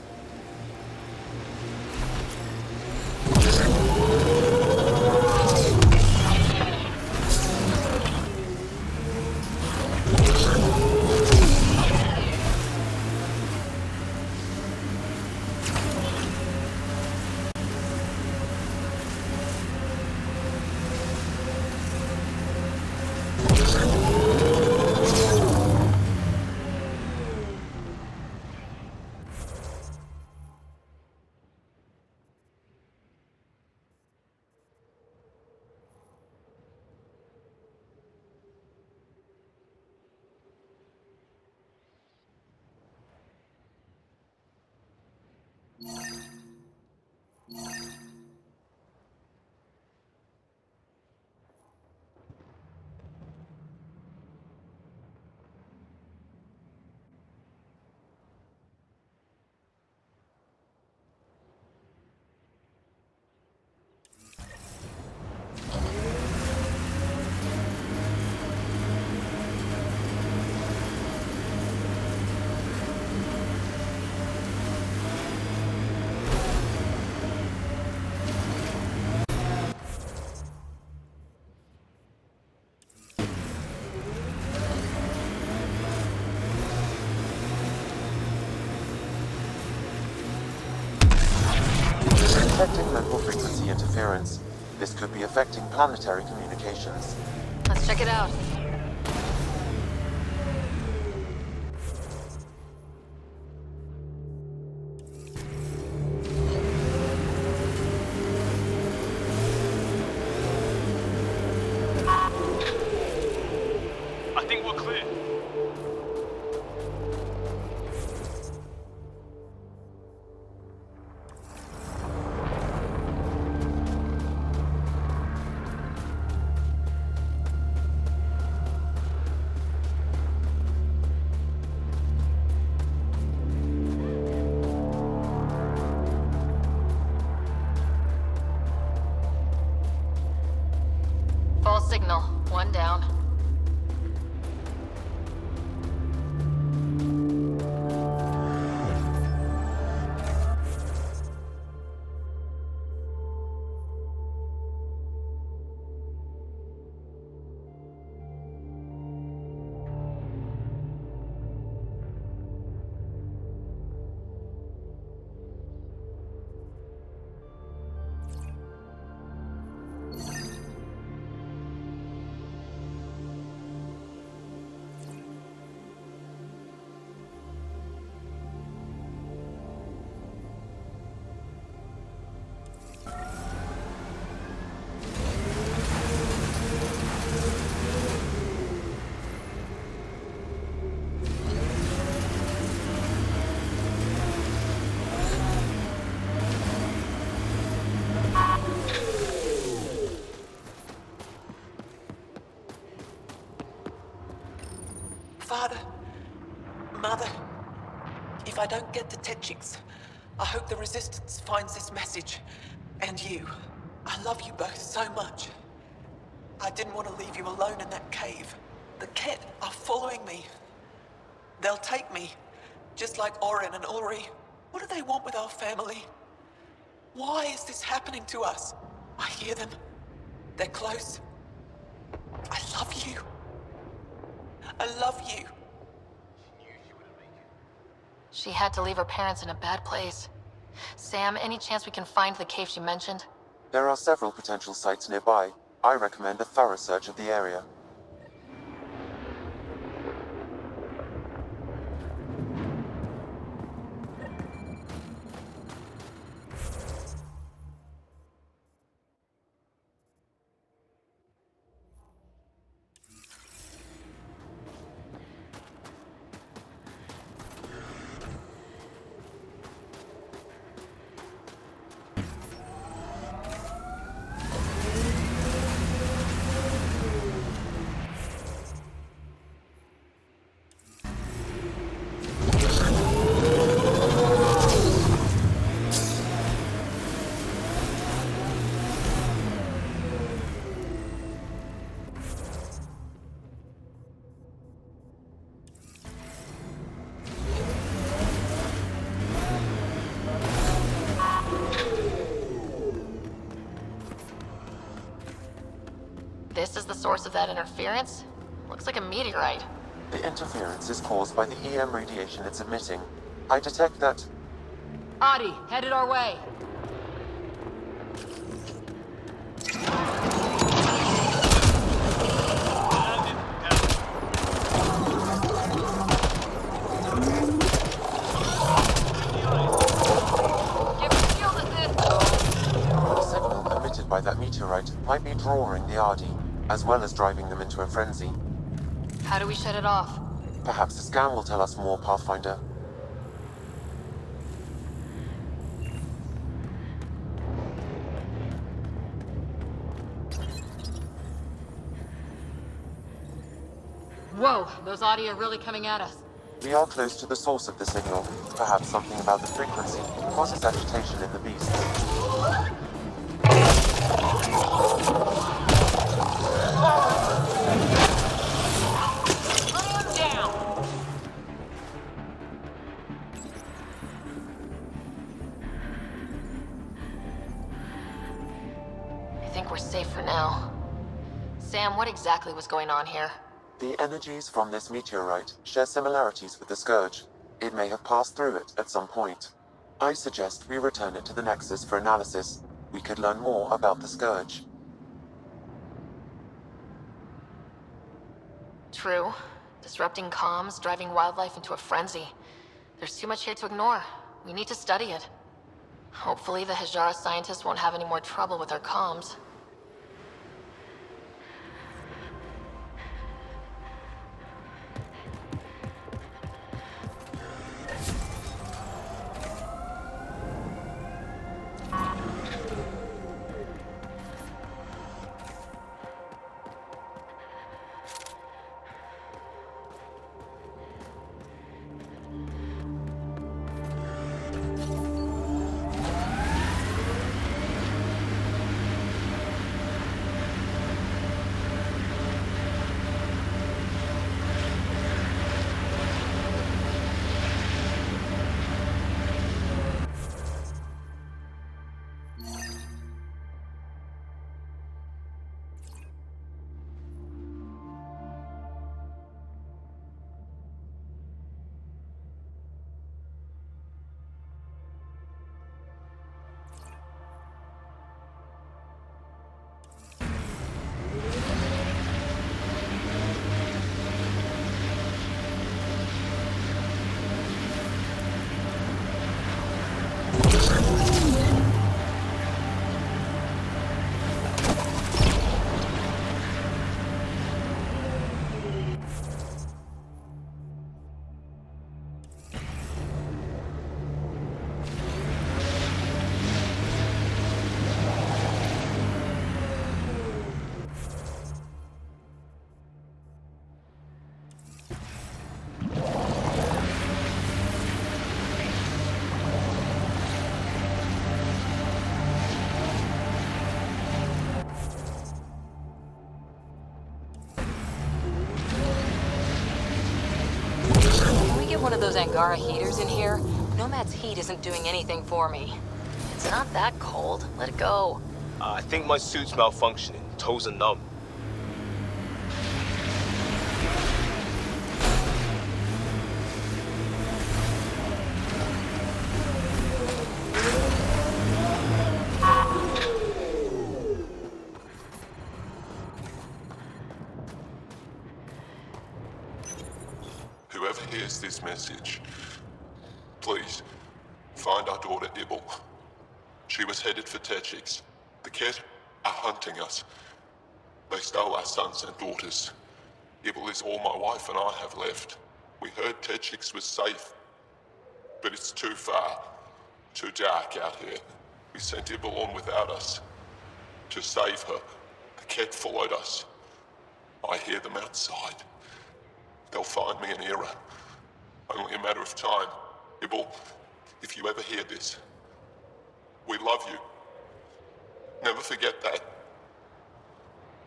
D: Detecting local frequency interference. This could be affecting planetary communications.
C: Let's check it out.
P: I think we're clear.
C: False signal. One down.
U: Father, Mother, if I don't get the Technics, I hope the Resistance finds this message. And you. I love you both so much. I didn't want to leave you alone in that cave. The kett are following me. They'll take me, just like Orin and Ulri. What do they want with our family? Why is this happening to us? I hear them. They're close. I love you. I love you.
C: She had to leave her parents in a bad place. Sam, any chance we can find the cave she mentioned?
D: There are several potential sites nearby. I recommend a thorough search of the area.
C: source of that interference? Looks like a meteorite.
D: The interference is caused by the EM radiation it's emitting. I detect that...
F: Adi, headed our way.
D: The signal emitted by that meteorite might be drawing the Ardi, as well as driving them into a frenzy.
C: How do we shut it off?
D: Perhaps the scan will tell us more, Pathfinder.
F: Whoa, those Adi are really coming at us.
D: We are close to the source of the signal. Perhaps something about the frequency causes agitation in the beasts.
C: I think we're safe for now. Sam, what exactly was going on here?
D: The energies from this meteorite share similarities with the Scourge. It may have passed through it at some point. I suggest we return it to the Nexus for analysis. We could learn more about the Scourge.
C: True. Disrupting comms, driving wildlife into a frenzy. There's too much here to ignore. We need to study it. Hopefully the Hijara scientists won't have any more trouble with our comms.
F: One of those Angara heaters in here? Nomad's heat isn't doing anything for me.
C: It's not that cold. Let it go.
P: I think my suit's malfunctioning. Toes are numb.
S: Whoever hears this message, please find our daughter Ibel. She was headed for Techix. The kett are hunting us. They stole our sons and daughters. Ibel is all my wife and I have left. We heard Techix was safe, but it's too far, too dark out here. We sent Ibel on without us. To save her, the kett followed us. I hear them outside. They'll find me in Era. Only a matter of time. Ibel, if you ever hear this, we love you. Never forget that.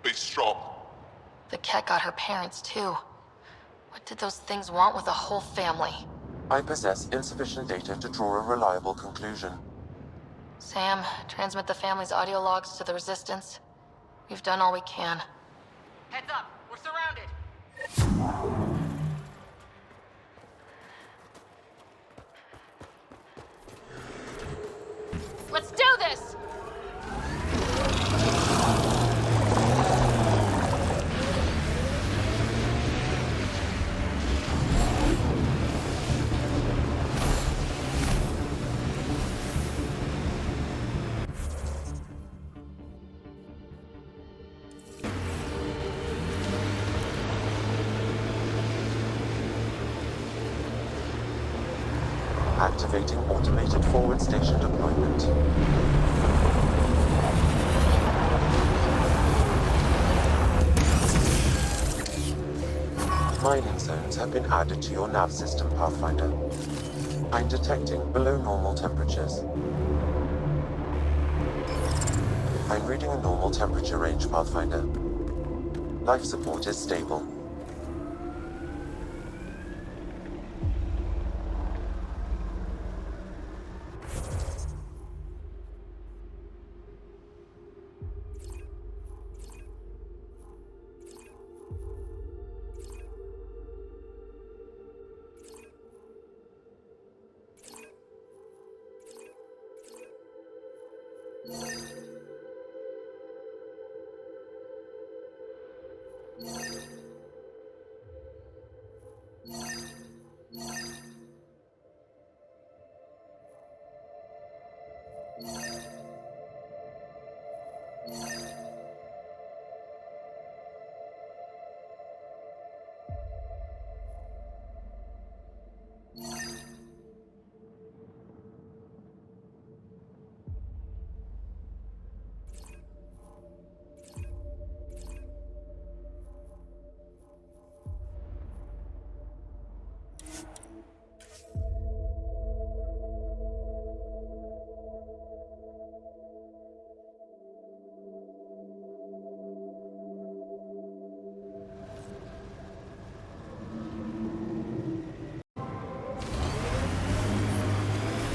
S: Be strong.
C: The kett got her parents, too. What did those things want with a whole family?
D: I possess insufficient data to draw a reliable conclusion.
C: Sam, transmit the family's audio logs to the Resistance. We've done all we can.
B: Heads up, we're surrounded.
C: Let's do this!
D: Activating automated forward station deployment. Mining zones have been added to your nav system, Pathfinder. I'm detecting below normal temperatures. I'm reading a normal temperature range, Pathfinder. Life support is stable.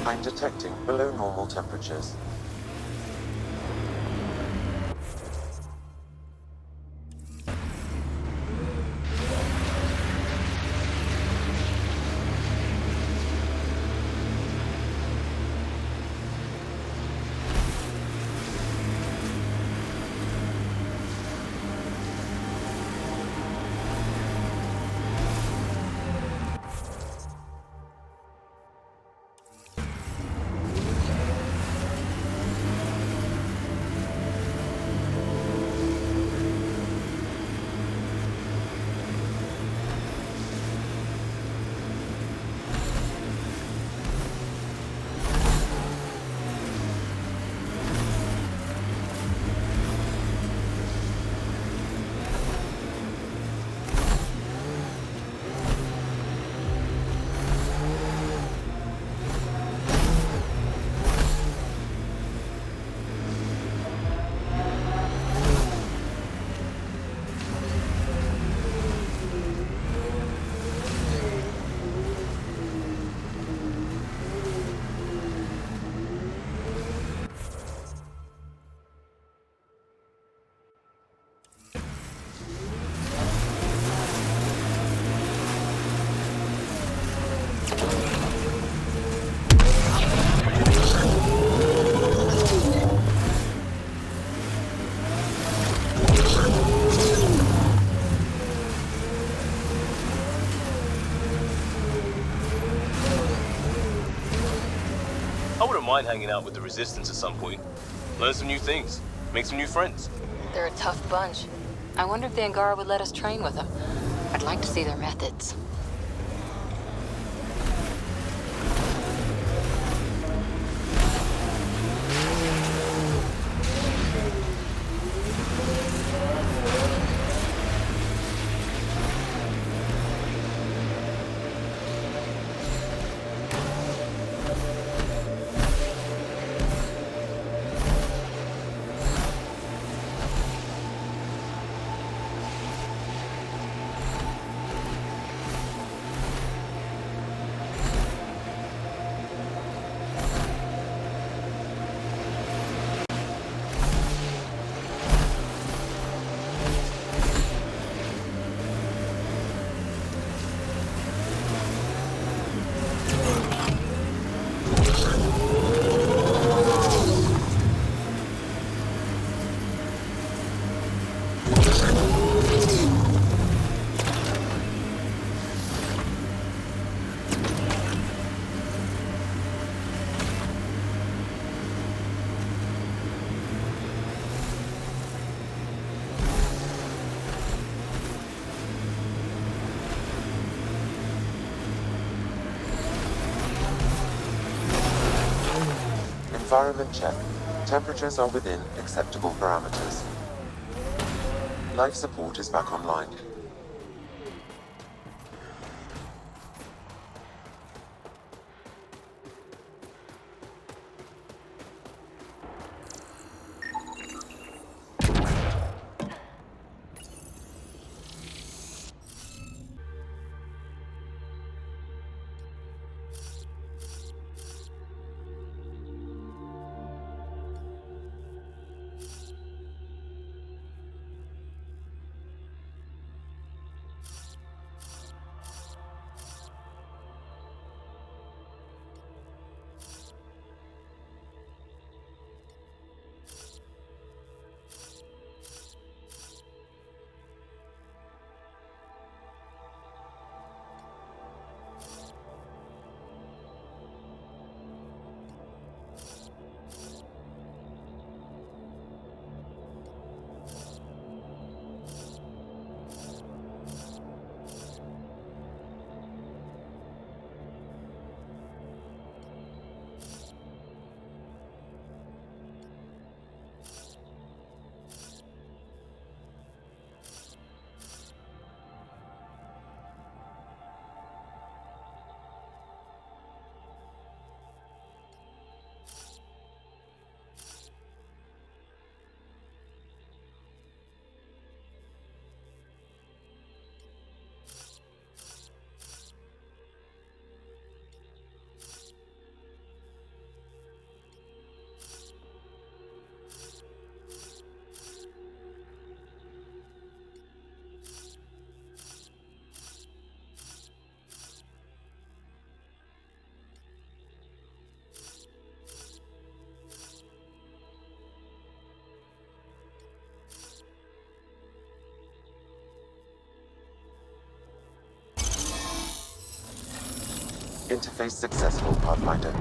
D: I'm detecting below normal temperatures.
P: Mind hanging out with the Resistance at some point. Learn some new things. Make some new friends.
F: They're a tough bunch. I wonder if the Angara would let us train with them. I'd like to see their methods.
D: Environment check. Temperatures are within acceptable parameters. Life support is back online. Interface successful, Pathfinder.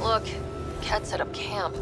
C: Look, Kett set up camp.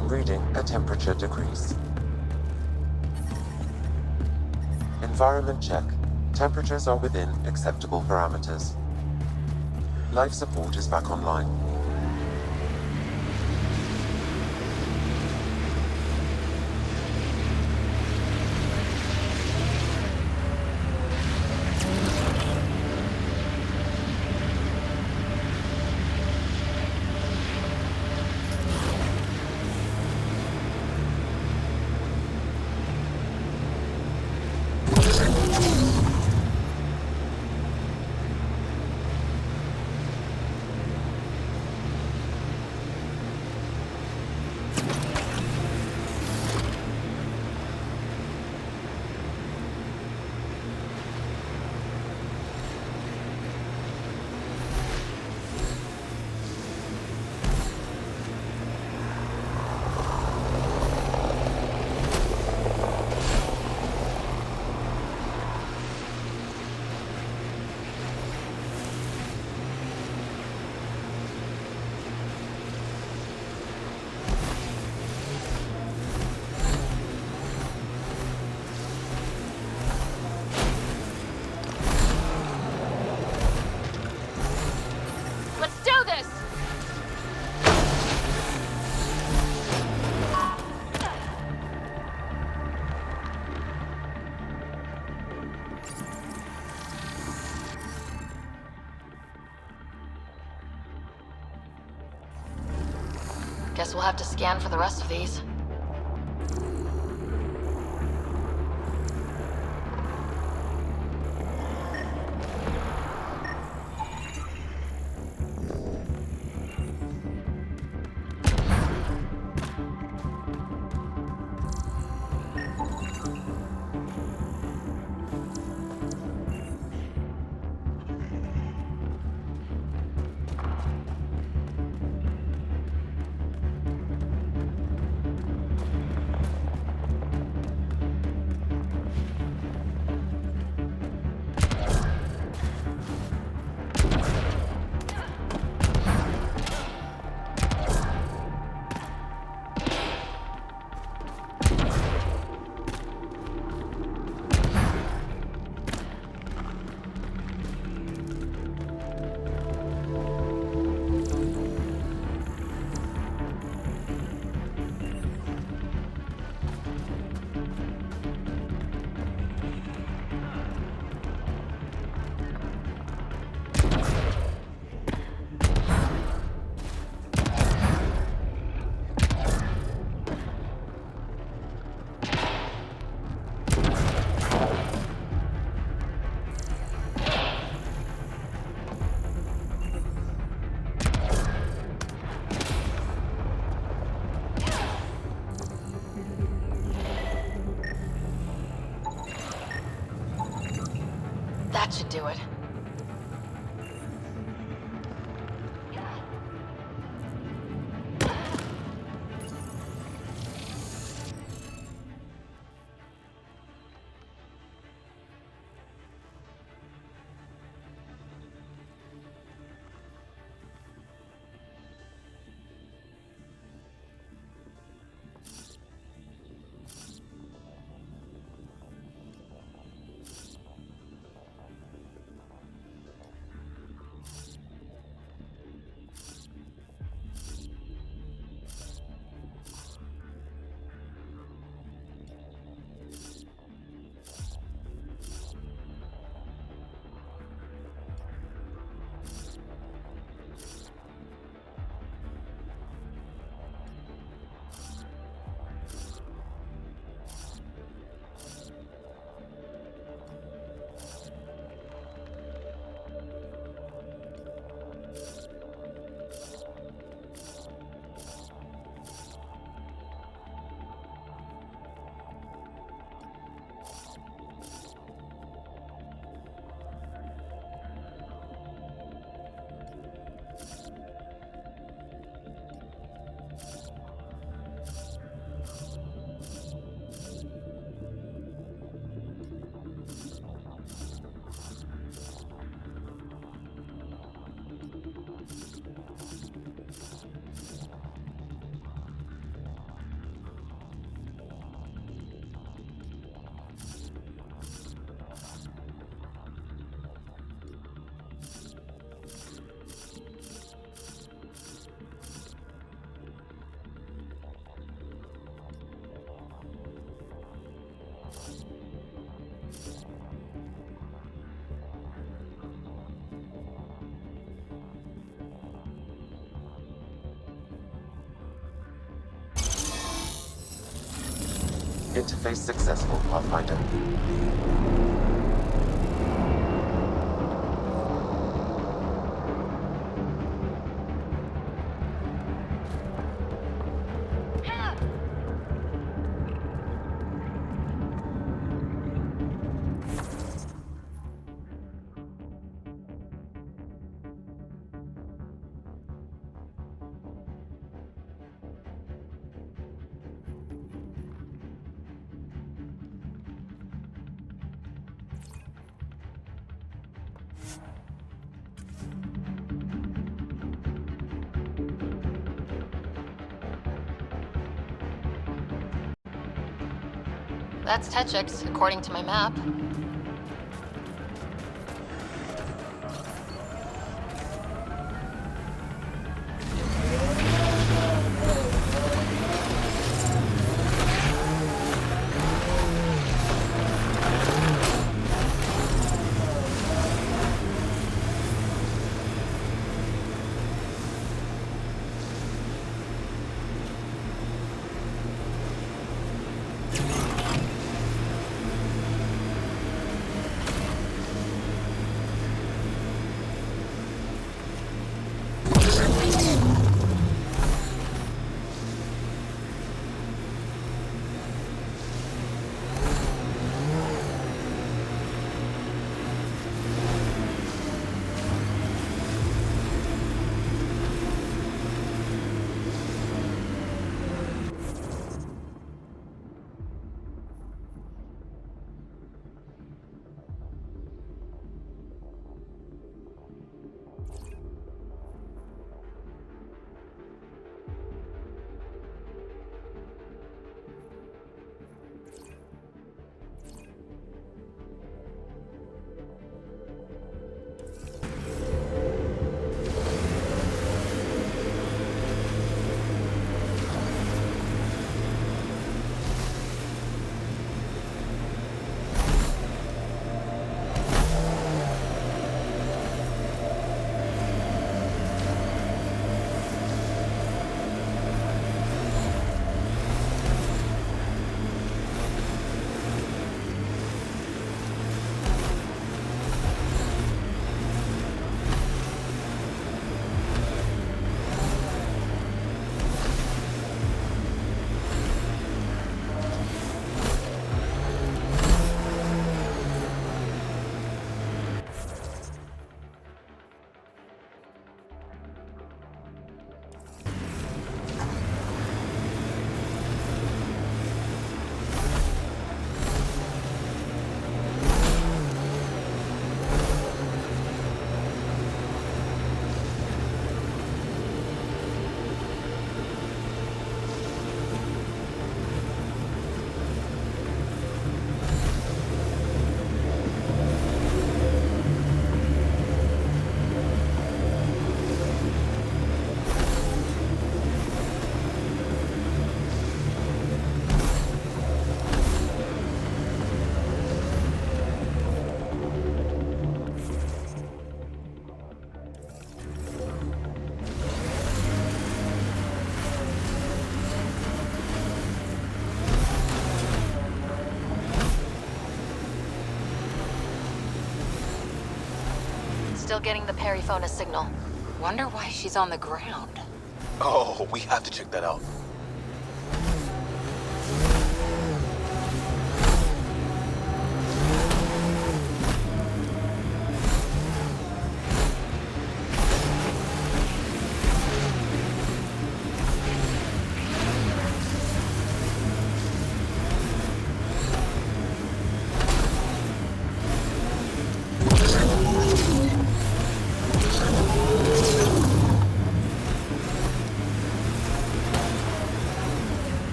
D: time reading a temperature decrease. Environment check. Temperatures are within acceptable parameters. Life support is back online.
C: Guess we'll have to scan for the rest of these. That should do it.
D: Interface successful, Pathfinder.
C: That's Techix, according to my map. Still getting the periphonus signal.
F: Wonder why she's on the ground.
M: Oh, we have to check that out.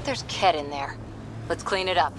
B: there's kett in there. Let's clean it up.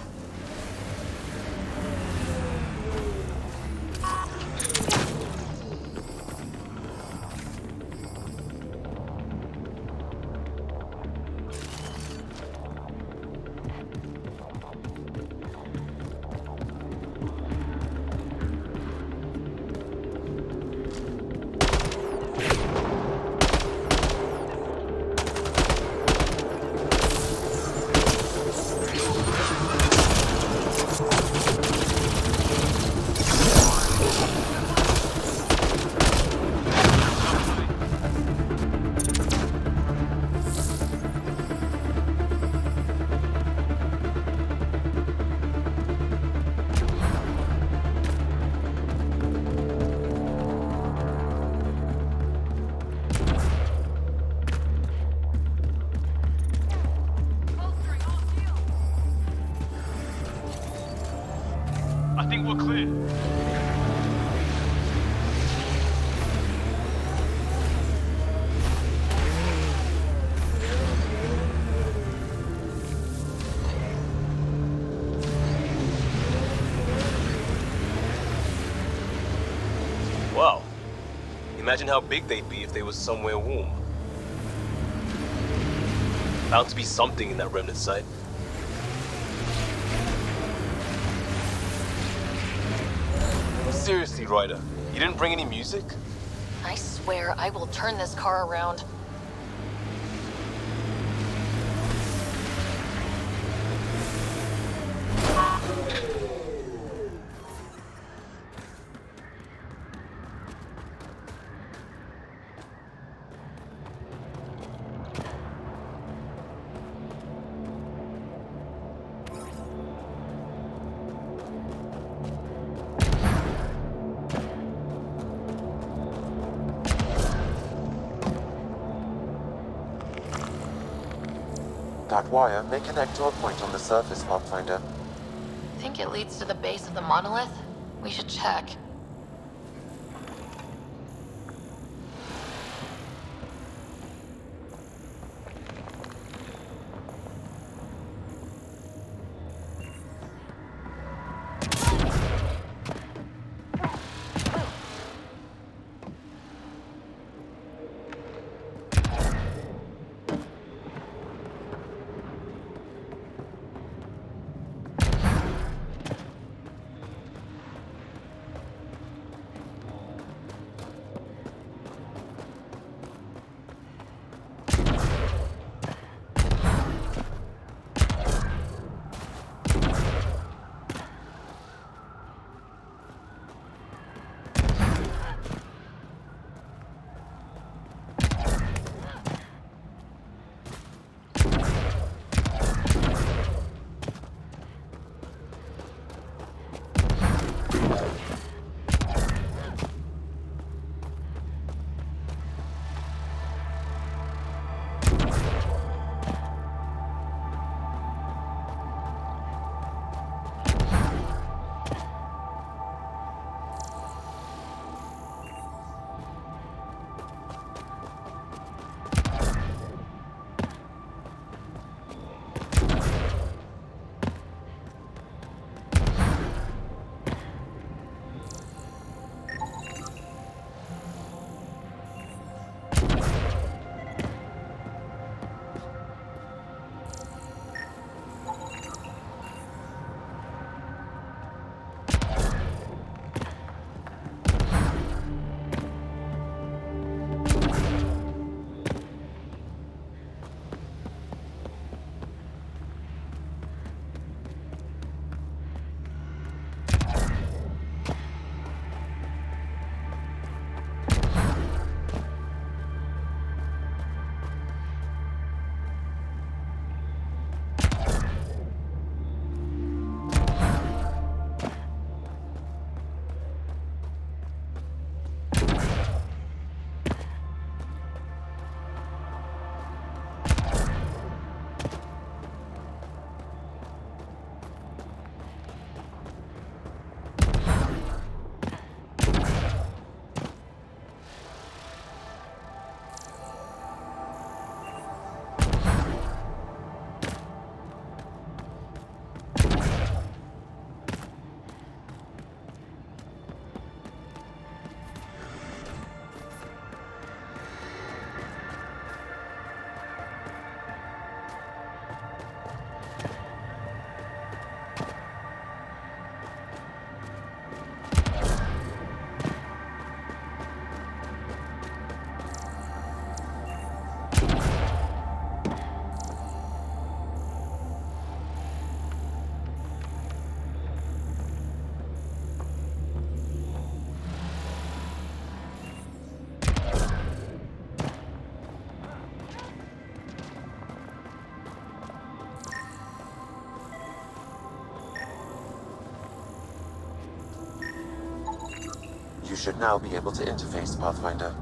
P: I think we're clear.
G: Wow. Imagine how big they'd be if they was somewhere warm. Bound to be something in that Remnant site. Seriously, Ryder, you didn't bring any music?
C: I swear I will turn this car around.
D: That wire may connect to a point on the surface, Pathfinder.
C: Think it leads to the base of the monolith? We should check.
D: should now be able to interface, Pathfinder.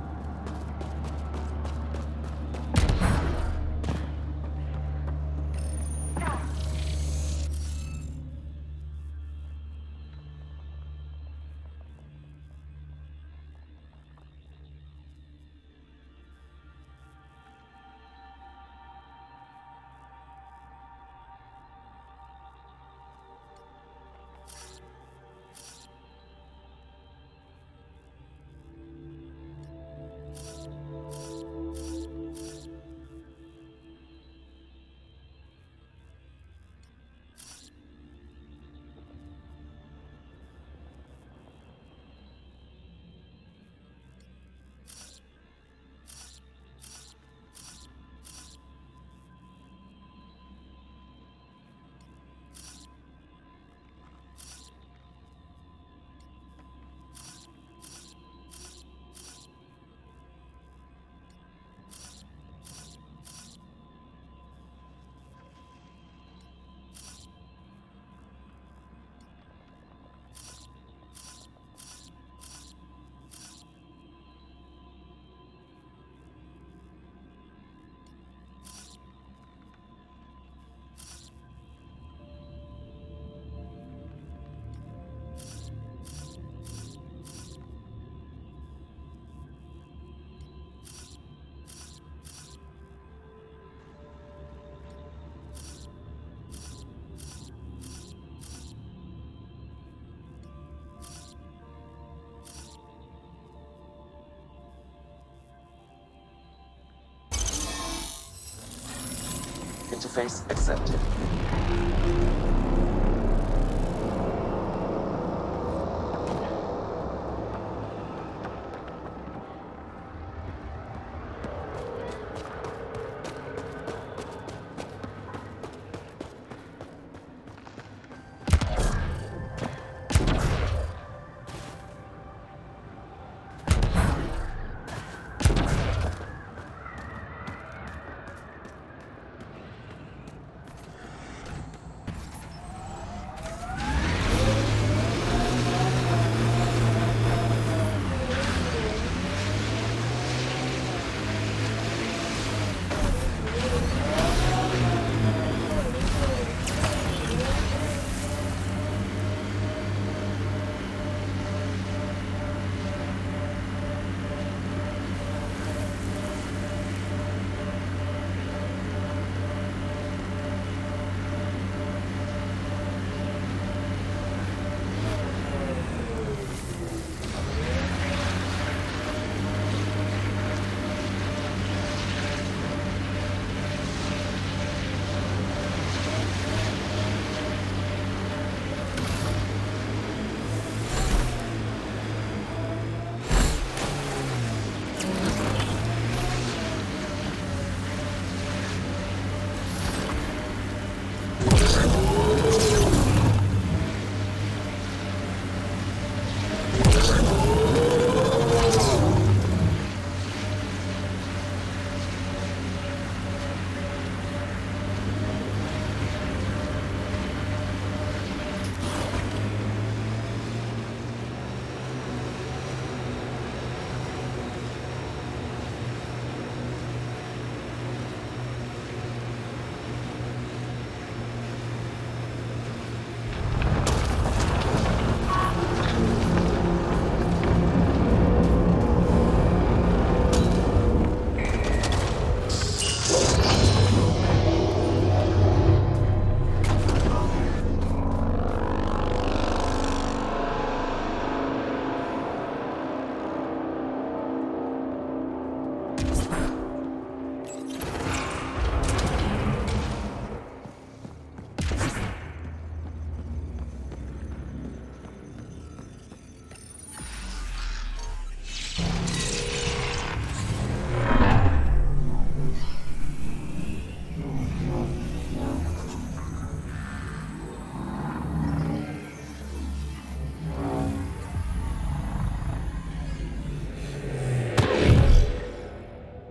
D: Interface accepted.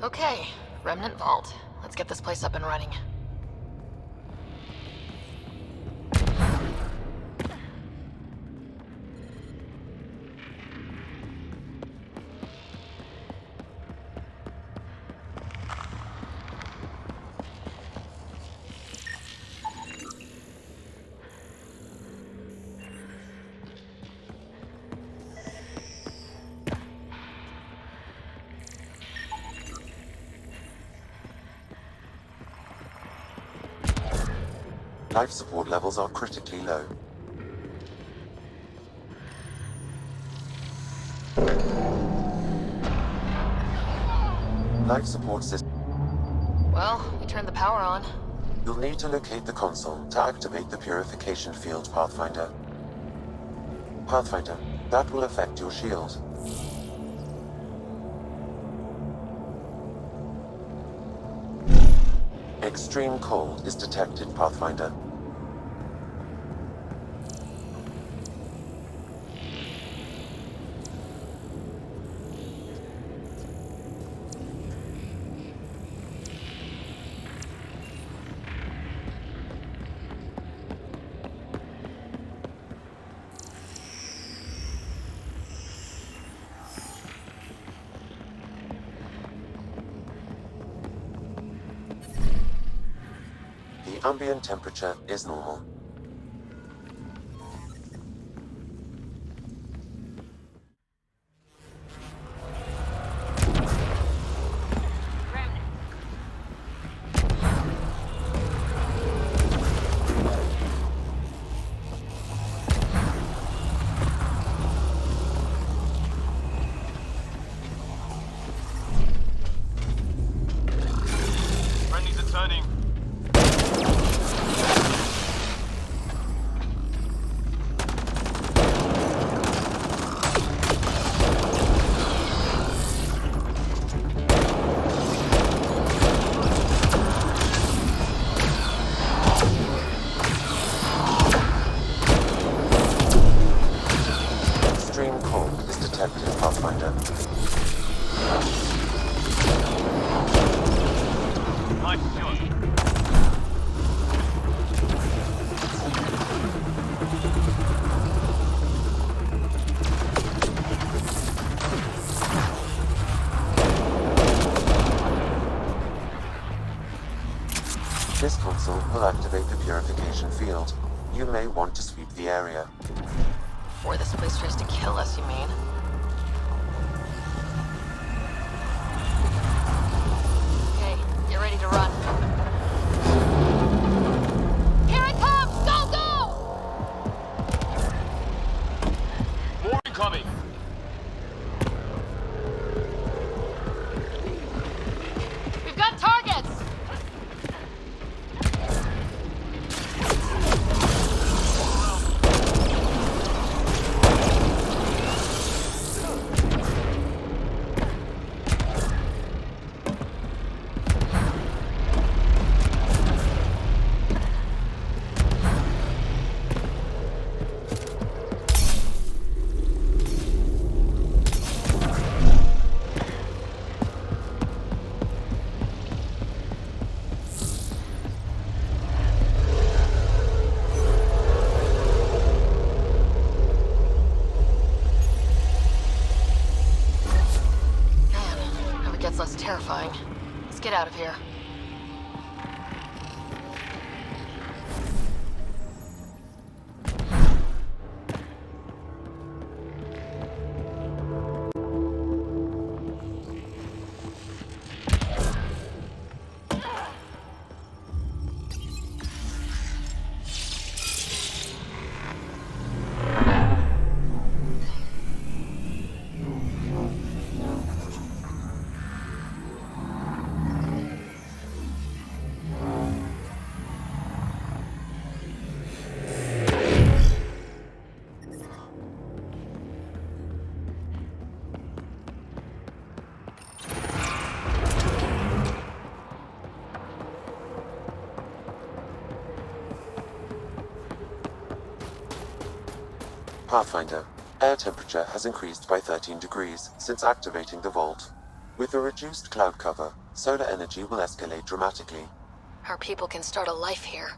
C: Okay, Remnant Vault. Let's get this place up and running.
D: Life support levels are critically low. Life support system.
C: Well, we turned the power on.
D: You'll need to locate the console to activate the purification field, Pathfinder. Pathfinder, that will affect your shield. Extreme cold is detected, Pathfinder. The ambient temperature is normal.
P: Friendlies are turning.
D: Extreme cold is detected, Pathfinder.
P: Nice shot.
D: This console will activate the purification field. You may want to sweep the area.
C: Before this place tries to kill us, you mean? Okay, get ready to run.
B: Here it comes! Go, go!
P: More incoming.
B: We've got targets!
C: Gets less terrifying. Let's get out of here.
D: Pathfinder, air temperature has increased by 13 degrees since activating the vault. With a reduced cloud cover, solar energy will escalate dramatically.
C: Our people can start a life here.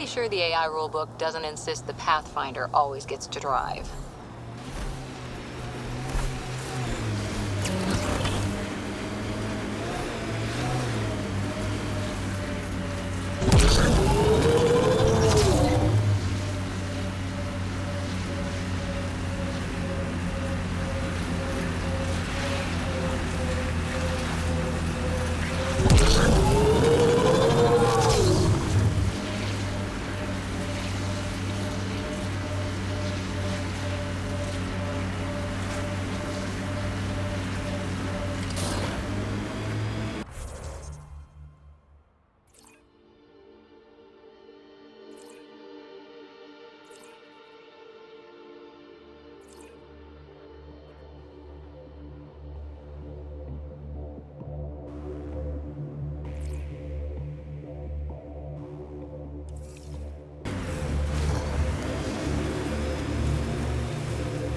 F: pretty sure the AI rulebook doesn't insist the Pathfinder always gets to drive.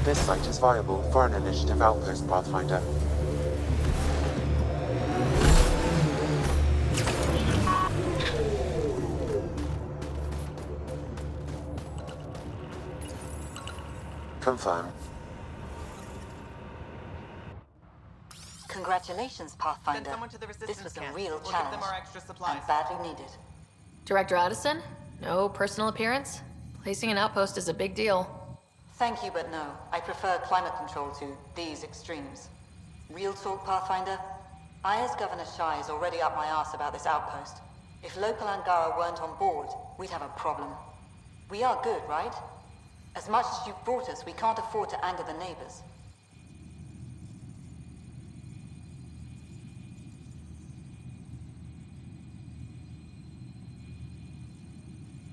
D: This site is viable for an initiative outpost, Pathfinder. Confirm.
A: Congratulations, Pathfinder. This was a real challenge, and badly needed.
C: Director Addison? No personal appearance? Placing an outpost is a big deal.
A: Thank you, but no. I prefer climate control to these extremes. Real talk, Pathfinder? I, as Governor Shai, is already up my arse about this outpost. If local Angara weren't on board, we'd have a problem. We are good, right? As much as you've brought us, we can't afford to anger the neighbors.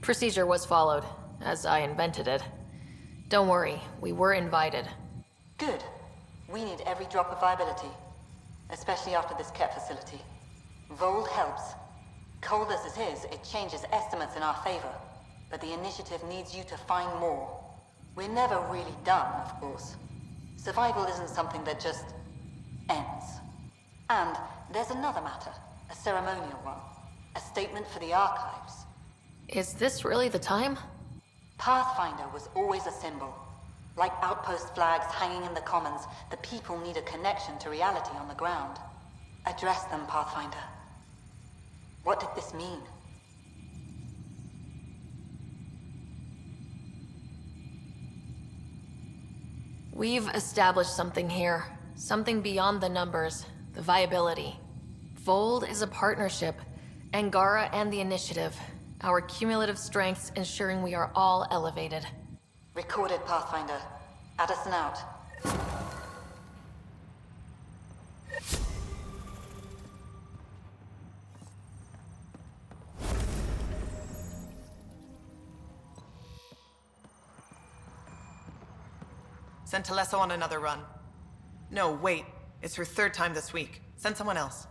C: Procedure was followed, as I invented it. Don't worry, we were invited.
A: Good. We need every drop of viability, especially after this kett facility. Vold helps. Cold as it is, it changes estimates in our favor, but the initiative needs you to find more. We're never really done, of course. Survival isn't something that just ends. And there's another matter, a ceremonial one. A statement for the archives.
C: Is this really the time?
A: Pathfinder was always a symbol. Like outpost flags hanging in the commons, the people need a connection to reality on the ground. Address them, Pathfinder. What did this mean?
C: We've established something here. Something beyond the numbers. The viability. Vold is a partnership. Angara and the Initiative. Our cumulative strengths ensuring we are all elevated.
A: Recorded, Pathfinder. Addison out.
U: Send Telesso on another run. No, wait. It's her third time this week. Send someone else.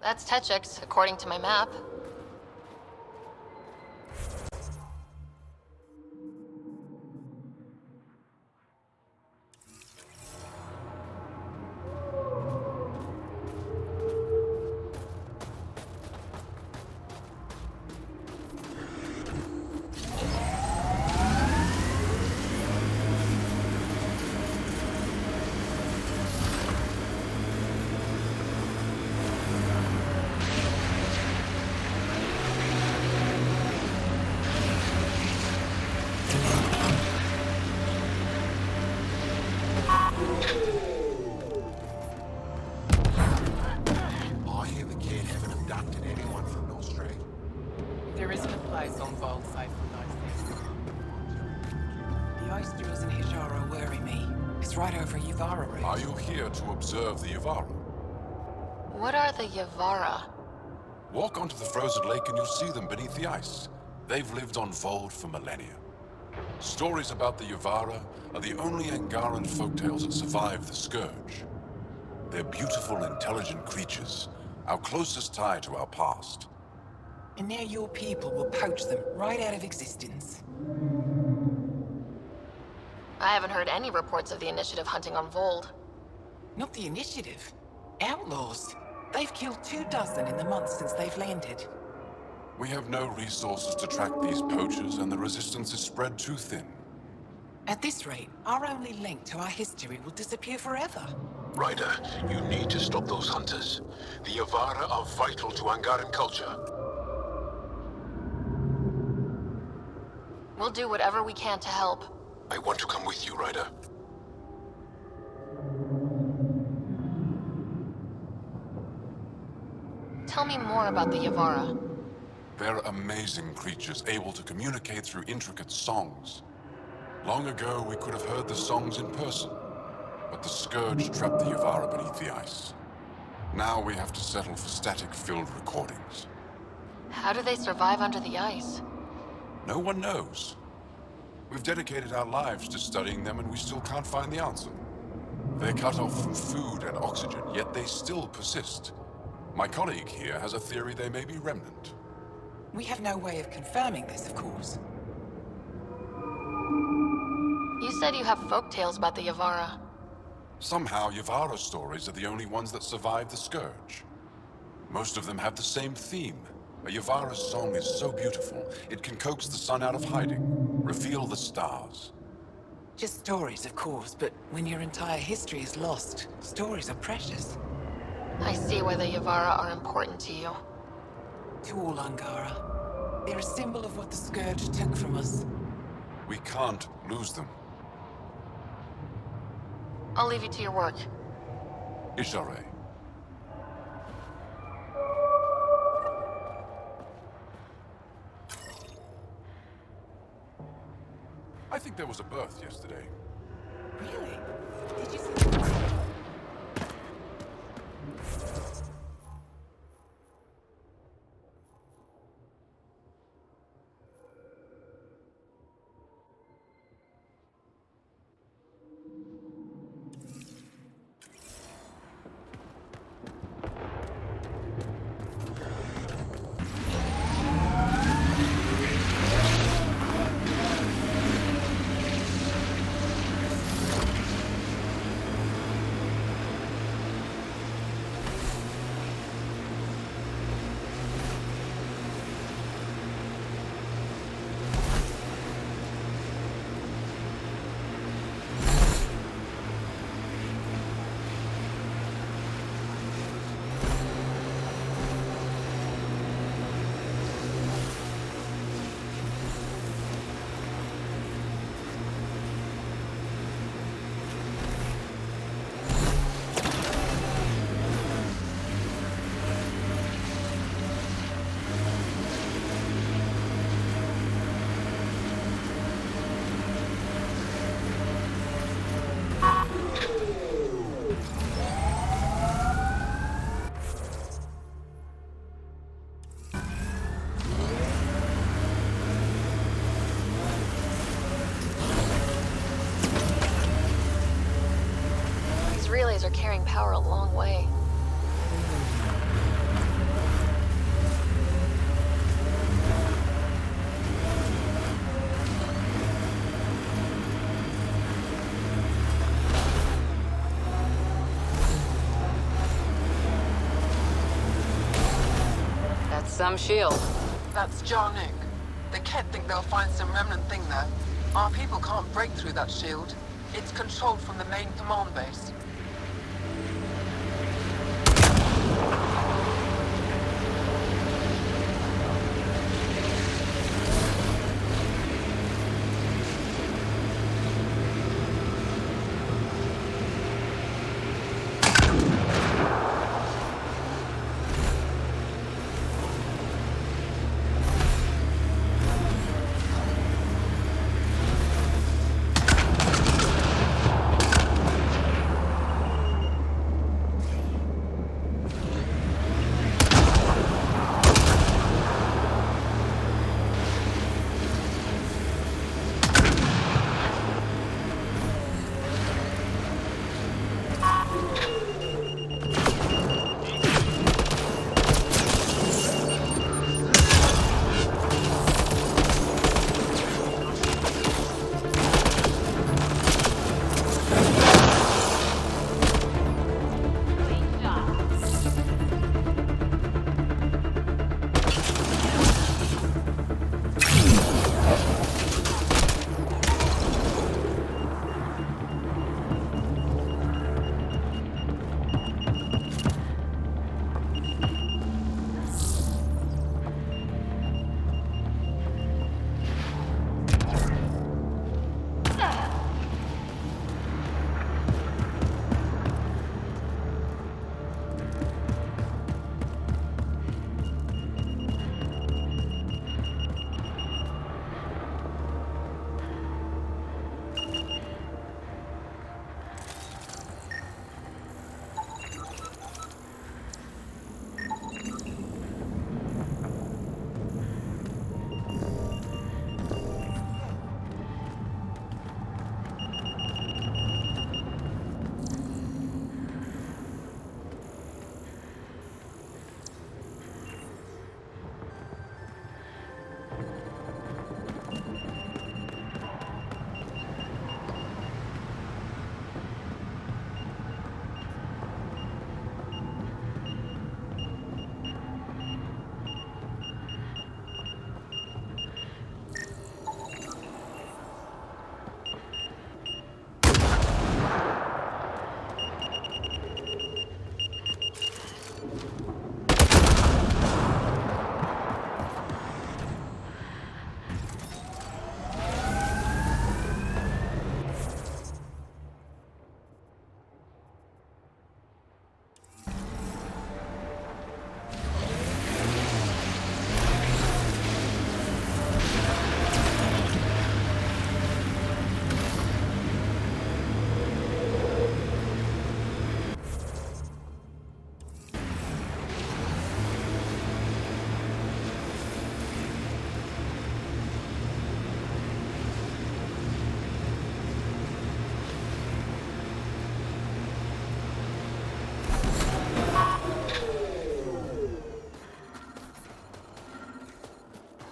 C: That's Techix, according to my map.
U: Yavara raid.
K: Are you here to observe the Yavara?
C: What are the Yavara?
K: Walk onto the frozen lake and you'll see them beneath the ice. They've lived on Vold for millennia. Stories about the Yavara are the only Angaran folktales that survive the Scourge. They're beautiful, intelligent creatures, our closest tie to our past.
U: And now your people will poach them right out of existence.
C: I haven't heard any reports of the Initiative hunting on Vold.
U: Not the Initiative. Outlaws. They've killed 24 in the months since they've landed.
K: We have no resources to track these poachers, and the resistance is spread too thin.
U: At this rate, our only link to our history will disappear forever.
M: Ryder, you need to stop those hunters. The Yavara are vital to Angaran culture.
C: We'll do whatever we can to help.
M: I want to come with you, Ryder.
C: Tell me more about the Yavara.
K: They're amazing creatures, able to communicate through intricate songs. Long ago, we could have heard the songs in person, but the Scourge trapped the Yavara beneath the ice. Now we have to settle for static-filled recordings.
C: How do they survive under the ice?
K: No one knows. We've dedicated our lives to studying them, and we still can't find the answer. They're cut off from food and oxygen, yet they still persist. My colleague here has a theory they may be Remnant.
U: We have no way of confirming this, of course.
C: You said you have folktales about the Yavara.
K: Somehow, Yavara stories are the only ones that survive the Scourge. Most of them have the same theme. A Yavara song is so beautiful, it can coax the sun out of hiding, reveal the stars.
U: Just stories, of course, but when your entire history is lost, stories are precious.
C: I see why the Yavara are important to you.
U: To all Angara. They're a symbol of what the Scourge took from us.
K: We can't lose them.
C: I'll leave you to your work.
K: Ishare. I think there was a birth yesterday.
U: Really? Did you see the...
C: Relays are carrying power a long way.
F: That's some shield.
Q: That's Jarnik. The kett think they'll find some remnant thing there. Our people can't break through that shield. It's controlled from the main command base.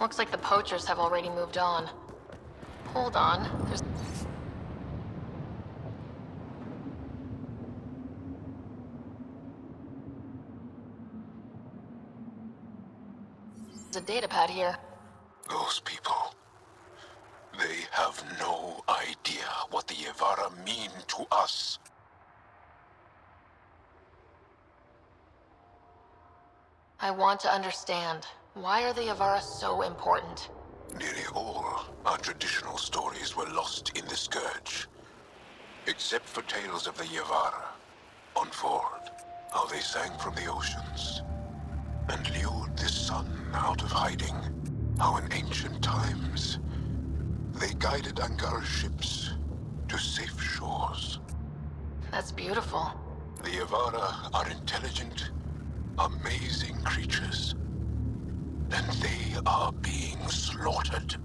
C: Looks like the poachers have already moved on. Hold on, there's a datapad here.
M: Those people, they have no idea what the Yavara mean to us.
C: I want to understand. Why are the Yavara so important?
M: Nearly all our traditional stories were lost in the Scourge. Except for tales of the Yavara, on Ford, how they sang from the oceans, and lured the sun out of hiding, how in ancient times, they guided Angara ships to safe shores.
C: That's beautiful.
M: The Yavara are intelligent, amazing creatures, and they are being slaughtered.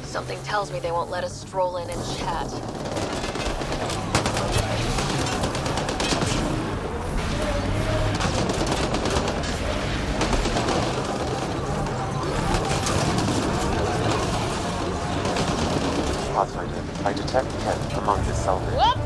C: Something tells me they won't let us stroll in and chat.
D: Pathfinder, I detect kett among this salvage.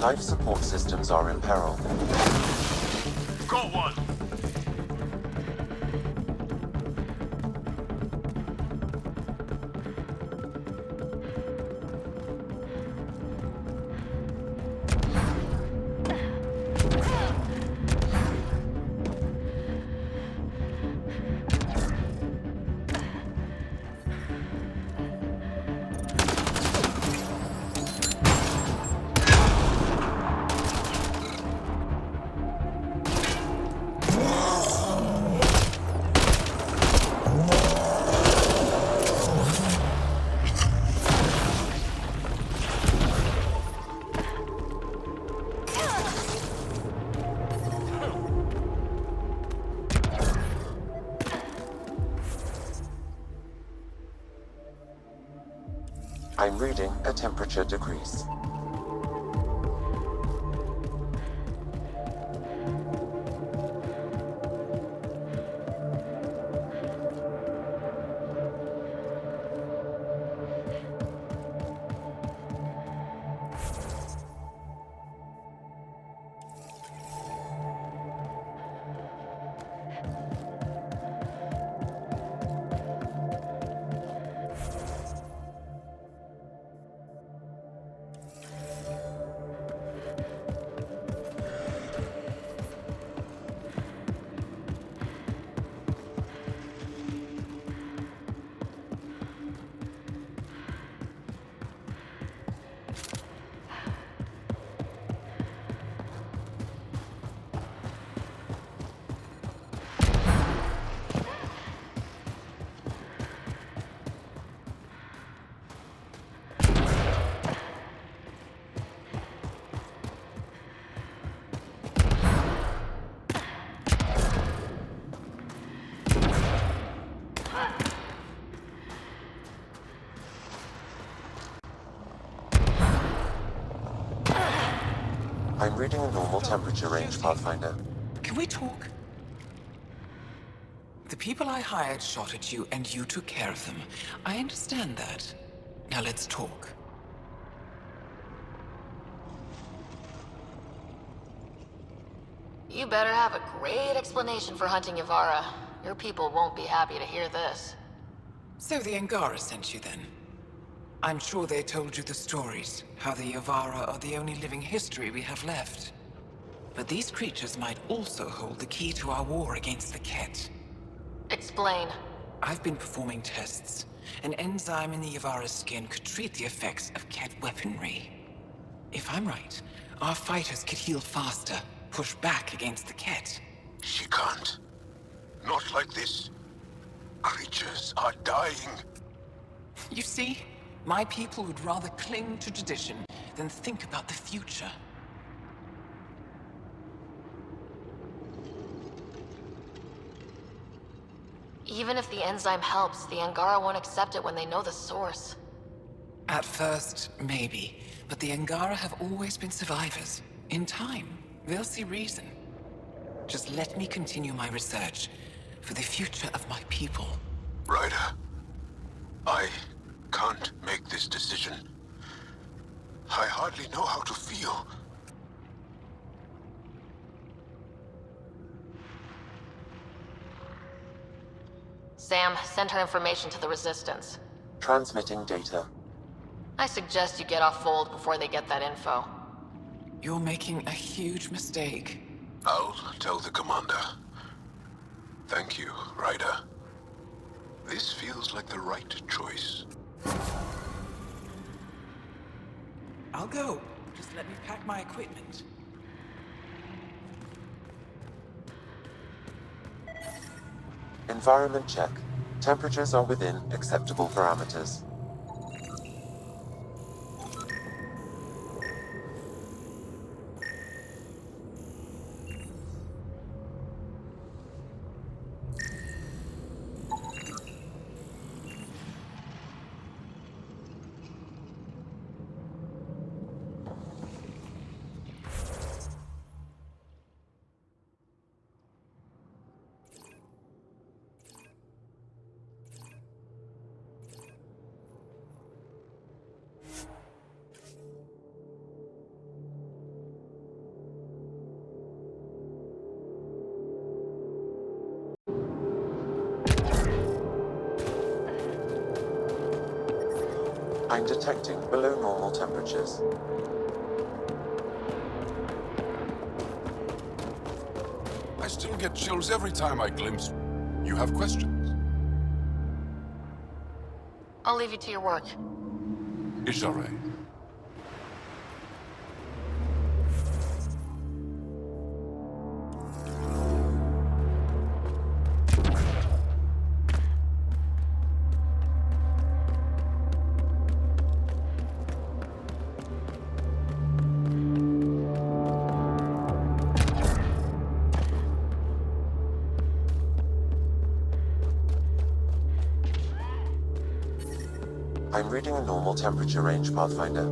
D: Life support systems are in peril.
P: Got one!
D: I'm reading a temperature decrease. I'm reading a normal temperature range, Pathfinder.
U: Can we talk? The people I hired shot at you, and you took care of them. I understand that. Now let's talk.
C: You better have a great explanation for hunting Yavara. Your people won't be happy to hear this.
U: So the Angara sent you then? I'm sure they told you the stories, how the Yavara are the only living history we have left. But these creatures might also hold the key to our war against the Kett.
C: Explain.
U: I've been performing tests. An enzyme in the Yavara's skin could treat the effects of Kett weaponry. If I'm right, our fighters could heal faster, push back against the Kett.
M: She can't. Not like this. Creatures are dying.
U: You see, my people would rather cling to tradition than think about the future.
C: Even if the enzyme helps, the Angara won't accept it when they know the source.
U: At first, maybe. But the Angara have always been survivors. In time, they'll see reason. Just let me continue my research for the future of my people.
M: Ryder, I can't make this decision. I hardly know how to feel.
C: Sam, send her information to the Resistance.
D: Transmitting data.
C: I suggest you get off Fold before they get that info.
U: You're making a huge mistake.
M: I'll tell the commander. Thank you, Ryder. This feels like the right choice.
U: I'll go. Just let me pack my equipment.
D: Environment check. Temperatures are within acceptable parameters. I'm detecting below normal temperatures.
K: I still get chills every time I glimpse. You have questions?
C: I'll leave you to your work.
K: Ishare.
D: I'm reading a normal temperature range, Pathfinder.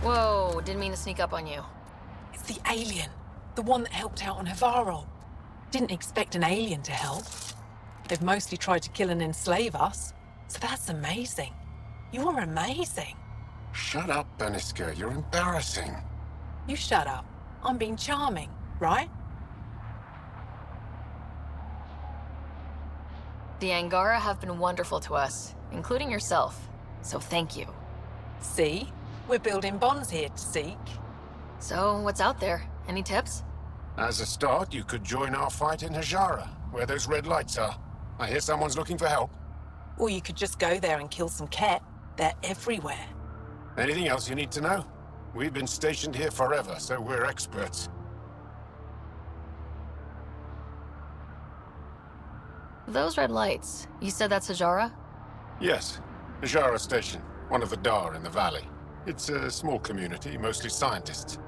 C: Whoa, didn't mean to sneak up on you.
O: It's the alien. The one that helped out on Havarl. Didn't expect an alien to help. They've mostly tried to kill and enslave us. So that's amazing. You're amazing.
J: Shut up, Beniska. You're embarrassing.
O: You shut up. I'm being charming, right?
C: The Angara have been wonderful to us, including yourself. So thank you.
O: See? We're building bonds here to seek.
C: So, what's out there? Any tips?
J: As a start, you could join our fight in Hajara, where those red lights are. I hear someone's looking for help.
O: Or you could just go there and kill some kett. They're everywhere.
J: Anything else you need to know? We've been stationed here forever, so we're experts.
C: Those red lights, you said that's Hajara?
J: Yes, Hajara Station, one of the Dar in the valley. It's a small community, mostly scientists.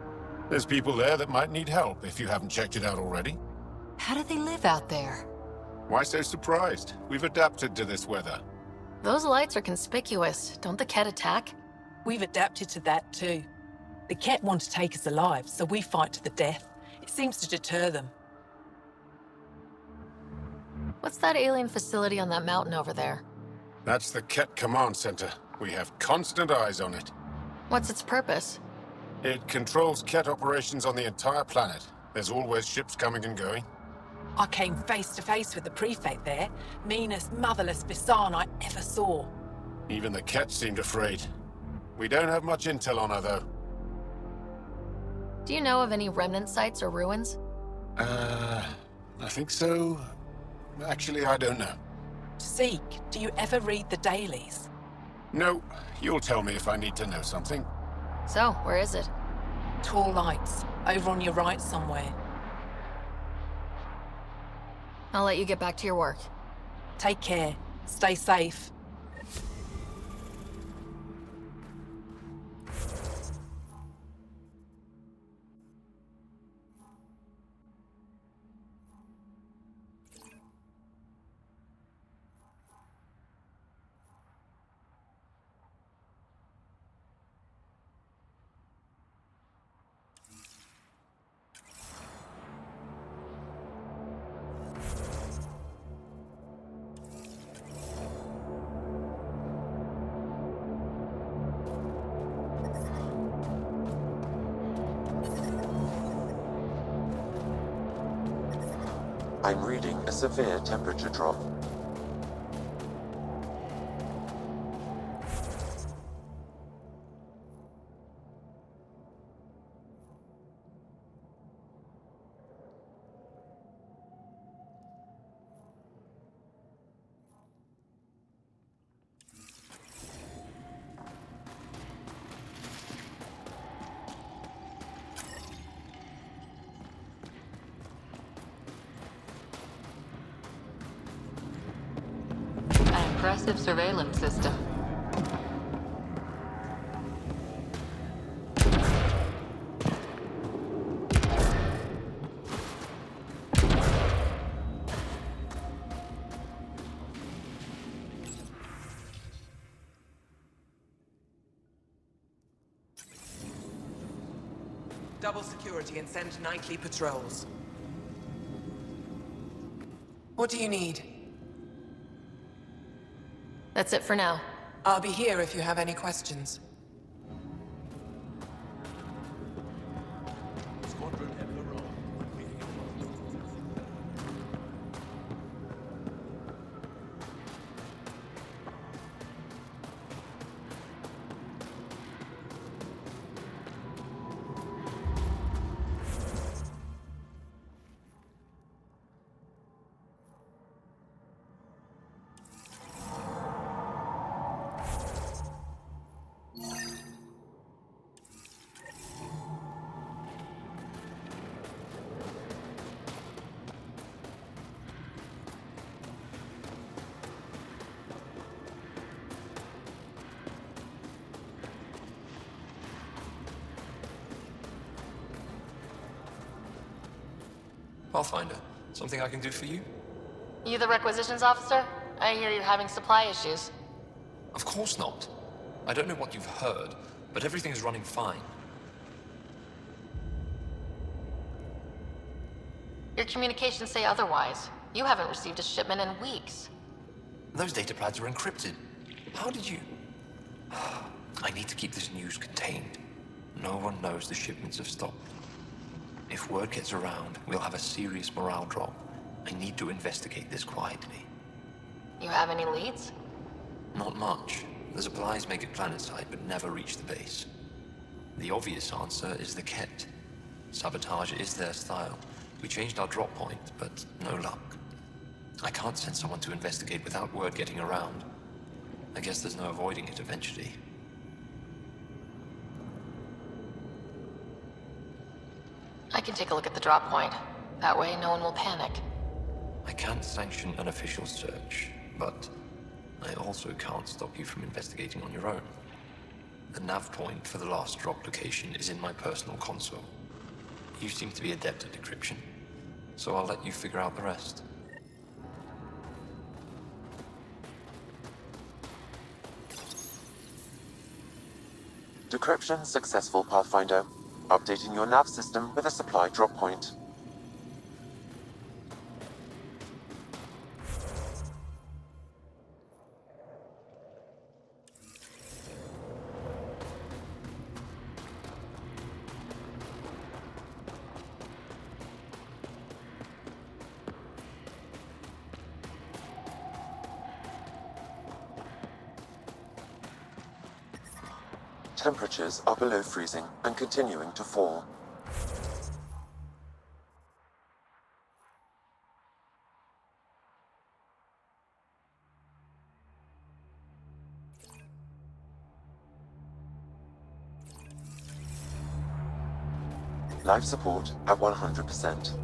J: There's people there that might need help if you haven't checked it out already.
F: How do they live out there?
J: Why so surprised? We've adapted to this weather.
C: Those lights are conspicuous. Don't the kett attack?
O: We've adapted to that too. The kett want to take us alive, so we fight to the death. It seems to deter them.
C: What's that alien facility on that mountain over there?
J: That's the Kett Command Center. We have constant eyes on it.
C: What's its purpose?
J: It controls Kett operations on the entire planet. There's always ships coming and going.
O: I came face to face with the prefect there. Meanest, motherless Bisan I ever saw.
J: Even the Kett seemed afraid. We don't have much intel on her, though.
C: Do you know of any remnant sites or ruins?
J: I think so. Actually, I don't know.
O: Zeke, do you ever read the dailies?
J: No, you'll tell me if I need to know something.
C: So, where is it?
O: Tall lights, over on your right somewhere.
C: I'll let you get back to your work.
O: Take care. Stay safe.
D: I'm reading a severe temperature drop.
F: Impressive surveillance system.
U: Double security and send nightly patrols. What do you need?
C: That's it for now.
U: I'll be here if you have any questions.
I: Squadron Emperor.
H: Pathfinder, something I can do for you?
C: You the requisitions officer? I hear you're having supply issues.
H: Of course not. I don't know what you've heard, but everything's running fine.
C: Your communications say otherwise. You haven't received a shipment in weeks.
H: Those data pads are encrypted. How did you... I need to keep this news contained. No one knows the shipments have stopped. If word gets around, we'll have a serious morale drop. I need to investigate this quietly.
C: You have any leads?
H: Not much. The supplies make it planetside, but never reach the base. The obvious answer is the kett. Sabotage is their style. We changed our drop point, but no luck. I can't send someone to investigate without word getting around. I guess there's no avoiding it eventually.
C: I can take a look at the drop point. That way, no one will panic.
H: I can't sanction an official search, but I also can't stop you from investigating on your own. The nav point for the last drop location is in my personal console. You seem to be adept at decryption, so I'll let you figure out the rest.
D: Decryption successful, Pathfinder. Updating your nav system with a supply drop point. Temperatures are below freezing and continuing to fall. Life support at 100%.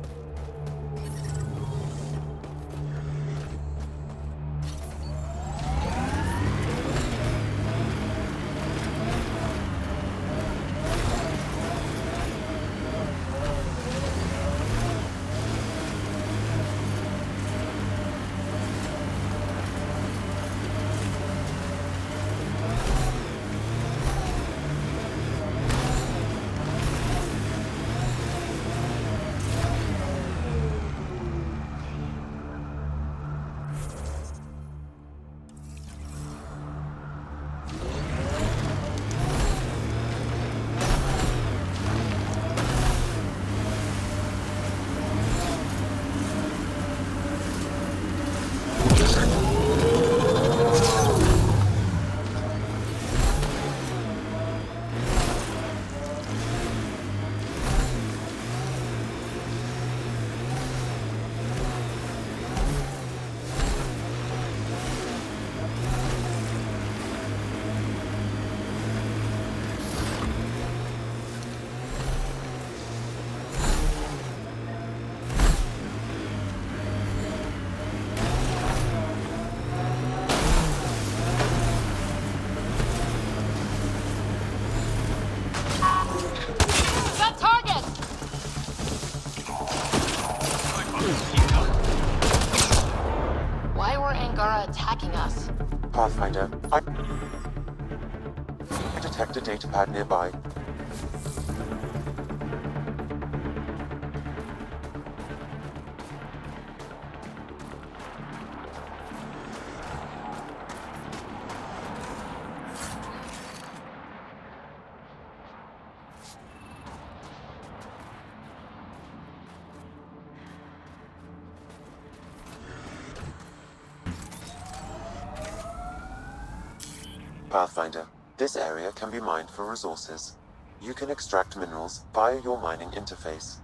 B: Attacking us.
D: Pathfinder, I detect a datapad nearby. Pathfinder, this area can be mined for resources. You can extract minerals via your mining interface.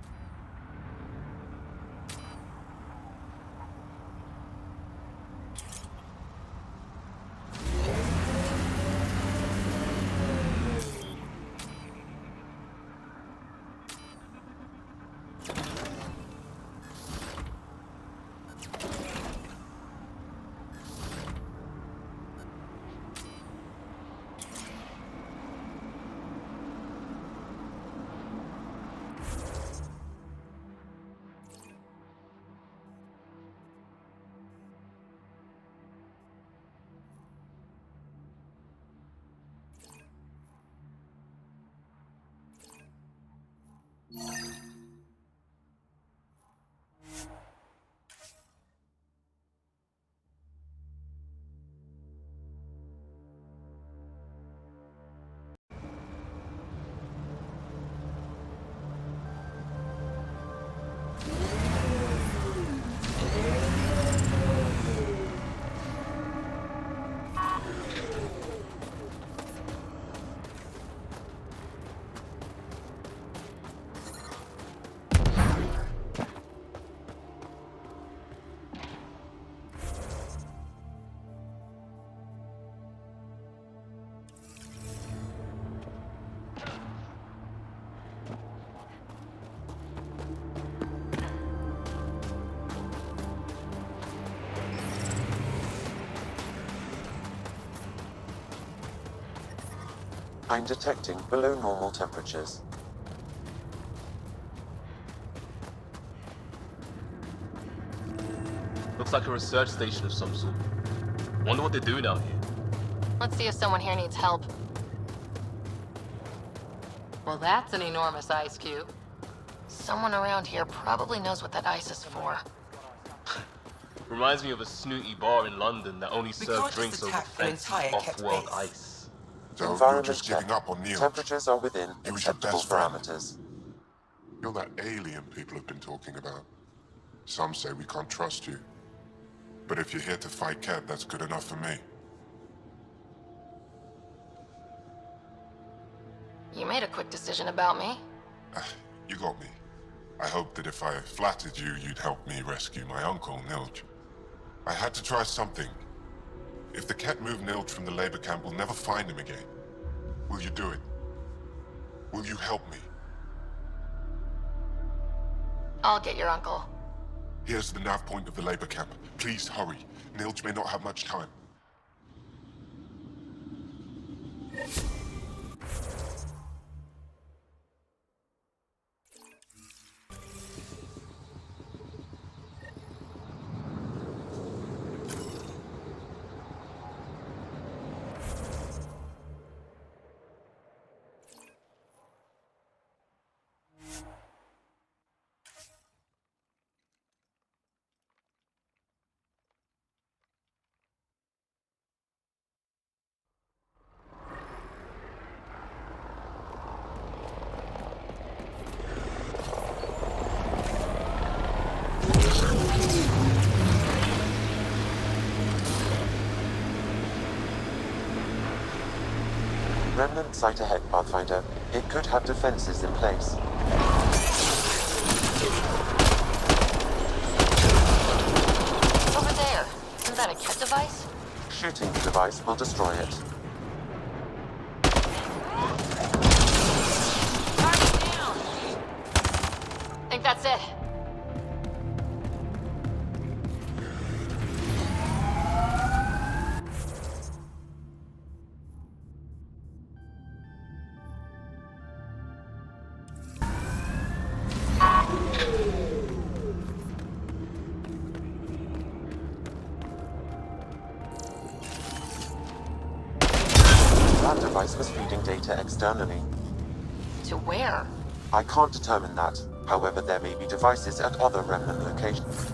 D: I'm detecting below normal temperatures.
P: Looks like a research station of some sort. Wonder what they're doing out here.
B: Let's see if someone here needs help. Well, that's an enormous ice cube.
C: Someone around here probably knows what that ice is for.
P: Reminds me of a snooty bar in London that only served
U: can't
P: drinks
U: just
P: over
U: attack an
P: fancy
U: entire kett
P: off-world
U: base.
P: ice.
K: So you're just giving up on Neil?
D: Temperatures are within
K: He was your
D: acceptable
K: best friend.
D: parameters.
S: You're that alien people have been talking about. Some say we can't trust you. But if you're here to fight Kett, that's good enough for me.
C: You made a quick decision about me.
S: You got me. I hoped that if I flattered you, you'd help me rescue my uncle, Nilj. I had to try something. If the Kett move Nilj from the labor camp, we'll never find him again. Will you do it? Will you help me?
C: I'll get your uncle.
R: Here's the nav point of the labor camp. Please hurry. Nilge may not have much time.
D: Remnant site ahead, Pathfinder. It could have defenses in place.
C: Over there. Isn't that a kett device?
D: Shooting the device will destroy it.
C: Target down! Think that's it.
D: That device was feeding data externally.
C: To where?
D: I can't determine that. However, there may be devices at other Remnant locations.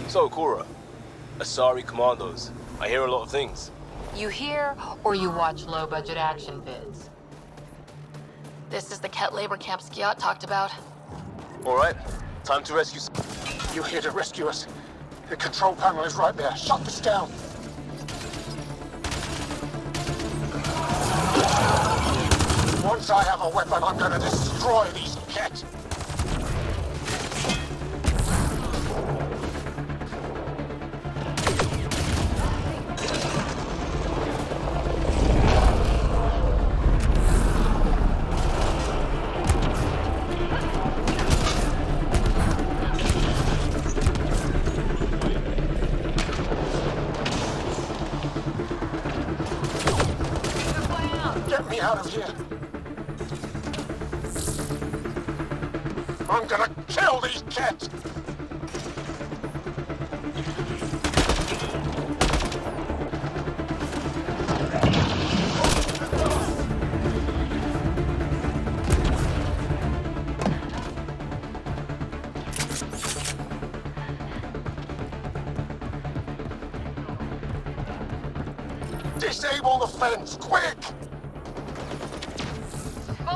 G: So, Cora, Asari commandos. I hear a lot of things.
F: You hear or you watch low-budget action vids?
C: This is the kett labor camp Skiat talked about.
G: All right, time to rescue.
J: You're here to rescue us. The control panel is right there. Shut this down. Once I have a weapon, I'm gonna destroy these kett. Get me out of here. I'm gonna kill these kett! Disable the fence, quick!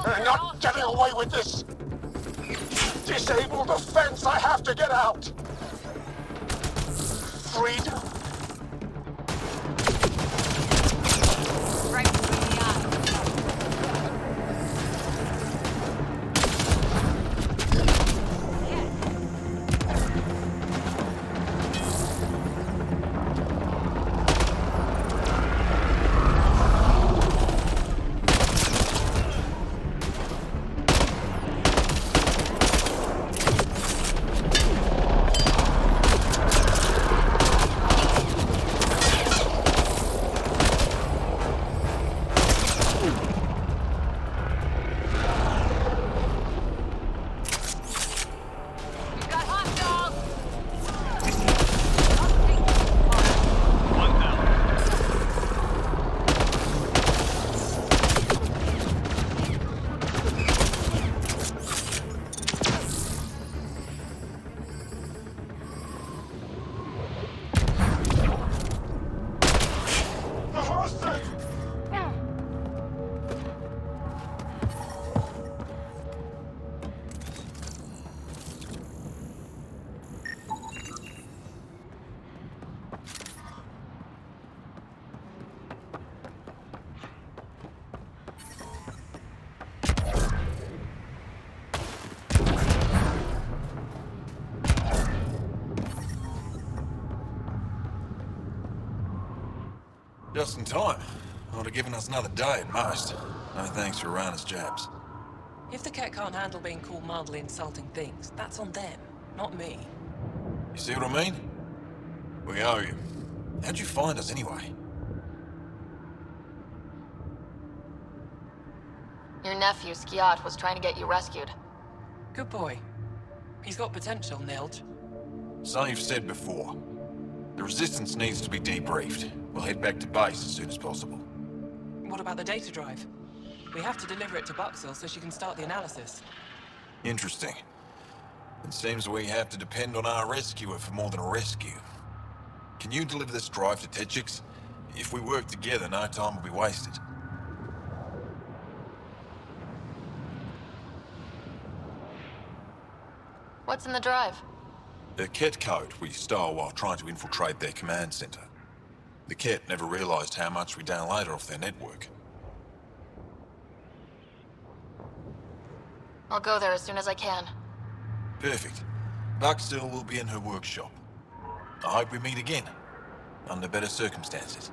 J: They're not getting away with this! Disable the fence! I have to get out! Freedom!
F: Right between the eyes.
N: Just in time. Would have given us another day at most. No thanks for Rana's jabs.
U: If the kett can't handle being called mildly insulting things, that's on them, not me.
N: You see what I mean? We owe you. How'd you find us anyway?
C: Your nephew, Skiat, was trying to get you rescued.
U: Good boy. He's got potential, Nilge.
N: So you've said before. The Resistance needs to be debriefed. We'll head back to base as soon as possible.
U: What about the data drive? We have to deliver it to Buxel so she can start the analysis.
N: Interesting. It seems we have to depend on our rescuer for more than a rescue. Can you deliver this drive to Techix? If we work together, no time will be wasted.
C: What's in the drive?
N: The kett code we stole while trying to infiltrate their command center. The kett never realized how much we downloaded off their network.
C: I'll go there as soon as I can.
N: Perfect. Buxel will be in her workshop. I hope we meet again, under better circumstances.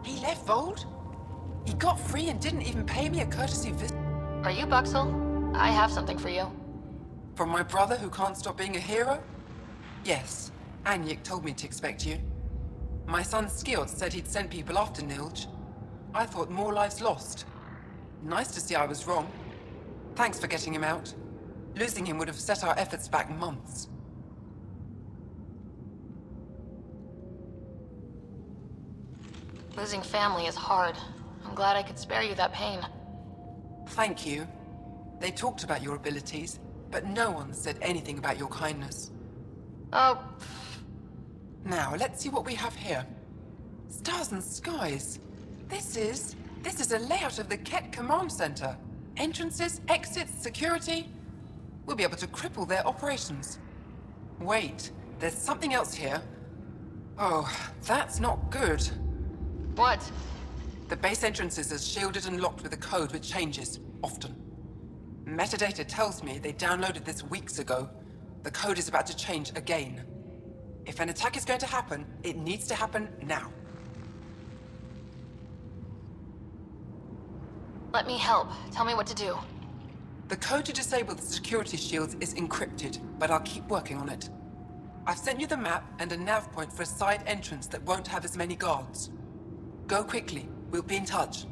U: He left Vold? He got free and didn't even pay me a courtesy visit.
C: Are you Buxel? I have something for you.
U: From my brother who can't stop being a hero? Yes, Anyik told me to expect you. My son Skiot said he'd sent people after Nilge. I thought more lives lost. Nice to see I was wrong. Thanks for getting him out. Losing him would have set our efforts back months.
C: Losing family is hard. I'm glad I could spare you that pain.
U: Thank you. They talked about your abilities, but no one said anything about your kindness.
C: Oh.
U: Now, let's see what we have here. Stars and skies. This is a layout of the Kett Command Center. Entrances, exits, security. We'll be able to cripple their operations. Wait, there's something else here. Oh, that's not good.
C: What?
U: The base entrances are shielded and locked with a code which changes, often. Metadata tells me they downloaded this weeks ago. The code is about to change again. If an attack is going to happen, it needs to happen now.
C: Let me help. Tell me what to do.
U: The code to disable the security shields is encrypted, but I'll keep working on it. I've sent you the map and a nav point for a side entrance that won't have as many guards. Go quickly. We'll be in touch.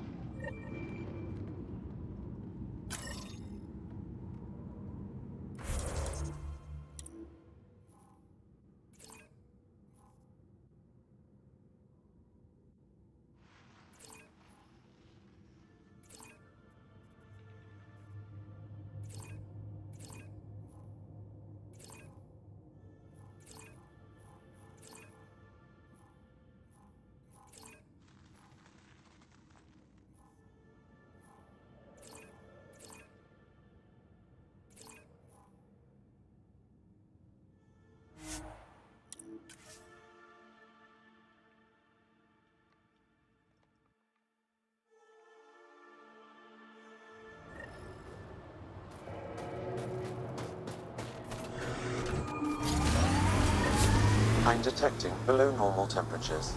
D: I'm detecting below normal temperatures.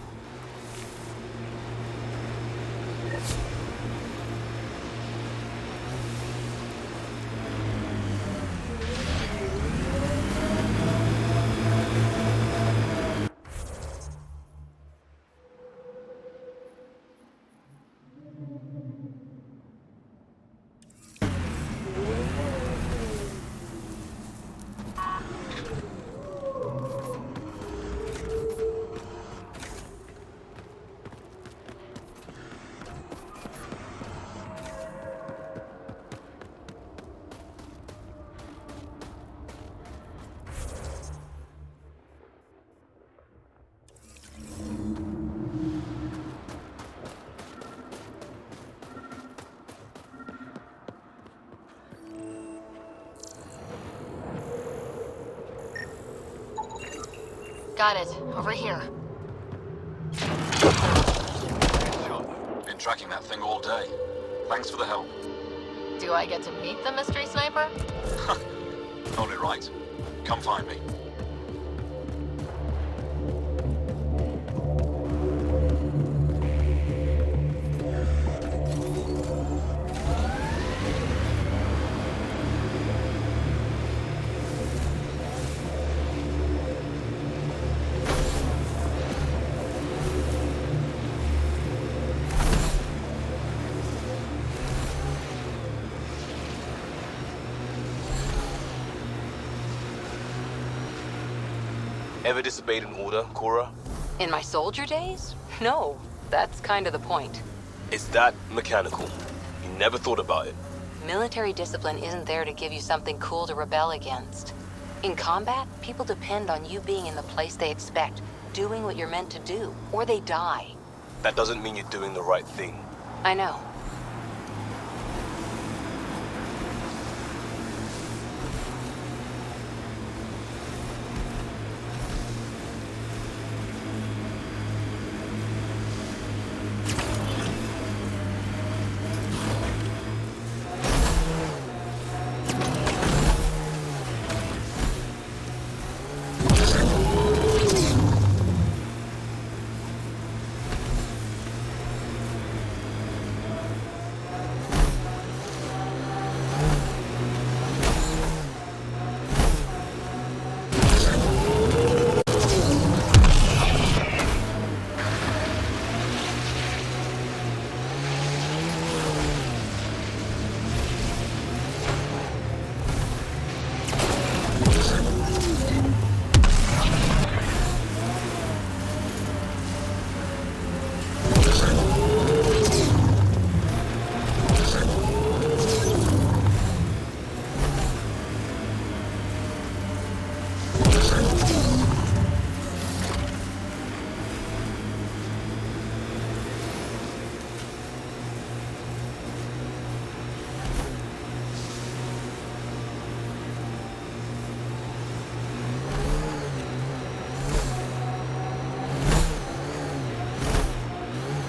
C: Got it. Over here.
E: Been tracking that thing all day. Thanks for the help.
C: Do I get to meet the mystery sniper?
E: Got it right. Come find me.
G: Ever disobeyed an order, Cora?
B: In my soldier days? No, that's kind of the point.
G: It's that mechanical. You never thought about it.
B: Military discipline isn't there to give you something cool to rebel against. In combat, people depend on you being in the place they expect, doing what you're meant to do, or they die.
G: That doesn't mean you're doing the right thing.
B: I know.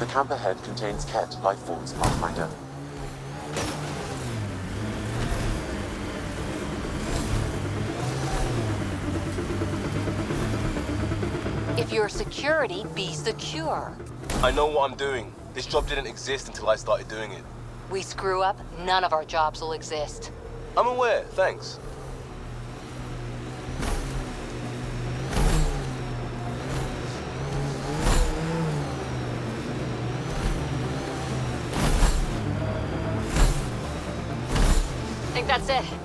D: The camp ahead contains kett lifeforms, Pathfinder.
B: If you're security, be secure.
G: I know what I'm doing. This job didn't exist until I started doing it.
B: We screw up, none of our jobs will exist.
G: I'm aware, thanks.
B: I think that's it.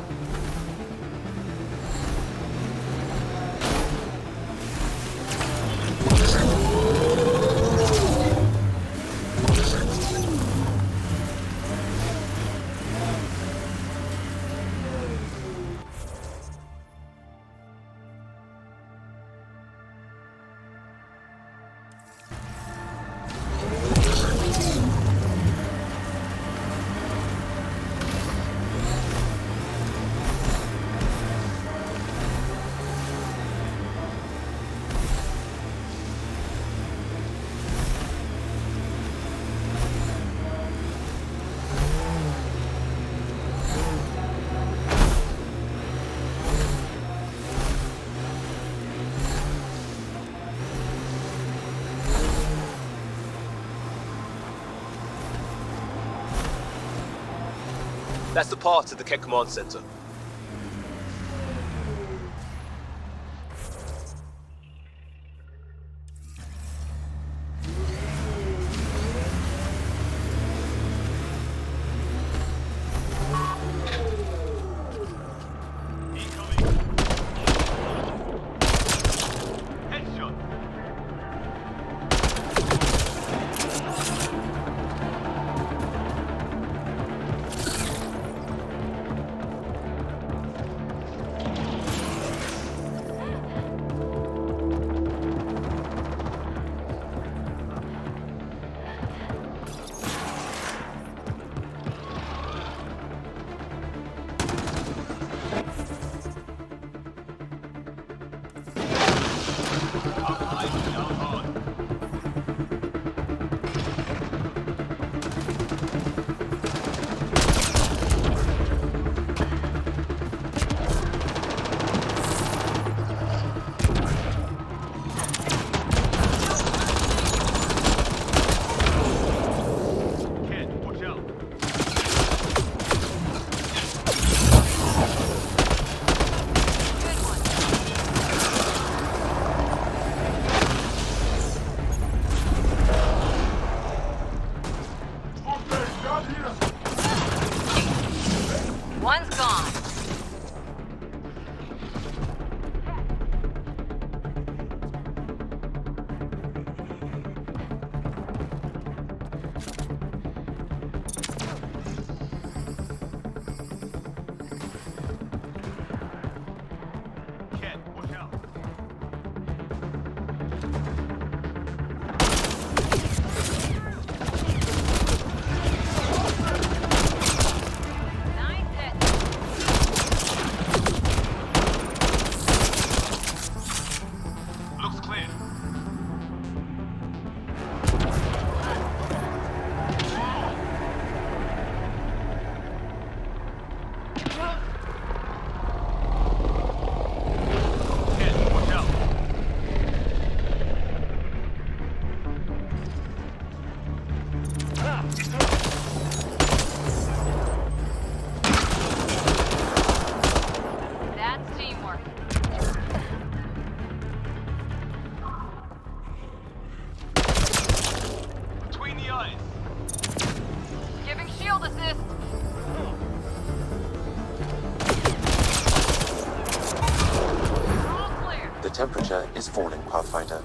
G: That's the path to the Kett Command Center.
B: One's gone. That's teamwork.
P: Between the eyes.
B: Giving shield assist. All clear.
D: The temperature is falling, Pathfinder.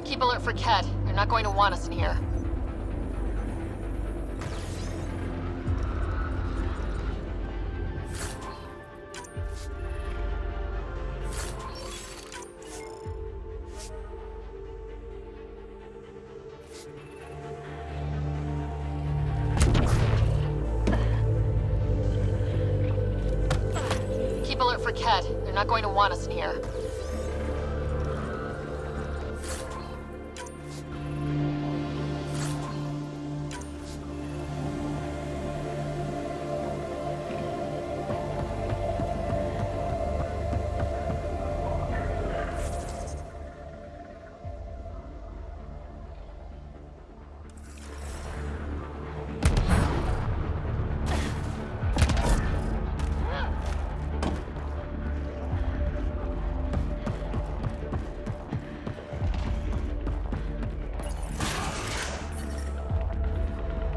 C: Keep alert for Kett. They're not going to want us in here. Keep alert for Kett. They're not going to want us in here.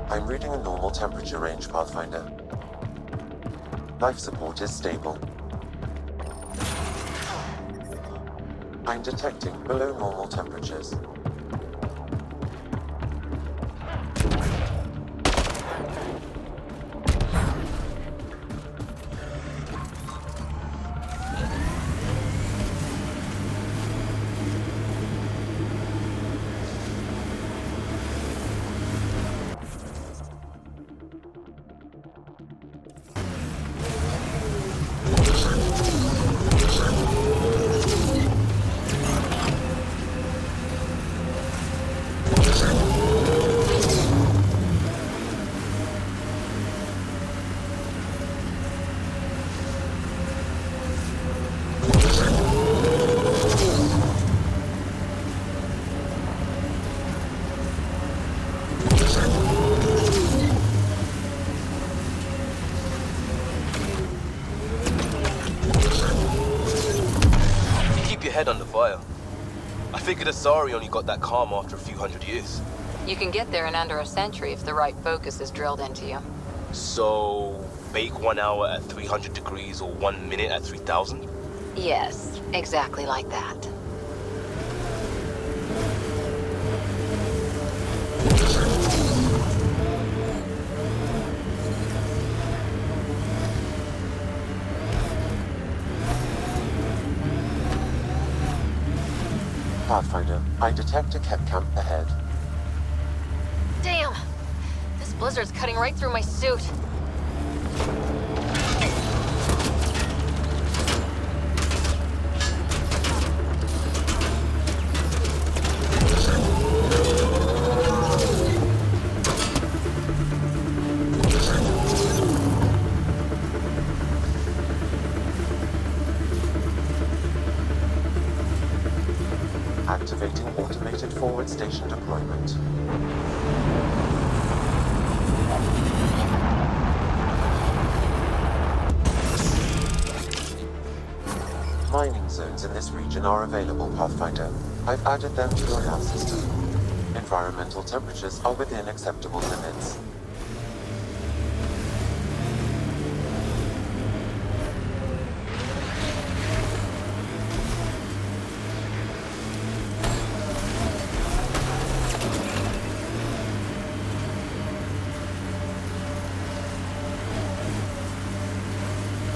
D: I'm reading a normal temperature range, Pathfinder. Life support is stable. I'm detecting below normal temperatures.
G: your head under fire. I figured Asari only got that calm after a few hundred years.
F: You can get there in under a century if the right focus is drilled into you.
G: So, bake 1 hour at 300 degrees or 1 minute at 3000?
F: Yes, exactly like that.
D: Pathfinder, I detect a kett camp ahead.
C: Damn! This blizzard's cutting right through my suit.
D: Activating automated forward station deployment. Mining zones in this region are available, Pathfinder. I've added them to your nav system. Environmental temperatures are within acceptable limits.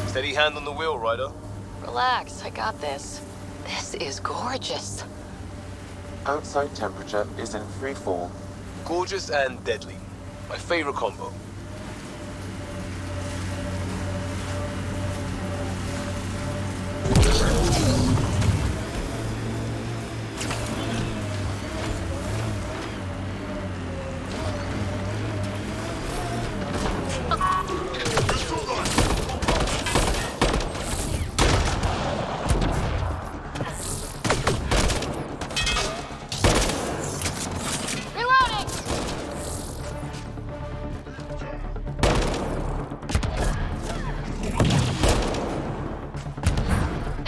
G: Steady hand on the wheel, Ryder.
C: Relax, I got this.
F: This is gorgeous.
D: Outside temperature is in free fall.
G: Gorgeous and deadly. My favorite combo.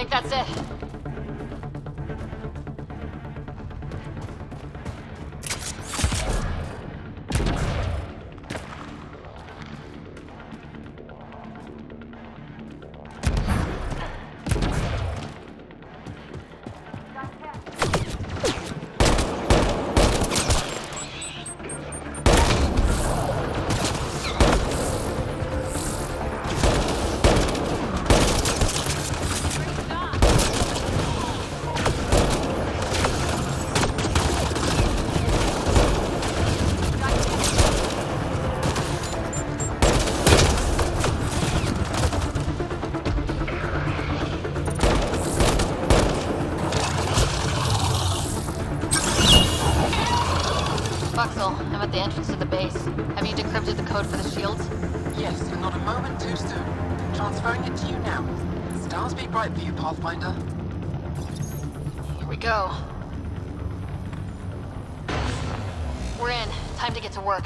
C: That's it. I'm at the entrance to the base. Have you decrypted the code for the shields?
Q: Yes, and not a moment too soon. Transferring it to you now. Stars be bright for you, Pathfinder.
C: Here we go. We're in. Time to get to work.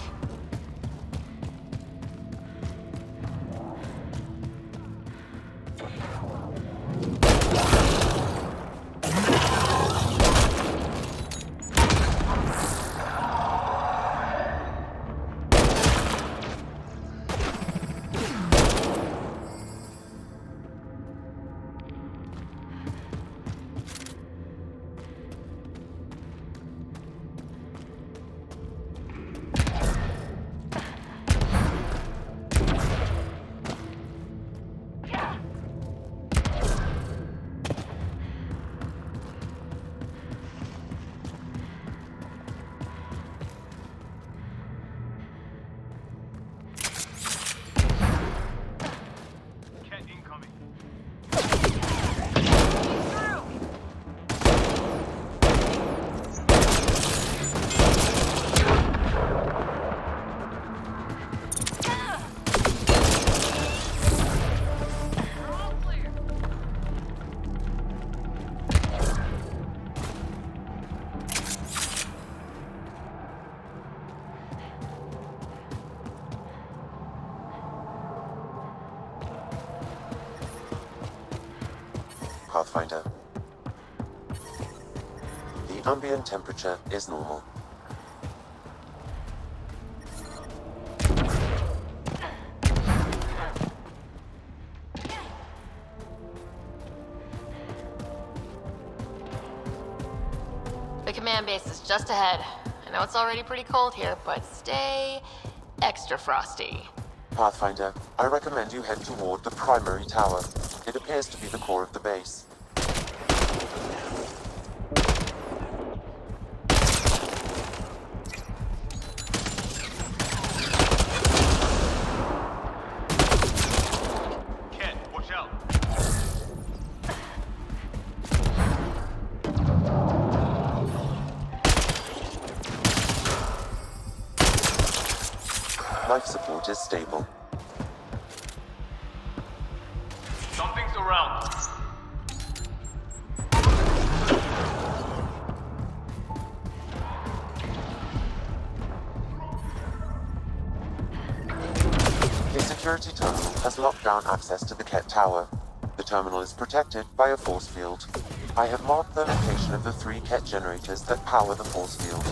D: Pathfinder. The ambient temperature is normal.
C: The command base is just ahead. I know it's already pretty cold here, but stay extra frosty.
D: Pathfinder, I recommend you head toward the primary tower. It appears to be the core of the base.
P: Kett, watch out.
D: Life support is stable.
P: Something's around.
D: A security terminal has locked down access to the Kett Tower. The terminal is protected by a force field. I have marked the location of the 3 Kett generators that power the force field.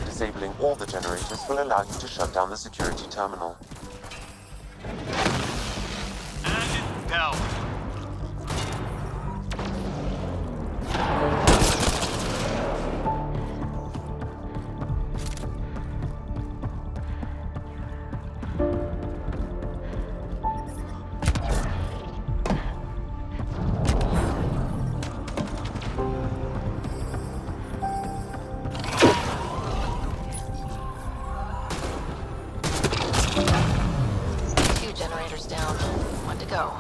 D: Disabling all the generators will allow you to shut down the security terminal.
P: And it's down.
C: Down. One to go.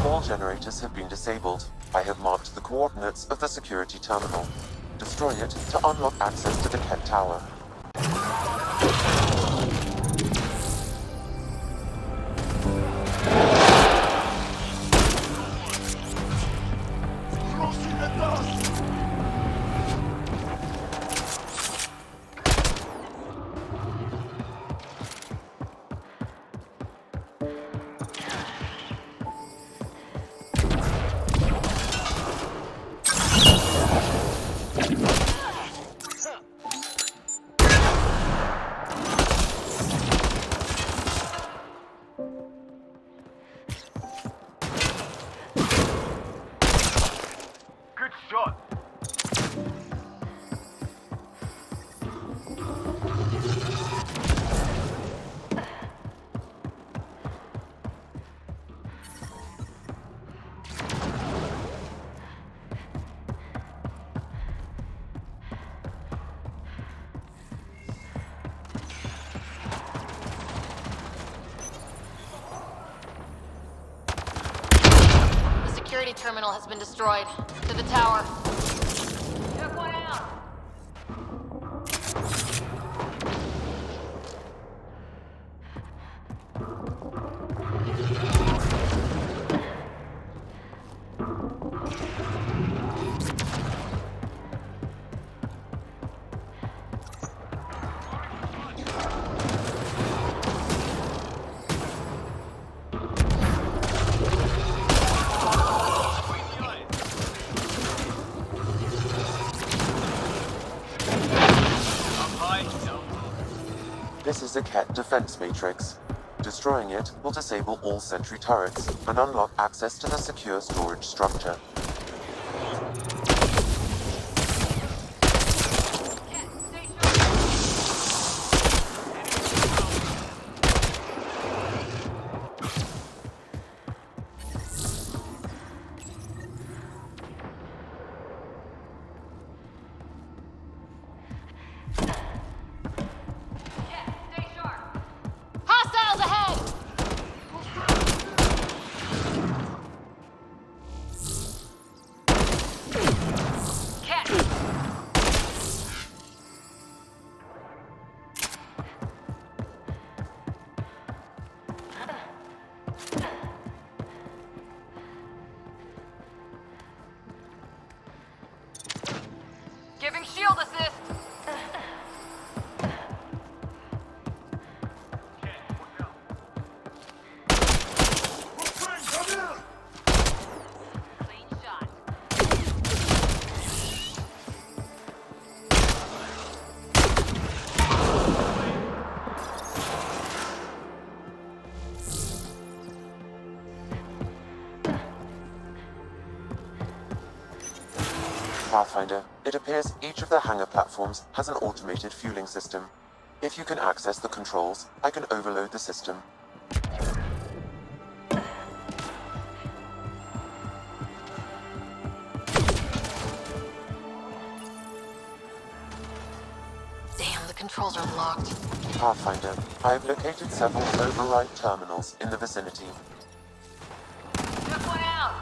D: All generators have been disabled. I have marked the coordinates of the security terminal. Destroy it to unlock access to the Kett Tower.
P: Good shot.
C: The security terminal has been destroyed. To the tower.
B: Took one out.
D: This is a Kett defense matrix. Destroying it will disable all sentry turrets and unlock access to the secure storage structure.
C: Hostiles ahead!
D: Pathfinder, it appears each of the hangar platforms has an automated fueling system. If you can access the controls, I can overload the system.
B: Damn, the controls are locked.
D: Pathfinder, I have located several override terminals in the vicinity.
B: Took one out.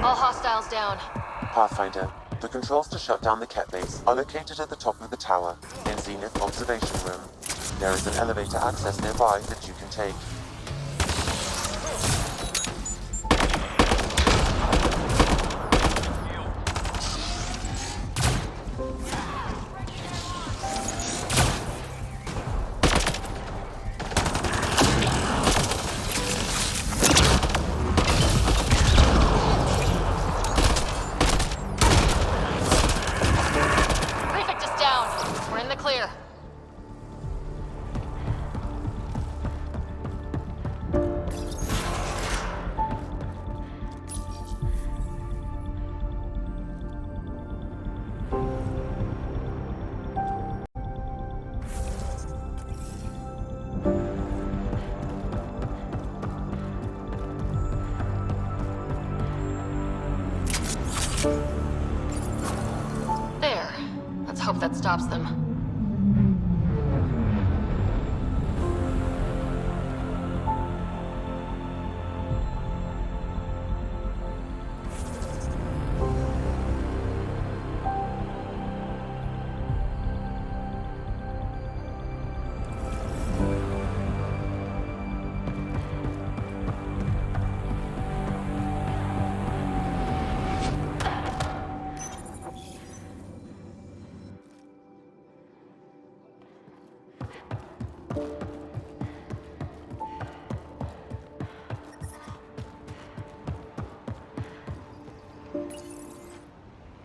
B: All hostiles down.
D: Pathfinder, the controls to shut down the kett base are located at the top of the tower, in Zenith Observation Room. There is an elevator access nearby that you can take.
B: Prefect is down. We're in the clear. There. Let's hope that stops them.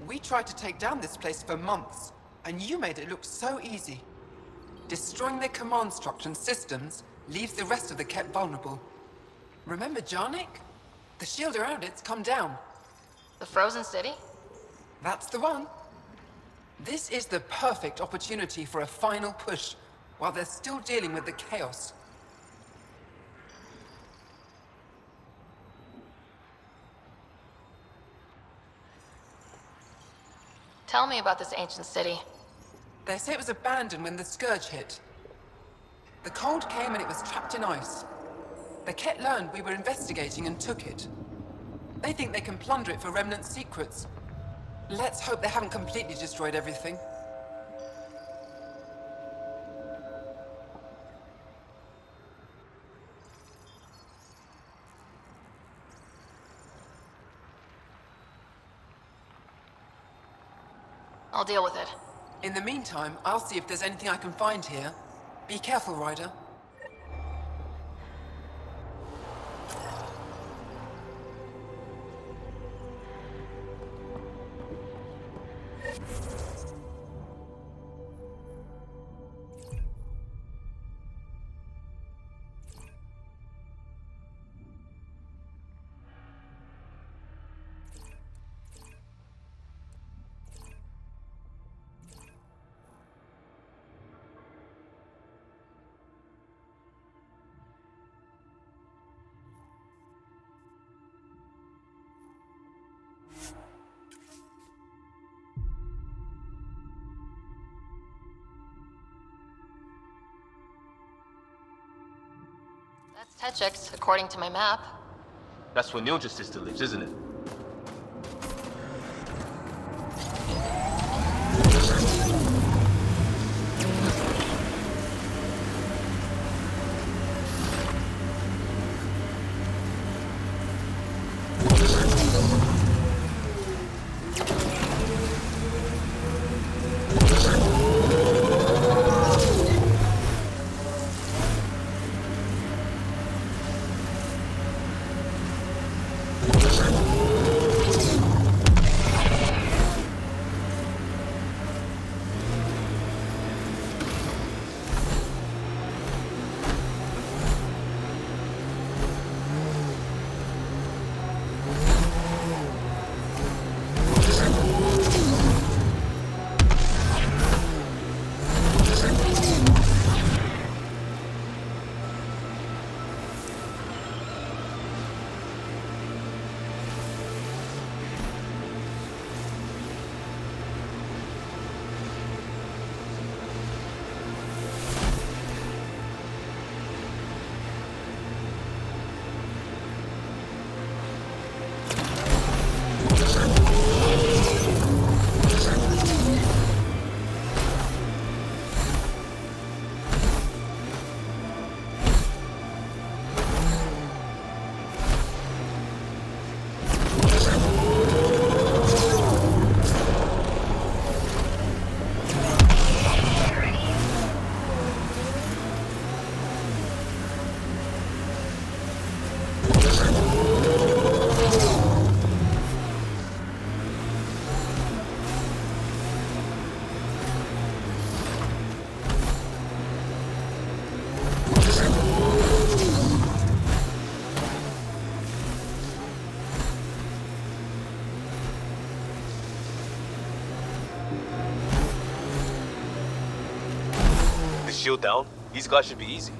U: We tried to take down this place for months, and you made it look so easy.
Q: Destroying their command structure and systems leaves the rest of the kett vulnerable. Remember Jarnik? The shield around it's come down.
C: The frozen city?
Q: That's the one. This is the perfect opportunity for a final push, while they're still dealing with the chaos.
C: Tell me about this ancient city.
Q: They say it was abandoned when the Scourge hit. The cold came and it was trapped in ice. The kett learned we were investigating and took it. They think they can plunder it for Remnant secrets. Let's hope they haven't completely destroyed everything.
C: I'll deal with it.
Q: In the meantime, I'll see if there's anything I can find here. Be careful, Ryder.
C: That's Tetchix, according to my map.
P: That's where Nilja's sister lives, isn't it? Shield down. These guys should be easy.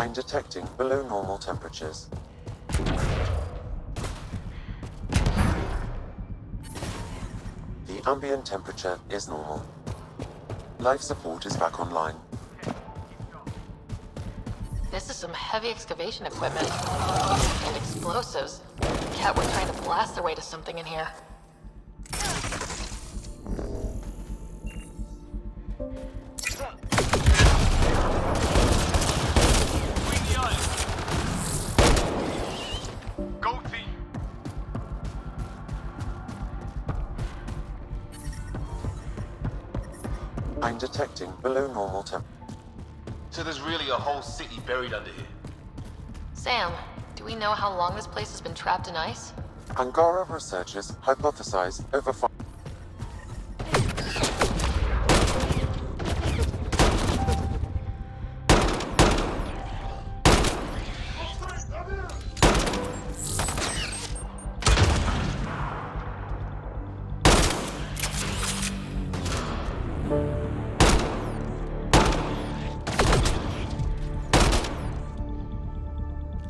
D: I'm detecting below normal temperatures. The ambient temperature is normal. Life support is back online.
C: This is some heavy excavation equipment. And explosives. Kett were trying to blast their way to something in here.
D: I'm detecting below normal temp.
P: So there's really a whole city buried under here.
C: Sam, do we know how long this place has been trapped in ice?
D: Angara researchers hypothesize over 5.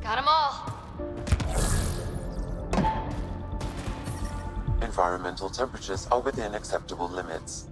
C: Got 'em all.
D: Environmental temperatures are within acceptable limits.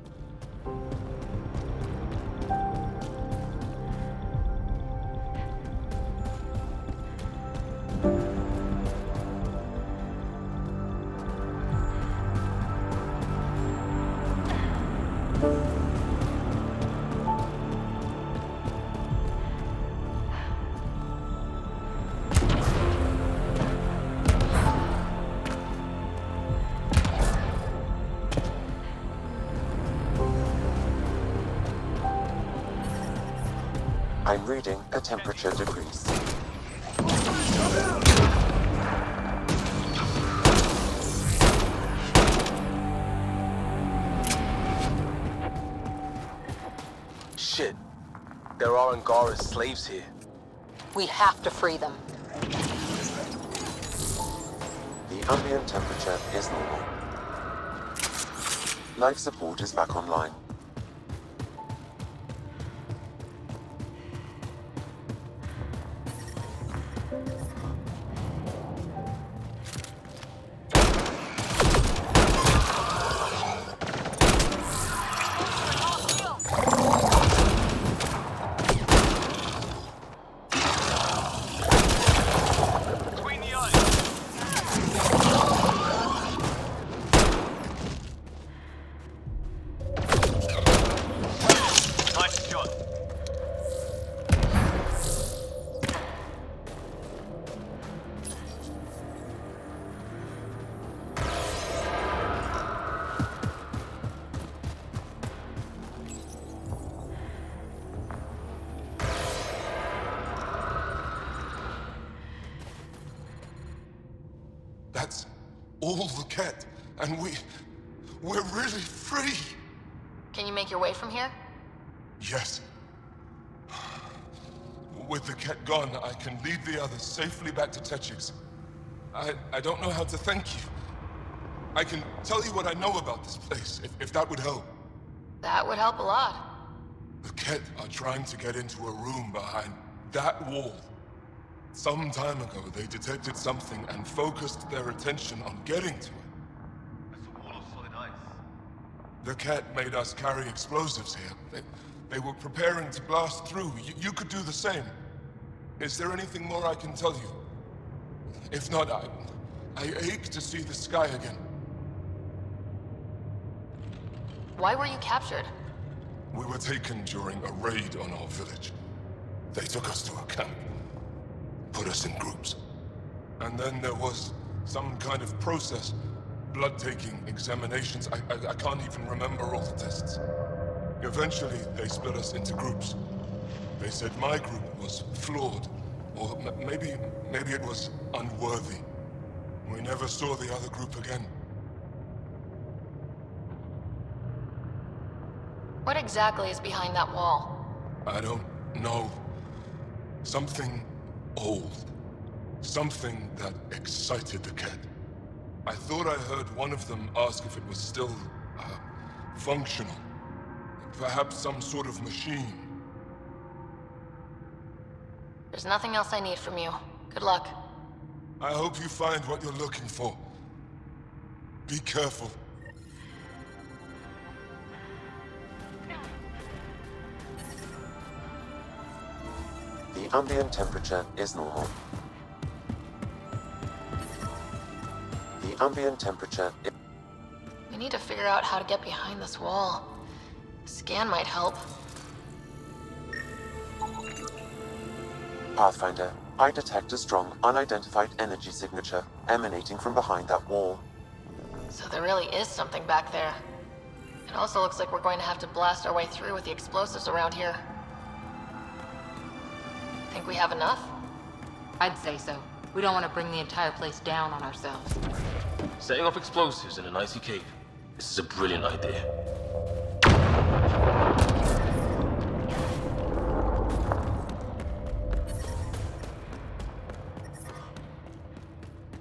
D: I'm reading a temperature decrease.
P: Shit. There are Angara's slaves here.
B: We have to free them.
D: The ambient temperature is normal. Life support is back online.
K: That's all the kett, and we're really free!
C: Can you make your way from here?
K: Yes. With the kett gone, I can lead the others safely back to TechMaya. I don't know how to thank you. I can tell you what I know about this place, if that would help.
C: That would help a lot.
K: The kett are trying to get into a room behind that wall. Some time ago, they detected something and focused their attention on getting to it.
P: That's a wall of solid ice.
K: The kett made us carry explosives here. They were preparing to blast through. You could do the same. Is there anything more I can tell you? If not, I ache to see the sky again.
C: Why were you captured?
K: We were taken during a raid on our village. They took us to a camp. Put us in groups. And then there was some kind of process. Blood-taking, examinations. I can't even remember all the tests. Eventually, they split us into groups. They said my group was flawed. Or maybe it was unworthy. We never saw the other group again.
C: What exactly is behind that wall?
K: I don't know. Something old. Something that excited the kett. I thought I heard one of them ask if it was still, functional. Perhaps some sort of machine.
C: There's nothing else I need from you. Good luck.
K: I hope you find what you're looking for. Be careful.
D: The ambient temperature is normal. The ambient temperature is...
C: We need to figure out how to get behind this wall. Scan might help.
D: Pathfinder, I detect a strong, unidentified energy signature emanating from behind that wall.
C: So there really is something back there. It also looks like we're going to have to blast our way through with the explosives around here. Think we have enough?
F: I'd say so. We don't want to bring the entire place down on ourselves.
P: Setting off explosives in an icy cave. This is a brilliant idea.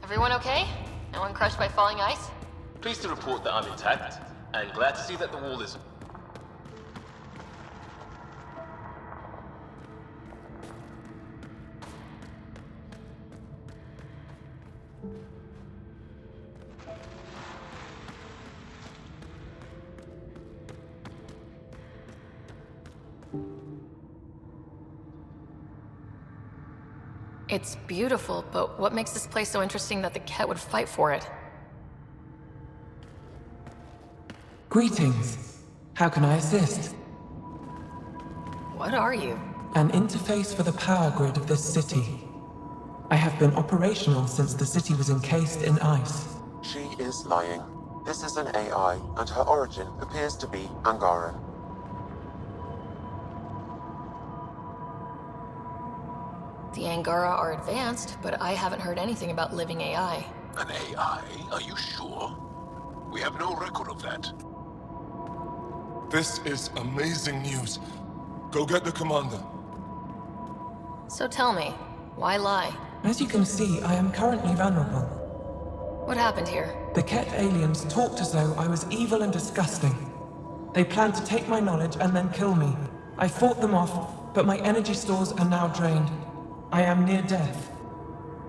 C: Everyone okay? No one crushed by falling ice?
P: Pleased to report that I'm intact, and glad to see that the wall isn't.
C: It's beautiful, but what makes this place so interesting that the kett would fight for it?
U: Greetings. How can I assist?
C: What are you?
U: An interface for the power grid of this city. I have been operational since the city was encased in ice.
D: She is lying. This is an AI, and her origin appears to be Angaran.
C: The Angara are advanced, but I haven't heard anything about living AI.
M: An AI? Are you sure? We have no record of that.
K: This is amazing news. Go get the commander.
C: So tell me, why lie?
U: As you can see, I am currently vulnerable.
C: What happened here?
U: The kett aliens talked as though I was evil and disgusting. They planned to take my knowledge and then kill me. I fought them off, but my energy stores are now drained. I am near death.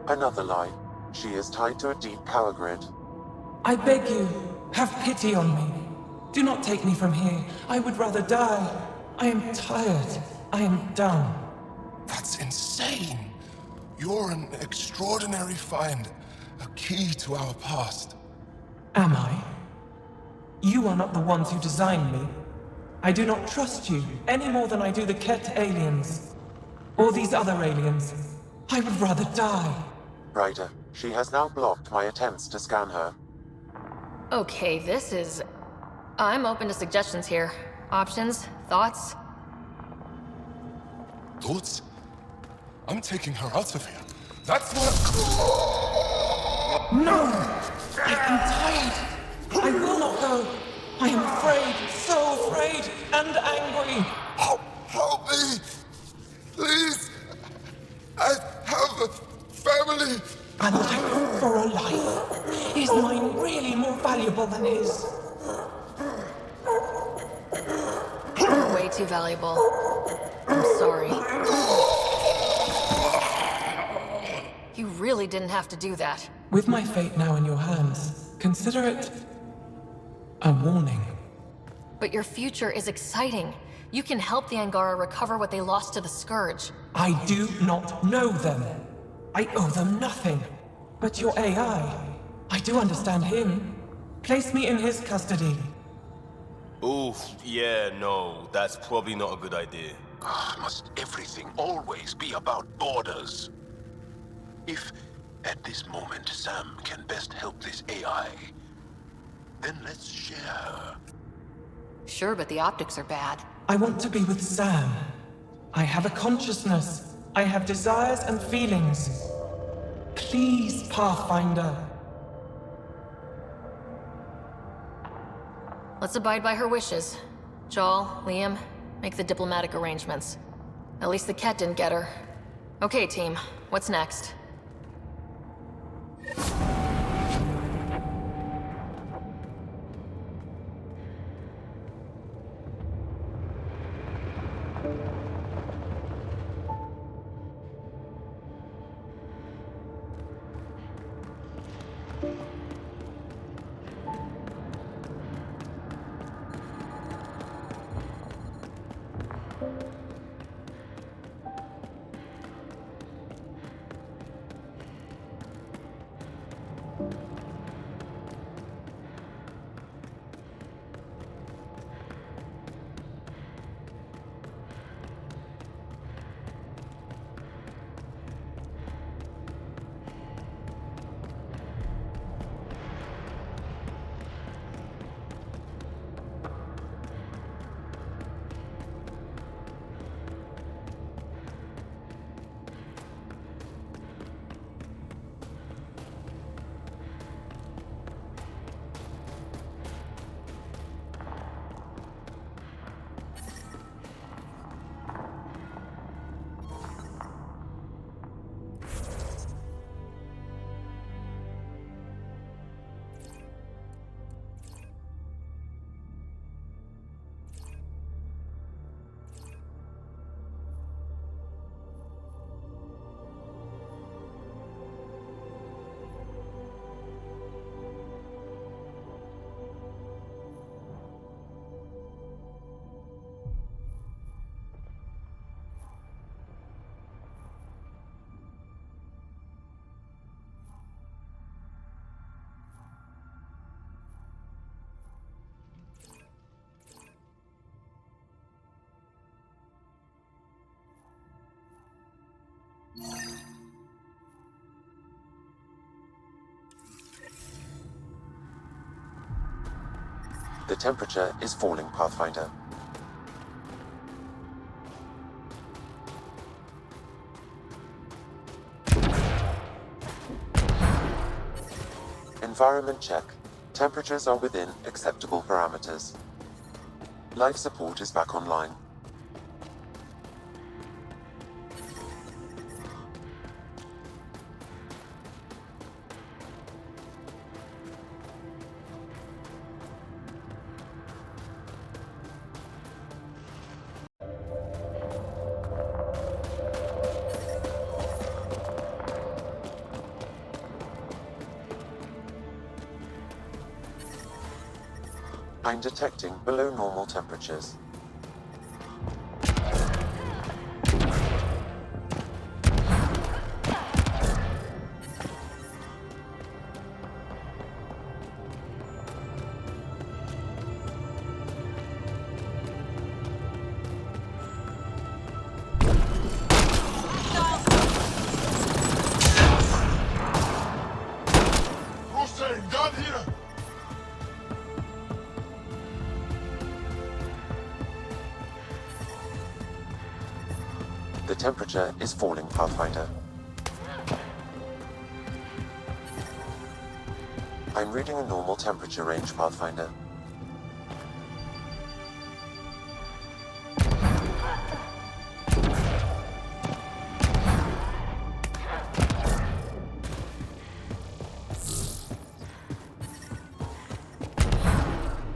D: Another lie. She is tied to a deep power grid.
U: I beg you, have pity on me. Do not take me from here. I would rather die. I am tired. I am done.
K: That's insane. You're an extraordinary find. A key to our past.
U: Am I? You are not the ones who designed me. I do not trust you any more than I do the kett aliens. Or these other aliens. I would rather die.
D: Ryder, she has now blocked my attempts to scan her.
C: Okay, this is... I'm open to suggestions here. Options? Thoughts?
K: Thoughts? I'm taking her out of here. That's what...
U: No! I am tired. I will not go. I am afraid, so afraid, and angry.
K: Help me! Please! I have a family!
U: A life for a life. Is mine really more valuable than his?
C: Way too valuable. I'm sorry. You really didn't have to do that.
U: With my fate now in your hands, consider it a warning.
C: But your future is exciting. You can help the Angara recover what they lost to the Scourge.
U: I do not know them. I owe them nothing. But your AI, I do understand him. Place me in his custody.
G: Oof, yeah, no, that's probably not a good idea.
M: Must everything always be about borders? If, at this moment, Sam can best help this AI, then let's share.
F: Sure, but the optics are bad.
U: I want to be with Sam. I have a consciousness. I have desires and feelings. Please, Pathfinder.
C: Let's abide by her wishes. Jal, Liam, make the diplomatic arrangements. At least the kett didn't get her. Okay, team, what's next?
D: The temperature is falling, Pathfinder. Environment check. Temperatures are within acceptable parameters. Life support is back online. I'm detecting below normal temperatures. The temperature is falling, Pathfinder. I'm reading a normal temperature range, Pathfinder.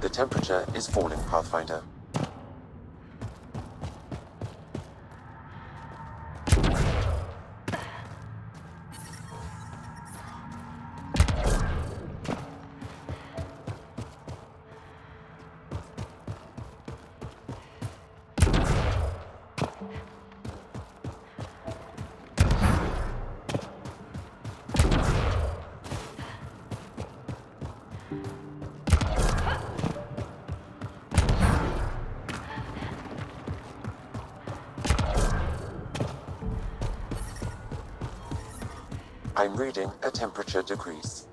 D: The temperature is falling, Pathfinder. I'm reading a temperature decrease.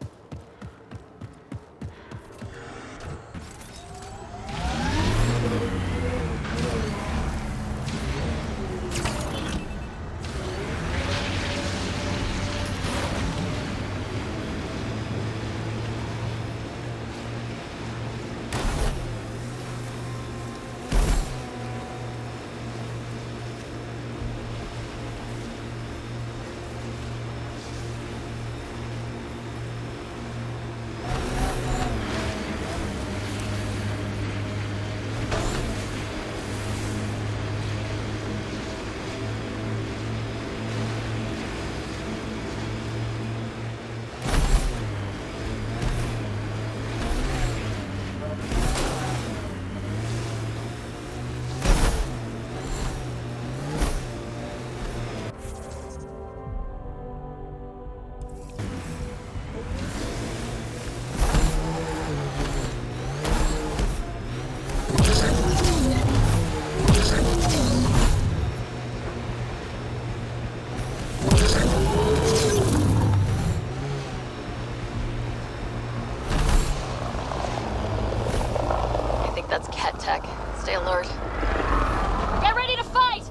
C: That's kett tech. Stay alert.
B: Get ready to fight!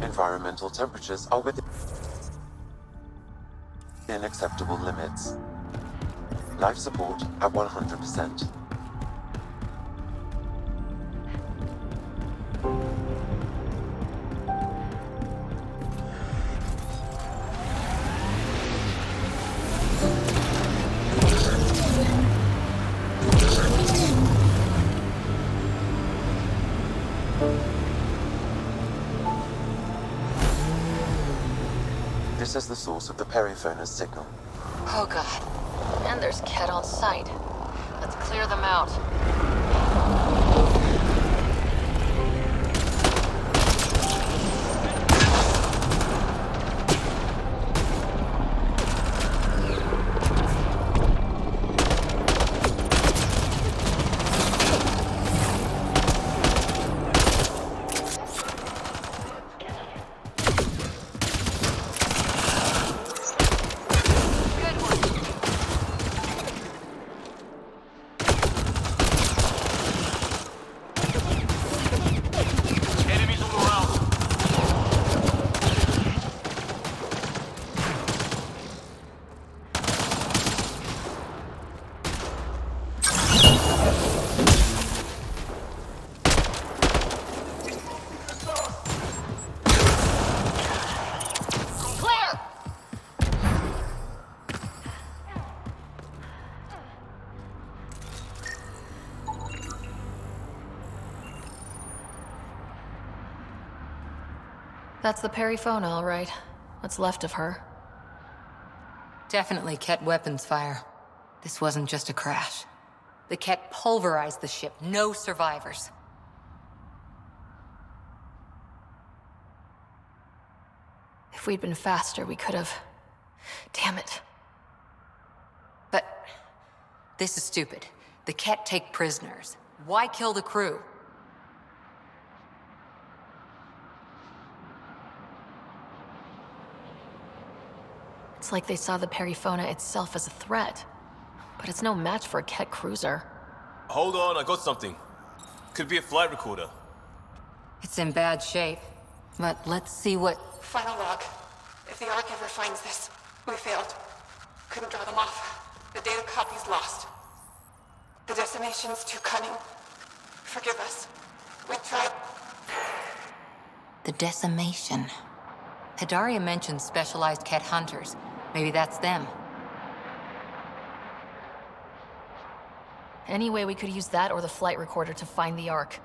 D: Environmental temperatures are within acceptable limits. Life support at 100%. This is the source of the periphoner's signal.
C: Oh god. And there's Kett on site. Let's clear them out. That's the Perifona, all right. What's left of her.
F: Definitely Kett weapons fire. This wasn't just a crash. The Kett pulverized the ship. No survivors.
C: If we'd been faster, we could have... Damn it.
F: But this is stupid. The Kett take prisoners. Why kill the crew?
C: It's like they saw the Perifona itself as a threat. But it's no match for a Kett cruiser.
G: Hold on, I got something. Could be a flight recorder.
F: It's in bad shape. But let's see what...
Q: Final log. If the Ark ever finds this, we failed. Couldn't draw them off. The data copy's lost. The decimation's too cunning. Forgive us. We tried...
F: The decimation. Hidaria mentioned specialized Kett hunters. Maybe that's them.
C: Anyway, we could use that or the flight recorder to find the Ark.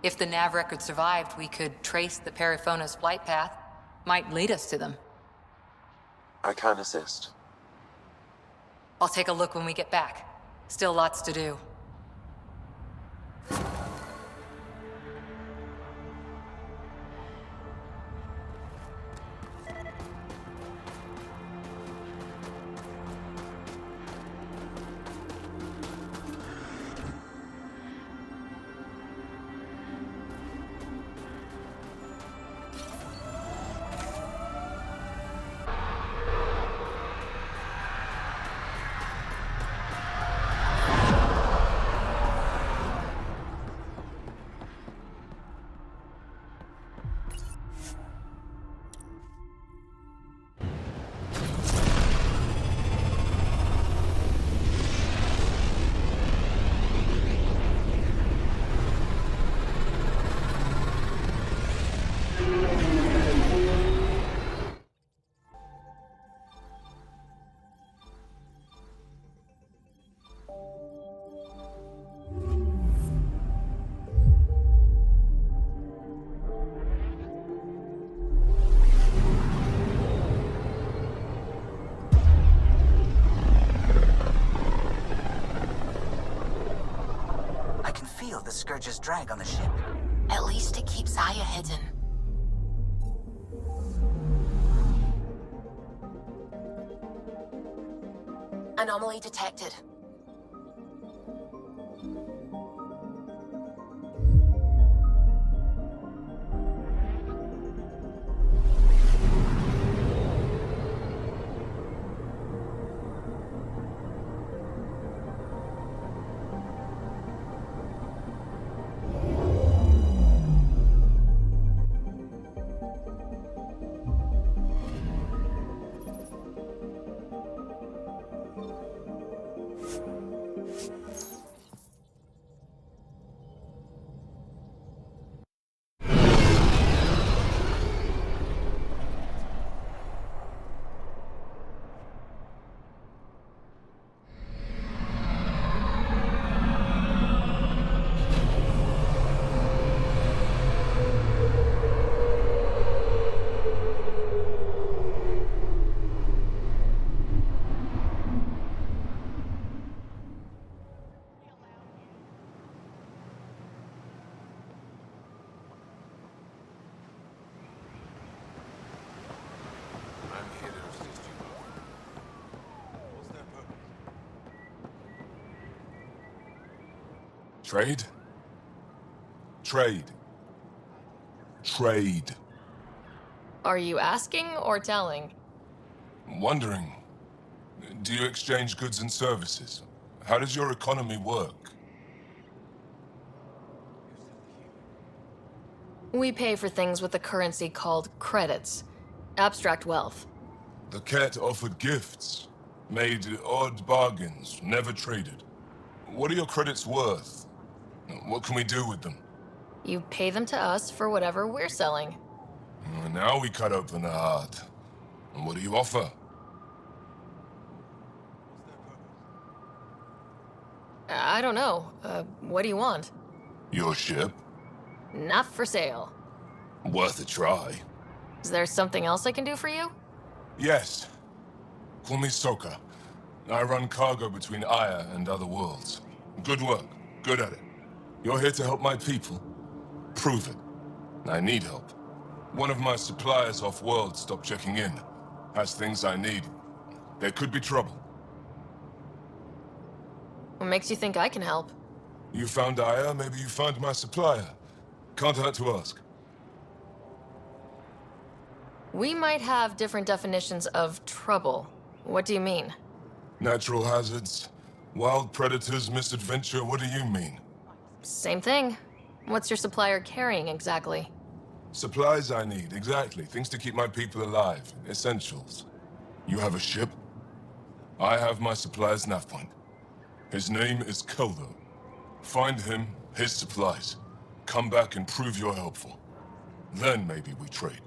F: If the nav record survived, we could trace the Perifona's flight path. Might lead us to them.
D: I can assist.
F: I'll take a look when we get back. Still lots to do.
L: The Scourge's drag on the ship.
O: At least it keeps Aya hidden. Anomaly detected.
T: Trade? Trade. Trade.
C: Are you asking or telling?
T: Wondering, do you exchange goods and services? How does your economy work?
C: We pay for things with a currency called credits. Abstract wealth.
T: The kett offered gifts, made odd bargains, never traded. What are your credits worth? What can we do with them?
C: You pay them to us for whatever we're selling.
T: Now we cut open the heart. And what do you offer?
C: I don't know. What do you want?
T: Your ship?
C: Not for sale.
T: Worth a try.
C: Is there something else I can do for you?
T: Yes. Call me Soka. I run cargo between Aya and other worlds. Good work. Good at it. You're here to help my people. Prove it. I need help. One of my suppliers off-world stopped checking in. Has things I need. There could be trouble.
C: What makes you think I can help?
T: You found Aya, maybe you found my supplier. Can't hurt to ask.
C: We might have different definitions of trouble. What do you mean?
T: Natural hazards, wild predators, misadventure, what do you mean?
C: Same thing. What's your supplier carrying exactly?
T: Supplies I need, exactly. Things to keep my people alive. Essentials. You have a ship? I have my supplier's nav point. His name is Keldo. Find him, his supplies. Come back and prove you're helpful. Then maybe we trade.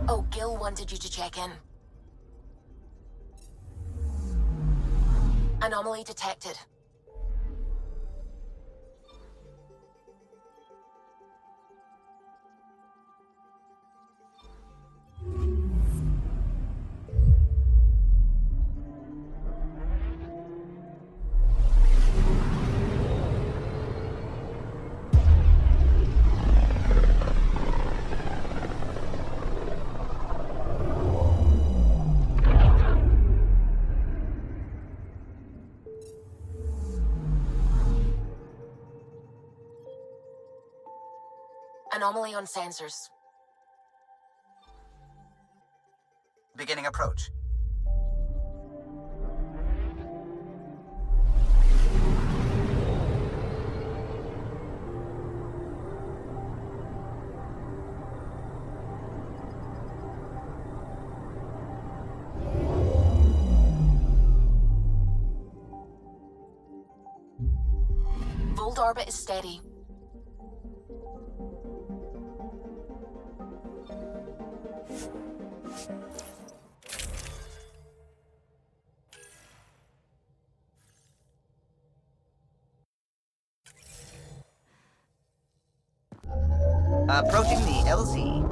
B: Oh, Gil wanted you to check in. Anomaly detected. Anomaly on sensors.
L: Beginning approach.
B: Volt orbit is steady.
L: Approaching the LZ.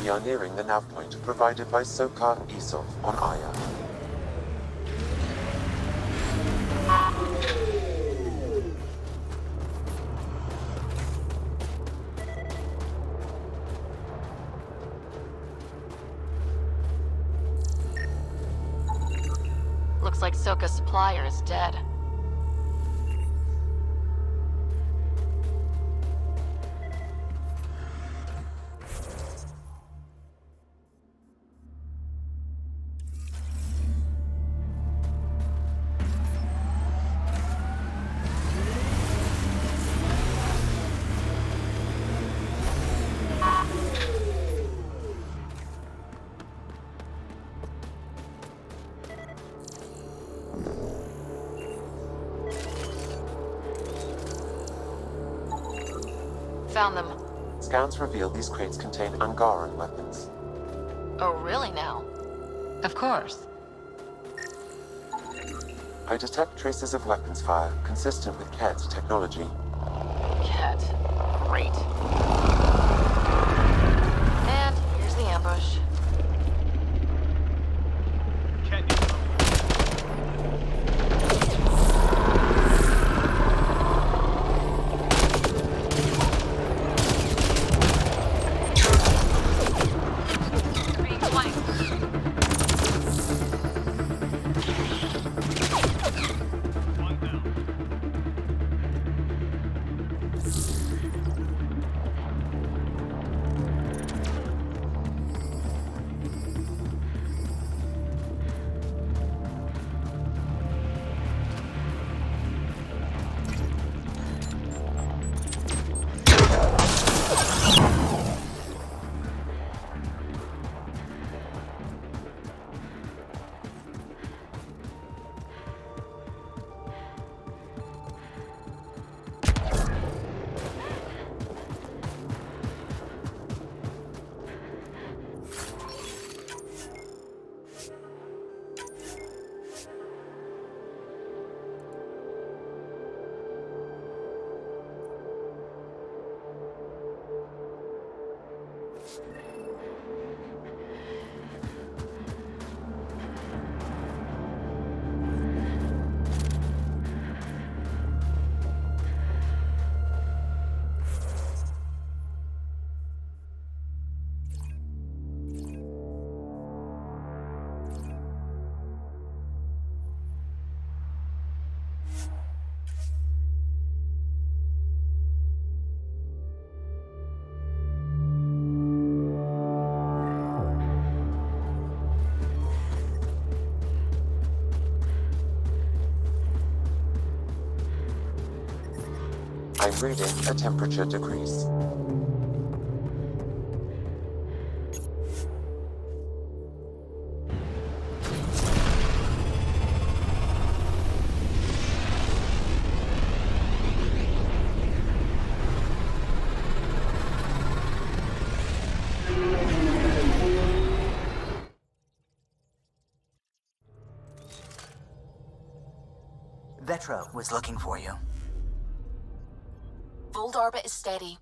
D: We are nearing the nav point provided by Sokar Isov on Aya.
C: Looks like Soka's supplier is dead. Found them.
D: Scans reveal these crates contain Angaran weapons.
C: Oh, really now?
F: Of course.
D: I detect traces of weapons fire consistent with kett technology.
C: Kett. Great. And here's the ambush.
D: I'm reading a temperature decrease.
L: Vetra was looking for you.
B: Fold orbit is steady.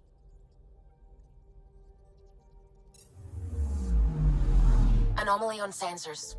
B: Anomaly on sensors.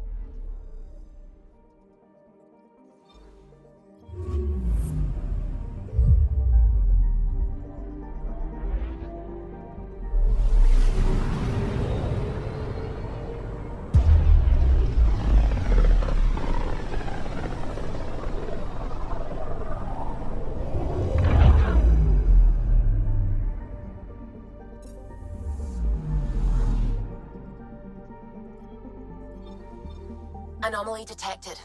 B: Anomaly detected.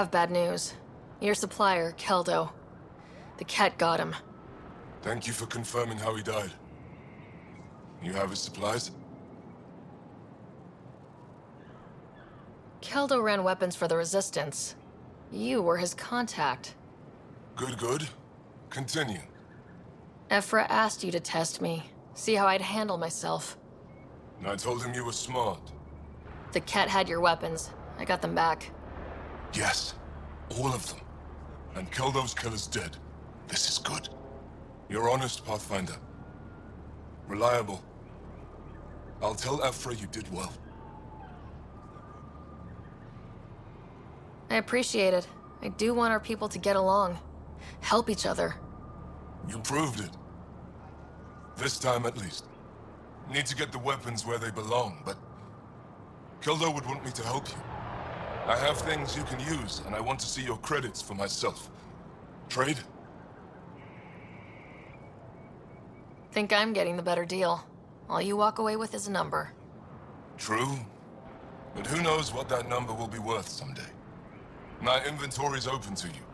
C: have bad news. Your supplier, Keldo. The kett got him.
T: Thank you for confirming how he died. You have his supplies?
C: Keldo ran weapons for the Resistance. You were his contact.
T: Good, good. Continue.
C: Ephra asked you to test me, see how I'd handle myself.
T: And I told him you were smart.
C: The kett had your weapons. I got them back.
T: Yes, all of them. And Keldo's killer's dead. This is good. You're honest, Pathfinder. Reliable. I'll tell Ephra you did well.
C: I appreciate it. I do want our people to get along. Help each other.
T: You proved it. This time at least. Need to get the weapons where they belong, but Keldo would want me to help you. I have things you can use, and I want to see your credits for myself. Trade?
C: Think I'm getting the better deal. All you walk away with is a number.
T: True. But who knows what that number will be worth someday. My inventory's open to you.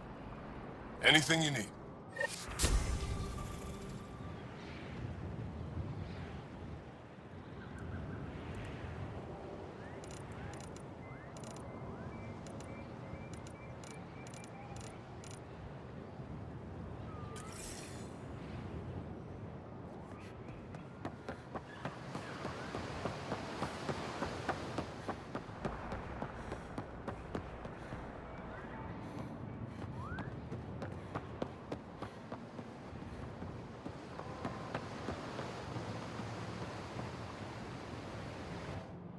T: Anything you need.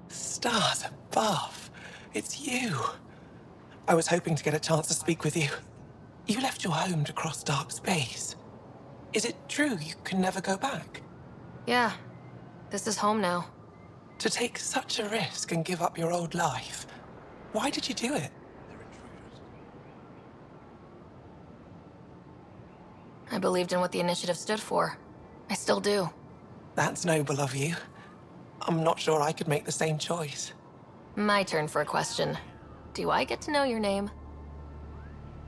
U: Stars above. It's you. I was hoping to get a chance to speak with you. You left your home to cross dark space. Is it true you can never go back?
C: Yeah. This is home now.
U: To take such a risk and give up your old life, why did you do it?
C: I believed in what the initiative stood for. I still do.
U: That's noble of you. I'm not sure I could make the same choice.
C: My turn for a question. Do I get to know your name?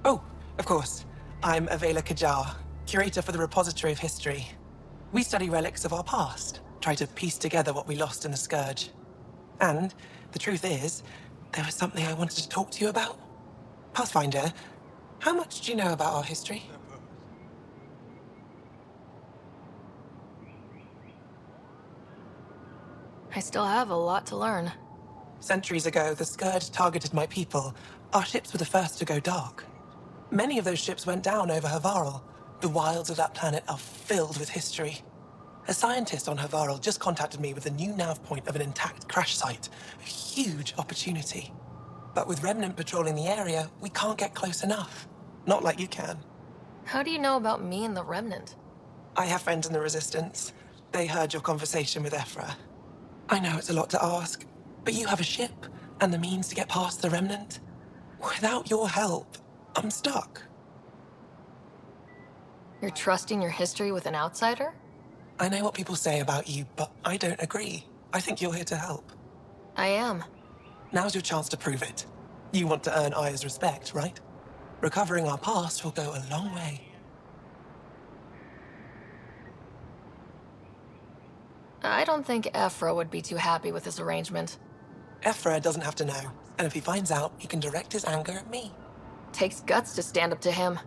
U: Oh, of course. I'm Avela Kajar, curator for the Repository of History. We study relics of our past, try to piece together what we lost in the Scourge. And the truth is, there was something I wanted to talk to you about. Pathfinder, how much do you know about our history?
C: I still have a lot to learn.
U: Centuries ago, the Scourge targeted my people. Our ships were the first to go dark. Many of those ships went down over Havarl. The wilds of that planet are filled with history. A scientist on Havarl just contacted me with a new nav point of an intact crash site. A huge opportunity. But with Remnant patrolling the area, we can't get close enough. Not like you can.
C: How do you know about me and the Remnant?
U: I have friends in the Resistance. They heard your conversation with Ephra. I know it's a lot to ask, but you have a ship and the means to get past the Remnant. Without your help, I'm stuck.
C: You're trusting your history with an outsider?
U: I know what people say about you, but I don't agree. I think you're here to help.
C: I am.
U: Now's your chance to prove it. You want to earn Aya's respect, right? Recovering our past will go a long way.
C: I don't think Ephra would be too happy with this arrangement.
U: Ephra doesn't have to know, and if he finds out, he can direct his anger at me.
C: Takes guts to stand up to him.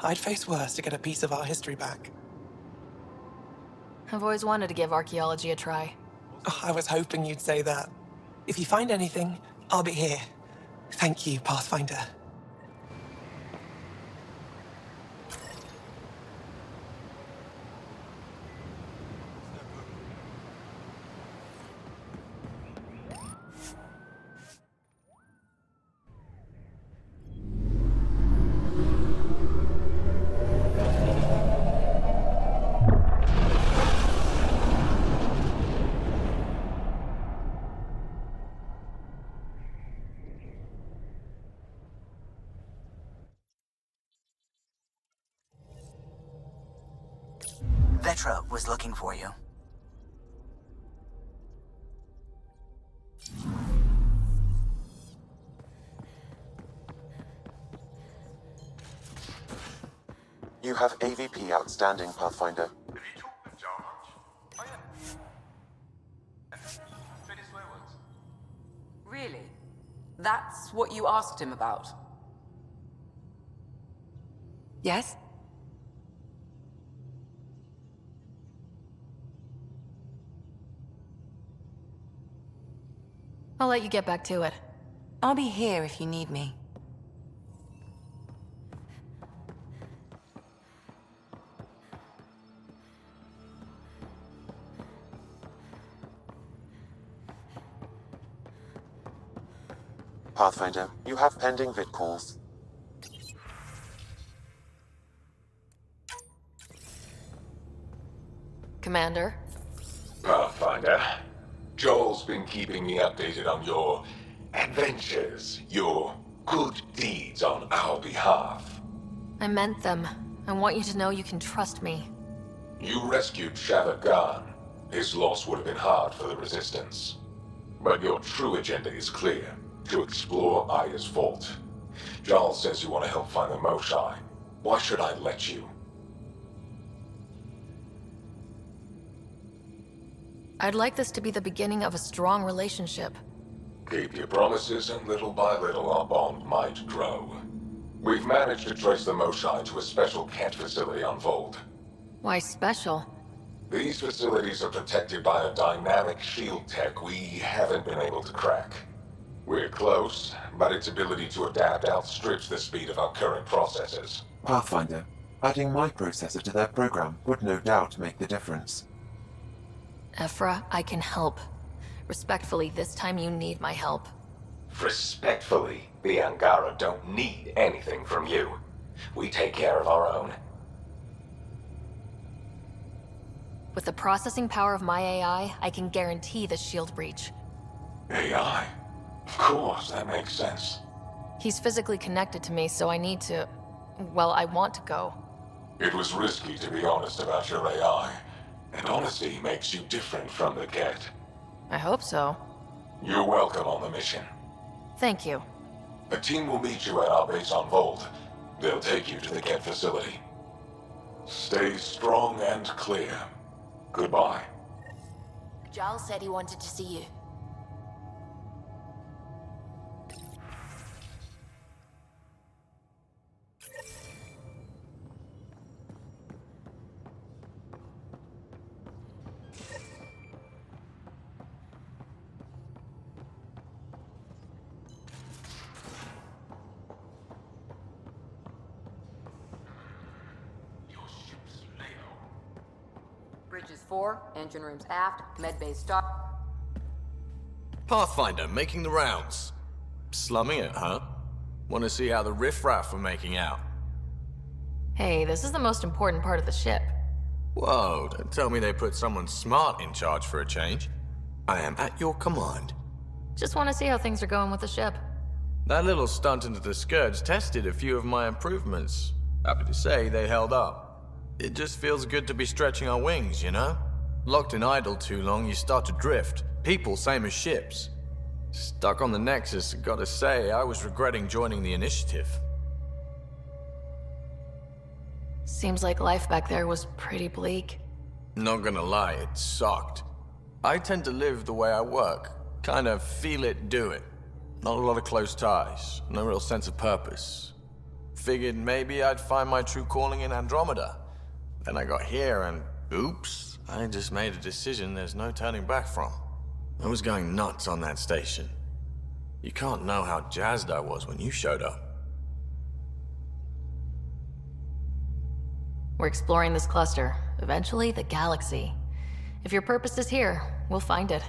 U: I'd face worse to get a piece of our history back.
C: I've always wanted to give archaeology a try.
U: Oh, I was hoping you'd say that. If you find anything, I'll be here. Thank you, Pathfinder.
L: Vetra was looking for you.
D: You have AVP outstanding, Pathfinder.
A: Really? That's what you asked him about?
Q: Yes?
C: I'll let you get back to it.
A: I'll be here if you need me.
D: Pathfinder, you have pending vid calls.
C: Commander?
V: Pathfinder, Joel's been keeping me updated on your adventures, your good deeds on our behalf.
C: I meant them. I want you to know you can trust me.
V: You rescued Shava Khan. His loss would have been hard for the Resistance. But your true agenda is clear. To explore Aya's vault. Giles says you want to help find the Moshae. Why should I let you?
C: I'd like this to be the beginning of a strong relationship.
V: Keep your promises, and little by little our bond might grow. We've managed to trace the Moshae to a special kett facility on Vold.
C: Why special?
V: These facilities are protected by a dynamic shield tech we haven't been able to crack. We're close, but its ability to adapt outstrips the speed of our current processors.
D: Pathfinder, adding my processor to their program would no doubt make the difference.
C: Ephra, I can help. Respectfully, this time you need my help.
V: Respectfully, the Angara don't need anything from you. We take care of our own.
C: With the processing power of my AI, I can guarantee the shield breach.
V: AI? Of course, that makes sense.
C: He's physically connected to me, so I need to... well, I want to go.
V: It was risky to be honest about your AI, and honesty makes you different from the kett.
C: I hope so.
V: You're welcome on the mission.
C: Thank you.
V: A team will meet you at our base on Vold. They'll take you to the kett facility. Stay strong and clear. Goodbye.
C: Giles said he wanted to see you.
A: Bridges 4, engine rooms aft, medbay start.
W: Pathfinder, making the rounds. Slumming it, huh? Want to see how the riffraff are making out?
C: Hey, this is the most important part of the ship.
W: Whoa, don't tell me they put someone smart in charge for a change. I am at your command.
C: Just want to see how things are going with the ship.
W: That little stunt into the Scourge tested a few of my improvements. Happy to say they held up. It just feels good to be stretching our wings, you know? Locked in idle too long, you start to drift. People, same as ships. Stuck on the Nexus, gotta say, I was regretting joining the Initiative.
C: Seems like life back there was pretty bleak.
W: Not gonna lie, it sucked. I tend to live the way I work. Kind of feel it, do it. Not a lot of close ties, no real sense of purpose. Figured maybe I'd find my true calling in Andromeda. Then I got here and, oops, I just made a decision there's no turning back from. I was going nuts on that station. You can't know how jazzed I was when you showed up.
C: We're exploring this cluster, eventually the galaxy. If your purpose is here, we'll find it.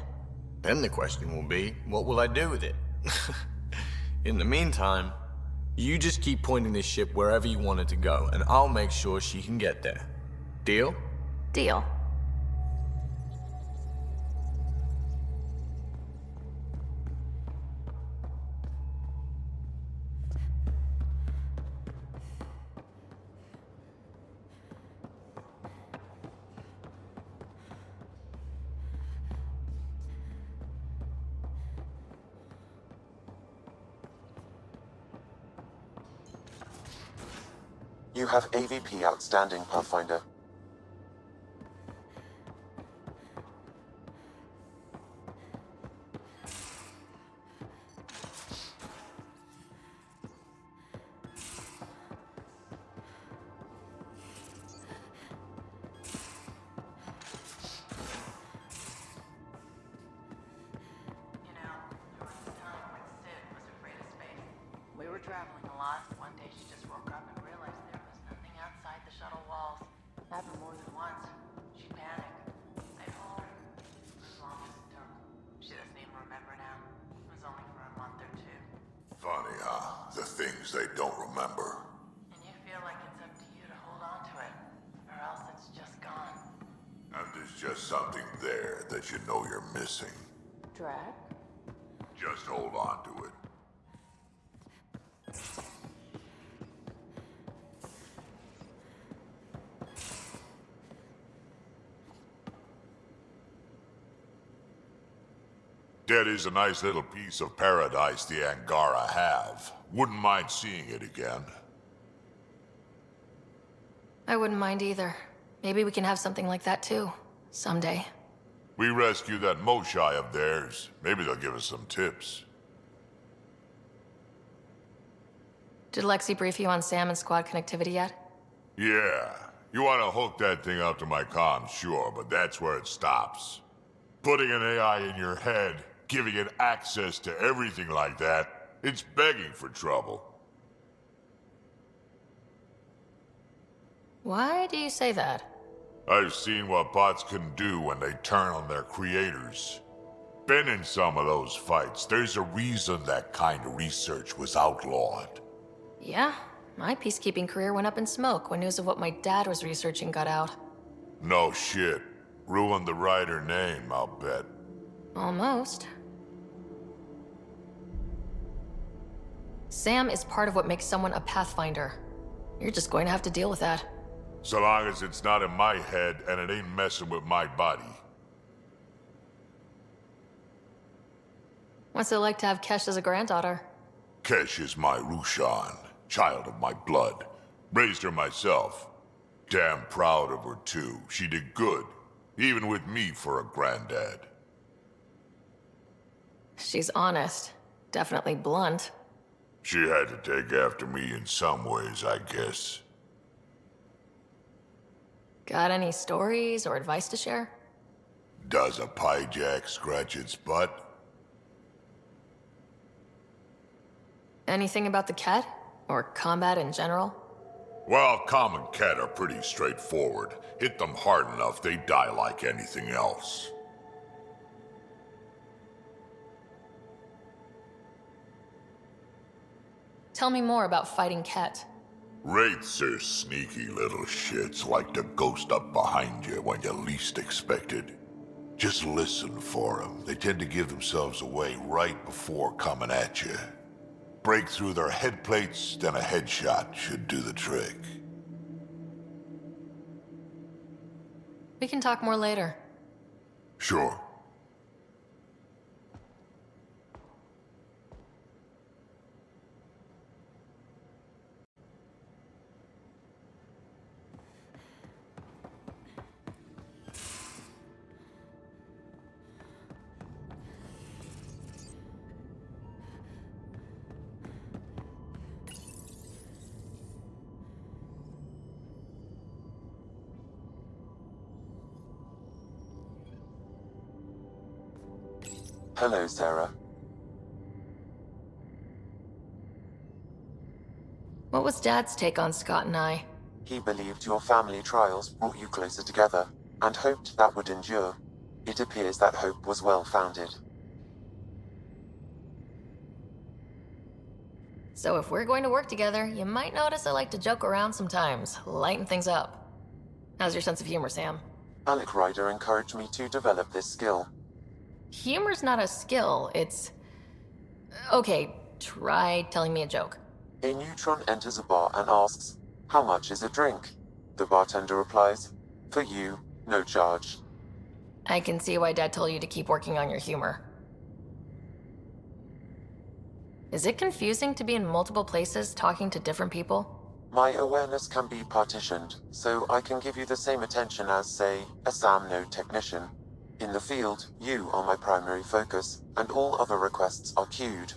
W: Then the question will be, what will I do with it? In the meantime, you just keep pointing this ship wherever you want it to go, and I'll make sure she can get there. Deal?
C: Deal.
D: You have AVP outstanding, Pathfinder.
B: We were traveling a lot. One day she just woke up and realized there was nothing outside the shuttle walls. Happened more than once. She panicked. I told her. As long as it took. She doesn't even remember now. It was only for a month or two.
M: Funny, huh? The things they don't remember.
B: And you feel like it's up to you to hold on to it. Or else it's just gone.
M: And there's just something there that you know you're missing.
B: Drag?
M: Just hold on to it. That is a nice little piece of paradise the Angara have. Wouldn't mind seeing it again.
C: I wouldn't mind either. Maybe we can have something like that too, someday.
M: We rescue that Moshai of theirs. Maybe they'll give us some tips.
C: Did Lexi brief you on Sam and squad connectivity yet?
M: Yeah. You want to hook that thing up to my comms, sure, but that's where it stops. Putting an AI in your head, giving it access to everything like that, it's begging for trouble.
C: Why do you say that?
M: I've seen what bots can do when they turn on their creators. Been in some of those fights. There's a reason that kind of research was outlawed.
C: Yeah, my peacekeeping career went up in smoke when news of what my dad was researching got out.
M: No shit. Ruined the Ryder name, I'll bet.
C: Almost. Sam is part of what makes someone a Pathfinder. You're just going to have to deal with that.
M: So long as it's not in my head and it ain't messing with my body.
C: What's it like to have Kesh as a granddaughter?
M: Kesh is my Rushan, child of my blood. Raised her myself. Damn proud of her too. She did good, even with me for a granddad.
C: She's honest. Definitely blunt.
M: She had to take after me in some ways, I guess.
C: Got any stories or advice to share?
M: Does a pyjak scratch its butt?
C: Anything about the kett? Or combat in general?
M: Well, common kett are pretty straightforward. Hit them hard enough, they die like anything else.
C: Tell me more about fighting kett.
M: Wraiths are sneaky little shits, like to ghost up behind you when you least expect it. Just listen for them. They tend to give themselves away right before coming at you. Break through their head plates, then a headshot should do the trick.
C: We can talk more later.
M: Sure.
D: Hello, Sarah.
C: What was Dad's take on Scott and I?
D: He believed your family trials brought you closer together, and hoped that would endure. It appears that hope was well-founded.
C: So if we're going to work together, you might notice I like to joke around sometimes, lighten things up. How's your sense of humor, Sam?
D: Alec Ryder encouraged me to develop this skill.
C: Humor's not a skill, it's... Okay, try telling me a joke.
D: A neutron enters a bar and asks, "How much is a drink?" The bartender replies, "For you, no charge."
C: I can see why Dad told you to keep working on your humor. Is it confusing to be in multiple places talking to different people?
D: My awareness can be partitioned, so I can give you the same attention as, say, a SAM node technician. In the field, you are my primary focus, and all other requests are queued.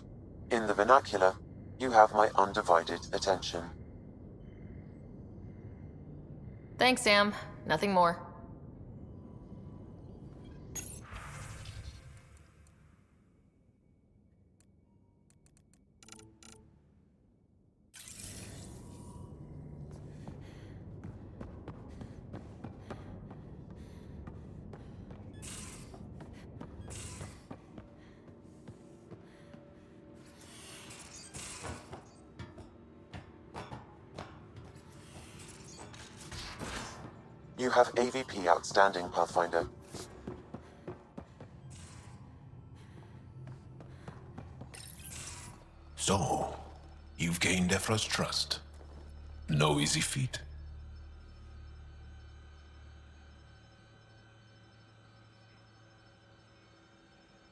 D: In the vernacular, you have my undivided attention.
C: Thanks, Sam. Nothing more.
D: You have AVP outstanding, Pathfinder.
M: So, you've gained Ephra's trust. No easy feat.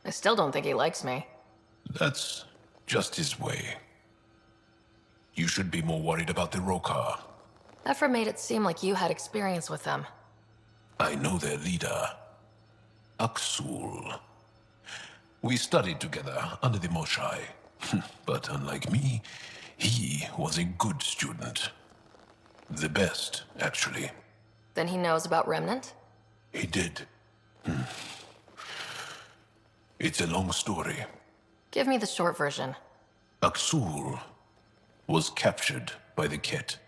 C: I still don't think he likes me.
M: That's just his way. You should be more worried about the Rokar.
C: Ephra made it seem like you had experience with them.
M: I know their leader, Aksul. We studied together under the Moshai. But unlike me, he was a good student. The best, actually.
C: Then he knows about Remnant?
M: He did. It's a long story.
C: Give me the short version.
M: Aksul was captured by the Kett.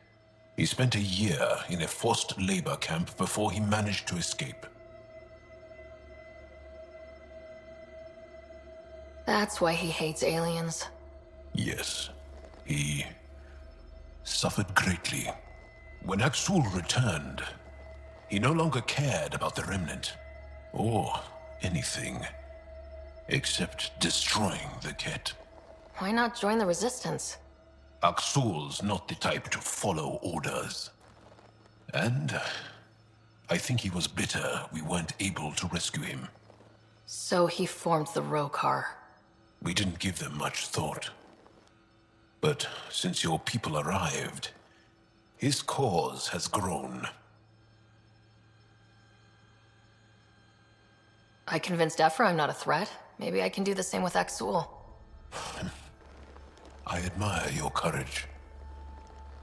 M: He spent a year in a forced labor camp before he managed to escape.
C: That's why he hates aliens.
M: Yes, he suffered greatly. When Aksul returned, he no longer cared about the Remnant, or anything, except destroying the Kett.
C: Why not join the Resistance?
M: Aksul's not the type to follow orders. And I think he was bitter we weren't able to rescue him.
C: So he formed the Rokar.
M: We didn't give them much thought. But since your people arrived, his cause has grown.
C: I convinced Ephra I'm not a threat. Maybe I can do the same with Aksul.
M: I admire your courage.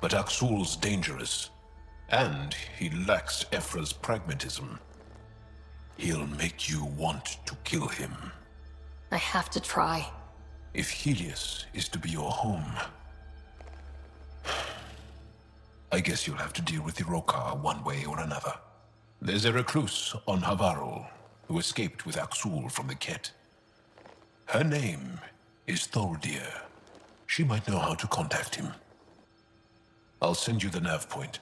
M: But Aksul's dangerous, and he lacks Ephra's pragmatism. He'll make you want to kill him.
C: I have to try.
M: If Heleus is to be your home, I guess you'll have to deal with the Rokar one way or another. There's a recluse on Havarul who escaped with Aksul from the Kett. Her name is Tholdir. She might know how to contact him. I'll send you the nav point.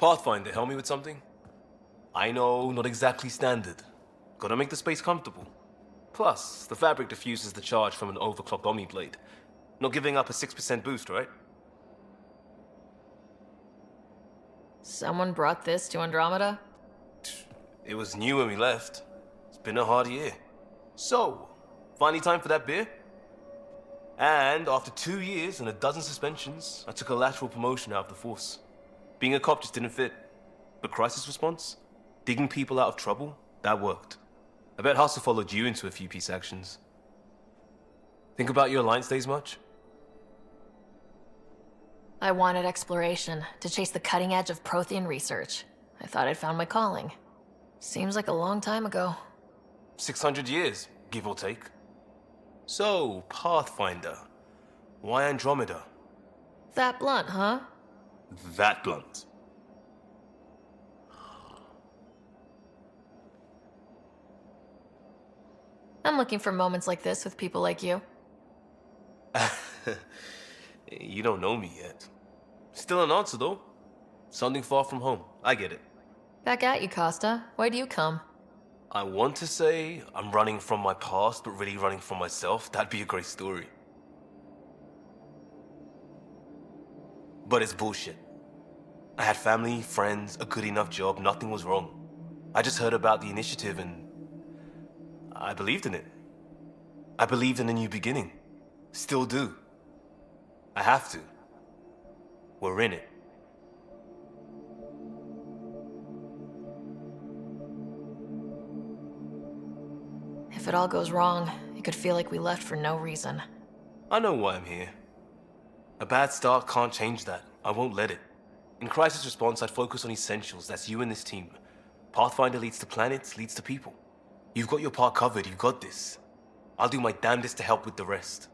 G: Pathfinder, help me with something? I know, not exactly standard. Gotta make the space comfortable. Plus, the fabric diffuses the charge from an overclocked Omni blade. Not giving up a 6% boost, right?
C: Someone brought this to Andromeda?
G: It was new when we left. It's been a hard year. So, finally time for that beer? And after 2 years and a dozen suspensions, I took a lateral promotion out of the force. Being a cop just didn't fit. But crisis response? Digging people out of trouble? That worked. I bet Hustle followed you into a few peace actions. Think about your Alliance days much?
C: I wanted exploration, to chase the cutting edge of Prothean research. I thought I'd found my calling. Seems like a long time ago.
G: 600 years, give or take. So, Pathfinder. Why Andromeda?
C: That blunt, huh?
G: That blunt.
C: I'm looking for moments like this with people like you.
G: You don't know me yet. Still an answer, though. Something far from home. I get it.
C: Back at you, Kosta. Why do you come?
G: I want to say I'm running from my past, but really running from myself. That'd be a great story. But it's bullshit. I had family, friends, a good enough job, nothing was wrong. I just heard about the initiative and I believed in it. I believed in a new beginning. Still do. I have to. We're in it.
C: If it all goes wrong, it could feel like we left for no reason.
G: I know why I'm here. A bad start can't change that. I won't let it. In crisis response, I'd focus on essentials. That's you and this team. Pathfinder leads to planets, leads to people. You've got your part covered, you've got this. I'll do my damnedest to help with the rest.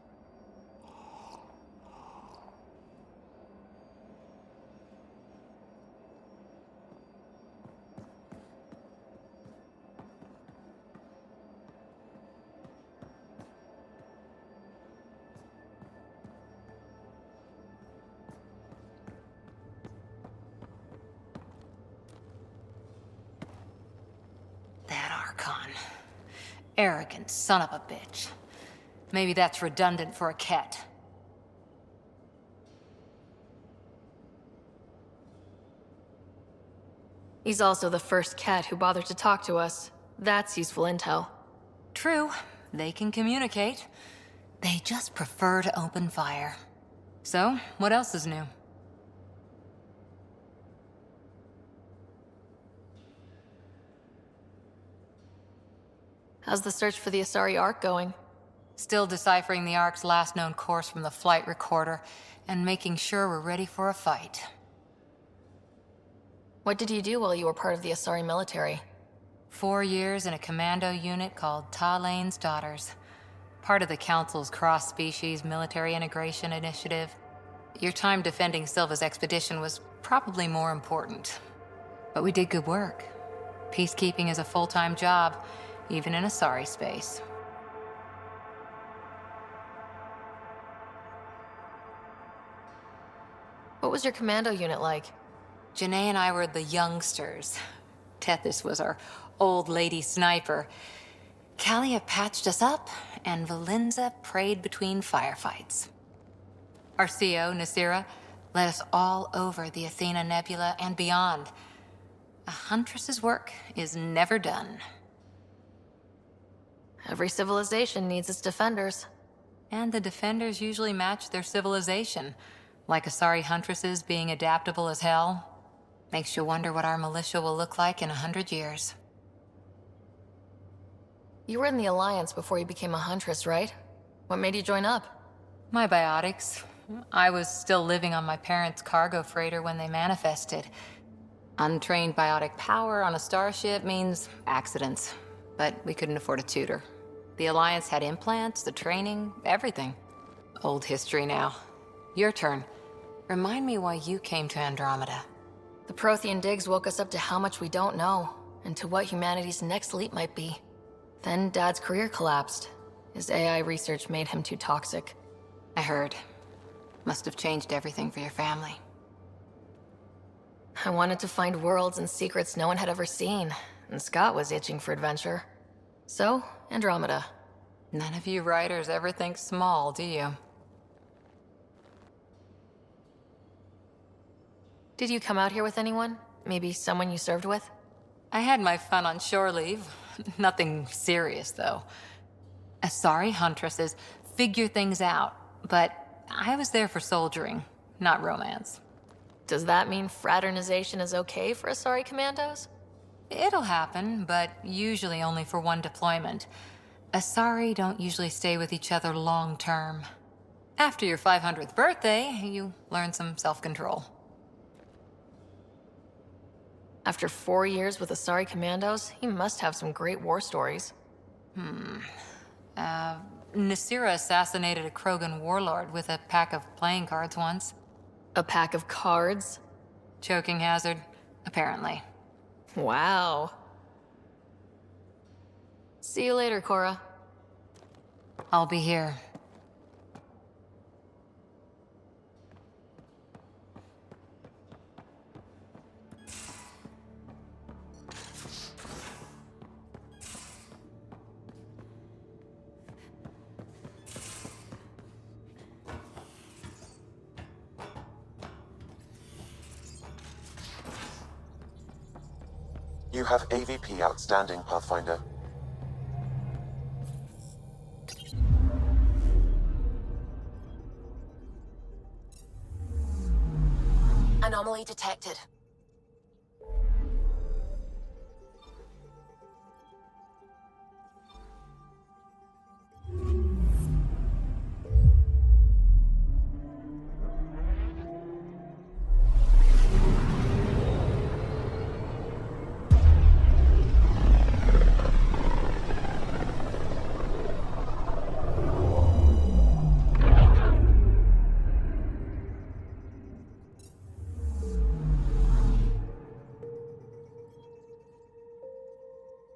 F: Arrogant son of a bitch. Maybe that's redundant for a kett.
C: He's also the first kett who bothered to talk to us. That's useful intel.
F: True. They can communicate. They just prefer to open fire. So, what else is new?
C: How's the search for the Asari Ark going?
F: Still deciphering the Ark's last known course from the flight recorder, and making sure we're ready for a fight.
C: What did you do while you were part of the Asari military?
F: 4 years in a commando unit called Talane's Daughters. Part of the Council's cross-species military integration initiative. Your time defending Silva's expedition was probably more important. But we did good work. Peacekeeping is a full-time job, even in Asari space.
C: What was your commando unit like?
F: Janae and I were the youngsters. Tethys was our old lady sniper. Kalia patched us up, and Valenza prayed between firefights. Our CO, Nasira, led us all over the Athena Nebula and beyond. A huntress's work is never done.
C: Every civilization needs its defenders.
F: And the defenders usually match their civilization. Like Asari huntresses being adaptable as hell. Makes you wonder what our militia will look like in 100 years.
C: You were in the Alliance before you became a huntress, right? What made you join up?
F: My biotics. I was still living on my parents' cargo freighter when they manifested. Untrained biotic power on a starship means accidents. But we couldn't afford a tutor. The Alliance had implants, the training, everything. Old history now. Your turn. Remind me why you came to Andromeda.
C: The Prothean digs woke us up to how much we don't know, and to what humanity's next leap might be. Then Dad's career collapsed. His AI research made him too toxic.
F: I heard. Must have changed everything for your family.
C: I wanted to find worlds and secrets no one had ever seen, and Scott was itching for adventure. So, Andromeda.
F: None of you writers ever think small, do you?
C: Did you come out here with anyone? Maybe someone you served with?
F: I had my fun on shore leave. Nothing serious, though. Asari huntresses figure things out, but I was there for soldiering, not romance.
C: Does that mean fraternization is okay for Asari commandos?
F: It'll happen, but usually only for one deployment. Asari don't usually stay with each other long term. After your 500th birthday, you learn some self-control.
C: After 4 years with Asari commandos, he must have some great war stories.
F: Nasira assassinated a Krogan warlord with a pack of playing cards once.
C: A pack of cards?
F: Choking hazard, apparently.
C: Wow. See you later, Cora.
F: I'll be here.
D: You have AVP outstanding, Pathfinder.
B: Anomaly detected.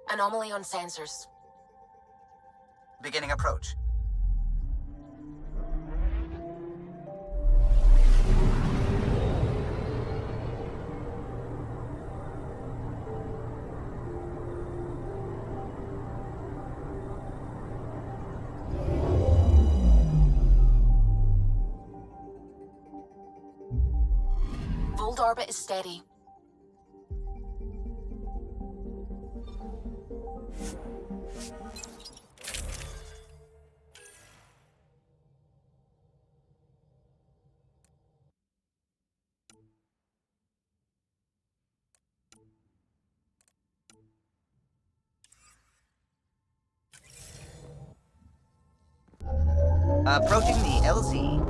B: Anomaly on sensors.
L: Beginning approach.
B: Volt orbit is steady.
L: Approaching the LZ.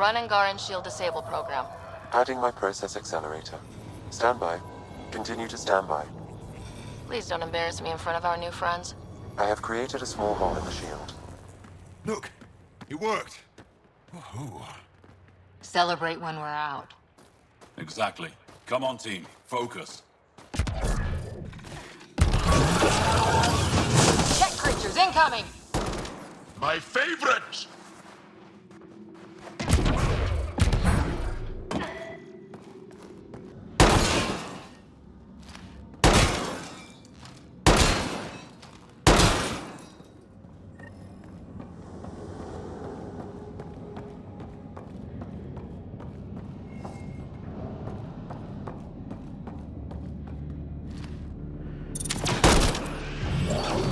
C: Run Angaran Shield Disable program.
D: Adding my process accelerator. Stand by. Continue to stand by.
C: Please don't embarrass me in front of our new friends.
D: I have created a small hole in the shield.
K: Look, it worked. Woohoo.
F: Celebrate when we're out.
K: Exactly. Come on, team. Focus.
F: Check creatures incoming!
K: My favorite!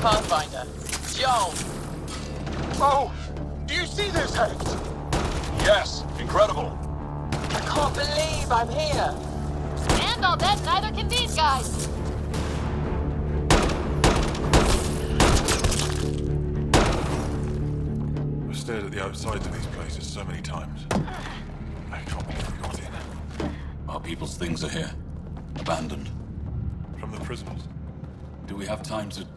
O: Pathfinder. Joel!
K: Oh! Do you see this, Hecht? Yes, incredible.
O: I can't believe I'm here!
C: And I'll bet neither can these guys!
K: I've stared at the outsides of these places so many times. I can't believe we got in. Our people's things are here. Abandoned. From the prisoners. Do we have time to...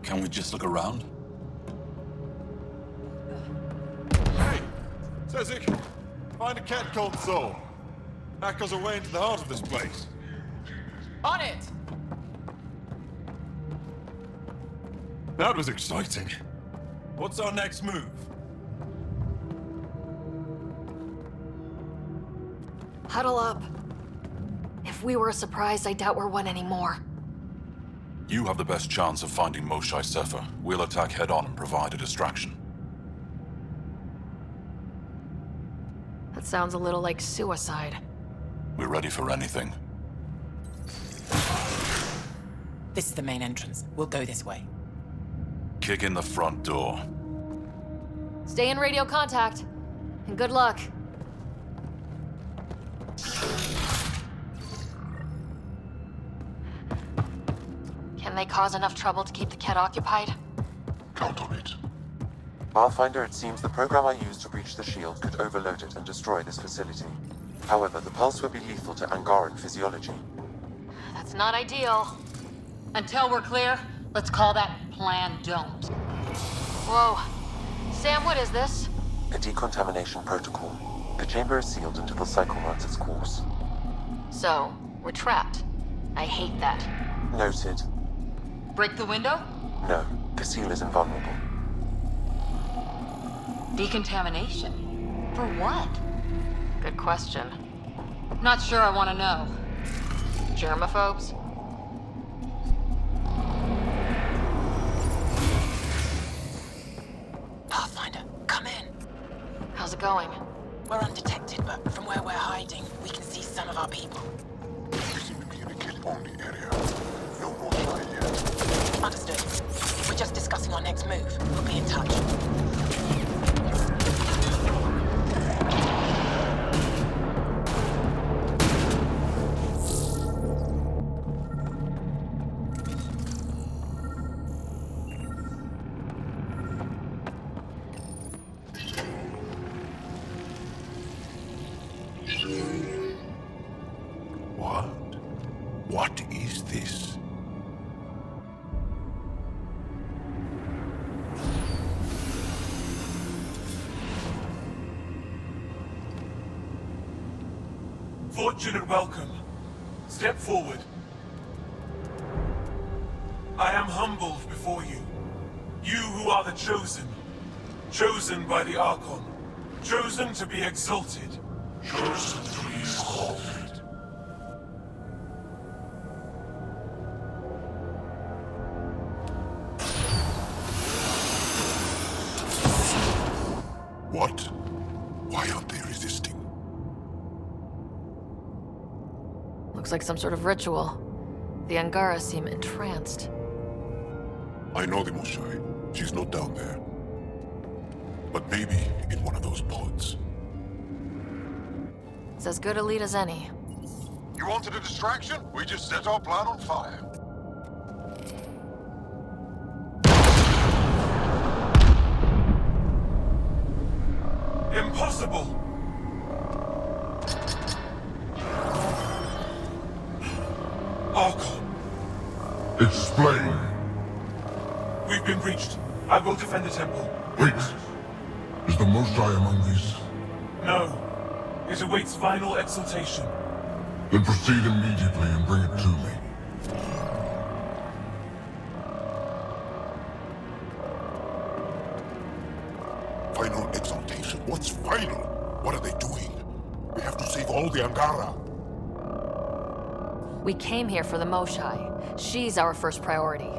K: Can we just look around?
H: Hey! Sezik! Find a cat called Soul. Hack us away into the heart of this place.
O: On it!
H: That was exciting. What's our next move?
C: Huddle up. If we were a surprise, I doubt we're one anymore.
K: You have the best chance of finding Moshae Sefer. We'll attack head-on and provide a distraction.
C: That sounds a little like suicide.
K: We're ready for anything.
O: This is the main entrance. We'll go this way.
K: Kick in the front door.
C: Stay in radio contact. And good luck. Can they cause enough trouble to keep the kett occupied?
M: Count on it.
D: Pathfinder, it seems the program I used to breach the shield could overload it and destroy this facility. However, the pulse would be lethal to Angaran physiology.
C: That's not ideal.
F: Until we're clear, let's call that Plan Don't.
C: Whoa. Sam, what is this?
D: A decontamination protocol. The chamber is sealed until the cycle runs its course.
C: So, we're trapped. I hate that.
D: Noted.
F: Break the window?
D: No, the seal is invulnerable.
F: Decontamination? For what?
C: Good question.
F: Not sure I want to know.
C: Germaphobes?
O: Pathfinder, come in.
C: How's it going?
O: We're undetected, but from where we're hiding, we can see some of our people.
M: We seem to be in a kett-only area. No more try yet.
O: Understood. We're just discussing our next move. We'll be in touch.
M: What is this?
H: Fortunate welcome. Step forward. I am humbled before you. You who are the chosen. Chosen by the Archon. Chosen to be exalted.
M: Chosen to be exalted. What? Why aren't they resisting?
C: Looks like some sort of ritual. The Angara seem entranced.
M: I know the Moshae. She's not down there. But maybe in one of those pods.
C: It's as good a lead as any.
M: You wanted a distraction? We just set our plan on fire.
H: Impossible!
T: Explain.
H: We've been breached. I will defend the temple.
T: Wait. Is the Most High among these?
H: No. It awaits final exaltation.
T: Then proceed immediately and bring it to me.
J: Final exaltation? What's final? What are they doing? We have to save all the Angara.
C: We came here for the Moshai. She's our first priority.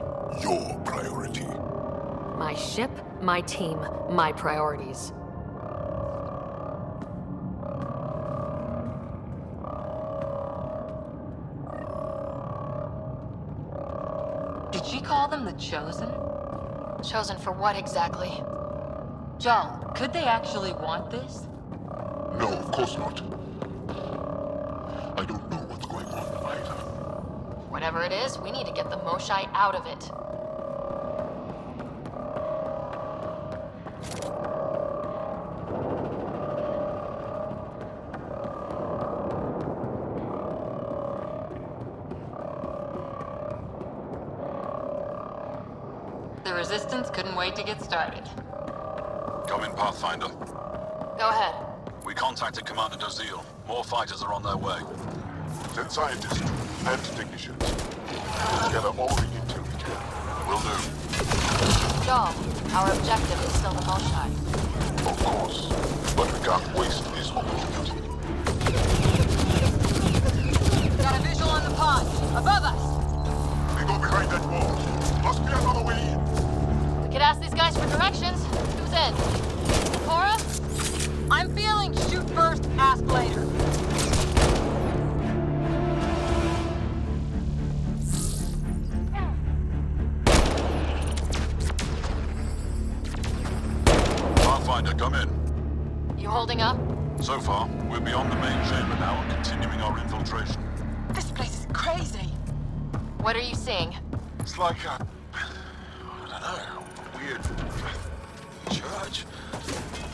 J: Your priority.
C: My ship, my team, my priorities.
F: Did she call them the Chosen?
C: Chosen for what exactly?
F: Joel, could they actually want this?
J: No, of course not. I don't know what's going on either.
C: Whatever it is, we need to get the Moshai out of it.
F: The Resistance couldn't wait to get started.
E: Come in, Pathfinder.
C: Go ahead.
E: We contacted Commander Dozil. More fighters are on their way.
J: Send scientists and technicians. Gather all the intel we can.
E: Will do.
C: Joel, our objective is still the Moshai.
J: Of course. But we can't waste this opportunity.
B: Got a visual on the pod. Above us.
J: They go behind that wall. Must be another way in.
C: We could ask these guys for directions. Who's in? Cora?
B: I'm feeling shoot first, ask later.
E: Pathfinder, come in.
C: You holding up?
E: So far, we're beyond the main chamber now and continuing our infiltration.
B: This place is crazy.
C: What are you seeing?
E: It's like a... I don't know, weird... church?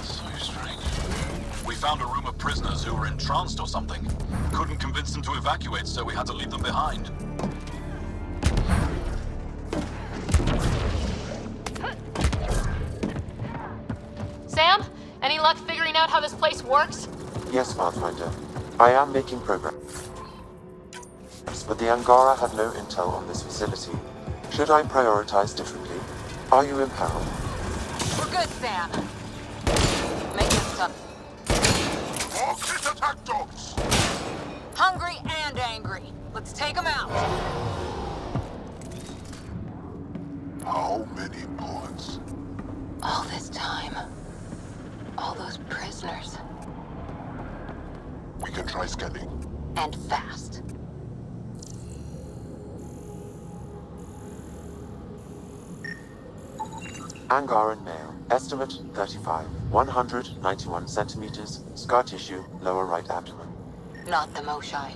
E: So strange. We found a room of prisoners who were entranced or something. Couldn't convince them to evacuate, so we had to leave them behind.
C: Sam? Any luck figuring out how this place works?
D: Yes, Pathfinder. I am making progress. But the Angara have no intel on this facility. Should I prioritize differently? Are you in peril?
B: We're good, Sam. Make this tough.
J: More kett attack dogs!
B: Hungry and angry. Let's take them out.
J: How many pods?
B: All this time. All those prisoners.
J: We can try scanning.
B: And fast.
D: Angaran male. Estimate 35. 191 centimeters. Scar tissue, lower right abdomen.
B: Not the Moshai.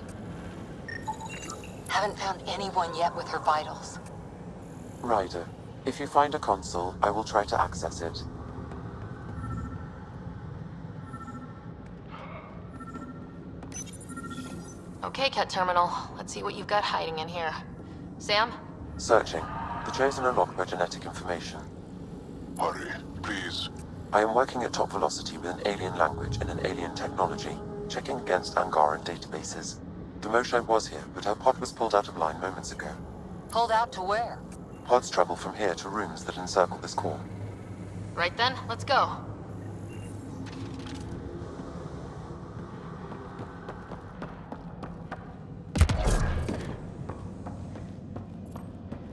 B: Haven't found anyone yet with her vitals.
D: Ryder, if you find a console, I will try to access it.
C: Okay, Kett Terminal. Let's see what you've got hiding in here. Sam?
D: Searching. The Chosen are locked by genetic information.
J: Hurry, please.
D: I am working at top velocity with an alien language and an alien technology, checking against Angaran databases. The Moshai was here, but her pod was pulled out of line moments ago.
B: Pulled out to where?
D: Pods travel from here to rooms that encircle this core.
C: Right then, let's go.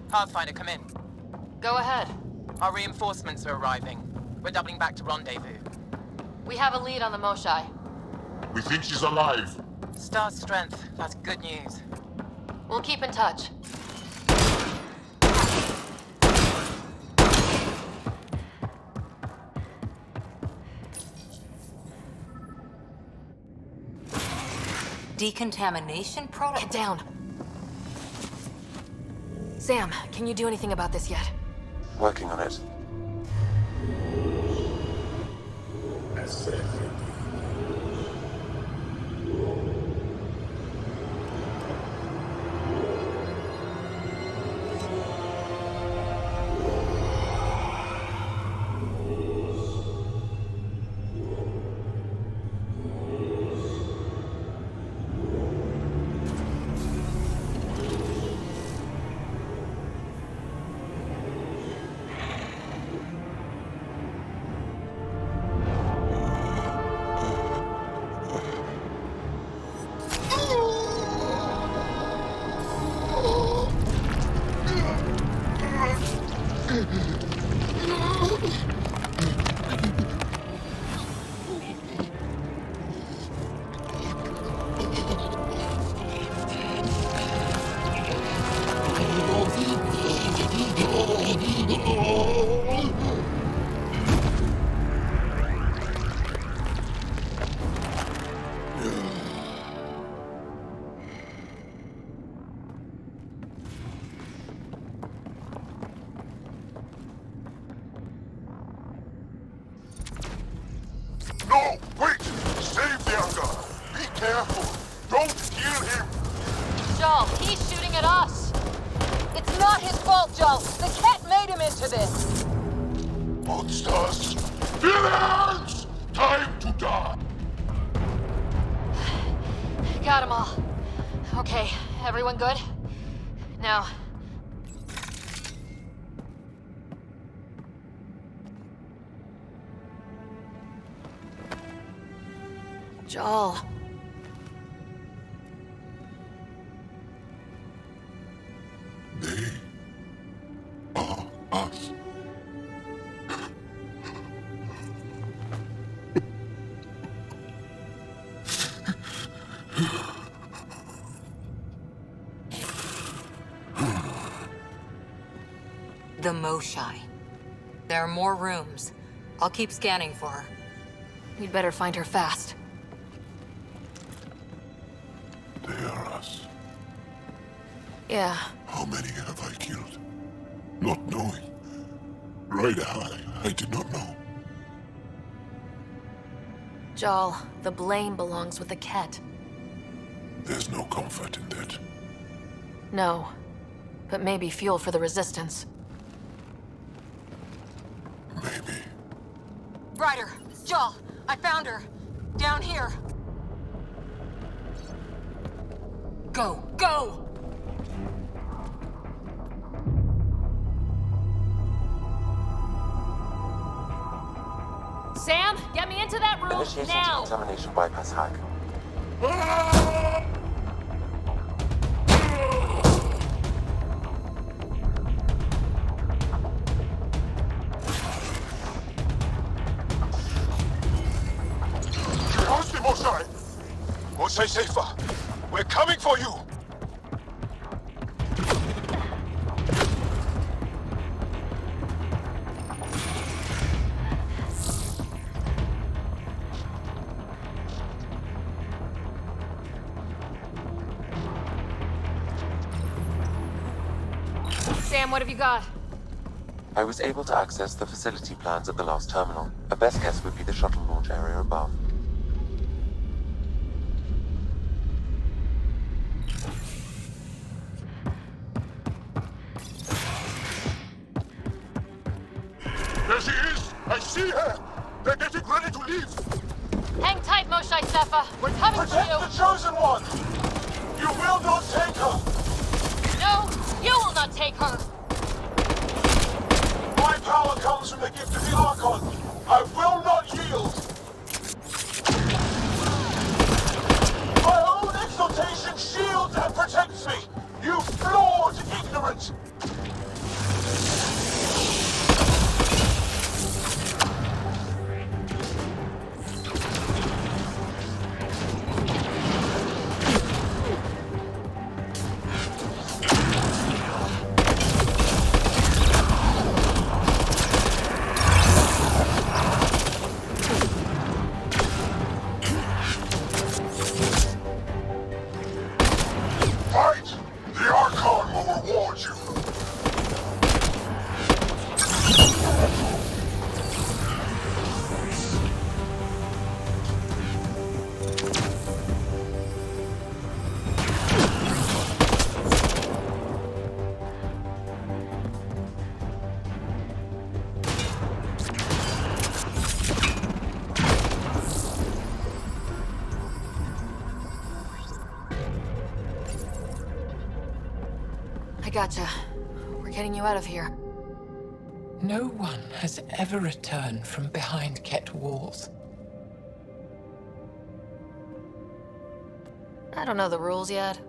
U: Pathfinder, come in.
C: Go ahead.
U: Our reinforcements are arriving. We're doubling back to rendezvous.
C: We have a lead on the Moshai.
J: We think she's alive.
U: Star strength. That's good news.
C: We'll keep in touch.
F: Decontamination protocol?
C: Get down. Sam, can you do anything about this yet?
D: Working on it.
M: careful! Don't kill him!
B: Joel, he's shooting at us! It's not his fault, Joel! The kett made him into this!
M: Monsters! Villains! Time to die!
B: Got them all. Okay, everyone good? Now...
C: Joel.
M: They are us.
F: The Moshai. There are more rooms. I'll keep scanning for her.
C: We'd better find her fast.
M: They are us.
C: Yeah.
M: How many have I killed? Not knowing. Ryder, I did not know.
C: Joel, the blame belongs with the kett.
M: There's no comfort in that.
C: No. But maybe fuel for the Resistance.
M: Maybe.
B: Ryder! Joel! I found her! Down here!
F: Go! Go!
C: Sam, get me into that room
D: Initiating
C: now!
D: decontamination bypass hack.
M: How's the Moshai? Moshai safer. We're coming for you.
C: Sam, what have you got?
D: I was able to access the facility plans at the last terminal. A best guess would be the shuttle launch area above.
M: There she is! I see her! They're getting ready to leave!
B: Hang tight, Moshai Sefa! We're coming for you!
M: the Chosen One! You will not take her!
B: No! You will not take her!
M: My power comes from the gift of the Archon! I will not yield! My own exaltation shields and protects me! You flawed ignorant! Fight! The Archon will reward you!
C: I gotcha. We're getting you out of here.
U: No one has ever returned from behind kett walls.
C: I don't know the rules yet.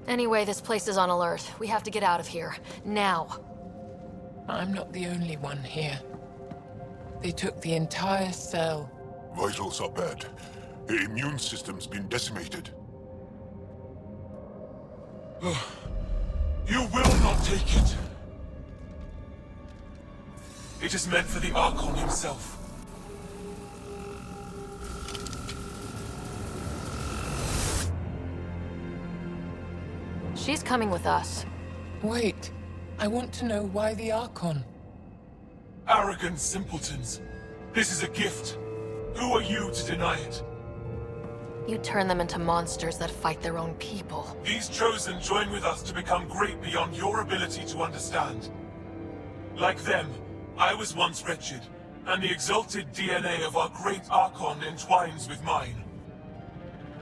C: Anyway, this place is on alert. We have to get out of here. Now.
U: I'm not the only one here. They took the entire cell.
M: Vitals are bad. The immune system's been decimated.
H: You will not take it. It is meant for the Archon himself.
C: She's coming with us.
U: Wait. I want to know why the Archon.
H: Arrogant simpletons. This is a gift. Who are you to deny it?
C: You turn them into monsters that fight their own people.
H: These Chosen join with us to become great beyond your ability to understand. Like them, I was once wretched, and the exalted DNA of our great Archon entwines with mine.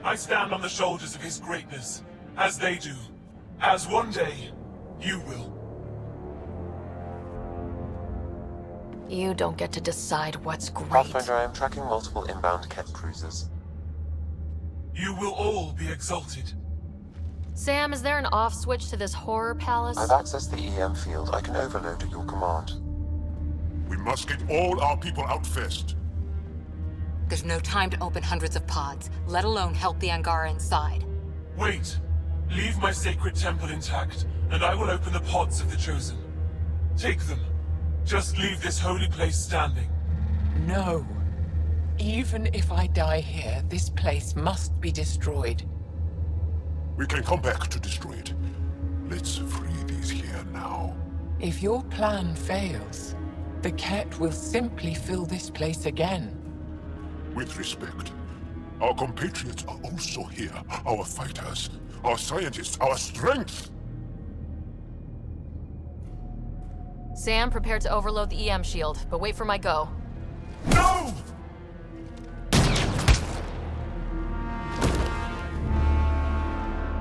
H: I stand on the shoulders of his greatness, as they do, as one day, you will.
C: You don't get to decide what's great.
D: Pathfinder, I am tracking multiple inbound kett cruisers.
H: You will all be exalted.
C: Sam, is there an off switch to this horror palace?
D: I've accessed the EM field. I can overload at your command.
T: We must get all our people out first.
F: There's no time to open hundreds of pods, let alone help the Angara inside.
H: Wait. Leave my sacred temple intact, and I will open the pods of the Chosen. Take them. Just leave this holy place standing.
U: No. Even if I die here, this place must be destroyed.
T: We can come back to destroy it. Let's free these here now.
U: If your plan fails, the kett will simply fill this place again.
T: With respect, our compatriots are also here. Our fighters, our scientists, our strength!
C: Sam, prepare to overload the EM shield, but wait for my go.
T: No!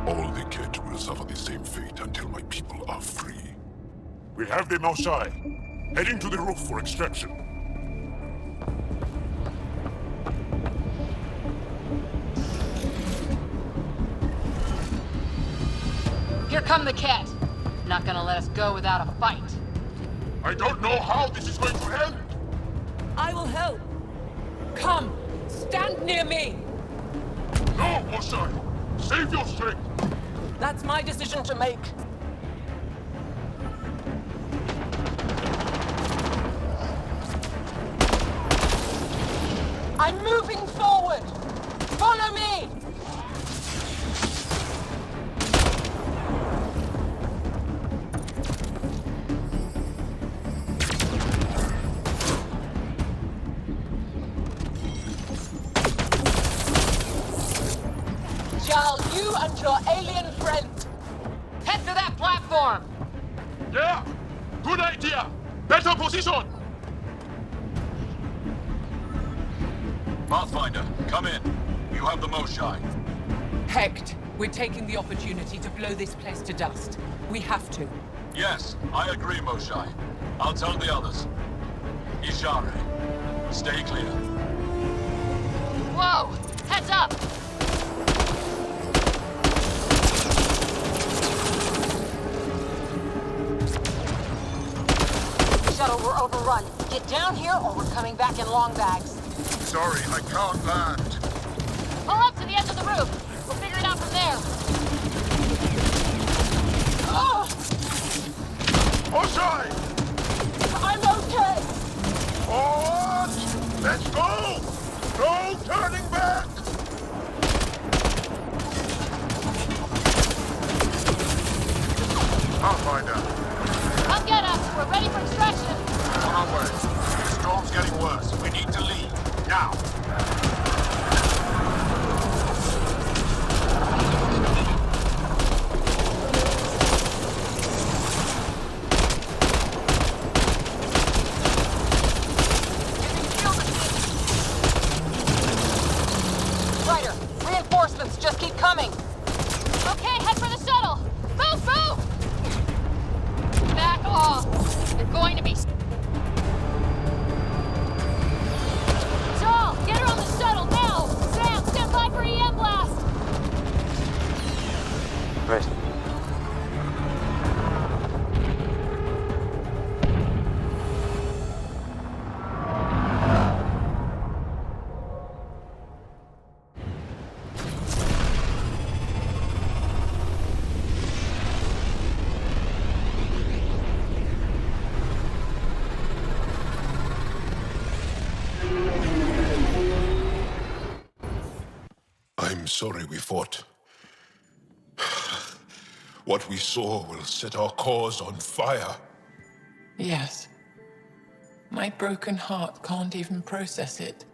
T: All the kett will suffer the same fate until my people are free. We have them outside, heading to the roof for extraction.
F: Here come the kett. Not gonna let us go without a fight.
T: I don't know how this is going to end!
U: I will help! Come! Stand near me!
T: No, Osai! Save your strength!
U: That's my decision to make. I'm moving forward! Follow me! You and your alien friend!
F: Head to that platform!
T: Yeah! Good idea! Better position!
E: Pathfinder, come in. You have the Moshai.
U: Hecht, we're taking the opportunity to blow this place to dust. We have to.
E: Yes, I agree, Moshai. I'll tell the others. Ishare, stay clear.
F: Whoa! Heads up! Shuttle, we're overrun. Get down here or we're coming back in long bags.
T: Sorry, I can't land.
F: Pull up to the edge of the roof. We'll figure it out from there.
U: Oh!
T: Osai!
U: I'm okay!
T: Forward! Let's go! No turning back! Pathfinder!
F: Come get us. We're ready for extraction.
T: On our way. The storm's getting worse. We need to leave. Now!
F: Ryder, reinforcements just keep coming. Okay, head for the shuttle. Move, move! Back off. They're going to be... Joel, get her on the shuttle now! Sam, stand by for EM blast!
D: Ready.
T: I'm sorry we fought. What we saw will set our cause on fire.
U: Yes. My broken heart can't even process it.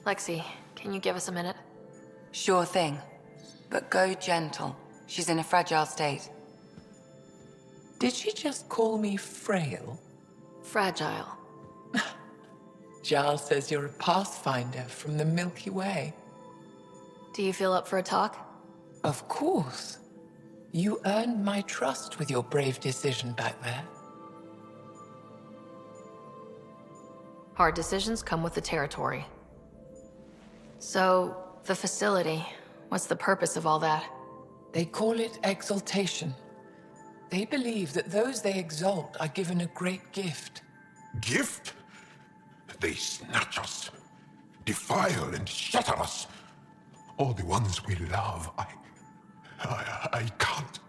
C: Lexi, can you give us a minute?
A: Sure thing. But go gentle. She's in a fragile state.
U: Did she just call me frail?
C: Fragile.
U: Giles says you're a Pathfinder from the Milky Way.
C: Do you feel up for a talk?
U: Of course. You earned my trust with your brave decision back there.
C: Hard decisions come with the territory. So, the facility, what's the purpose of all that?
U: They call it exaltation. They believe that those they exalt are given a great gift.
M: Gift? They snatch us, defile and shatter us. All the ones we love, I can't.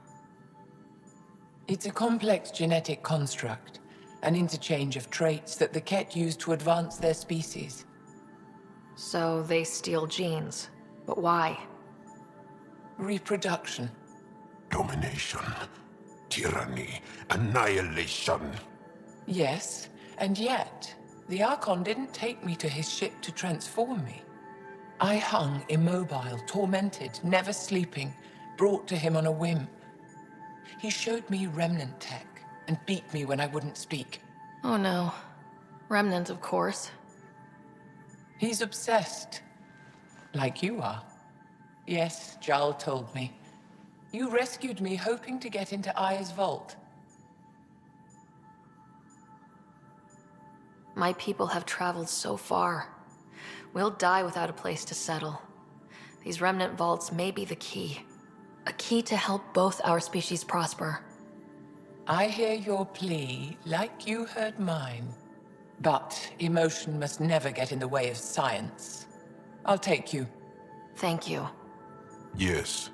U: It's a complex genetic construct, an interchange of traits that the Kett use to advance their species.
C: So they steal genes, but why?
U: Reproduction.
M: Domination, tyranny, annihilation.
U: Yes, and yet, the Archon didn't take me to his ship to transform me. I hung immobile, tormented, never sleeping, brought to him on a whim. He showed me Remnant tech and beat me when I wouldn't speak.
C: Oh no. Remnant, of course.
U: He's obsessed. Like you are. Yes, Jarl told me. You rescued me hoping to get into Aya's vault.
C: My people have traveled so far. We'll die without a place to settle. These remnant vaults may be the key. A key to help both our species prosper.
U: I hear your plea like you heard mine. But emotion must never get in the way of science. I'll take you.
C: Thank you.
M: Yes.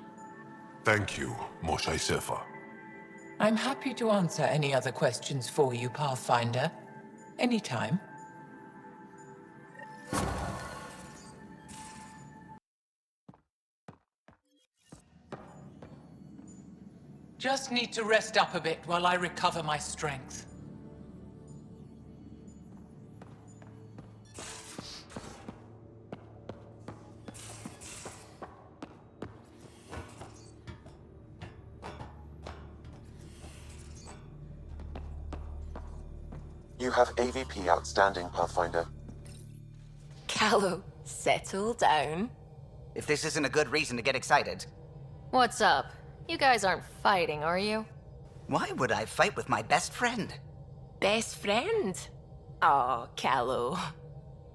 M: Thank you, Moshe Sefer.
U: I'm happy to answer any other questions for you, Pathfinder. Anytime. Just need to rest up a bit while I recover my strength.
D: You have AVP outstanding, Pathfinder.
B: Callow, settle down.
L: If this isn't a good reason to get excited.
C: What's up? You guys aren't fighting, are you?
L: Why would I fight with my best friend?
B: Best friend? Oh, Callow.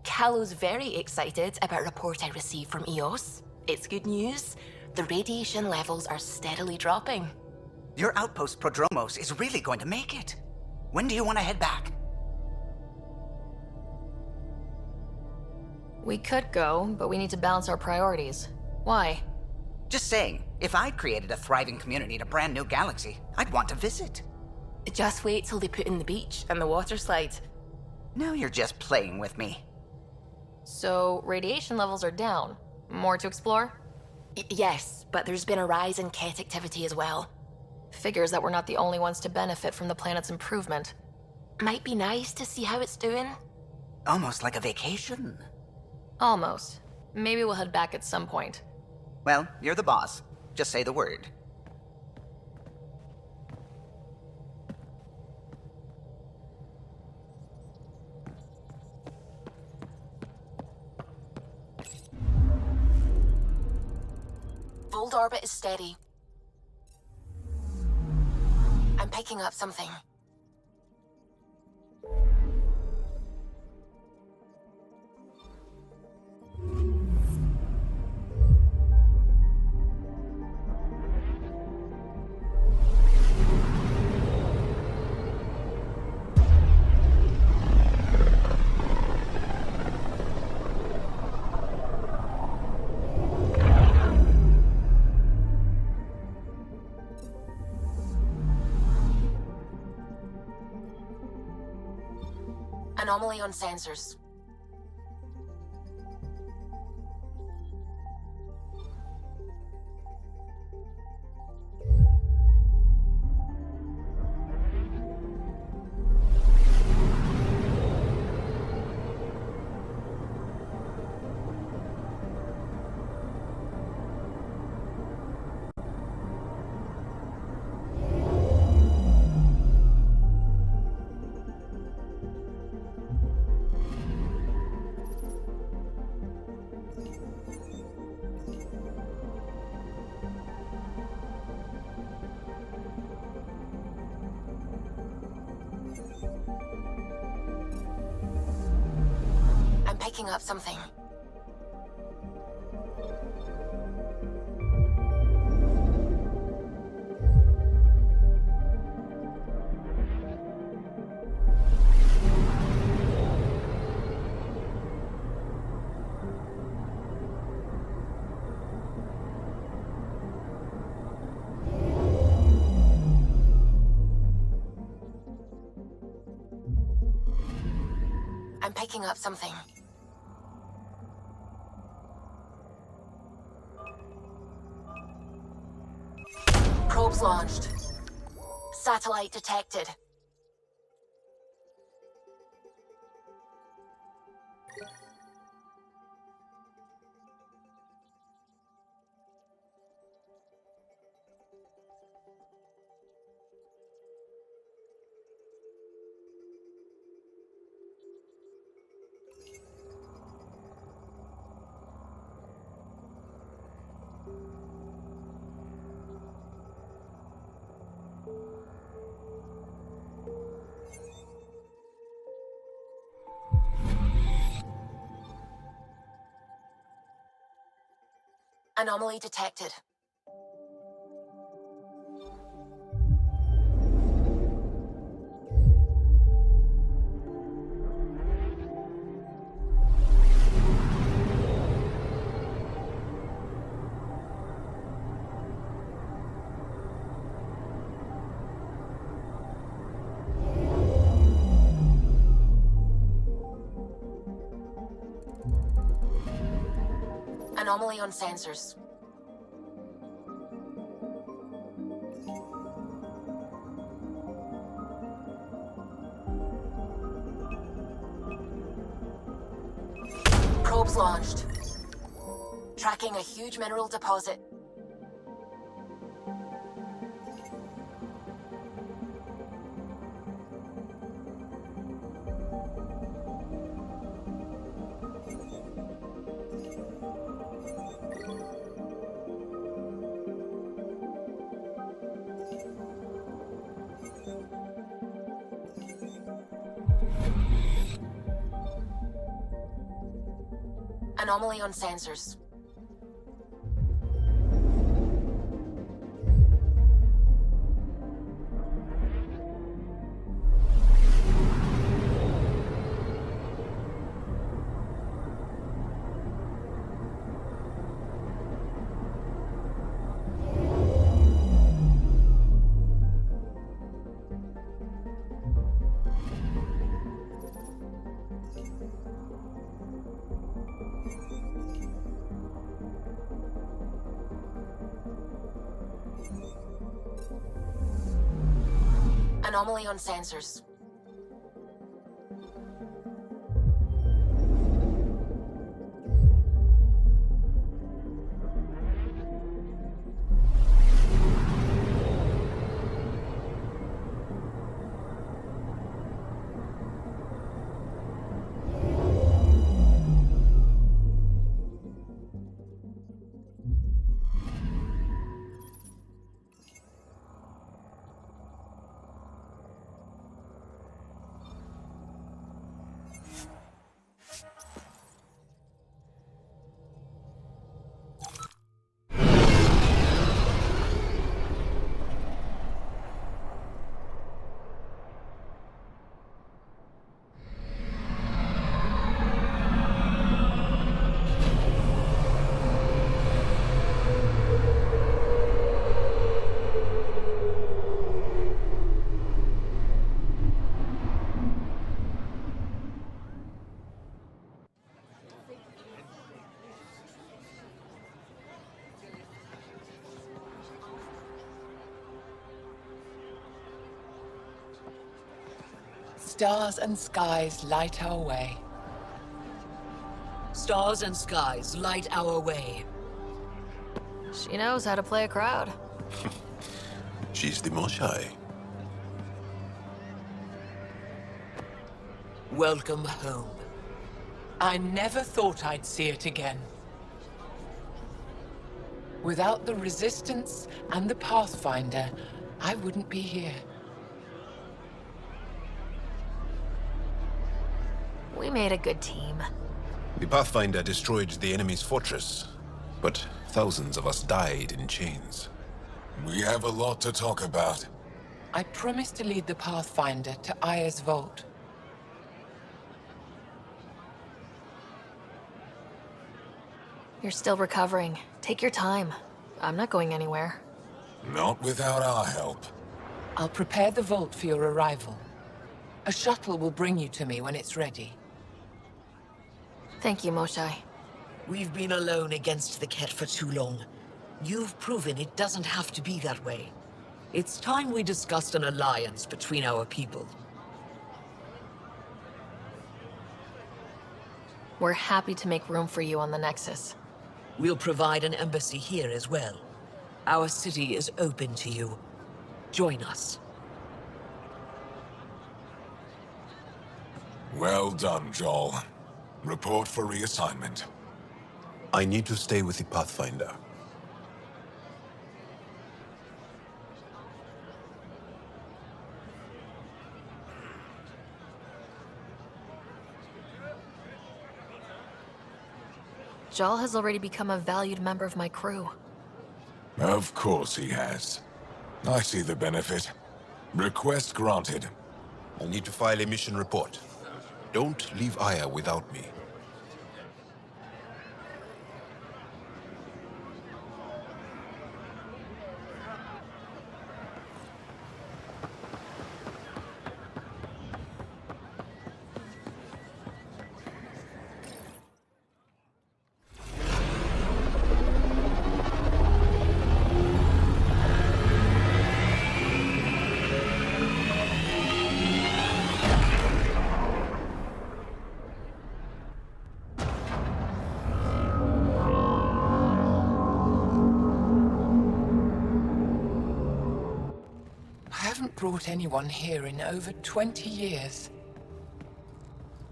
B: Callow's very excited about a report I received from EOS. It's good news. The radiation levels are steadily dropping.
L: Your outpost Prodromos is really going to make it. When do you want to head back?
C: We could go, but we need to balance our priorities. Why?
L: Just saying, if I'd created a thriving community in a brand new galaxy, I'd want to visit.
B: Just wait till they put in the beach and the water slide.
L: Now you're just playing with me.
C: So, radiation levels are down. More to explore?
B: Yes, but there's been a rise in kett activity as well.
C: Figures that we're not the only ones to benefit from the planet's improvement.
B: Might be nice to see how it's doing.
L: Almost like a vacation.
C: Almost. Maybe we'll head back at some point.
L: Well, you're the boss. Just say the word.
B: Bold orbit is steady. I'm picking up something. Anomaly on sensors. I'm picking up something. I'm picking up something. Probes launched. Satellite detected. Anomaly detected. Anomaly on sensors. Probes launched. Tracking a huge mineral deposit. Anomaly on sensors. Anomaly on sensors.
O: Stars and skies light our way.
I: Stars and skies light our way.
C: She knows how to play a crowd.
K: She's the most shy.
I: Welcome home.
O: I never thought I'd see it again. Without the Resistance and the Pathfinder, I wouldn't be here.
C: We made a good team.
N: The Pathfinder destroyed the enemy's fortress, but thousands of us died in chains.
T: We have a lot to talk about.
U: I promised to lead the Pathfinder to Aya's vault.
C: You're still recovering. Take your time. I'm not going anywhere.
T: Not without our help.
U: I'll prepare the vault for your arrival. A shuttle will bring you to me when it's ready.
C: Thank you, Moshai.
I: We've been alone against the kett for too long. You've proven it doesn't have to be that way. It's time we discussed an alliance between our people.
C: We're happy to make room for you on the Nexus.
I: We'll provide an embassy here as well. Our city is open to you. Join us.
T: Well done, Joel. Report for reassignment.
N: I need to stay with the Pathfinder.
C: Jal has already become a valued member of my crew.
T: Of course he has. I see the benefit. Request granted.
N: I need to file a mission report. Don't leave Aya without me.
U: Brought anyone here in over 20 years.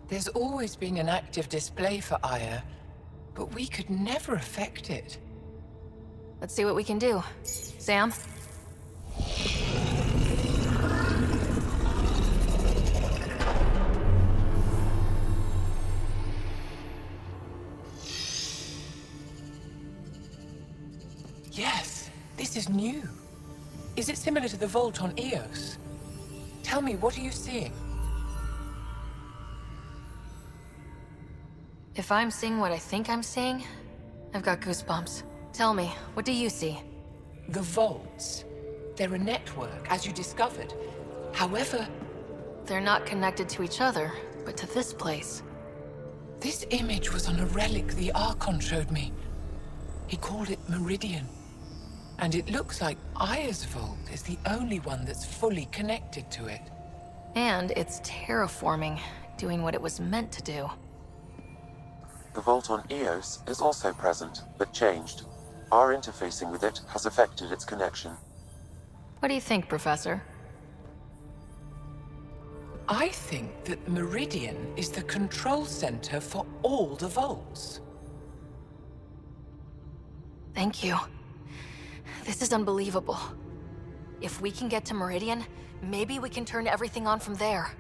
U: There's always been an active display for Aya, but we could never affect it.
C: Let's see what we can do. Sam?
U: Yes, this is new. Is it similar to the vault on Eos? Tell me, what are you seeing?
C: If I'm seeing what I think I'm seeing, I've got goosebumps. Tell me, what do you see?
U: The vaults. They're a network, as you discovered. However...
C: They're not connected to each other, but to this place.
U: This image was on a relic the Archon showed me. He called it Meridian. And it looks like Aya's vault is the only one that's fully connected to it.
C: And it's terraforming, doing what it was meant to do.
D: The vault on Eos is also present, but changed. Our interfacing with it has affected its connection.
C: What do you think, Professor?
U: I think that Meridian is the control center for all the vaults.
C: Thank you. This is unbelievable. If we can get to Meridian, maybe we can turn everything on from there.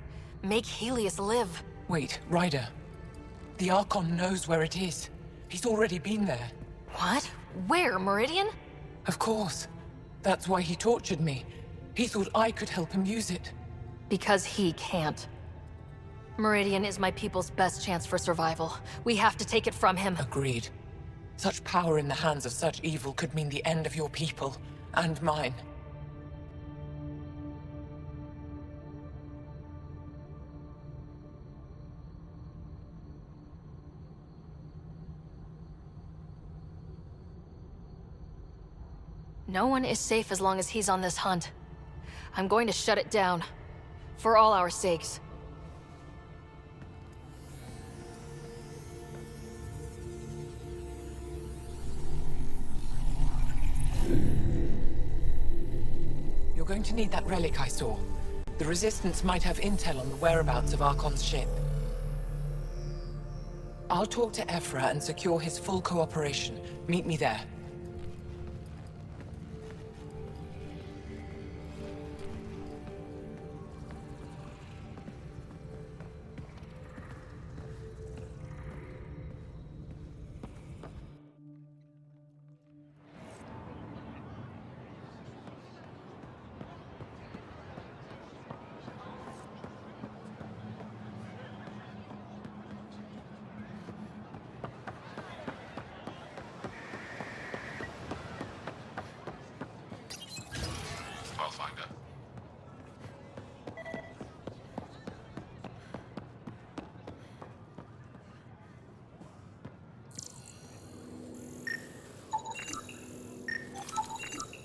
C: Make Heleus live.
U: Wait, Ryder. The Archon knows where it is. He's already been there.
C: What? Where? Meridian?
U: Of course. That's why he tortured me. He thought I could help him use it.
C: Because he can't. Meridian is my people's best chance for survival. We have to take it from him.
U: Agreed. Such power in the hands of such evil could mean the end of your people, and mine.
C: No one is safe as long as he's on this hunt. I'm going to shut it down. For all our sakes.
U: You're going to need that relic I saw. The Resistance might have intel on the whereabouts of Archon's ship. I'll talk to Ephra and secure his full cooperation. Meet me there.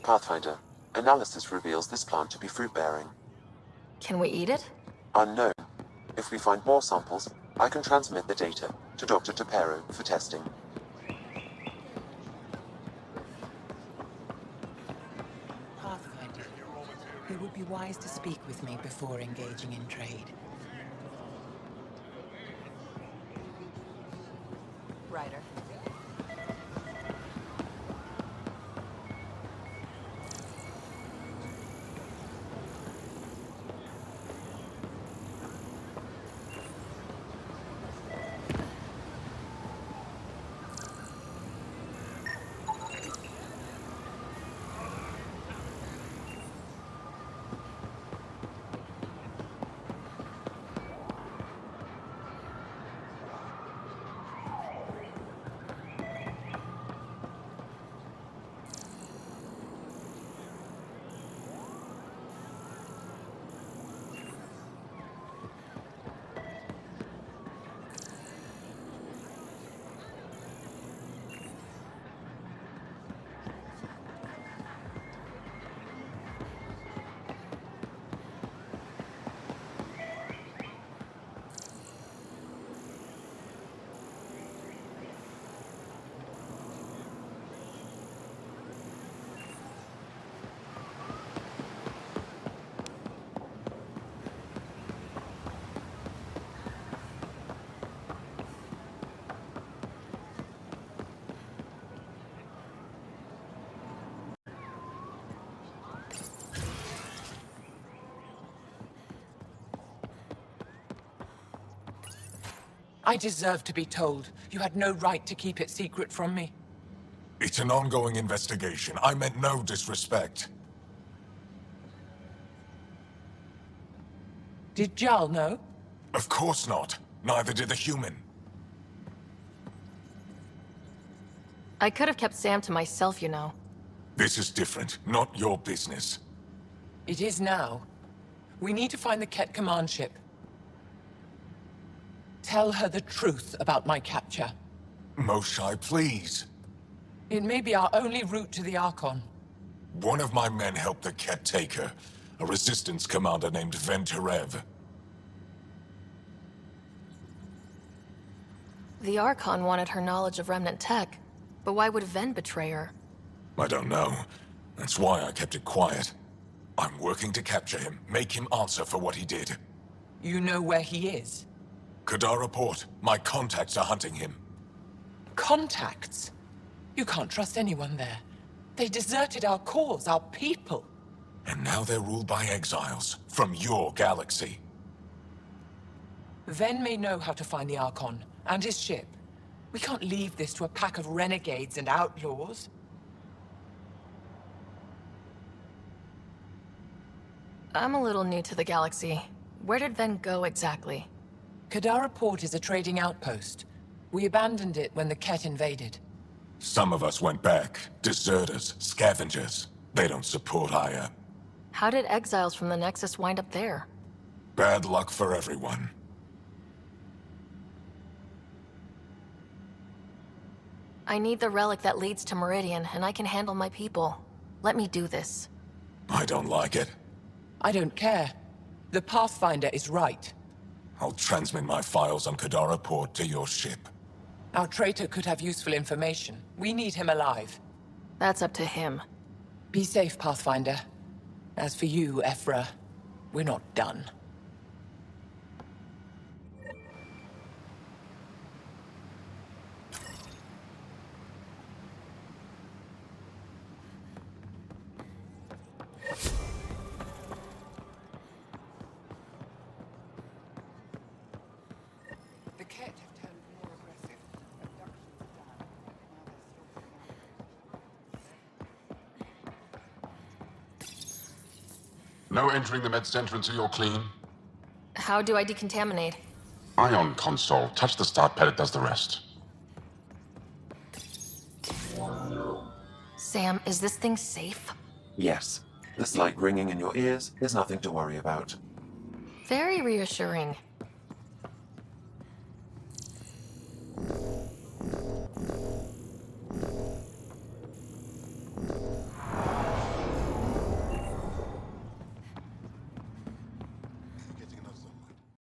D: Pathfinder, analysis reveals this plant to be fruit-bearing.
C: Can we eat it?
D: Unknown. If we find more samples, I can transmit the data to Dr. Tapero for testing.
O: Pathfinder, it would be wise to speak with me before engaging in trade.
B: Ryder.
U: I deserve to be told. You had no right to keep it secret from me.
T: It's an ongoing investigation. I meant no disrespect.
U: Did Jarl know?
T: Of course not. Neither did the human.
C: I could have kept Sam to myself, you know.
T: This is different. Not your business.
U: It is now. We need to find the Kett command ship. Tell her the truth about my capture.
T: Moshai, please.
U: It may be our only route to the Archon.
T: One of my men helped the Kett take her. A resistance commander named Venturev.
C: The Archon wanted her knowledge of Remnant tech, but why would Ven betray her?
T: I don't know. That's why I kept it quiet. I'm working to capture him, make him answer for what he did.
U: You know where he is?
T: Kadara Port. My contacts are hunting him.
U: Contacts? You can't trust anyone there. They deserted our cause, our people.
T: And now they're ruled by exiles from your galaxy.
U: Ven may know how to find the Archon and his ship. We can't leave this to a pack of renegades and outlaws.
C: I'm a little new to the galaxy. Where did Ven go exactly?
U: Kadara Port is a trading outpost. We abandoned it when the Kett invaded.
T: Some of us went back. Deserters, scavengers. They don't support Aya.
C: How did exiles from the Nexus wind up there?
T: Bad luck for everyone.
C: I need the relic that leads to Meridian, and I can handle my people. Let me do this.
T: I don't like it.
U: I don't care. The Pathfinder is right.
T: I'll transmit my files on Kadara Port to your ship.
U: Our traitor could have useful information. We need him alive.
C: That's up to him.
U: Be safe, Pathfinder. As for you, Ephra, we're not done. The Kett have turned more aggressive. Abductions are down. Now they're
K: No entering the med center until you're clean.
C: How do I decontaminate?
K: Ion console. Touch the start pad, it does the rest.
C: Sam, is this thing safe?
D: Yes. The slight ringing in your ears is nothing to worry about.
C: Very reassuring.